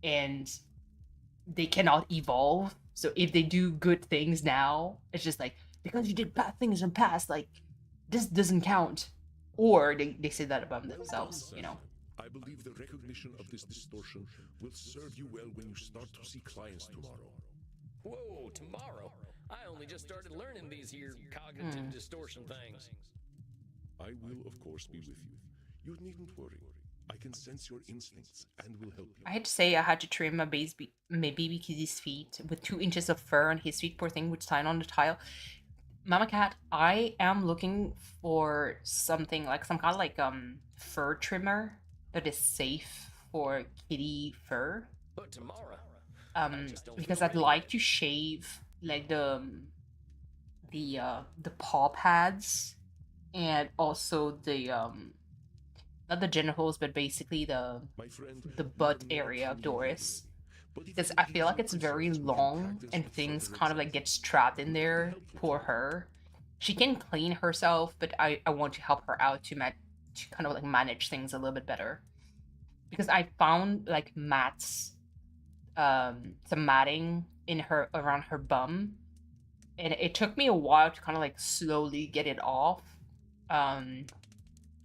and they cannot evolve. So if they do good things now, it's just like, because you did bad things in the past, like this doesn't count. Or they say that about themselves, you know. I believe the recognition of this distortion will serve you well when you start to see clients tomorrow. Whoa, tomorrow? I only just started learning these here cognitive distortion things. I will, of course, be with you. You needn't worry. I can sense your instincts and will help you. I had to say I had to trim my baby kitty's feet with 2 inches of fur on his feet, poor thing, which signed on the tile. Mama Cat, I am looking for something like some kind of like fur trimmer that is safe for kitty fur. But tomorrow, Because I'd like to shave like the paw pads and also the not the genitals, but basically the My friend, butt area of Doris. Because I feel like it's very long and things kind of like get trapped in there. Poor her. She can clean herself, but I want to help her out to kind of like manage things a little bit better. Because I found like mats, some matting in her around her bum, and it took me a while to kind of like slowly get it off.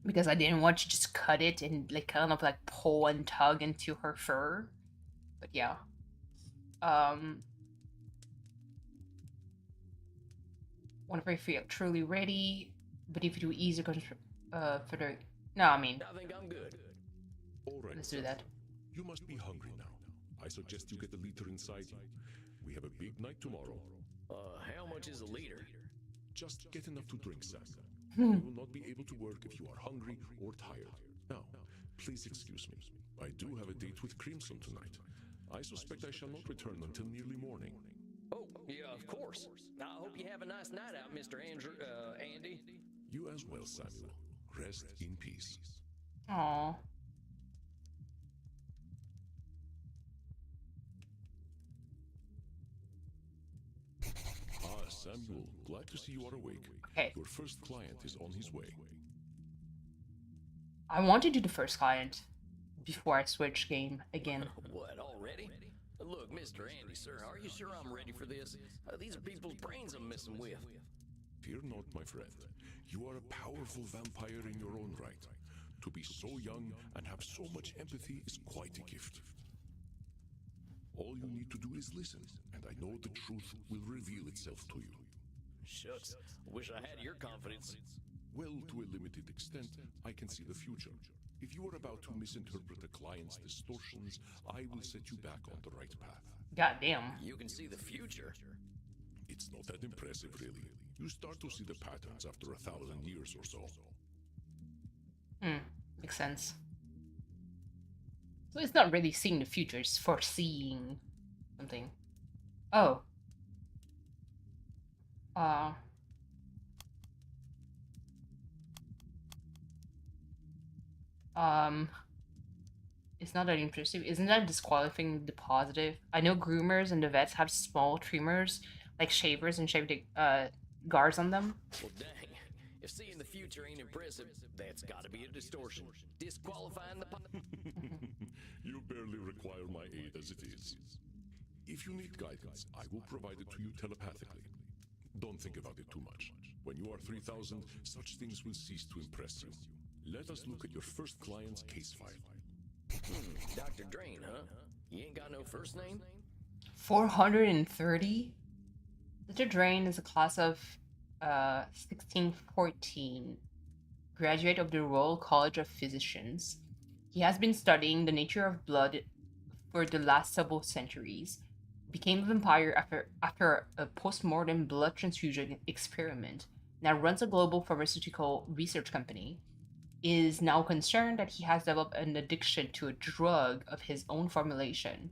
Because I didn't want to just cut it and like kind of like pull and tug into her fur. But yeah. Whenever I feel truly ready, but if you do easy for the no, I mean, I think I'm good. All right, let's do that. you must be hungry now. I suggest you get a liter inside you. We have a big night tomorrow. How much is a liter? Just get enough to drink, Sam. Hmm. You will not be able to work if you are hungry or tired. Now, please excuse me. I do have a date with Crimson tonight. I suspect I shall not return until nearly morning. Oh, yeah, of course. I hope you have a nice night out, Mr. Andy. You as well, Samuel. Rest in peace. Aw. Ah, Samuel, glad to see you are awake. Okay. Your first client is on his way. I want to do the first client before I switch game again. What, already? Look, Mr. Andy, sir, are you sure I'm ready for this? These are people's brains I'm messing with. Fear not, my friend. You are a powerful vampire in your own right. To be so young and have so much empathy is quite a gift. All you need to do is listen, and I know the truth will reveal itself to you. Shucks, wish I had your confidence. Well, to a limited extent, I can see the future. If you are about to misinterpret a client's distortions, I will set you back on the right path. Goddamn. You can see the future. It's not that impressive, really. You start to see the patterns after 1,000 years or so. Makes sense. So it's not really seeing the future, it's foreseeing something. Oh. It's not that impressive. Isn't that disqualifying the positive? I know groomers and the vets have small trimmers, like shavers and shaved guards on them. Well, dang. If seeing the future ain't impressive, that's gotta be a distortion. Disqualifying the... You barely require my aid as it is. If you need guidance, I will provide it to you telepathically. Don't think about it too much. When you are 3,000, such things will cease to impress you. Let us look at your first client's case file. Dr. Drain, huh? You ain't got no first name? 430? Mr. Drain is a class of 1614, graduate of the Royal College of Physicians. He has been studying the nature of blood for the last several centuries. Became a vampire after a post-mortem blood transfusion experiment. Now runs a global pharmaceutical research company. Is now concerned that he has developed an addiction to a drug of his own formulation.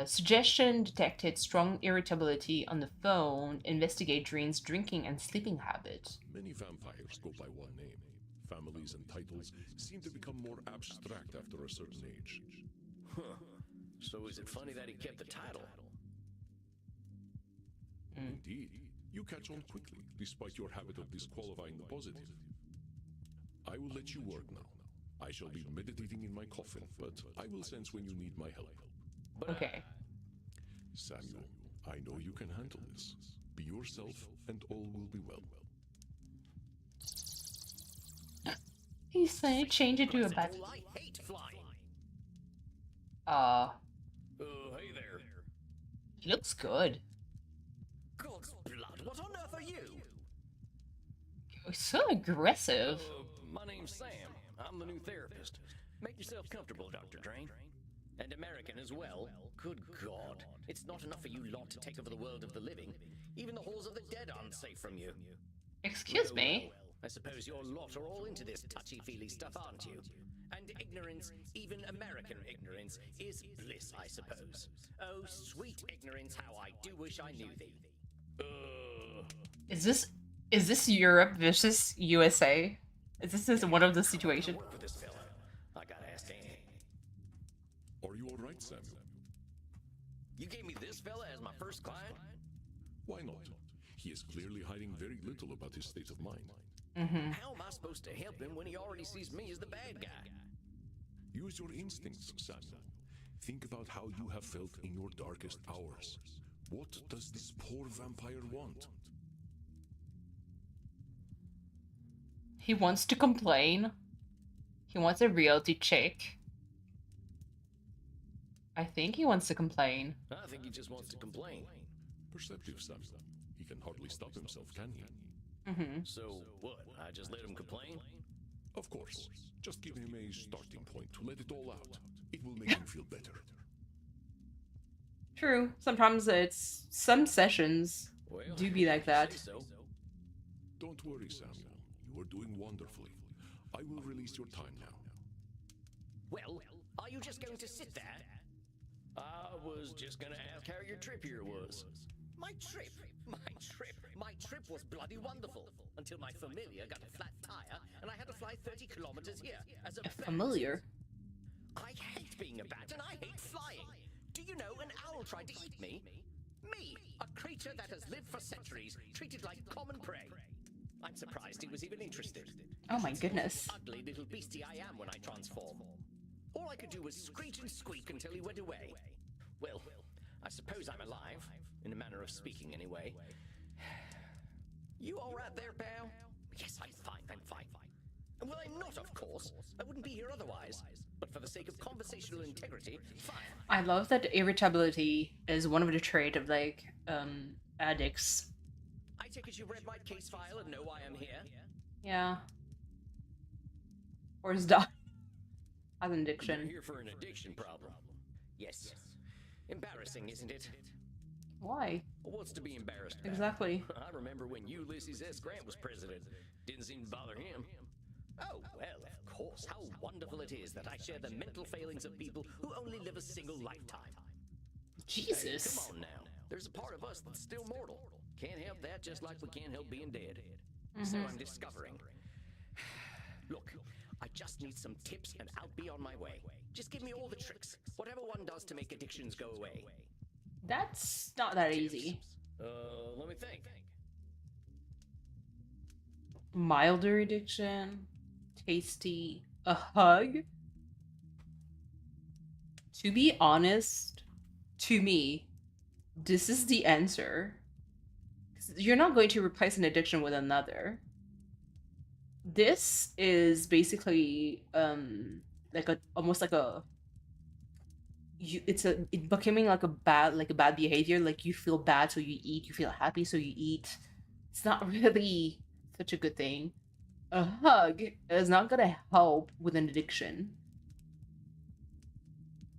Suggestion detected strong irritability on the phone. Investigate Drain's drinking and sleeping habit. Many vampires go by one name. Families and titles seem to become more abstract after a certain age. Huh. So is it funny that he kept the title? Indeed, you catch on quickly, despite your habit of disqualifying the positive. I will let you work now. I shall be meditating in my coffin, but I will sense when you need my help. Okay. Samuel, I know you can handle this. Be yourself, and all will be well. He's saying change it to a bat. I hate flying. Hey there. He looks good. God's blood, what on earth are you? He's so aggressive. My name's Sam. I'm the new therapist. Make yourself comfortable, Dr. Drain. And American as well. Good God. It's not enough for you lot to take over the world of the living. Even the halls of the dead aren't safe from you. Excuse me? Well, I suppose your lot are all into this touchy-feely stuff, aren't you? And ignorance, even American ignorance, is bliss, I suppose. Oh, sweet ignorance, how I do wish I knew thee. Is this Europe versus USA? This is one of the situations. Work with this fella. I gotta ask Annie. Are you all right, Samuel? You gave me this fella as my first client? Why not? He is clearly hiding very little about his state of mind. How am I supposed to help him when he already sees me as the bad guy? Use your instincts, Samuel. Think about how you have felt in your darkest hours. What does this poor vampire want? He wants to complain. He wants a reality check. I think he wants to complain. I think he just wants to complain. Perceptive, Samuel. He can hardly stop himself, can he? So, what? I just let him complain? Of course. Just give him a starting point to let it all out. It will make him feel better. True. Sometimes some sessions Well, do be like that. say so. Don't worry, Samuel. You are doing wonderfully. I will release your time now. Well, are you just going to sit there? I was just gonna ask how your trip here was. My trip? My trip was bloody wonderful. Until my familiar got a flat tire and I had to fly 30 kilometers here as a bat. Familiar. I hate being a bat and I hate flying. Do you know an owl tried to eat me? Me, a creature that has lived for centuries, treated like common prey. I'm surprised he was even interested. Oh my goodness. Ugly little beastie I am when I transform. All I could do was screech and squeak until he went away. Well, I suppose I'm alive, in a manner of speaking anyway. You all right there, pal? Yes, I'm fine. Well, I'm not, of course. I wouldn't be here otherwise. But for the sake of conversational integrity, fine. I love that irritability is one of the traits of like addicts. I take it you read my case file and know why I'm here? Yeah. Or is die. Has an You're addiction. here for an addiction problem. Yes. Embarrassing, isn't it? Why? What's to be embarrassed about? Exactly. I remember when Ulysses S. Grant was president. Didn't seem to bother him. Oh, well, of course. How wonderful it is that I share the mental failings of people who only live a single lifetime. Jesus. Come on now. There's a part of us that's still mortal. Can't help that just like we can't help being dead. So I'm discovering. Look, I just need some tips and I'll be on my way. Just give me all the tricks. Whatever one does to make addictions go away. That's not that easy. Let me think. Milder addiction. Tasty. A hug. To be honest, to me, this is the answer. You're not going to replace an addiction with another. This is basically like a almost like a it's becoming like a bad behavior. Like you feel bad so you eat, you feel happy so you eat. It's not really such a good thing. A hug is not gonna help with an addiction.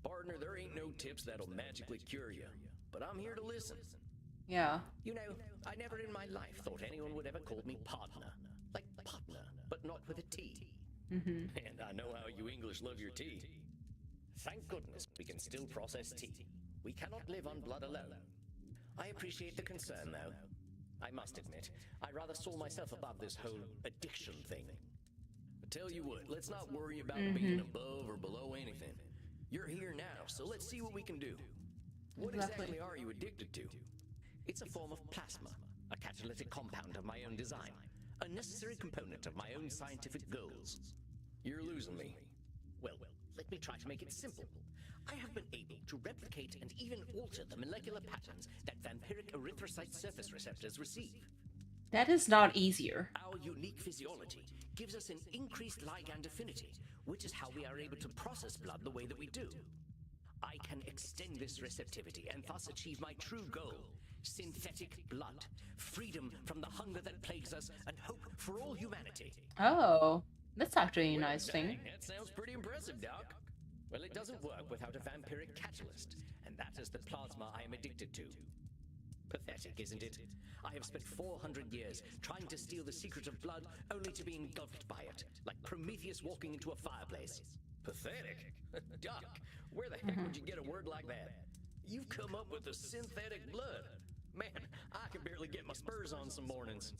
Partner, there ain't no tips that'll magically cure you, but I'm here to listen. Yeah. You know, I never in my life thought anyone would ever call me partner. Like partner, but not with a T. And I know how you English love your tea. Thank goodness we can still process tea. We cannot live on blood alone. I appreciate the concern, though. I must admit, I rather saw myself above this whole addiction thing. But tell you what, let's not worry about being above or below anything. You're here now, so let's see what we can do. What exactly are you addicted to? It's a form of plasma, a catalytic compound of my own design, a necessary component of my own scientific goals. You're losing me. Well, let me try to make it simple. I have been able to replicate and even alter the molecular patterns that vampiric erythrocyte surface receptors receive. That is not easier. Our unique physiology gives us an increased ligand affinity, which is how we are able to process blood the way that we do. I can extend this receptivity and thus achieve my true goal: synthetic blood, freedom from the hunger that plagues us, and hope for all humanity. Oh, that's actually a nice Dang, thing. that sounds pretty impressive, Doc. Well, it doesn't work without a vampiric catalyst, and that is the plasma I am addicted to. Pathetic, isn't it? I have spent 400 years trying to steal the secret of blood, only to be engulfed by it, like Prometheus walking into a fireplace. Pathetic? Doc, where the heck would you get a word like that? You've come up with the synthetic blood. Man, I can barely get my spurs on some mornings.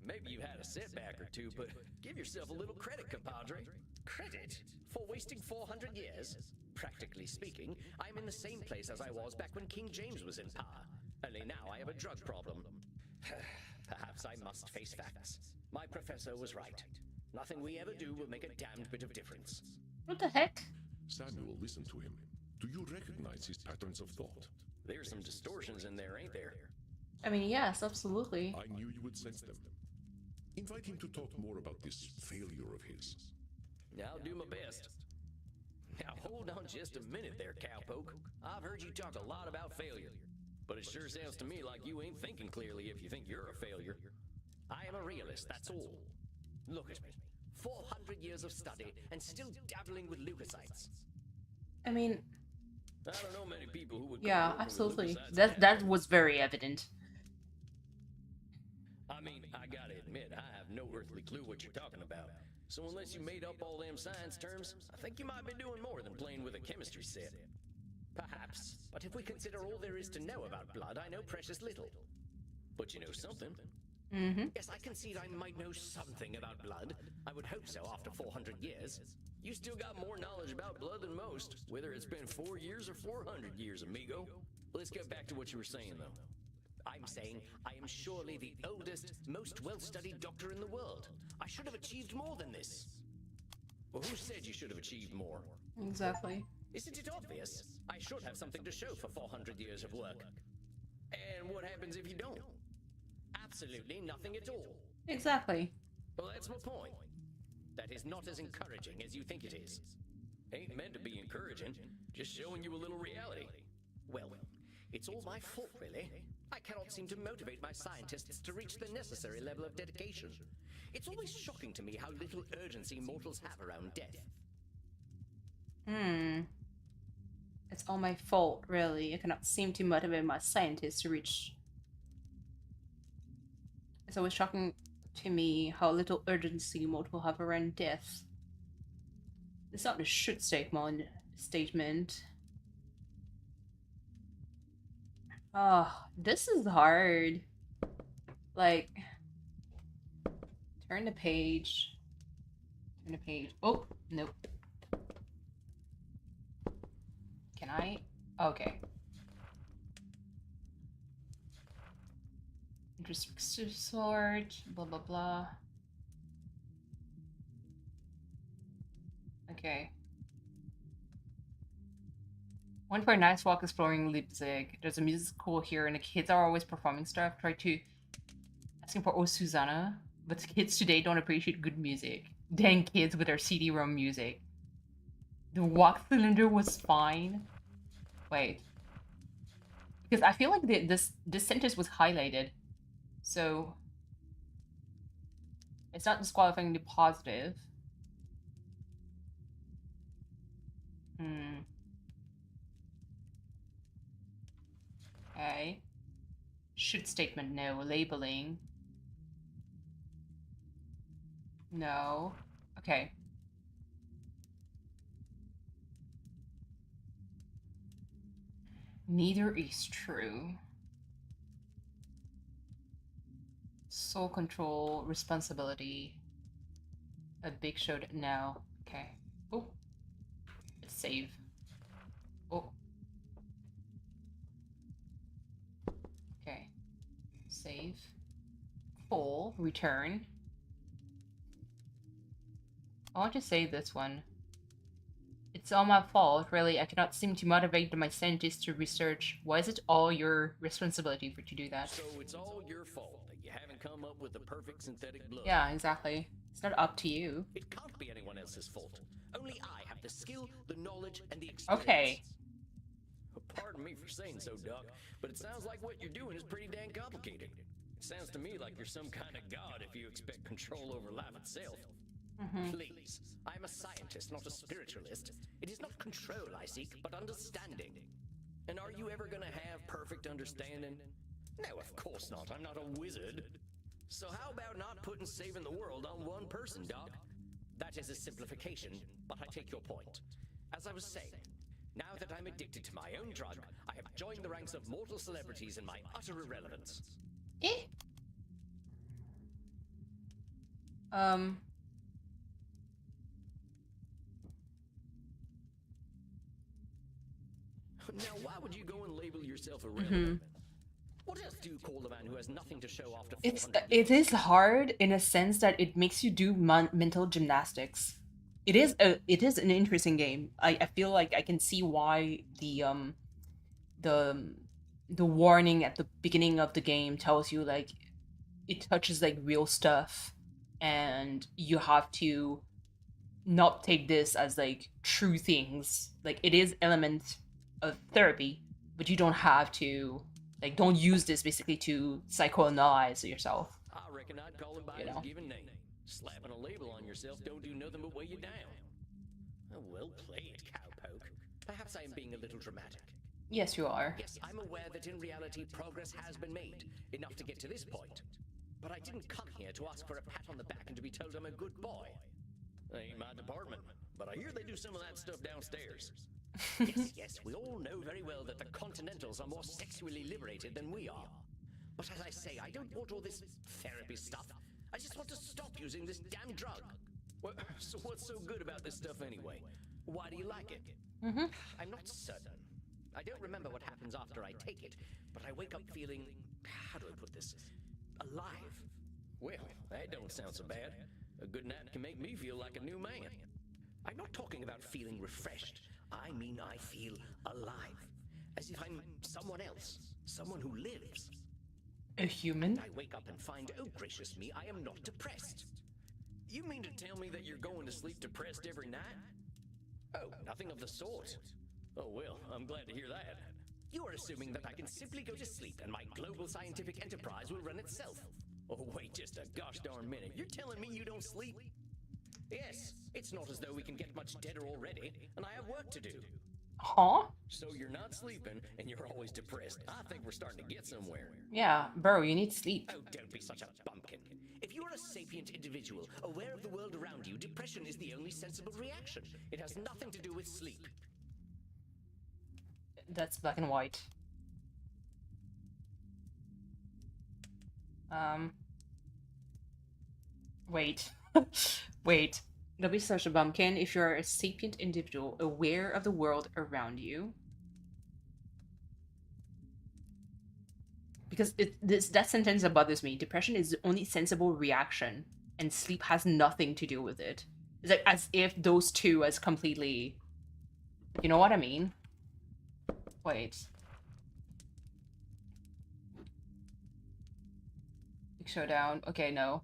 Maybe you had a setback or two, but give yourself a little credit, compadre. Credit? For wasting 400 years? Practically speaking, I'm in the same place as I was back when King James was in power. Only now I have a drug problem. Perhaps I must face facts. My professor was right. Nothing we ever do will make a damned bit of difference. What the heck? Samuel, listen to him. Do you recognize his patterns of thought? There's some distortions in there, ain't there? I mean, yes, absolutely. I knew you would sense them. Invite him to talk more about this failure of his. I'll do my best. Now hold on just a minute there, cowpoke. I've heard you talk a lot about failure, but it sure sounds to me like you ain't thinking clearly if you think you're a failure. I am a realist, that's all. Look at me. 400 years of study and still dabbling with leukocytes. I mean, I don't know many people who would. yeah, absolutely. That was very evident. I mean, I gotta admit, I have no earthly clue what you're talking about. So unless you made up all them science terms, I think you might be doing more than playing with a chemistry set. Perhaps, but if we consider all there is to know about blood, I know precious little. But you know something. Yes, I concede I might know something about blood. I would hope so after 400 years. You still got more knowledge about blood than most, whether it's been 4 years or 400 years, amigo. Let's get back to what you were saying, though. I'm saying I am surely the oldest, most well-studied doctor in the world. I should have achieved more than this. Well, who said you should have achieved more? Exactly. Isn't it obvious? I should have something to show for 400 years of work. And what happens if you don't? Absolutely nothing at all. Exactly. Well, that's my point. That is not as encouraging as you think it is. Ain't meant to be encouraging, just showing you a little reality. Well, it's all my fault, really. I cannot seem to motivate my scientists to reach the necessary level of dedication. It's always shocking to me how little urgency mortals have around death. It's all my fault, really. I cannot seem to motivate my scientists to reach. It's always shocking to me how little urgency mortals have around death. It's not a should statement. Oh, this is hard. Like, turn the page. Turn the page. Oh, nope. Can I? Okay. Introspective sword, blah blah blah. Okay. Went for a nice walk exploring Leipzig. There's a music school here and the kids are always performing stuff. Try to asking for Oh Susanna, but the kids today don't appreciate good music. Dang kids with their CD-ROM music. The walk cylinder was fine. Wait. Because I feel like this sentence was highlighted. So it's not disqualifying the positive. Okay. Should statement, no. Labeling. No. Okay. Neither is true. Soul control, responsibility. A big show. No. Okay. Oh. Save. Oh. Okay. Save. Full. Return. I want to save this one. It's all my fault, really. I cannot seem to motivate my scientists to research. Why is it all your responsibility for to do that? So it's all your fault that you haven't come up with the perfect synthetic blood. Yeah, exactly. It's not up to you. It can't be anyone else's fault. Only I have the skill, the knowledge, and the experience. Okay. Pardon me for saying so, Doc, but it sounds like what you're doing is pretty dang complicated. It sounds to me like you're some kind of god if you expect control over life itself. Please, I'm a scientist, not a spiritualist. It is not control I seek, but understanding. And are you ever gonna have perfect understanding? No, of course not. I'm not a wizard. So how about not putting saving the world on one person, Doc? That is a simplification, but I take your point. As I was saying, now that I'm addicted to my own drug, I have joined the ranks of mortal celebrities in my utter irrelevance. Eh? Um. Now, why would you go and label yourself irrelevant? What else do you call the man who has nothing to show after 400 It years? is hard in a sense that it makes you do mental gymnastics. It is an interesting game. I feel like I can see why the the warning at the beginning of the game tells you like it touches like real stuff, and you have to not take this as like true things. Like it is element of therapy, but you don't have to like don't use this basically to psychoanalyze yourself. I reckon I'd call him by You his know. given name. Slapping a label on yourself don't do nothing but weigh you down. Oh, well played, cowpoke. Perhaps I am being a little dramatic. Yes, you are. Yes, I'm aware that in reality progress has been made, enough to get to this point. But I didn't come here to ask for a pat on the back and to be told I'm a good boy. Ain't my department, but I hear they do some of that stuff downstairs. Yes, we all know very well that the Continentals are more sexually liberated than we are. But as I say, I don't want all this therapy stuff. I just want to stop using this damn drug. Well, so what's so good about this stuff anyway? Why do you like it? I'm not certain. I don't remember what happens after I take it, but I wake up feeling, how do I put this, alive. Well, that don't sound so bad. A good nap can make me feel like a new man. I'm not talking about feeling refreshed. I mean I feel alive. As if I'm someone else. Someone who lives. A human? I wake up and find, oh gracious me, I am not depressed. You mean to tell me that you're going to sleep depressed every night? Oh, nothing of the sort. Oh well, I'm glad to hear that. You are assuming that I can simply go to sleep and my global scientific enterprise will run itself. Oh wait just a gosh darn minute, you're telling me you don't sleep? Yes, it's not as though we can get much deader already, and I have work to do. Huh? So you're not sleeping, and you're always depressed. I think we're starting to get somewhere. Yeah, bro, you need sleep. Oh, don't be such a bumpkin. If you are a sapient individual, aware of the world around you, depression is the only sensible reaction. It has nothing to do with sleep. That's black and white. Wait. Wait. Don't be such a bumpkin if you're a sapient individual aware of the world around you. Because that sentence bothers me. Depression is the only sensible reaction, and sleep has nothing to do with it. It's like as if those two as completely... You know what I mean? Wait. Big showdown. Okay, no.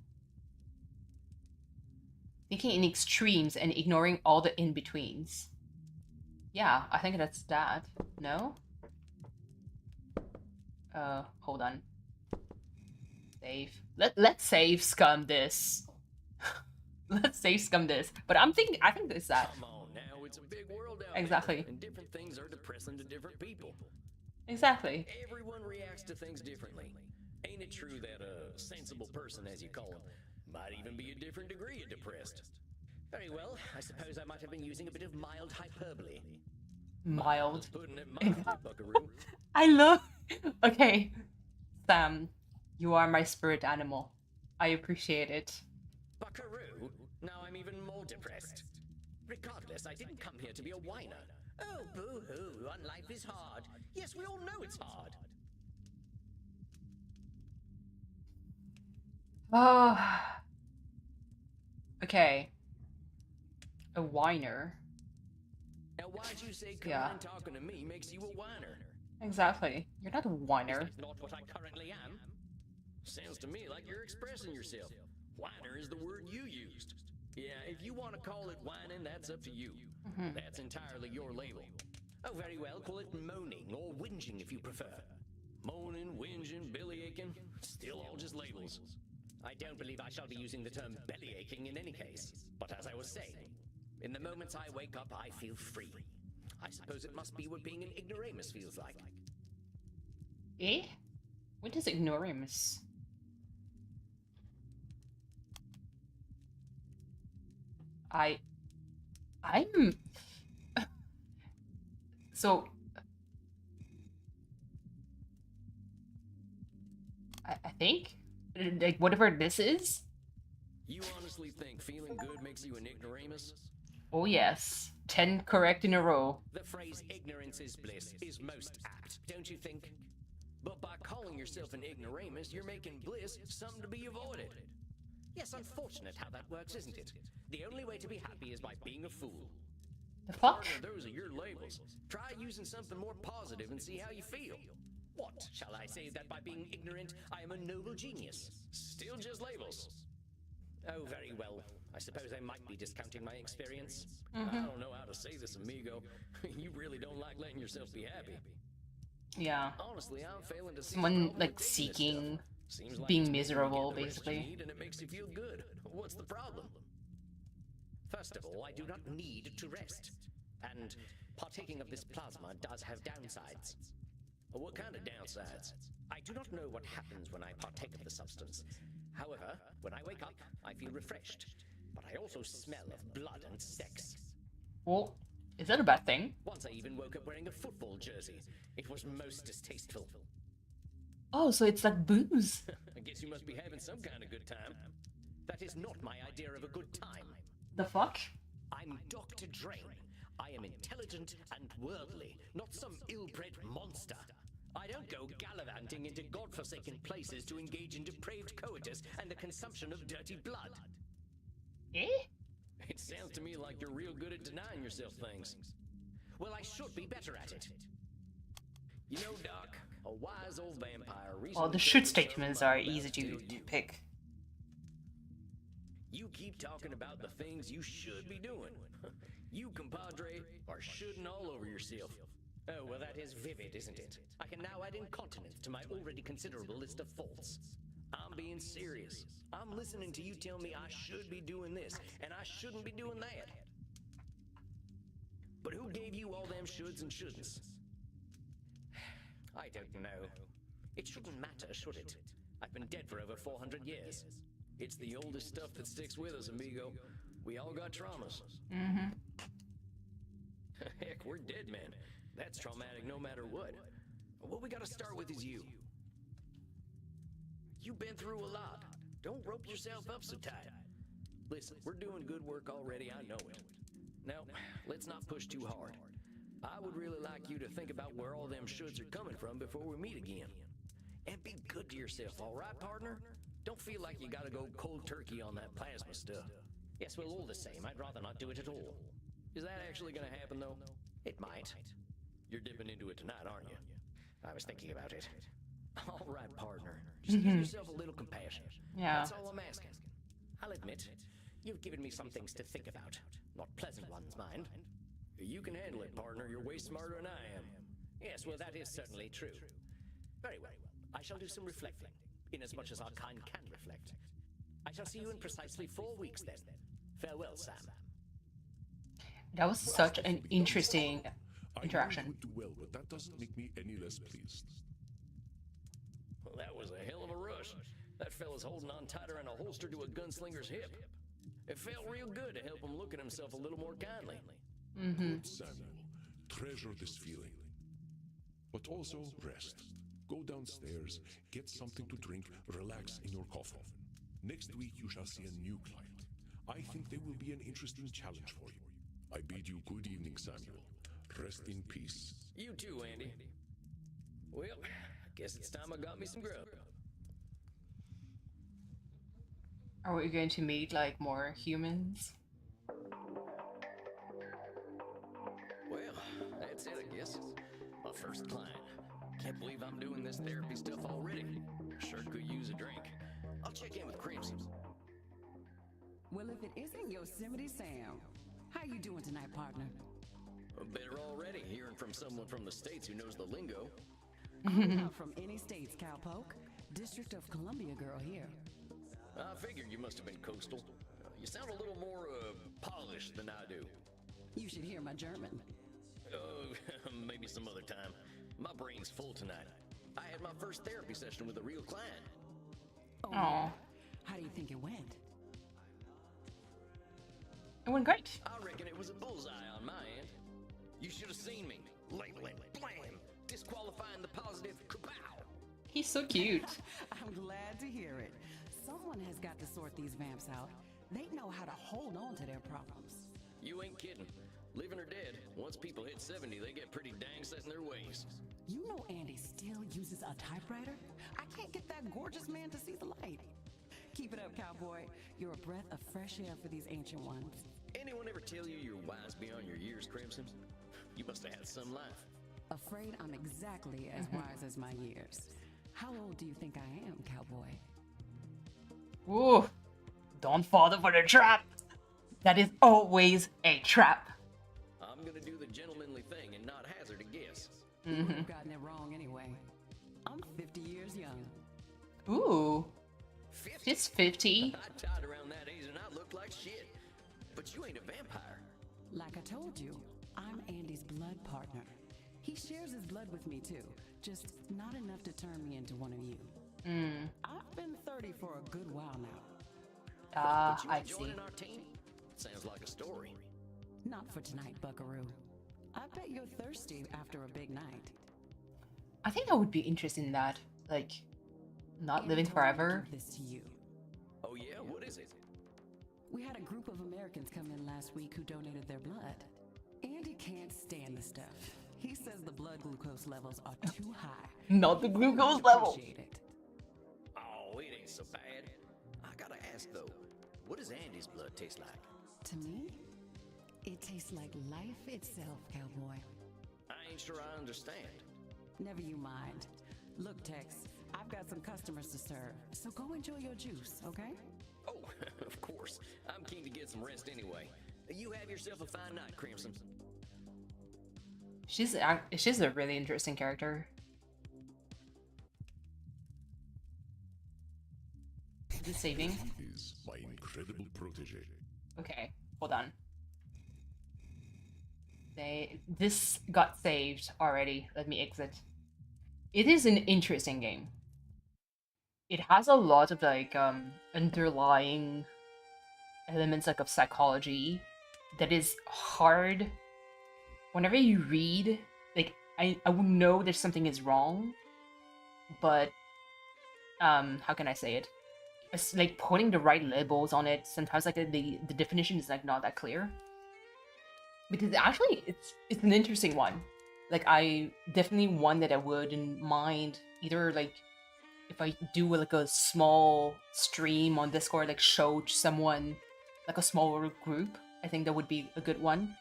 Thinking in extremes and ignoring all the in-betweens. Yeah, I think that's that. No? Hold on. Save. Let's save scum this. Let's save scum this. But I think it's that. Come on now, it's a big world out Exactly. there, and different things are depressing to different people. Exactly. Everyone reacts to things differently. Ain't it true that a sensible person, as you call him, might even be a different degree of depressed? Very well, I suppose I might have been using a bit of mild hyperbole. Mild. Putting it mildly, buckaroo. I love... Okay. Sam, you are my spirit animal. I appreciate it. Buckaroo? Now I'm even more depressed. Regardless, I didn't come here to be a whiner. Oh, boo-hoo, life is hard. Yes, we all know it's hard. Oh. Okay. A whiner. Now why'd you say come Yeah. on talking to me makes you a whiner? Exactly. You're not a whiner. Is that not what I currently am? Sounds to me like you're expressing yourself. Whiner is the word you used. Yeah, if you want to call it whining, that's up to you. That's entirely your label. Oh, very well, call it moaning or whinging if you prefer. Moaning, whinging, bellyaching, still all just labels. I don't believe I shall be using the term bellyaching in any case. But as I was saying, in the moments I wake up, I feel free. I suppose it must be what being an ignoramus feels like. Eh? What is ignoramus? I'm... So... I think? Like, whatever this is? You honestly think feeling good makes you an ignoramus? Oh yes, 10 correct in a row. The phrase ignorance is bliss is most apt, don't you think? But by calling yourself an ignoramus, you're making bliss something to be avoided. Yes, unfortunate how that works, isn't it? The only way to be happy is by being a fool. The fuck? Partner, those are your labels. Try using something more positive and see how you feel. What, shall I say that by being ignorant, I am a noble genius? Still just labels. Oh, very well. I suppose I might be discounting my experience. I don't know how to say this, amigo. You really don't like letting yourself be happy. Yeah. Honestly, I'm failing to see Someone like seeking being miserable, basically. And it makes you feel good. What's the problem? First of all, I do not need to rest. And partaking of this plasma does have downsides. What kind of downsides? I do not know what happens when I partake of the substance. However, when I wake up, I feel refreshed. But I also smell of blood and sex. Well, is that a bad thing? Once I even woke up wearing a football jersey. It was most distasteful. Oh, so it's like booze. I guess you must be having some kind of good time. That is not my idea of a good time. The fuck? I'm Dr. Drain. I am intelligent and worldly, not some ill-bred monster. I don't go gallivanting into godforsaken places to engage in depraved coitus and the consumption of dirty blood. Eh? It sounds to me like you're real good at denying yourself things. Well, I should be better at it. You know, Doc, a wise old vampire recently... Well, the should statements are easy to pick. You keep talking about the things you should be doing. You, compadre, are shoulding all over yourself. Oh, well, that is vivid, isn't it? I can now add incontinence to my already considerable list of faults. I'm being serious. I'm listening to you tell me I should be doing this, and I shouldn't be doing that. But who gave you all them shoulds and shouldn'ts? I don't know. It shouldn't matter, should it? I've been dead for over 400 years. It's the oldest stuff that sticks with us, amigo. We all got traumas. Heck, we're dead men. That's traumatic no matter what. What we gotta start with is you. You've been through a lot. Don't rope yourself up so tight. Listen, we're doing good work already, I know it. Now, let's not push too hard. I would really like you to think about where all them shoulds are coming from before we meet again. And be good to yourself, alright, partner? Don't feel like you gotta go cold turkey on that plasma stuff. Yes, well, all the same, I'd rather not do it at all. Is that actually gonna happen, though? It might. You're dipping into it tonight, aren't you? I was thinking about it. All right, partner. Just give yourself a little compassion. Yeah. That's all I'm asking. I'll admit, you've given me some things to think about. Not pleasant ones, mind. You can handle it, partner. You're way smarter than I am. Yes, well, that is certainly true. Very well. I shall do some reflecting, inasmuch as our kind can reflect. I shall see you in precisely 4 weeks, then. Farewell, Sam. That was such an interesting interaction. I would do well, but that doesn't make me any less pleased. Well, that was a hell of a rush. That fella's holding on tighter than a holster to a gunslinger's hip. It felt real good to help him look at himself a little more kindly. Good Samuel, treasure this feeling. But also rest. Go downstairs, get something to drink, relax in your coffin. Next week you shall see a new client. I think they will be an interesting challenge for you. I bid you good evening, Samuel. Rest in peace. You too, Andy. Well, guess it's time I got me some grub. Are we going to meet like more humans? Well, that's it, I guess. My first client. Can't believe I'm doing this therapy stuff already. Sure could use a drink. I'll check in with Crimson. Well, if it isn't Yosemite Sam, how you doing tonight, partner? Better already, hearing from someone from the States who knows the lingo. I'm not from any states, cowpoke. District of Columbia girl here. I figured you must have been coastal. You sound a little more, polished than I do. You should hear my German. Oh, maybe some other time. My brain's full tonight. I had my first therapy session with a real client. Oh, Aw. yeah? How do you think it went? It went great. I reckon it was a bullseye on my end. You should have seen me. Labeling, blam, disqualifying the positive, kapow. He's so cute. I'm glad to hear it. Someone Someone has got to sort these vamps out. They know how to hold on to their problems. You ain't kidding. Living or dead, once people hit 70, they get pretty dang set in their ways. You know Andy still uses a typewriter? I can't get that gorgeous man to see the light. Keep it up, cowboy. You're a breath of fresh air for these ancient ones. Anyone ever tell you you're wise beyond your years, Crimson? You must have had some life. Afraid I'm exactly as wise as my years. How old do you think I am, cowboy? Ooh, don't fall for the trap. That is always a trap. I'm gonna do the gentlemanly thing and not hazard a guess. You've gotten it wrong anyway. I'm 50 years young. Ooh, 50? she's 50. I tied around that age and I look like shit. But you ain't a vampire. Like I told you, I'm Andy's blood partner. He shares his blood with me too, just not enough to turn me into one of you. I've been 30 for a good while now. Ah, But you I ain't see. joining our team? Sounds like a story. Not for tonight, Buckaroo. I bet you're thirsty after a big night. I think I would be interested in that. Like, not Andy living told me to forever. give this to you. Oh yeah, what is it? We had a group of Americans come in last week who donated their blood. Andy can't stand the stuff. He says the blood glucose levels are too high. Not the He glucose wouldn't level. appreciate it. Oh, it ain't so bad. I gotta ask though, what does Andy's blood taste like? To me, it tastes like life itself, cowboy. I ain't sure I understand. Never you mind. Look, Tex, I've got some customers to serve, so go enjoy your juice, okay? Oh, of course. I'm keen to get some rest anyway. You have yourself a fine night, Crimson. She's a really interesting character. Is it saving? Is my incredible protege. Okay, hold on. This got saved already. Let me exit. It is an interesting game. It has a lot of like underlying elements like of psychology that is hard. Whenever you read, like I would know that something is wrong, but how can I say it? It's like putting the right labels on it. Sometimes like the definition is like not that clear. Because actually it's an interesting one. Like I definitely one that I wouldn't mind either like if I do like a small stream on Discord, like show someone like a smaller group. I think that would be a good one.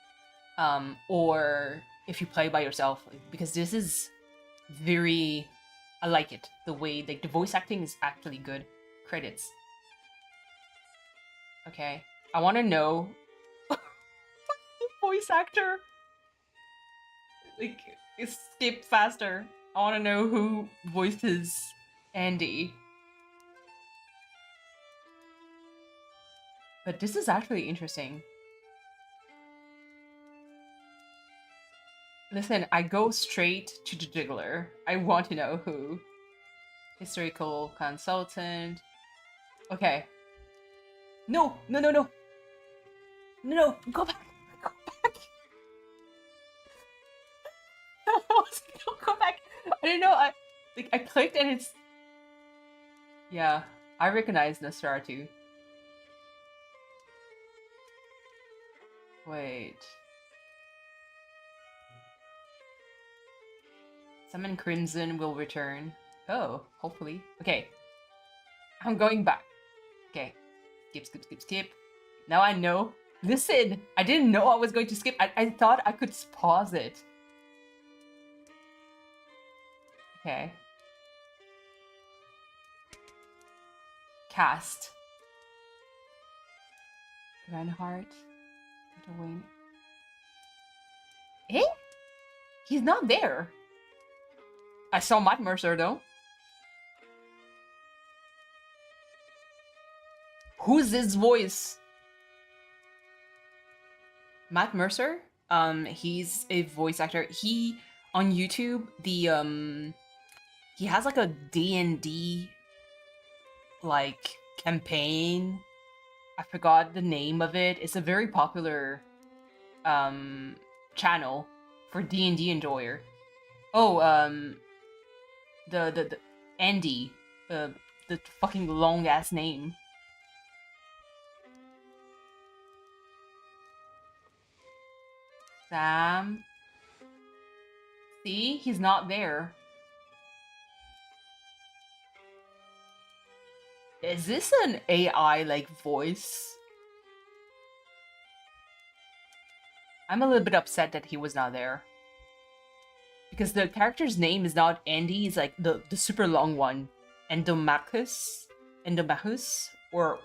Or if you play by yourself, because this is very, I like it. The way like the voice acting is actually good. Credits. Okay, I want to know the voice actor. Like, skip faster. I want to know who voices Andy. But this is actually interesting. Listen, I go straight to the jiggler. I want to know who. Historical consultant. Okay. No, no, no, no. No, no, go back. Go back. Go back. I didn't know. I clicked and it's. Yeah, I recognize Nosferatu. Wait. Summon Crimson will return. Oh, hopefully. Okay. I'm going back. Okay. Skip, skip, skip, skip. Now I know. Listen! I didn't know I was going to skip. I thought I could pause it. Okay. Cast. Reinhardt. Wayne. Eh? He's not there. I saw Matt Mercer though. Who's this voice? Matt Mercer? He's a voice actor. He on YouTube, he has like a D&D like campaign. I forgot the name of it. It's a very popular channel for D&D enjoyer. Oh, the Andy, the fucking long ass name. Sam. See, he's not there. Is this an AI like voice? I'm a little bit upset that he was not there. Because the character's name is not Andy, it's like the super long one. Endomachus? Or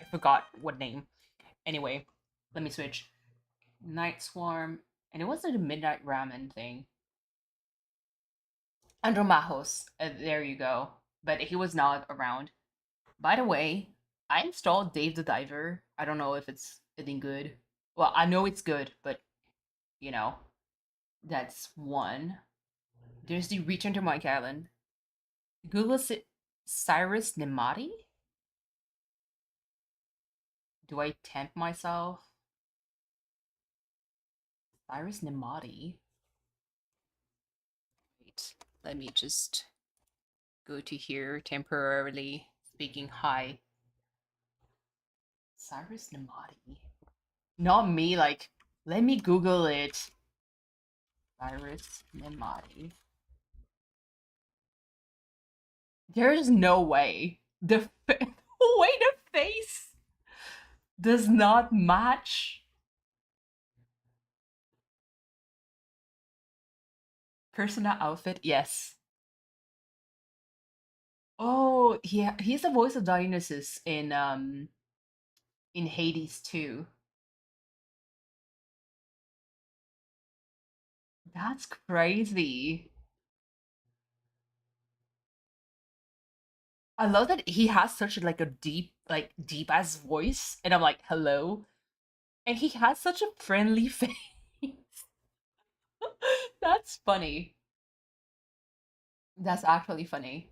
I forgot what name. Anyway, let me switch. Night Swarm. And it wasn't a Midnight Ramen thing. Andromachos. There you go. But he was not around. By the way, I installed Dave the Diver. I don't know if it's any good. Well, I know it's good, but you know, that's one. There's the Return to Monkey Island. Google Cyrus Nemati? Do I tempt myself? Cyrus Nemati? Wait, let me just go to here temporarily. Speaking hi. Cyrus Nemati. Not me, like, let me Google it. Cyrus Nemati. There's no way. The way the face does not match. Persona outfit, yes. Oh, yeah, he's the voice of Dionysus in Hades too. That's crazy. I love that he has such like a deep ass voice, and I'm like, hello. And he has such a friendly face. That's funny. That's actually funny.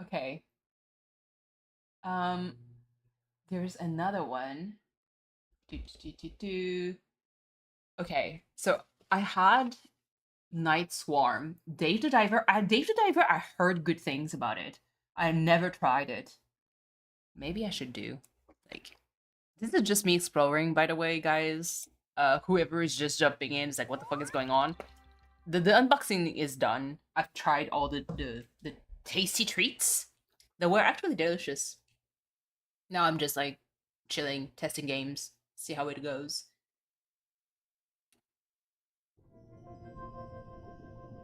Okay. There's another one. Okay, so I had Night Swarm. Dave the Diver. Dave the Diver, I heard good things about it. I never tried it. Maybe I should do. Like, this is just me exploring, by the way, guys. Whoever is just jumping in is like, what the fuck is going on? The unboxing is done. I've tried all the tasty treats that were actually delicious. Now I'm just like chilling, testing games, see how it goes.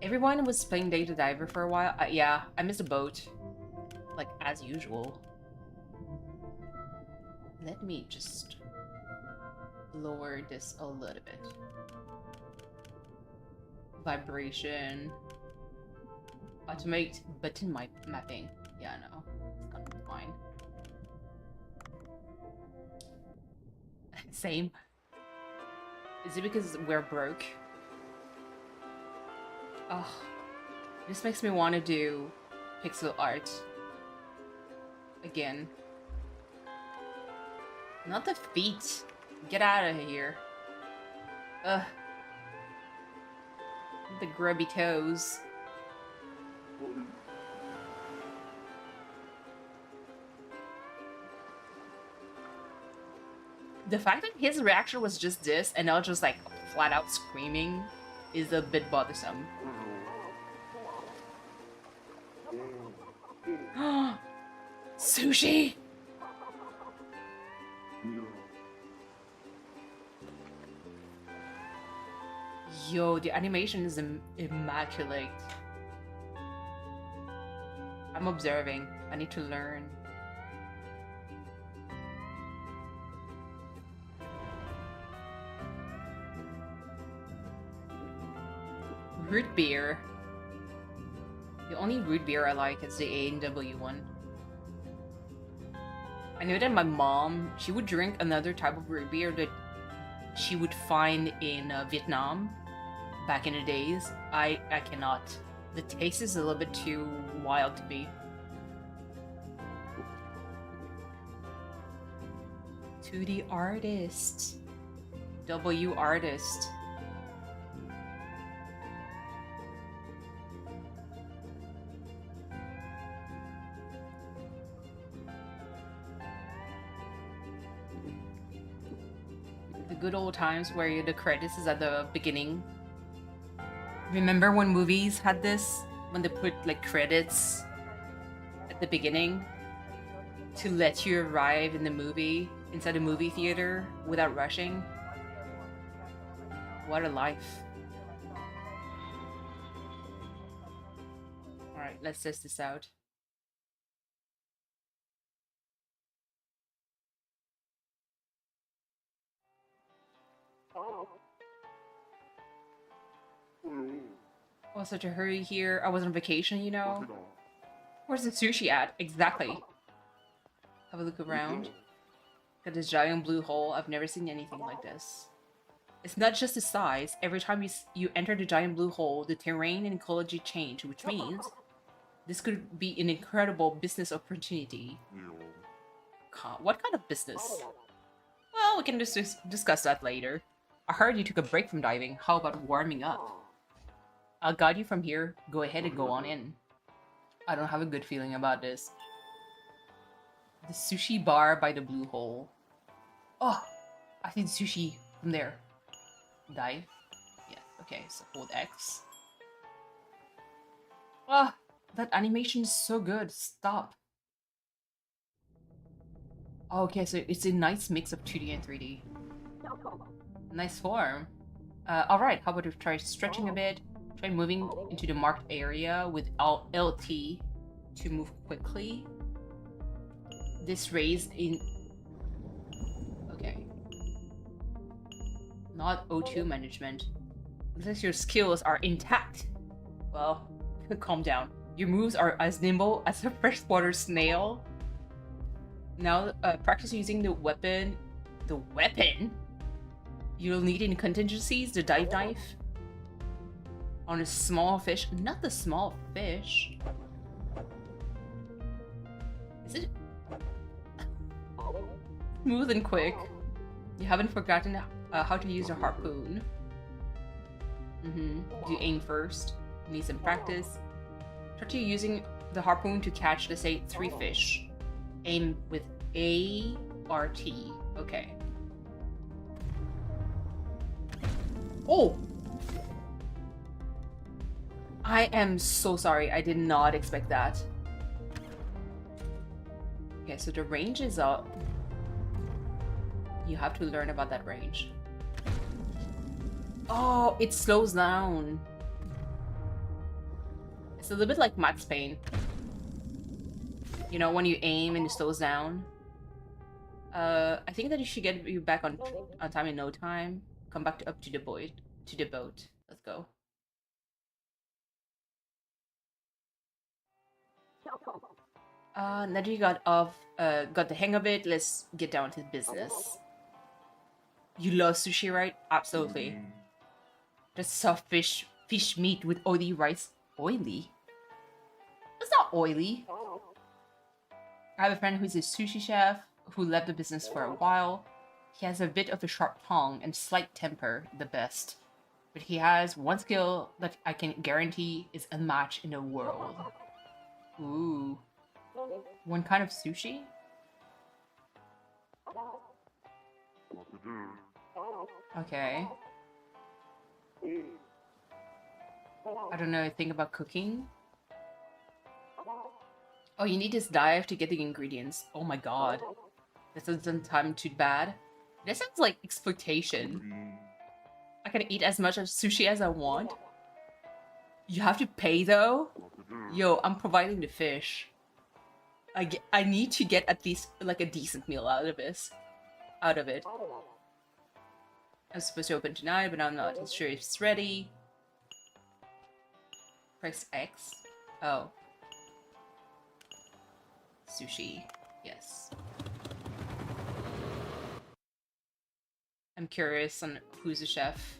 Everyone was playing Dave the Diver for a while. Yeah, I missed a boat. Like, as usual. Let me just lower this a little bit. Vibration. Automate button mapping. Yeah, no. It's gonna be fine. Same. Is it because we're broke? Oh, this makes me want to do pixel art again. Not the feet. Get out of here. Ugh. The grubby toes. The fact that his reaction was just this and not just like flat out screaming is a bit bothersome. Sushi! Yo, the animation is immaculate. I'm observing. I need to learn. Root beer. The only root beer I like is the A&W one. I know that my mom, she would drink another type of root beer that she would find in Vietnam back in the days. I cannot. The taste is a little bit too wild to me. To the artist. W artist. good old times where the credits is at the beginning. Remember when movies had this? When they put like credits at the beginning to let you arrive in the movie inside the movie theater without rushing? What a life. Alright, let's test this out. Oh, such a hurry here. I was on vacation, you know. Where's the sushi at? Exactly. Have a look around. Got this giant blue hole. I've never seen anything like this. It's not just the size. Every time you enter the giant blue hole, the terrain and ecology change, which means this could be an incredible business opportunity. What kind of business? Well, we can just discuss that later. I heard you took a break from diving. How about warming up? I'll guide you from here. Go ahead and go on in. I don't have a good feeling about this. The sushi bar by the blue hole. Oh, I see the sushi from there. Dive. Yeah, okay, so hold X. Ah, that animation is so good. Stop. Okay, so it's a nice mix of 2D and 3D. Nice form. Alright, how about we try stretching a bit? Try moving into the marked area with LT to move quickly. This raise in... Okay. Not O2 management. Looks like your skills are intact. Well, calm down. Your moves are as nimble as a freshwater snail. Now, practice using the weapon. The weapon? You'll need in contingencies the dive knife. On a small fish. Not the small fish. Is it? Smooth and quick. You haven't forgotten how to use a harpoon. You aim first. Need some practice. Try to using the harpoon to catch, let's say, 3 fish. Aim with ART. Okay. Oh! I am so sorry. I did not expect that. Okay, so the range is up. You have to learn about that range. Oh, it slows down. It's a little bit like Max Payne. You know, when you aim and it slows down. I think that you should get you back on time in no time. Come back up to the boat. Let's go. Now that you got the hang of it, let's get down to business. You love sushi, right? Absolutely. Just soft fish meat with oily rice. Oily? It's not oily. I have a friend who's a sushi chef who left the business for a while. He has a bit of a sharp tongue and slight temper, the best. But he has one skill that I can guarantee is unmatched in the world. Ooh. One kind of sushi? Okay. I don't know anything about cooking. Oh, you need this dive to get the ingredients. Oh my god. This doesn't sound too bad. This sounds like exploitation. I can eat as much of sushi as I want. You have to pay though? Yo, I'm providing the fish. I need to get at least like a decent meal out of it. I'm supposed to open tonight, but I'm not sure if it's ready. Press X. Oh. Sushi. Yes. I'm curious on who's the chef.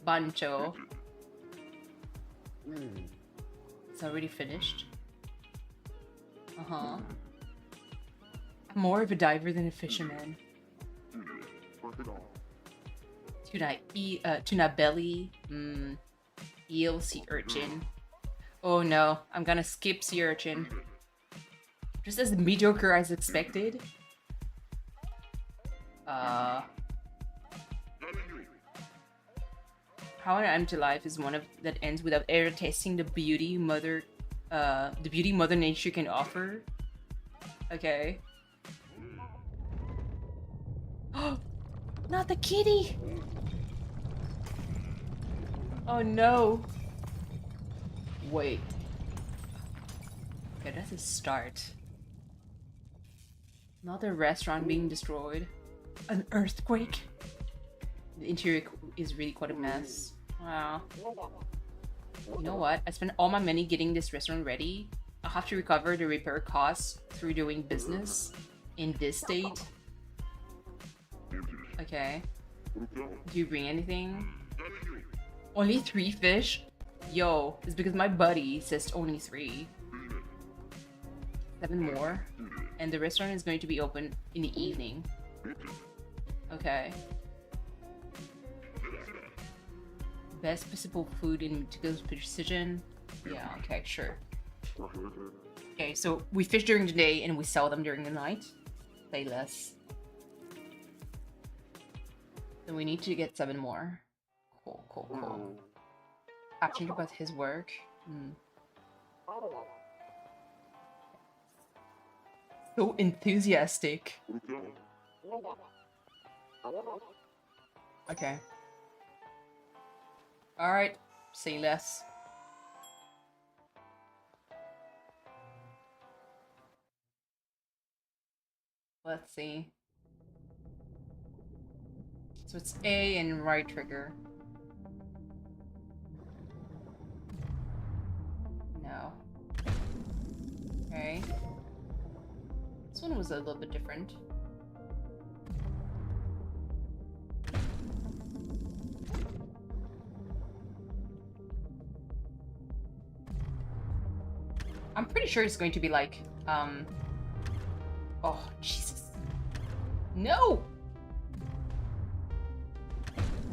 Bancho. It's already finished. I'm more of a diver than a fisherman. Tuna belly. Eel, sea urchin. Oh no, I'm gonna skip sea urchin. Just as mediocre as expected. How an Empty Life is one of that ends without ever tasting the beauty Mother Nature can offer. Okay. Not the kitty! Oh no! Wait. Okay, that's a start. Not a restaurant being destroyed. An earthquake? The interior is really quite a mess. Wow. You know what? I spent all my money getting this restaurant ready. I'll have to recover the repair costs through doing business in this state. Okay. Do you bring anything? Only 3 fish? Yo, it's because my buddy says only 3. 7 more? And the restaurant is going to be open in the evening. Okay. Best possible food in meticulous precision. Yeah, okay, sure. Okay, so we fish during the day and we sell them during the night. Say less. Then we need to get 7 more. Cool, cool, cool. Passionate about his work. So enthusiastic. Okay. Alright, say less. Let's see. So it's A and right trigger. No. Okay. This one was a little bit different. I'm pretty sure it's going to be like, oh, Jesus. No!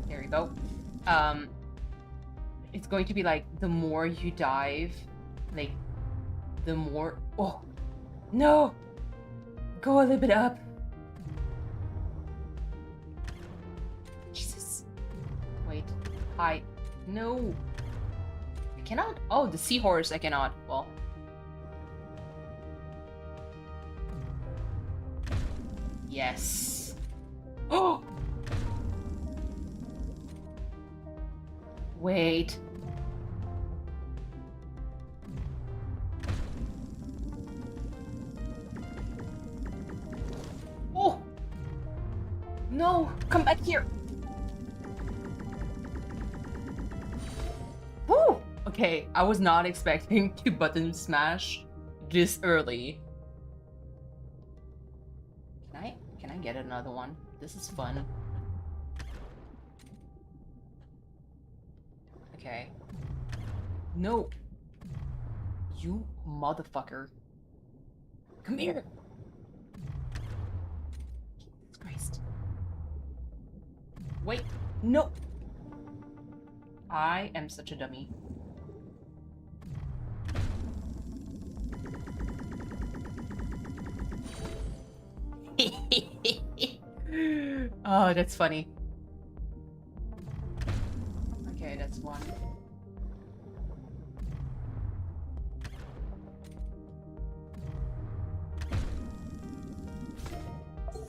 There we go. It's going to be like, the more you dive, like, the more... Oh! No! Go a little bit up. Jesus. Wait. Hi. No. I cannot... Oh, the seahorse I cannot. Well... Yes. Oh! Wait. Oh! No! Come back here! Woo! Okay, I was not expecting to button smash this early. Can I get another one? This is fun. Okay. No. You motherfucker. Come here. Jesus Christ. Wait. No. I am such a dummy. Oh, that's funny. Okay, that's one.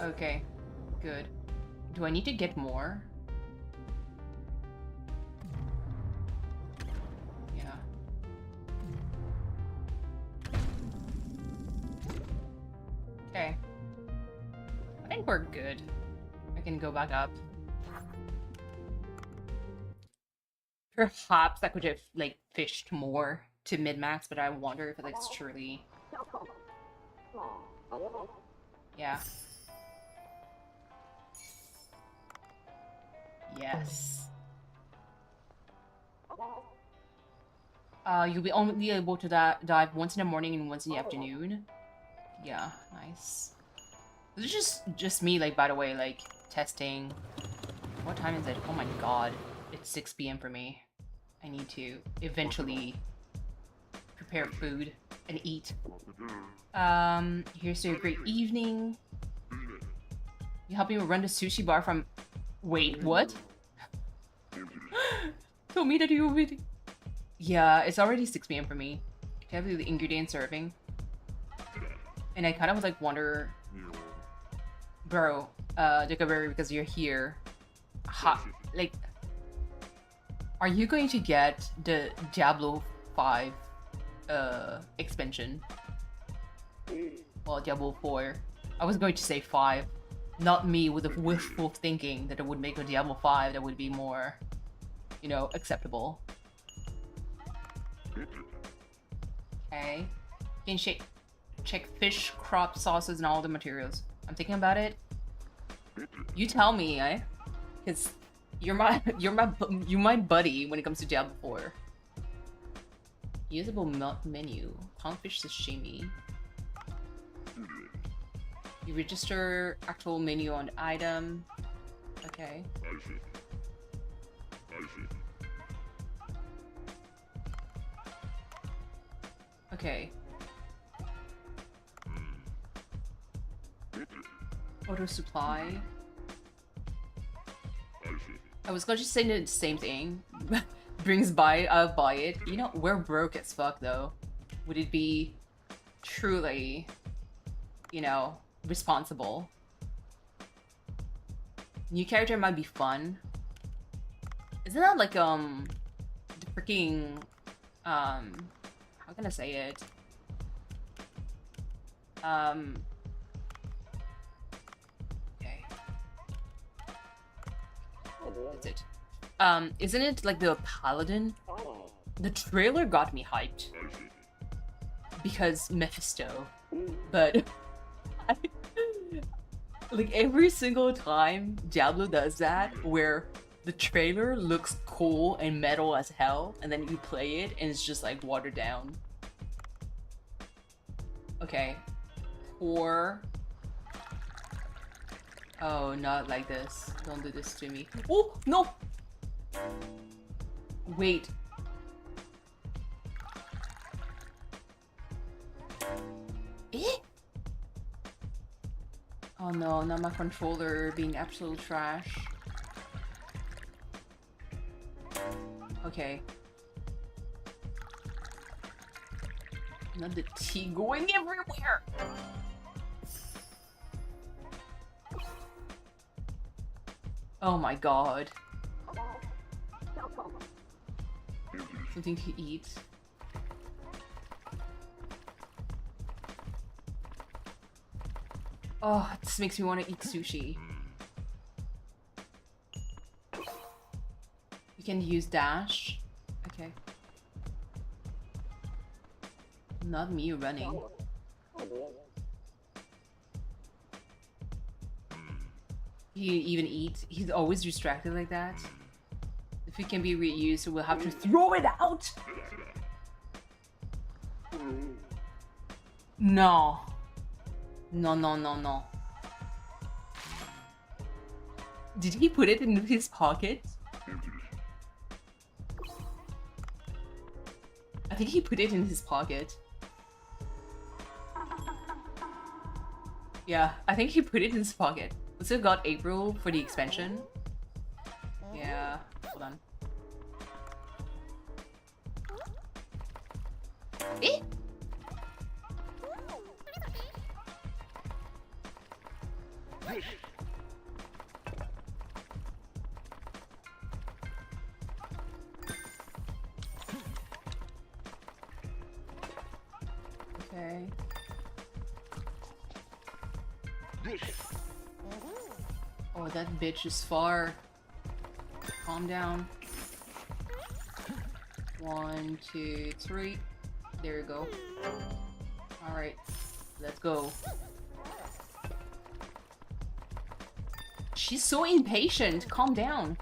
Okay, good. Do I need to get more? Yeah. Okay. I think we're good. I can go back up. Perhaps I could have, like, fished more to mid-max, but I wonder if that's truly... Yeah. Yes. You'll be only able to dive once in the morning and once in the afternoon. Yeah, nice. This is just me, like, by the way, like, testing. What time is it? Oh my god. It's 6 p.m. for me. I need to eventually prepare food and eat. Here's to a great evening. You help me run the sushi bar from... Wait, what? Told me that you already... Yeah, it's already 6 p.m. for me. Do you have the ingredient serving? And I kind of like wonder... Bro, Dickaberry, because you're here. Like... Are you going to get the Diablo 5 expansion? Well, Diablo 4. I was going to say 5. Not me with a wishful thinking that it would make a Diablo 5 that would be more, you know, acceptable. Okay. You can check fish, crop, sauces, and all the materials. I'm thinking about it. You tell me, eh? Because you're my buddy when it comes to Diablo 4. Usable menu. Tonguefish sashimi. You register actual menu on item. Okay. Okay. Auto supply. I was going to say the same thing. Brings by, I'll buy it. You know, we're broke as fuck though. Would it be truly, you know, responsible? New character might be fun. Isn't that like the freaking how can I say it? Okay. That's it. Isn't it like the paladin? The trailer got me hyped because Mephisto, but like every single time Diablo does that, where the trailer looks cool and metal as hell, and then you play it and it's just like watered down. Okay, poor. Oh, not like this. Don't do this to me. Oh no! Wait. Eh? Oh no, not my controller being absolute trash. Okay. Not the tea going everywhere! Oh my god. Something to eat. Oh, this makes me want to eat sushi. You can use dash. Okay. Not me running. He even eat. He's always distracted like that. If it can be reused, we'll have to throw it out. No. No, no, no, no. Did he put it in his pocket? I think he put it in his pocket. Yeah, I think he put it in his pocket. We still got April for the expansion. Yeah, hold on. Eh? Okay. Oh, that bitch is far. Calm down. 1, 2, 3. There you go. Alright. Let's go. She's so impatient. Calm down.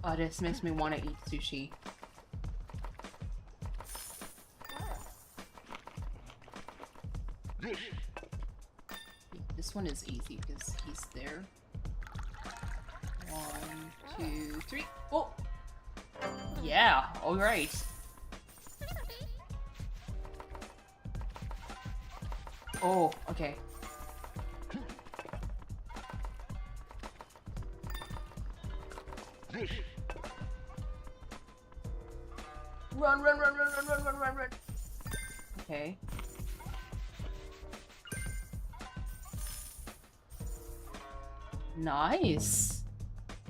Oh, this makes me want to eat sushi. This one is easy because he's there. 1, 2, 3. Oh! Yeah, alright. Oh, okay. Run, run, run, run, run, run, run, run, run. Okay. Nice.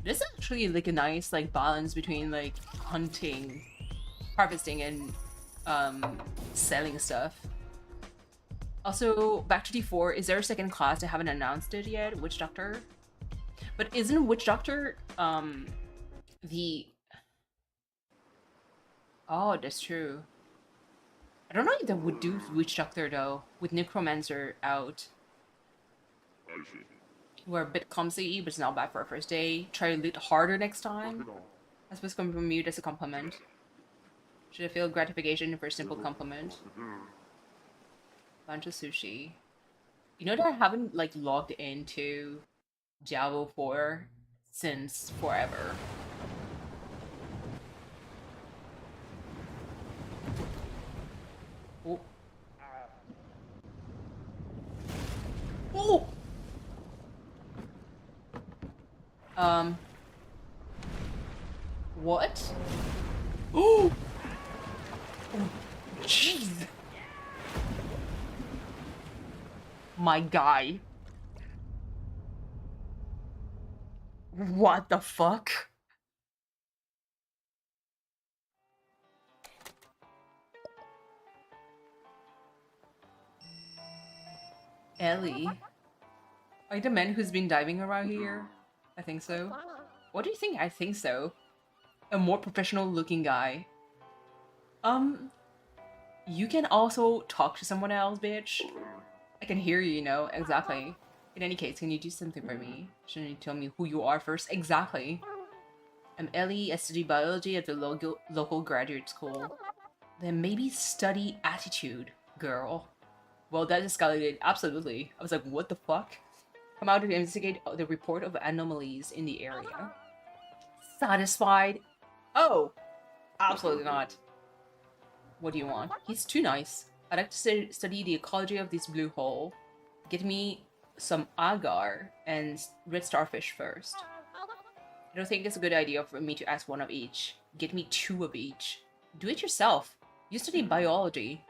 This is actually like a nice like balance between like hunting, harvesting, and selling stuff. Also, back to D4, is there a second class? I haven't announced it yet. Witch Doctor? But isn't Witch Doctor the... Oh, that's true. I don't know if that would do Witch Doctor though, with Necromancer out. We're a bit clumsy, but it's not bad for our first day. Try a little harder next time. I suppose coming from you, that's a compliment. Should I feel gratification for a simple compliment? Bunch of sushi. You know that I haven't like logged into Diablo 4 since forever. Oh. Oh! What? Oh! Jeez! My guy. What the fuck? Ellie. Are you the man who's been diving around here? I think so. What do you think? I think so. A more professional looking guy. You can also talk to someone else, bitch. I can hear you, you know, exactly. In any case, can you do something for me? Shouldn't you tell me who you are first? Exactly. I'm Ellie. I study biology at the local graduate school. Then maybe study attitude, girl. Well, that escalated. Absolutely. I was like, what the fuck? Come out to investigate the report of anomalies in the area. Satisfied? Oh, absolutely not. What do you want? He's too nice. I'd like to study the ecology of this blue hole. Get me some agar and red starfish first. I don't think it's a good idea for me to ask one of each. Get me 2 of each. Do it yourself. You study biology.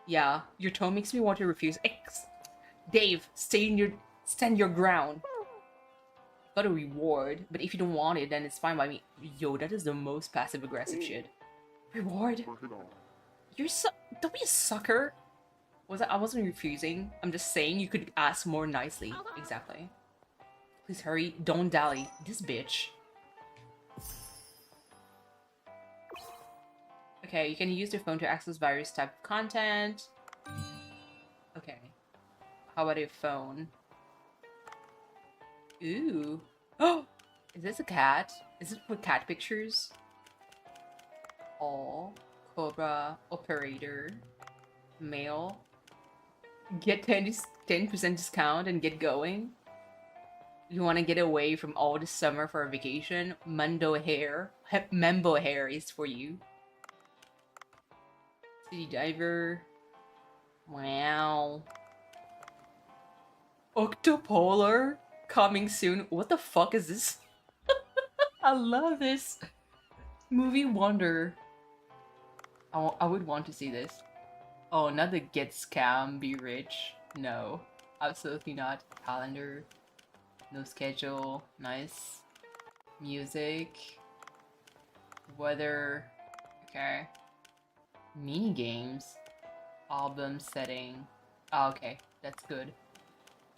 Yeah, your tone makes me want to refuse. Dave, stand your ground. Got a reward, but if you don't want it, then it's fine by me. Yo, that is the most passive-aggressive shit. Reward? Don't be a sucker. I wasn't refusing. I'm just saying you could ask more nicely. Exactly. Please hurry. Don't dally. This bitch. Okay, you can use your phone to access various type of content. Okay. How about your phone? Ooh. Oh! Is this a cat? Is it for cat pictures? Oh. Cobra. Operator. Mail. Get 10% discount and get going. You want to get away from all this summer for a vacation? Membo hair is for you. City diver. Wow. Octopolar coming soon. What the fuck is this? I love this. Movie wonder. I would want to see this. Oh, not the get scam, be rich. No, absolutely not. Calendar. No schedule. Nice. Music. Weather. Okay. Mini games. Album setting. Oh, okay, that's good.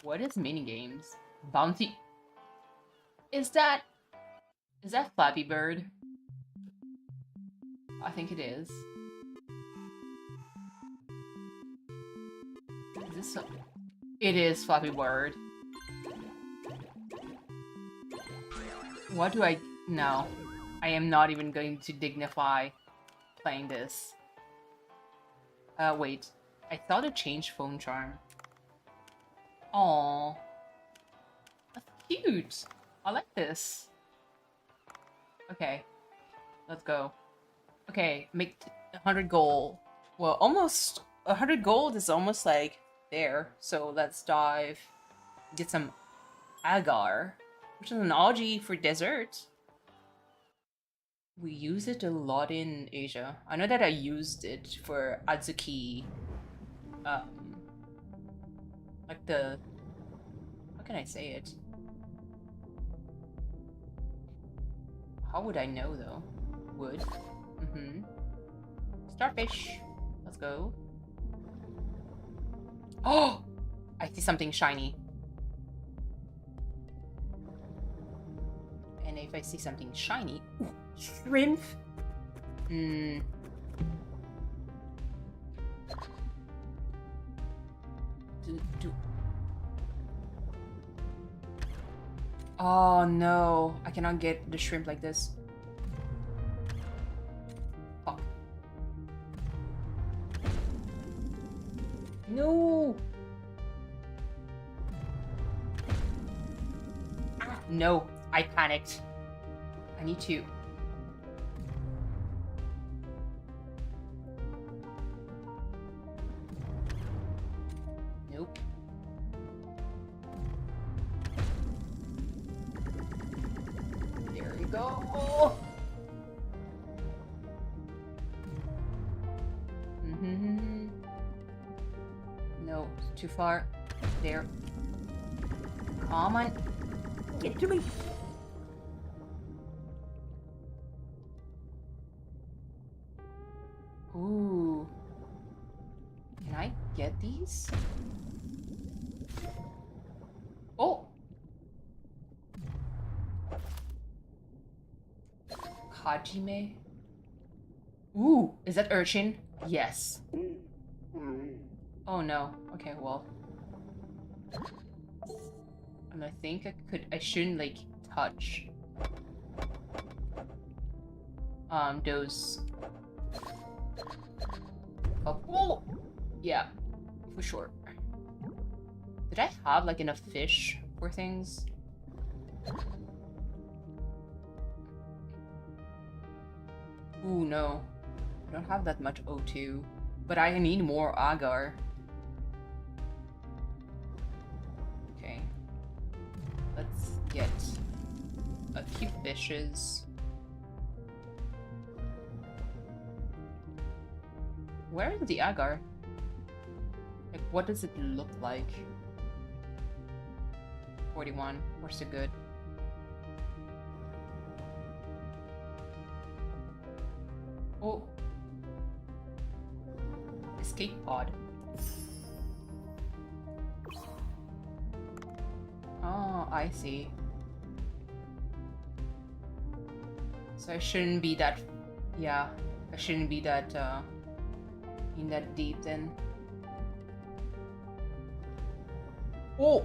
What is mini games? Bounty. Is that Flappy Bird? I think it is. Is this so? It is Flappy Bird. What do I... No. I am not even going to dignify playing this. Wait. I thought it changed phone charm. Aww. That's cute. I like this. Okay. Let's go. Okay, make 100 gold. Well, almost... 100 gold is almost like there. So let's dive, get some agar, which is an algae for dessert. We use it a lot in Asia. I know that I used it for adzuki, like the, how can I say it? How would I know though? Wood. Mm-hmm. Starfish. Let's go. Oh! I see something shiny. And if I see something shiny... Ooh, shrimp! Oh no, I cannot get the shrimp like this. Fuck. No! Ah, no, I panicked. I need to. Nope. There we go. Oh. No, it's too far. There. Come on. Get to me. Ooh. Can I get these? Oh! Hajime? Ooh, is that urchin? Yes. Oh no. Okay, well. And I think I shouldn't like touch those. Oh, yeah, for sure. Did I have like enough fish for things? Ooh, no. I don't have that much O2, but I need more agar. Okay. Let's get a few fishes. Where is the agar? Like, what does it look like? 41. We're so good. Oh. Escape pod. Oh, I see. So I shouldn't be that... Yeah, I shouldn't be that, in that deep then. Oh!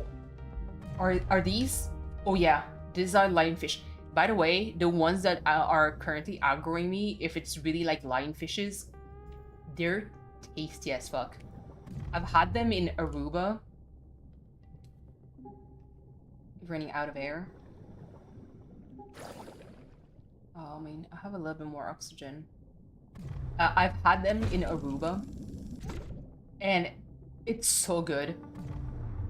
Are these? Oh yeah, these are lionfish. By the way, the ones that are currently aggroing me, if it's really like lionfishes, they're tasty as fuck. I've had them in Aruba. Running out of air. Oh, I mean, I have a little bit more oxygen. I've had them in Aruba, and it's so good.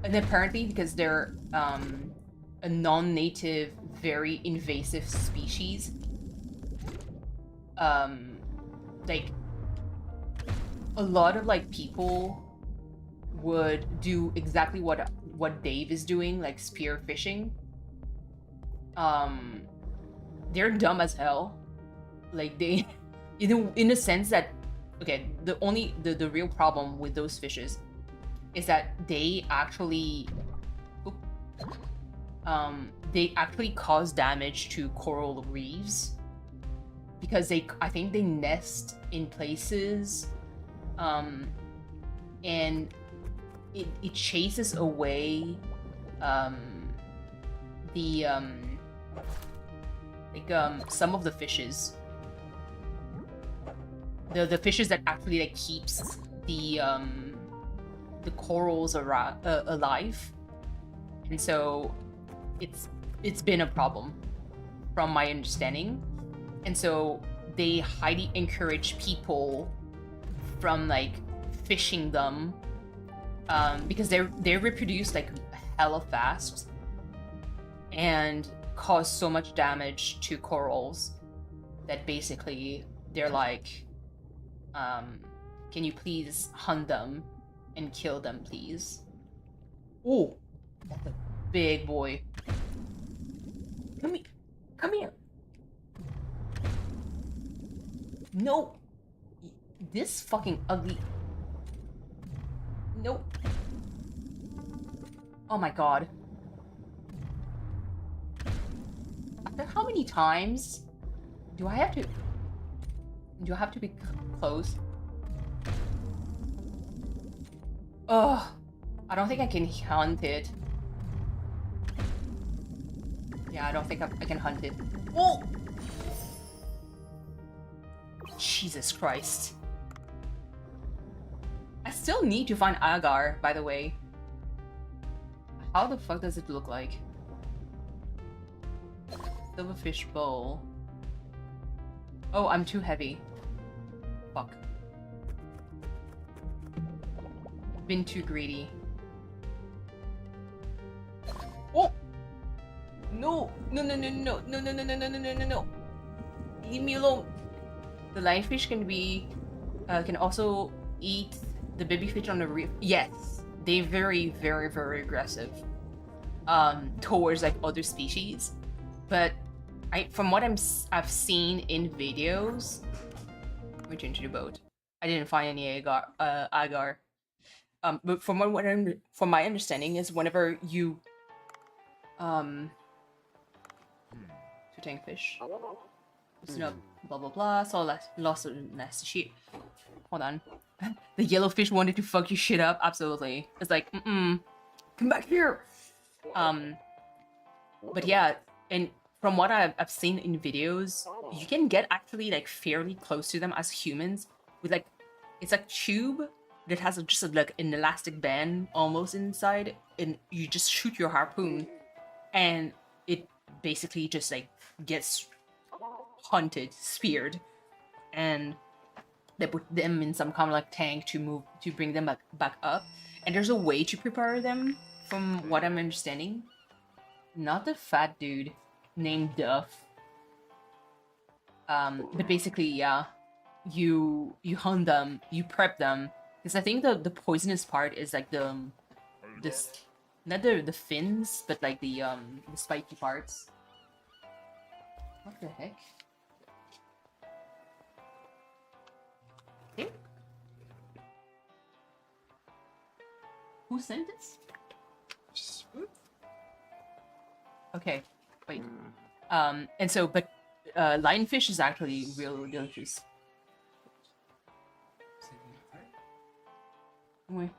And apparently, because they're a non-native, very invasive species, like a lot of like people would do exactly what Dave is doing, like spear fishing. They're dumb as hell. Like they, in the sense that, okay, the real problem with those fishes is that they actually cause damage to coral reefs because I think they nest in places, and it chases away some of the fishes. The fishes that actually like keeps the corals alive, and so it's been a problem from my understanding, and so they highly encourage people from like fishing them because they reproduce like hella fast and cause so much damage to corals that basically they're like, can you please hunt them and kill them, please? Oh, that's a big boy. Come here. Come here. No. This fucking ugly. Nope. Oh my god. After how many times do I have to be close? Ugh. I don't think I can hunt it. Yeah, I don't think I can hunt it. Oh! Jesus Christ. I still need to find agar, by the way. How the fuck does it look like? Silverfish bowl. Oh, I'm too heavy. Fuck. Been too greedy. Oh! No! No, no, no, no, no, no, no, no, no, no, no, no, no. Leave me alone. The lionfish can be, can also eat the baby fish on the reef. Yes, they're very, very, very aggressive, towards like other species. But from what I've seen in videos, let me change the boat. I didn't find any agar. But from my understanding is whenever you, to tank fish. No, blah blah blah. So lots of nasty shit. Hold on. The yellowfish wanted to fuck your shit up. Absolutely. It's like, come back here. But yeah, and from what I've seen in videos, you can get actually like fairly close to them as humans with like, it's a tube that has just like an elastic band almost inside, and you just shoot your harpoon, and it basically just like gets hunted, speared, and they put them in some kind of like tank to bring them back up. And there's a way to prepare them, from what I'm understanding. Not the fat dude named Duff. But basically, yeah, you hunt them, you prep them, because I think the poisonous part is like this, not the fins, but like the spiky parts. What the heck? Okay. Who sent this? Okay, wait. And so, but lionfish is actually real delicious. Wait.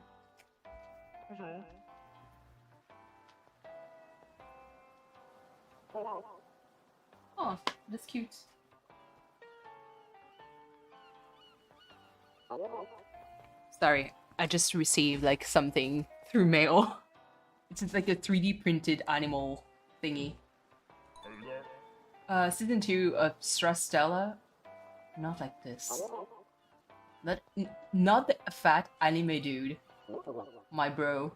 Oh, that's cute. Sorry, I just received like something through mail. It's like a 3D printed animal thingy. Season 2 of Strastella. Not like this. Not the fat anime dude. My bro.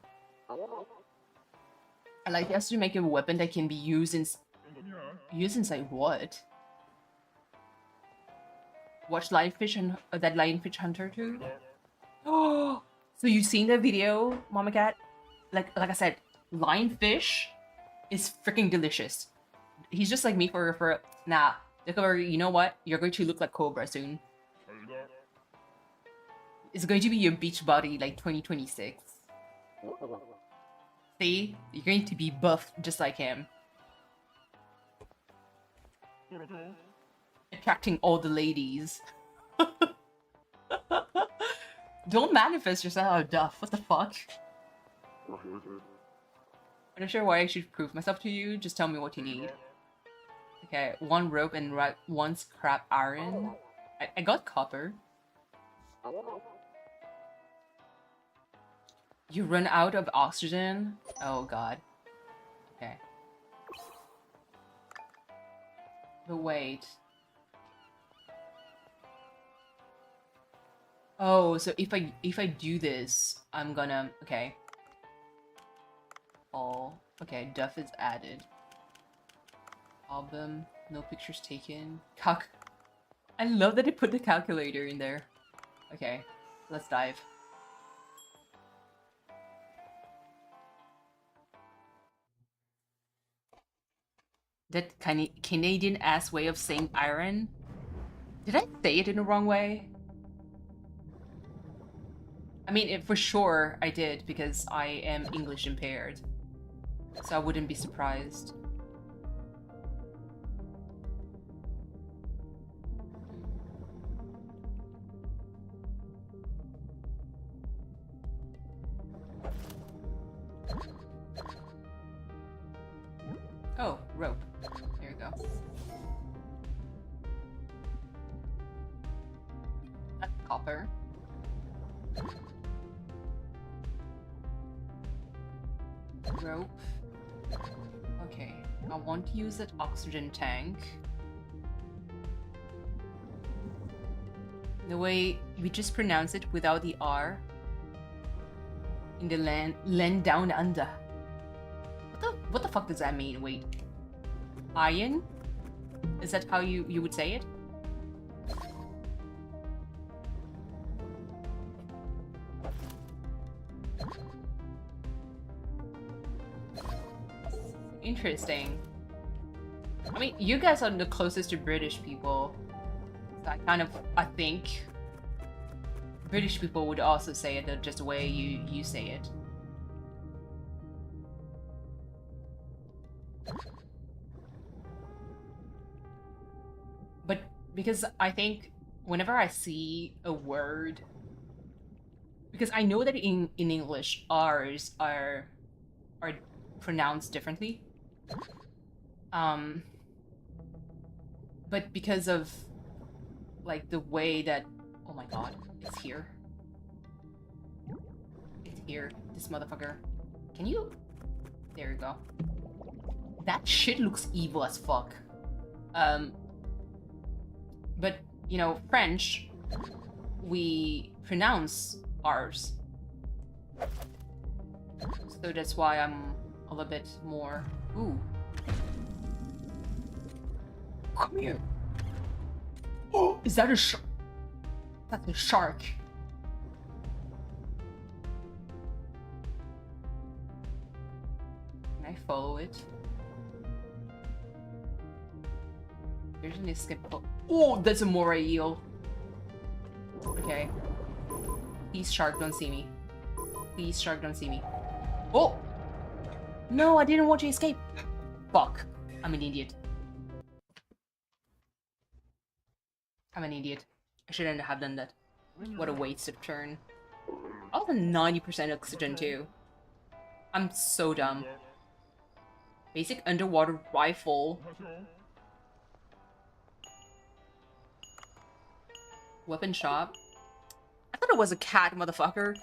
I like he has to make a weapon that can be used inside what? Watch Lionfish and that Lionfish Hunter too? Oh, so you've seen the video, Mama Cat? Like I said, lionfish is freaking delicious. He's just like me for nah. You know what? You're going to look like Cobra soon. It's going to be your beach body like 2026. See? You're going to be buffed just like him. Attracting all the ladies. Don't manifest yourself out of Duff. What the fuck? I'm not sure why I should prove myself to you. Just tell me what you need. Okay, 1 rope and 1 scrap iron. I got copper. You run out of oxygen? Oh god. Okay. But wait. Oh, so if I do this, I'm gonna okay. Oh, okay. Duff is added. Album, no pictures taken. I love that they put the calculator in there. Okay, let's dive. That Canadian ass way of saying iron? Did I say it in the wrong way? I mean, for sure I did because I am English impaired. So I wouldn't be surprised. Oh, rope. There you go. That's copper. Rope. Okay, I want to use that oxygen tank. The way we just pronounce it without the R. In the land down under. What the fuck does that mean? Wait. Iron? Is that how you would say it? Interesting. I mean, you guys are the closest to British people. So I think British people would also say it just the way you say it. But because I think whenever I see a word, because I know that in English R's are pronounced differently. But because of like the way that, oh my god, it's here. It's here, this motherfucker. Can you? There you go. That shit looks evil as fuck. But you know, French, we pronounce R's. So that's why I'm a little bit more. Ooh. Come here. Oh, is that a shark? That's a shark. Can I follow it? There's an escape. Oh, that's a moray eel. Okay. Please, shark, don't see me. Please, shark, don't see me. Oh! No, I didn't want to escape. Fuck. I'm an idiot. I'm an idiot. I shouldn't have done that. What a waste of turn. I was a 90% oxygen too. I'm so dumb. Basic underwater rifle. Weapon shop. I thought it was a cat, motherfucker.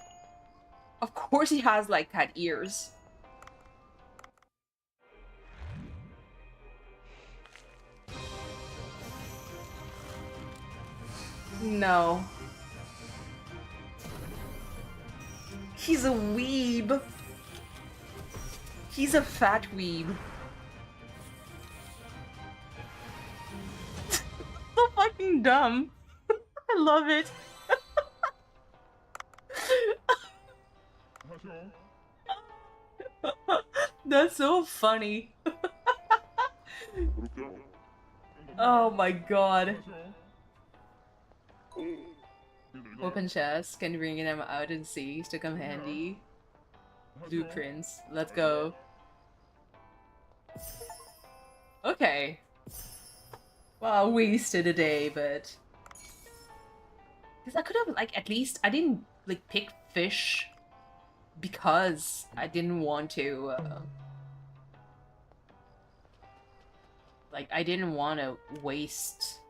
Of course he has, like, cat ears. No. He's a weeb. He's a fat weeb. So fucking dumb. I love it. That's so funny. Oh my god. Open chest, can bring them out and see to come handy. Blueprints, let's go. Okay. Well, I wasted a day, but because I could have, like, at least I didn't like pick fish because I didn't want to like I didn't want to waste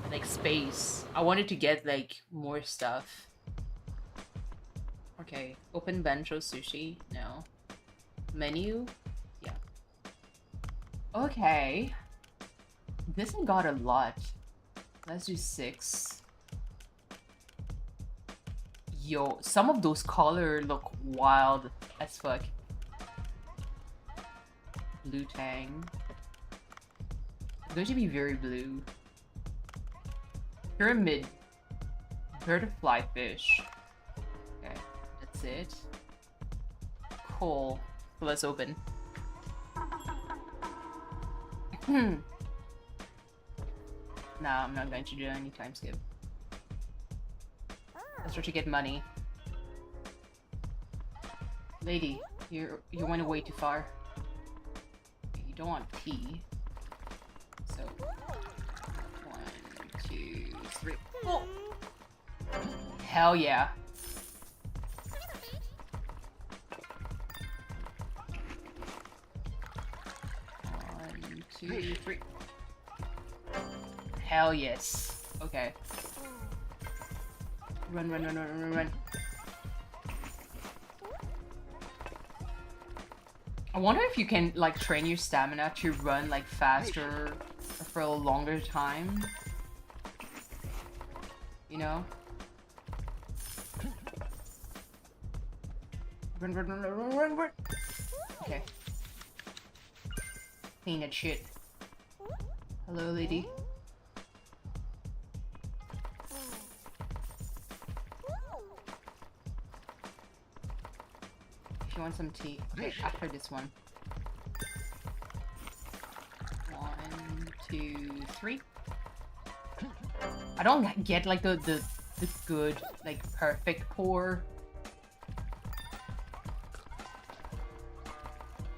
like space. I wanted to get like more stuff. Okay, open bento sushi. No. Menu? Yeah. Okay. This one got a lot. Let's do 6. Yo, some of those colors look wild as fuck. Blue tang. It's going to be very blue. Pyramid. Butterfly fish. Okay, that's it. Cool. So let's open. Nah, I'm not going to do any time skip. Let's try to get money. Lady, you went way too far. You don't want tea. So 1, 2, 3. Oh! Hell yeah. One, 2, 3. Hell yes. Okay. Run, run, run, run, run, run. I wonder if you can like train your stamina to run like faster for a longer time. You know? Run, run, run, run, run, run. Okay. Clean that shit. Hello, lady. You want some tea? Okay, after this one. 1, 2, 3. I don't get like the good, like perfect pour.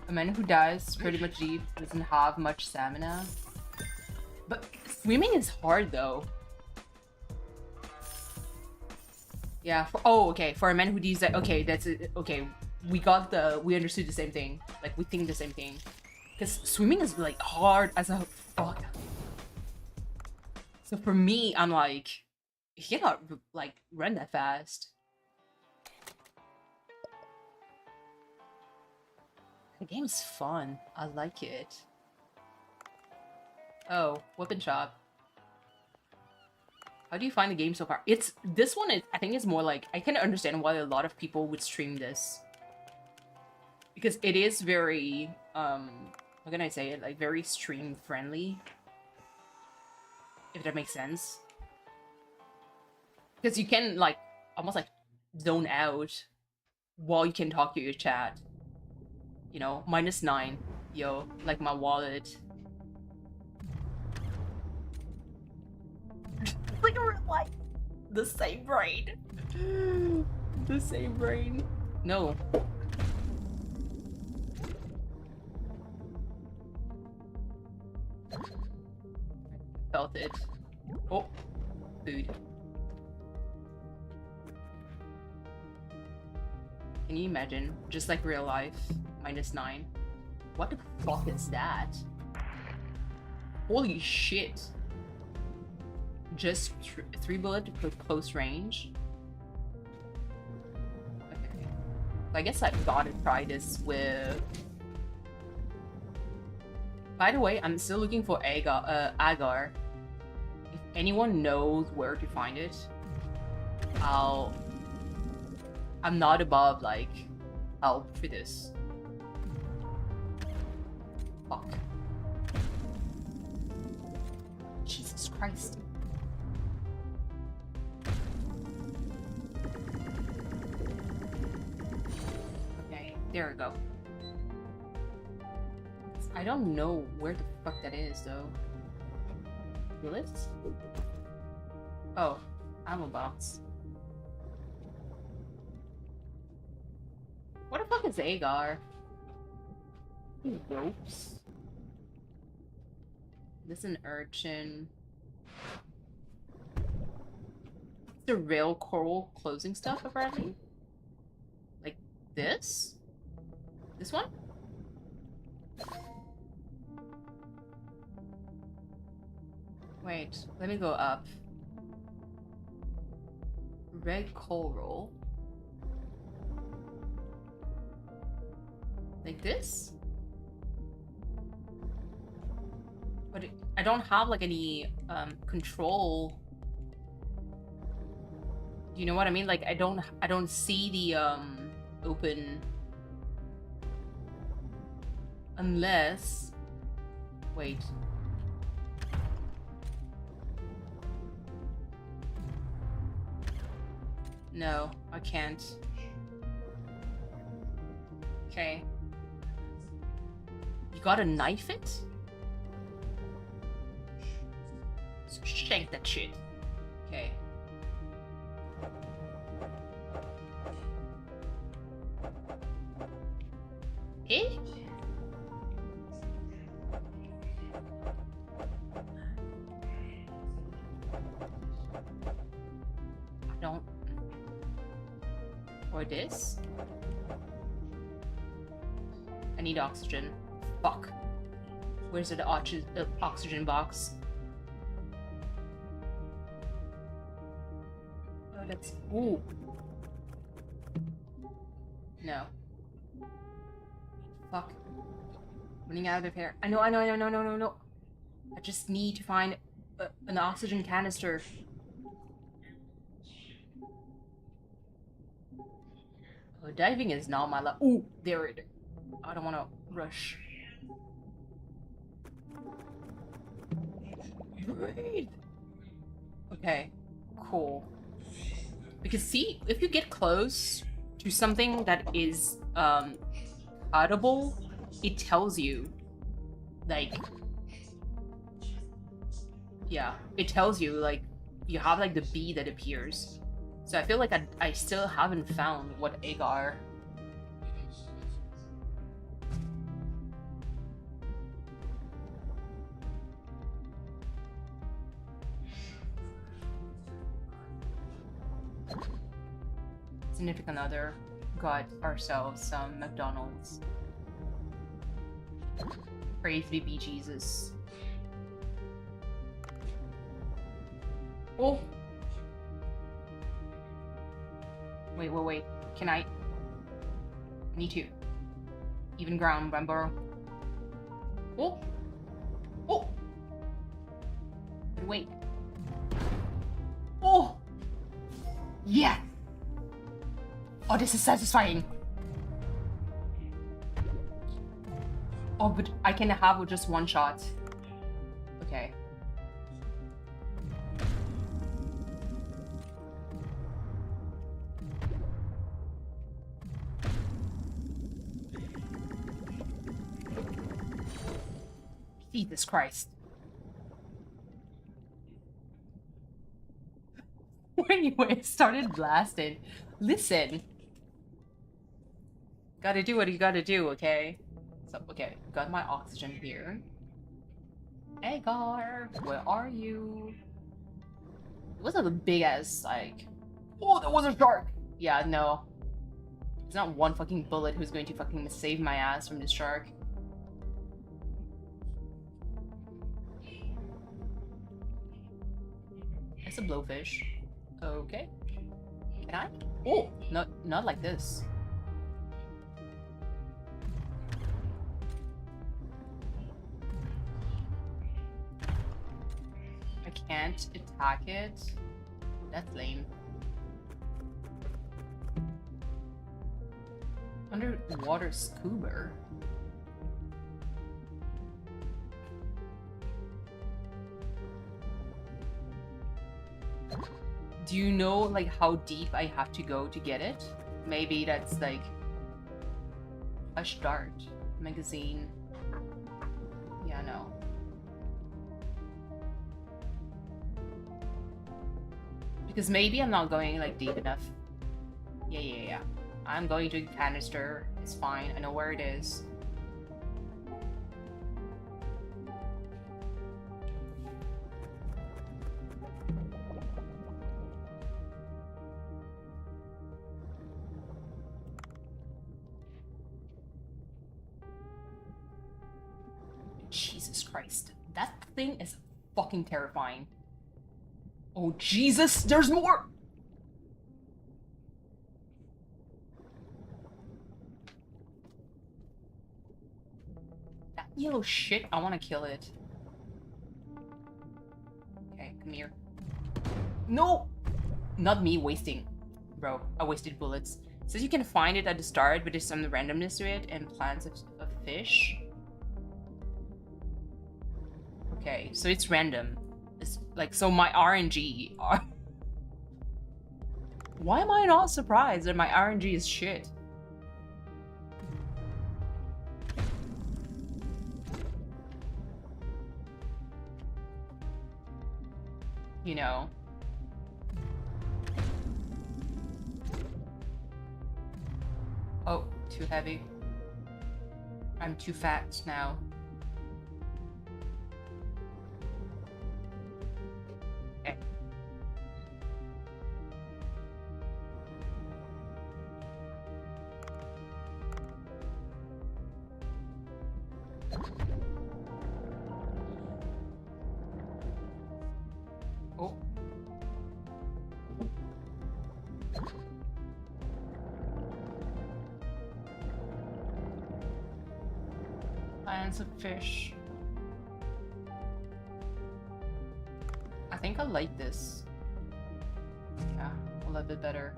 A man who dies pretty much deep doesn't have much stamina. But swimming is hard though. Yeah. Oh, okay. For a man who dies, okay, that's it. Okay. We understood the same thing. Like, we think the same thing. Because swimming is, like, hard as a fuck. So for me, I'm like, you cannot, like, run that fast. The game is fun. I like it. Oh, weapon shop. How do you find the game so far? This one is, I think it's more like, I can understand why a lot of people would stream this. Because it is very, how can I say it? Like, very stream friendly. If that makes sense. Because you can, like, almost like zone out while you can talk to your chat. You know, -9. Yo, like my wallet. Like, like, the same brain. The same brain. No. Felt it. Oh, food. Can you imagine? Just like real life, -9. What the fuck is that? Holy shit. Just 3 bullet to put close range. Okay. I guess I've got to try this with... By the way, I'm still looking for agar. If anyone knows where to find it, I'm not above, like, help for this. Fuck. Jesus Christ. Okay, there we go. I don't know where the fuck that is, though. Bullets? Oh, ammo box. What the fuck is agar? Ropes? This is an urchin. It's the rail coral closing stuff, apparently. Like this? This one? Wait, let me go up. Red coral. Like this? But I don't have like any control. You know what I mean? Like I don't see the open unless wait. No, I can't. Okay. You gotta knife it? So shank that shit. Okay. Eh? I don't... Or this? I need oxygen. Fuck. Where's the oxygen box? Oh, that's... Ooh. No. Fuck. Running out of air. I know. I just need to find an oxygen canister. Oh, diving is not my luck. Ooh, there it is. I don't want to rush. Breathe. Okay, cool. Because see, if you get close to something that is audible, it tells you, like, yeah, it tells you, like, you have, like, the bee that appears. So I feel like I still haven't found what egg are. Significant other got ourselves some McDonald's. Praise be Jesus. Oh! Wait. Can I need to. Even ground, remember? Oh! Oh! But wait. Oh! Yeah! Oh, this is satisfying. Oh, but I can have just one shot. Okay. Jesus Christ. Anyway, it started blasting. Listen. Gotta do what you gotta do, okay? So, okay, got my oxygen here. Agar, where are you? It wasn't a big ass, like... Oh, there was a shark! Yeah, no. There's not one fucking bullet who's going to fucking save my ass from this shark. It's a blowfish. Okay. Can I? Oh, not like this. I can't attack it. That's lame. Underwater scuba. Do you know, like, how deep I have to go to get it? Maybe that's, like, a start. Magazine. Yeah, no. Because maybe I'm not going, like, deep enough. Yeah. I'm going to canister. It's fine. I know where it is. Jesus Christ. That thing is fucking terrifying. Oh, Jesus, there's more! That yellow shit, I want to kill it. No! Not me wasting. Bro, I wasted bullets. It says you can find it at the start, but there's some randomness to it, and plants a fish. Okay, so it's random. It's like, so my RNG are... Why am I not surprised that my RNG is shit? You know. Oh, too heavy. I'm too fat now. Okay. Oh. Plants of fish. I think I like this. Yeah, a little bit better.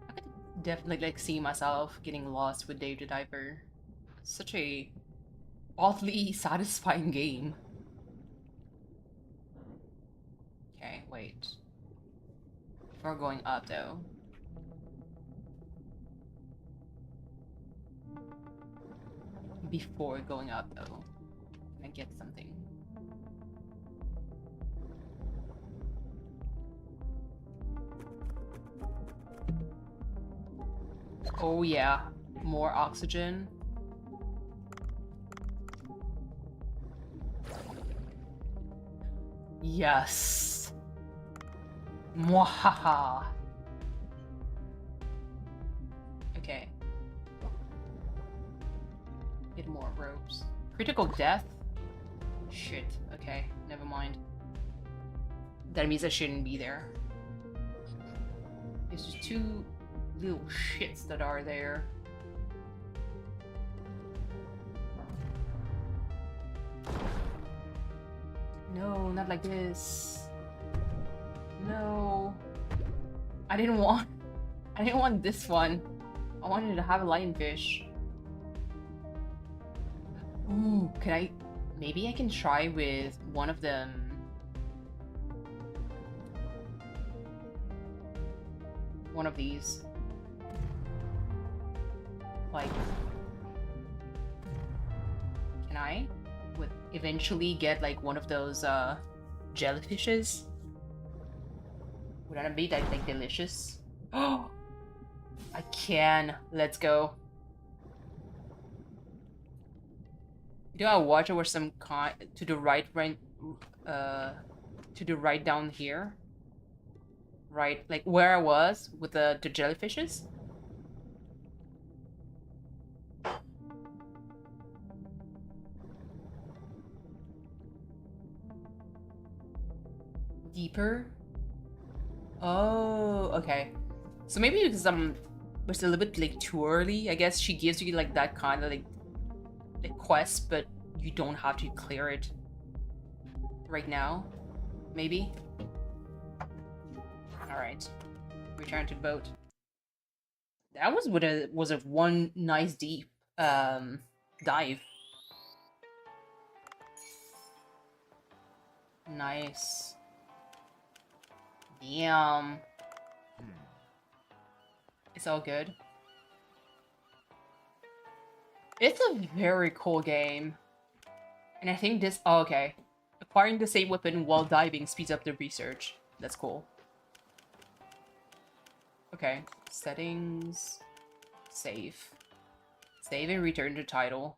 I could definitely like see myself getting lost with Dave the Diver. It's such a oddly satisfying game. Okay, wait. Before going up though. Before going up though, can I get something? Oh yeah, more oxygen. Yes. Mwahaha. Okay. Get more ropes. Critical death? Shit. Okay, never mind. That means I shouldn't be there. It's just two little shits that are there. No, not like this. No. I didn't want this one. I wanted to have a lionfish. Ooh, could I... Maybe I can try with one of them. One of these. Like... Can I? Would eventually get like one of those jellyfishes? Would that be like delicious? Oh! I can. Let's go. You know, I watch over some kind to the right, to the right down here. Right, like where I was with the jellyfishes. Deeper. Oh, okay. So maybe because it's a little bit like too early. I guess she gives you like that kind of like quest, but you don't have to clear it right now. Maybe. All right. Return to the boat. That was a one nice deep dive. Nice. Damn. It's all good. It's a very cool game. And I think this... Oh, okay. Acquiring the same weapon while diving speeds up the research. That's cool. Okay. Settings. Save. Save and return to title.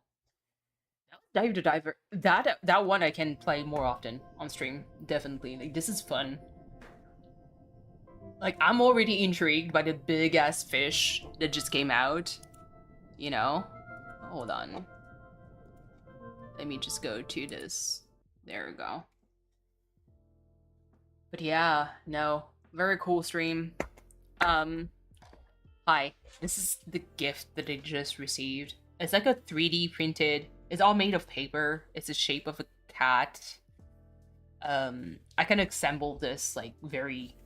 Dive the Diver. That one I can play more often on stream. Definitely. Like, this is fun. Like, I'm already intrigued by the big-ass fish that just came out. You know? Hold on. Let me just go to this. There we go. But yeah, no. Very cool stream. Hi. This is the gift that I just received. It's like a 3D printed It's all made of paper. It's the shape of a cat. I can assemble this like very.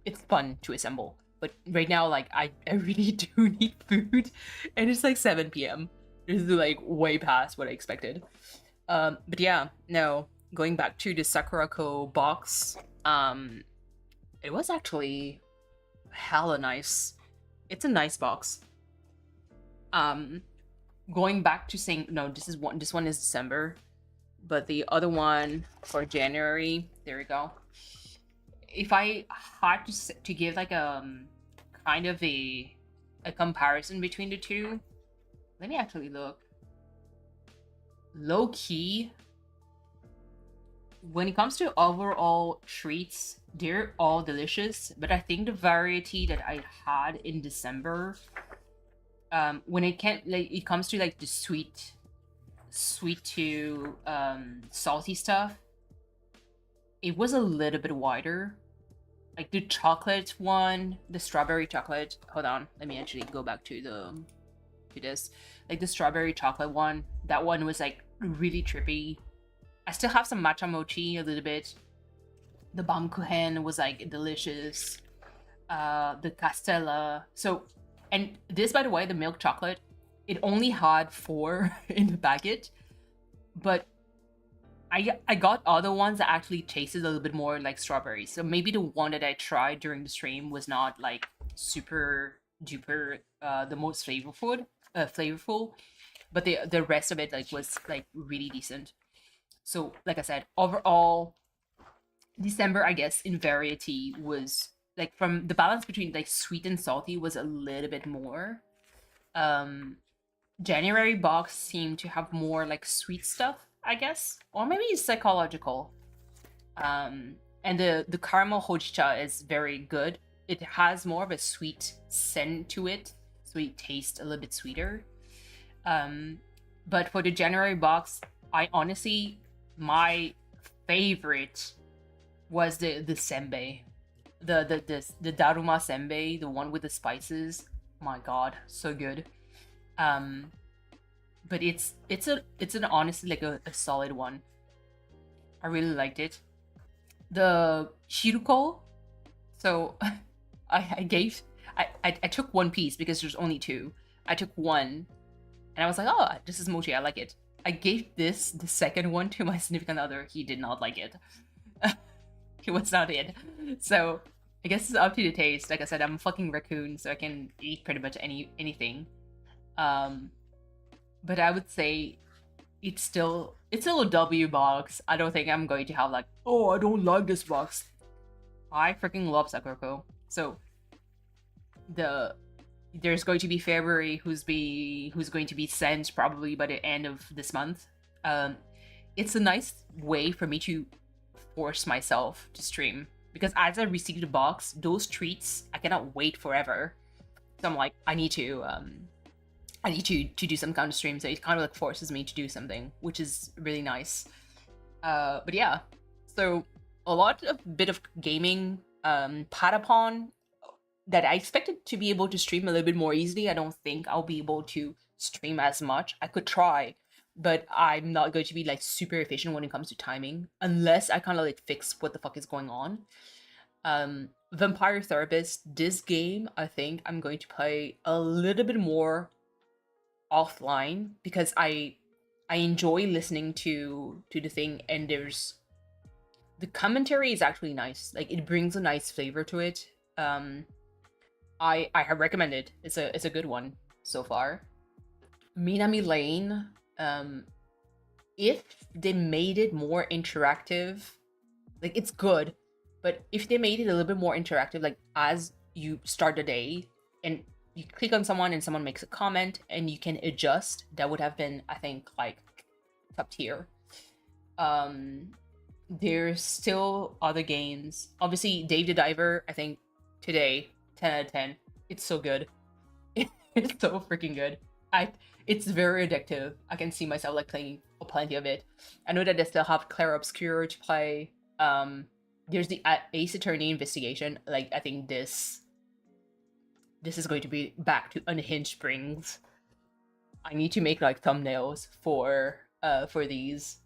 It's fun to assemble, but right now like I really do need food, and it's like 7 p.m. This is like way past what I expected. But yeah, no. Going back to the SakuraCo box, it was actually hella nice. It's a nice box. Going back to saying no, this one is December, but the other one for January, there we go. If I had to give like kind of a comparison between the two, let me actually look. Low key, when it comes to overall treats, they're all delicious, but I think the variety that I had in December, when it comes to like the sweet to salty stuff, it was a little bit wider. Like the chocolate one, the strawberry chocolate. Hold on, let me actually go back to this. Like the strawberry chocolate one, that one was like really trippy. I still have some matcha mochi a little bit. The Baumkuchen was like delicious. The Castella. So, and this, by the way, the milk chocolate, it only had 4 in the packet, but I got other ones that actually tasted a little bit more like strawberries. So maybe the one that I tried during the stream was not like super duper the most flavorful, but the rest of it like was like really decent. So like I said, overall, December, I guess, in variety was like from the balance between like sweet and salty was a little bit more. January box seemed to have more like sweet stuff, I guess, or maybe it's psychological. And the caramel hojicha is very good. It has more of a sweet scent to it, so it tastes a little bit sweeter. But for the January box, I honestly, my favorite was the senbei, the daruma senbei, the one with the spices. My God, so good. But it's an honestly like a solid one. I really liked it. The shiruko, so I took one piece because there's only 2. I took one, and I was like, oh, this is mochi, I like it. I gave the second one to my significant other. He did not like it. It was not it. So I guess it's up to the taste. Like I said, I'm a fucking raccoon, so I can eat pretty much anything. But I would say it's still a W box. I don't think I'm going to have like, oh, I don't like this box. I freaking love SakuraCo. So there's going to be February who's going to be sent probably by the end of this month. It's a nice way for me to force myself to stream, because as I receive the box, those treats, I cannot wait forever. So I'm like, I need to do some kind of stream, so it kind of like forces me to do something, which is really nice. But yeah, so a bit of gaming, Patapon, that I expected to be able to stream a little bit more easily. I don't think I'll be able to stream as much. I could try, but I'm not going to be like super efficient when it comes to timing, unless I kind of like fix what the fuck is going on. Vampire Therapist, this game, I think I'm going to play a little bit more offline, because I enjoy listening to the thing, and the commentary is actually nice. Like, it brings a nice flavor to it. I recommend it. It's a good one so far. Minami Lane, if they made it more interactive, like, it's good, but if they made it a little bit more interactive, like as you start the day and you click on someone and someone makes a comment and you can adjust, that would have been, I think, like top tier. There's still other games. Obviously, Dave the Diver, I think today, 10 out of 10. It's so good. It's so freaking good. It's very addictive. I can see myself like playing plenty of it. I know that they still have Clair Obscur to play. There's the Ace Attorney Investigation. Like, I think this is going to be back to unhinged springs. I need to make like thumbnails for these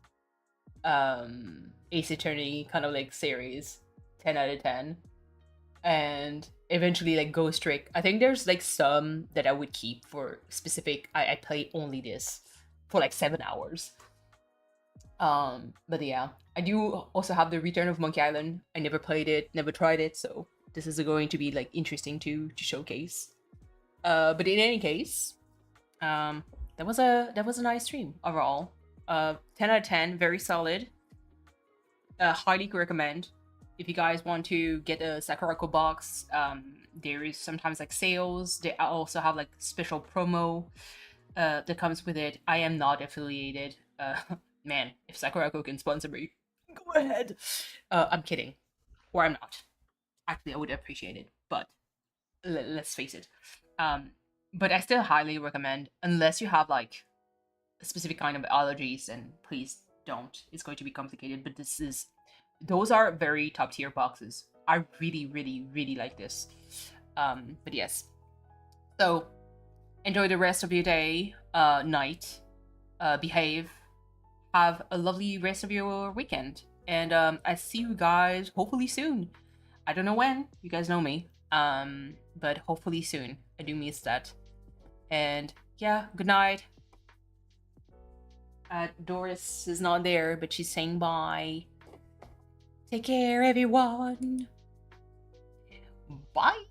Ace Attorney kind of like series, 10 out of 10, and eventually like Ghost Trick. I think there's like some that I would keep for specific. I play only this for like 7 hours. But yeah, I do also have the Return of Monkey Island. I never played it, never tried it, so this is going to be like interesting to showcase. But in any case, that was a nice stream overall. 10 out of 10, very solid. Highly recommend. If you guys want to get a SakuraCo box, there is sometimes like sales. They also have like special promo that comes with it. I am not affiliated. Man, if SakuraCo can sponsor me, go ahead. I'm kidding, or I'm not. Actually, I would appreciate it, but let's face it. But I still highly recommend, unless you have like a specific kind of allergies, and please don't. It's going to be complicated, but those are very top tier boxes. I really, really, really like this. But yes. So enjoy the rest of your day, night, behave, have a lovely rest of your weekend, and I see you guys hopefully soon. I don't know when, you guys know me, but hopefully soon. I do miss that. And yeah, good night. Doris is not there, but she's saying bye. Take care, everyone. Bye.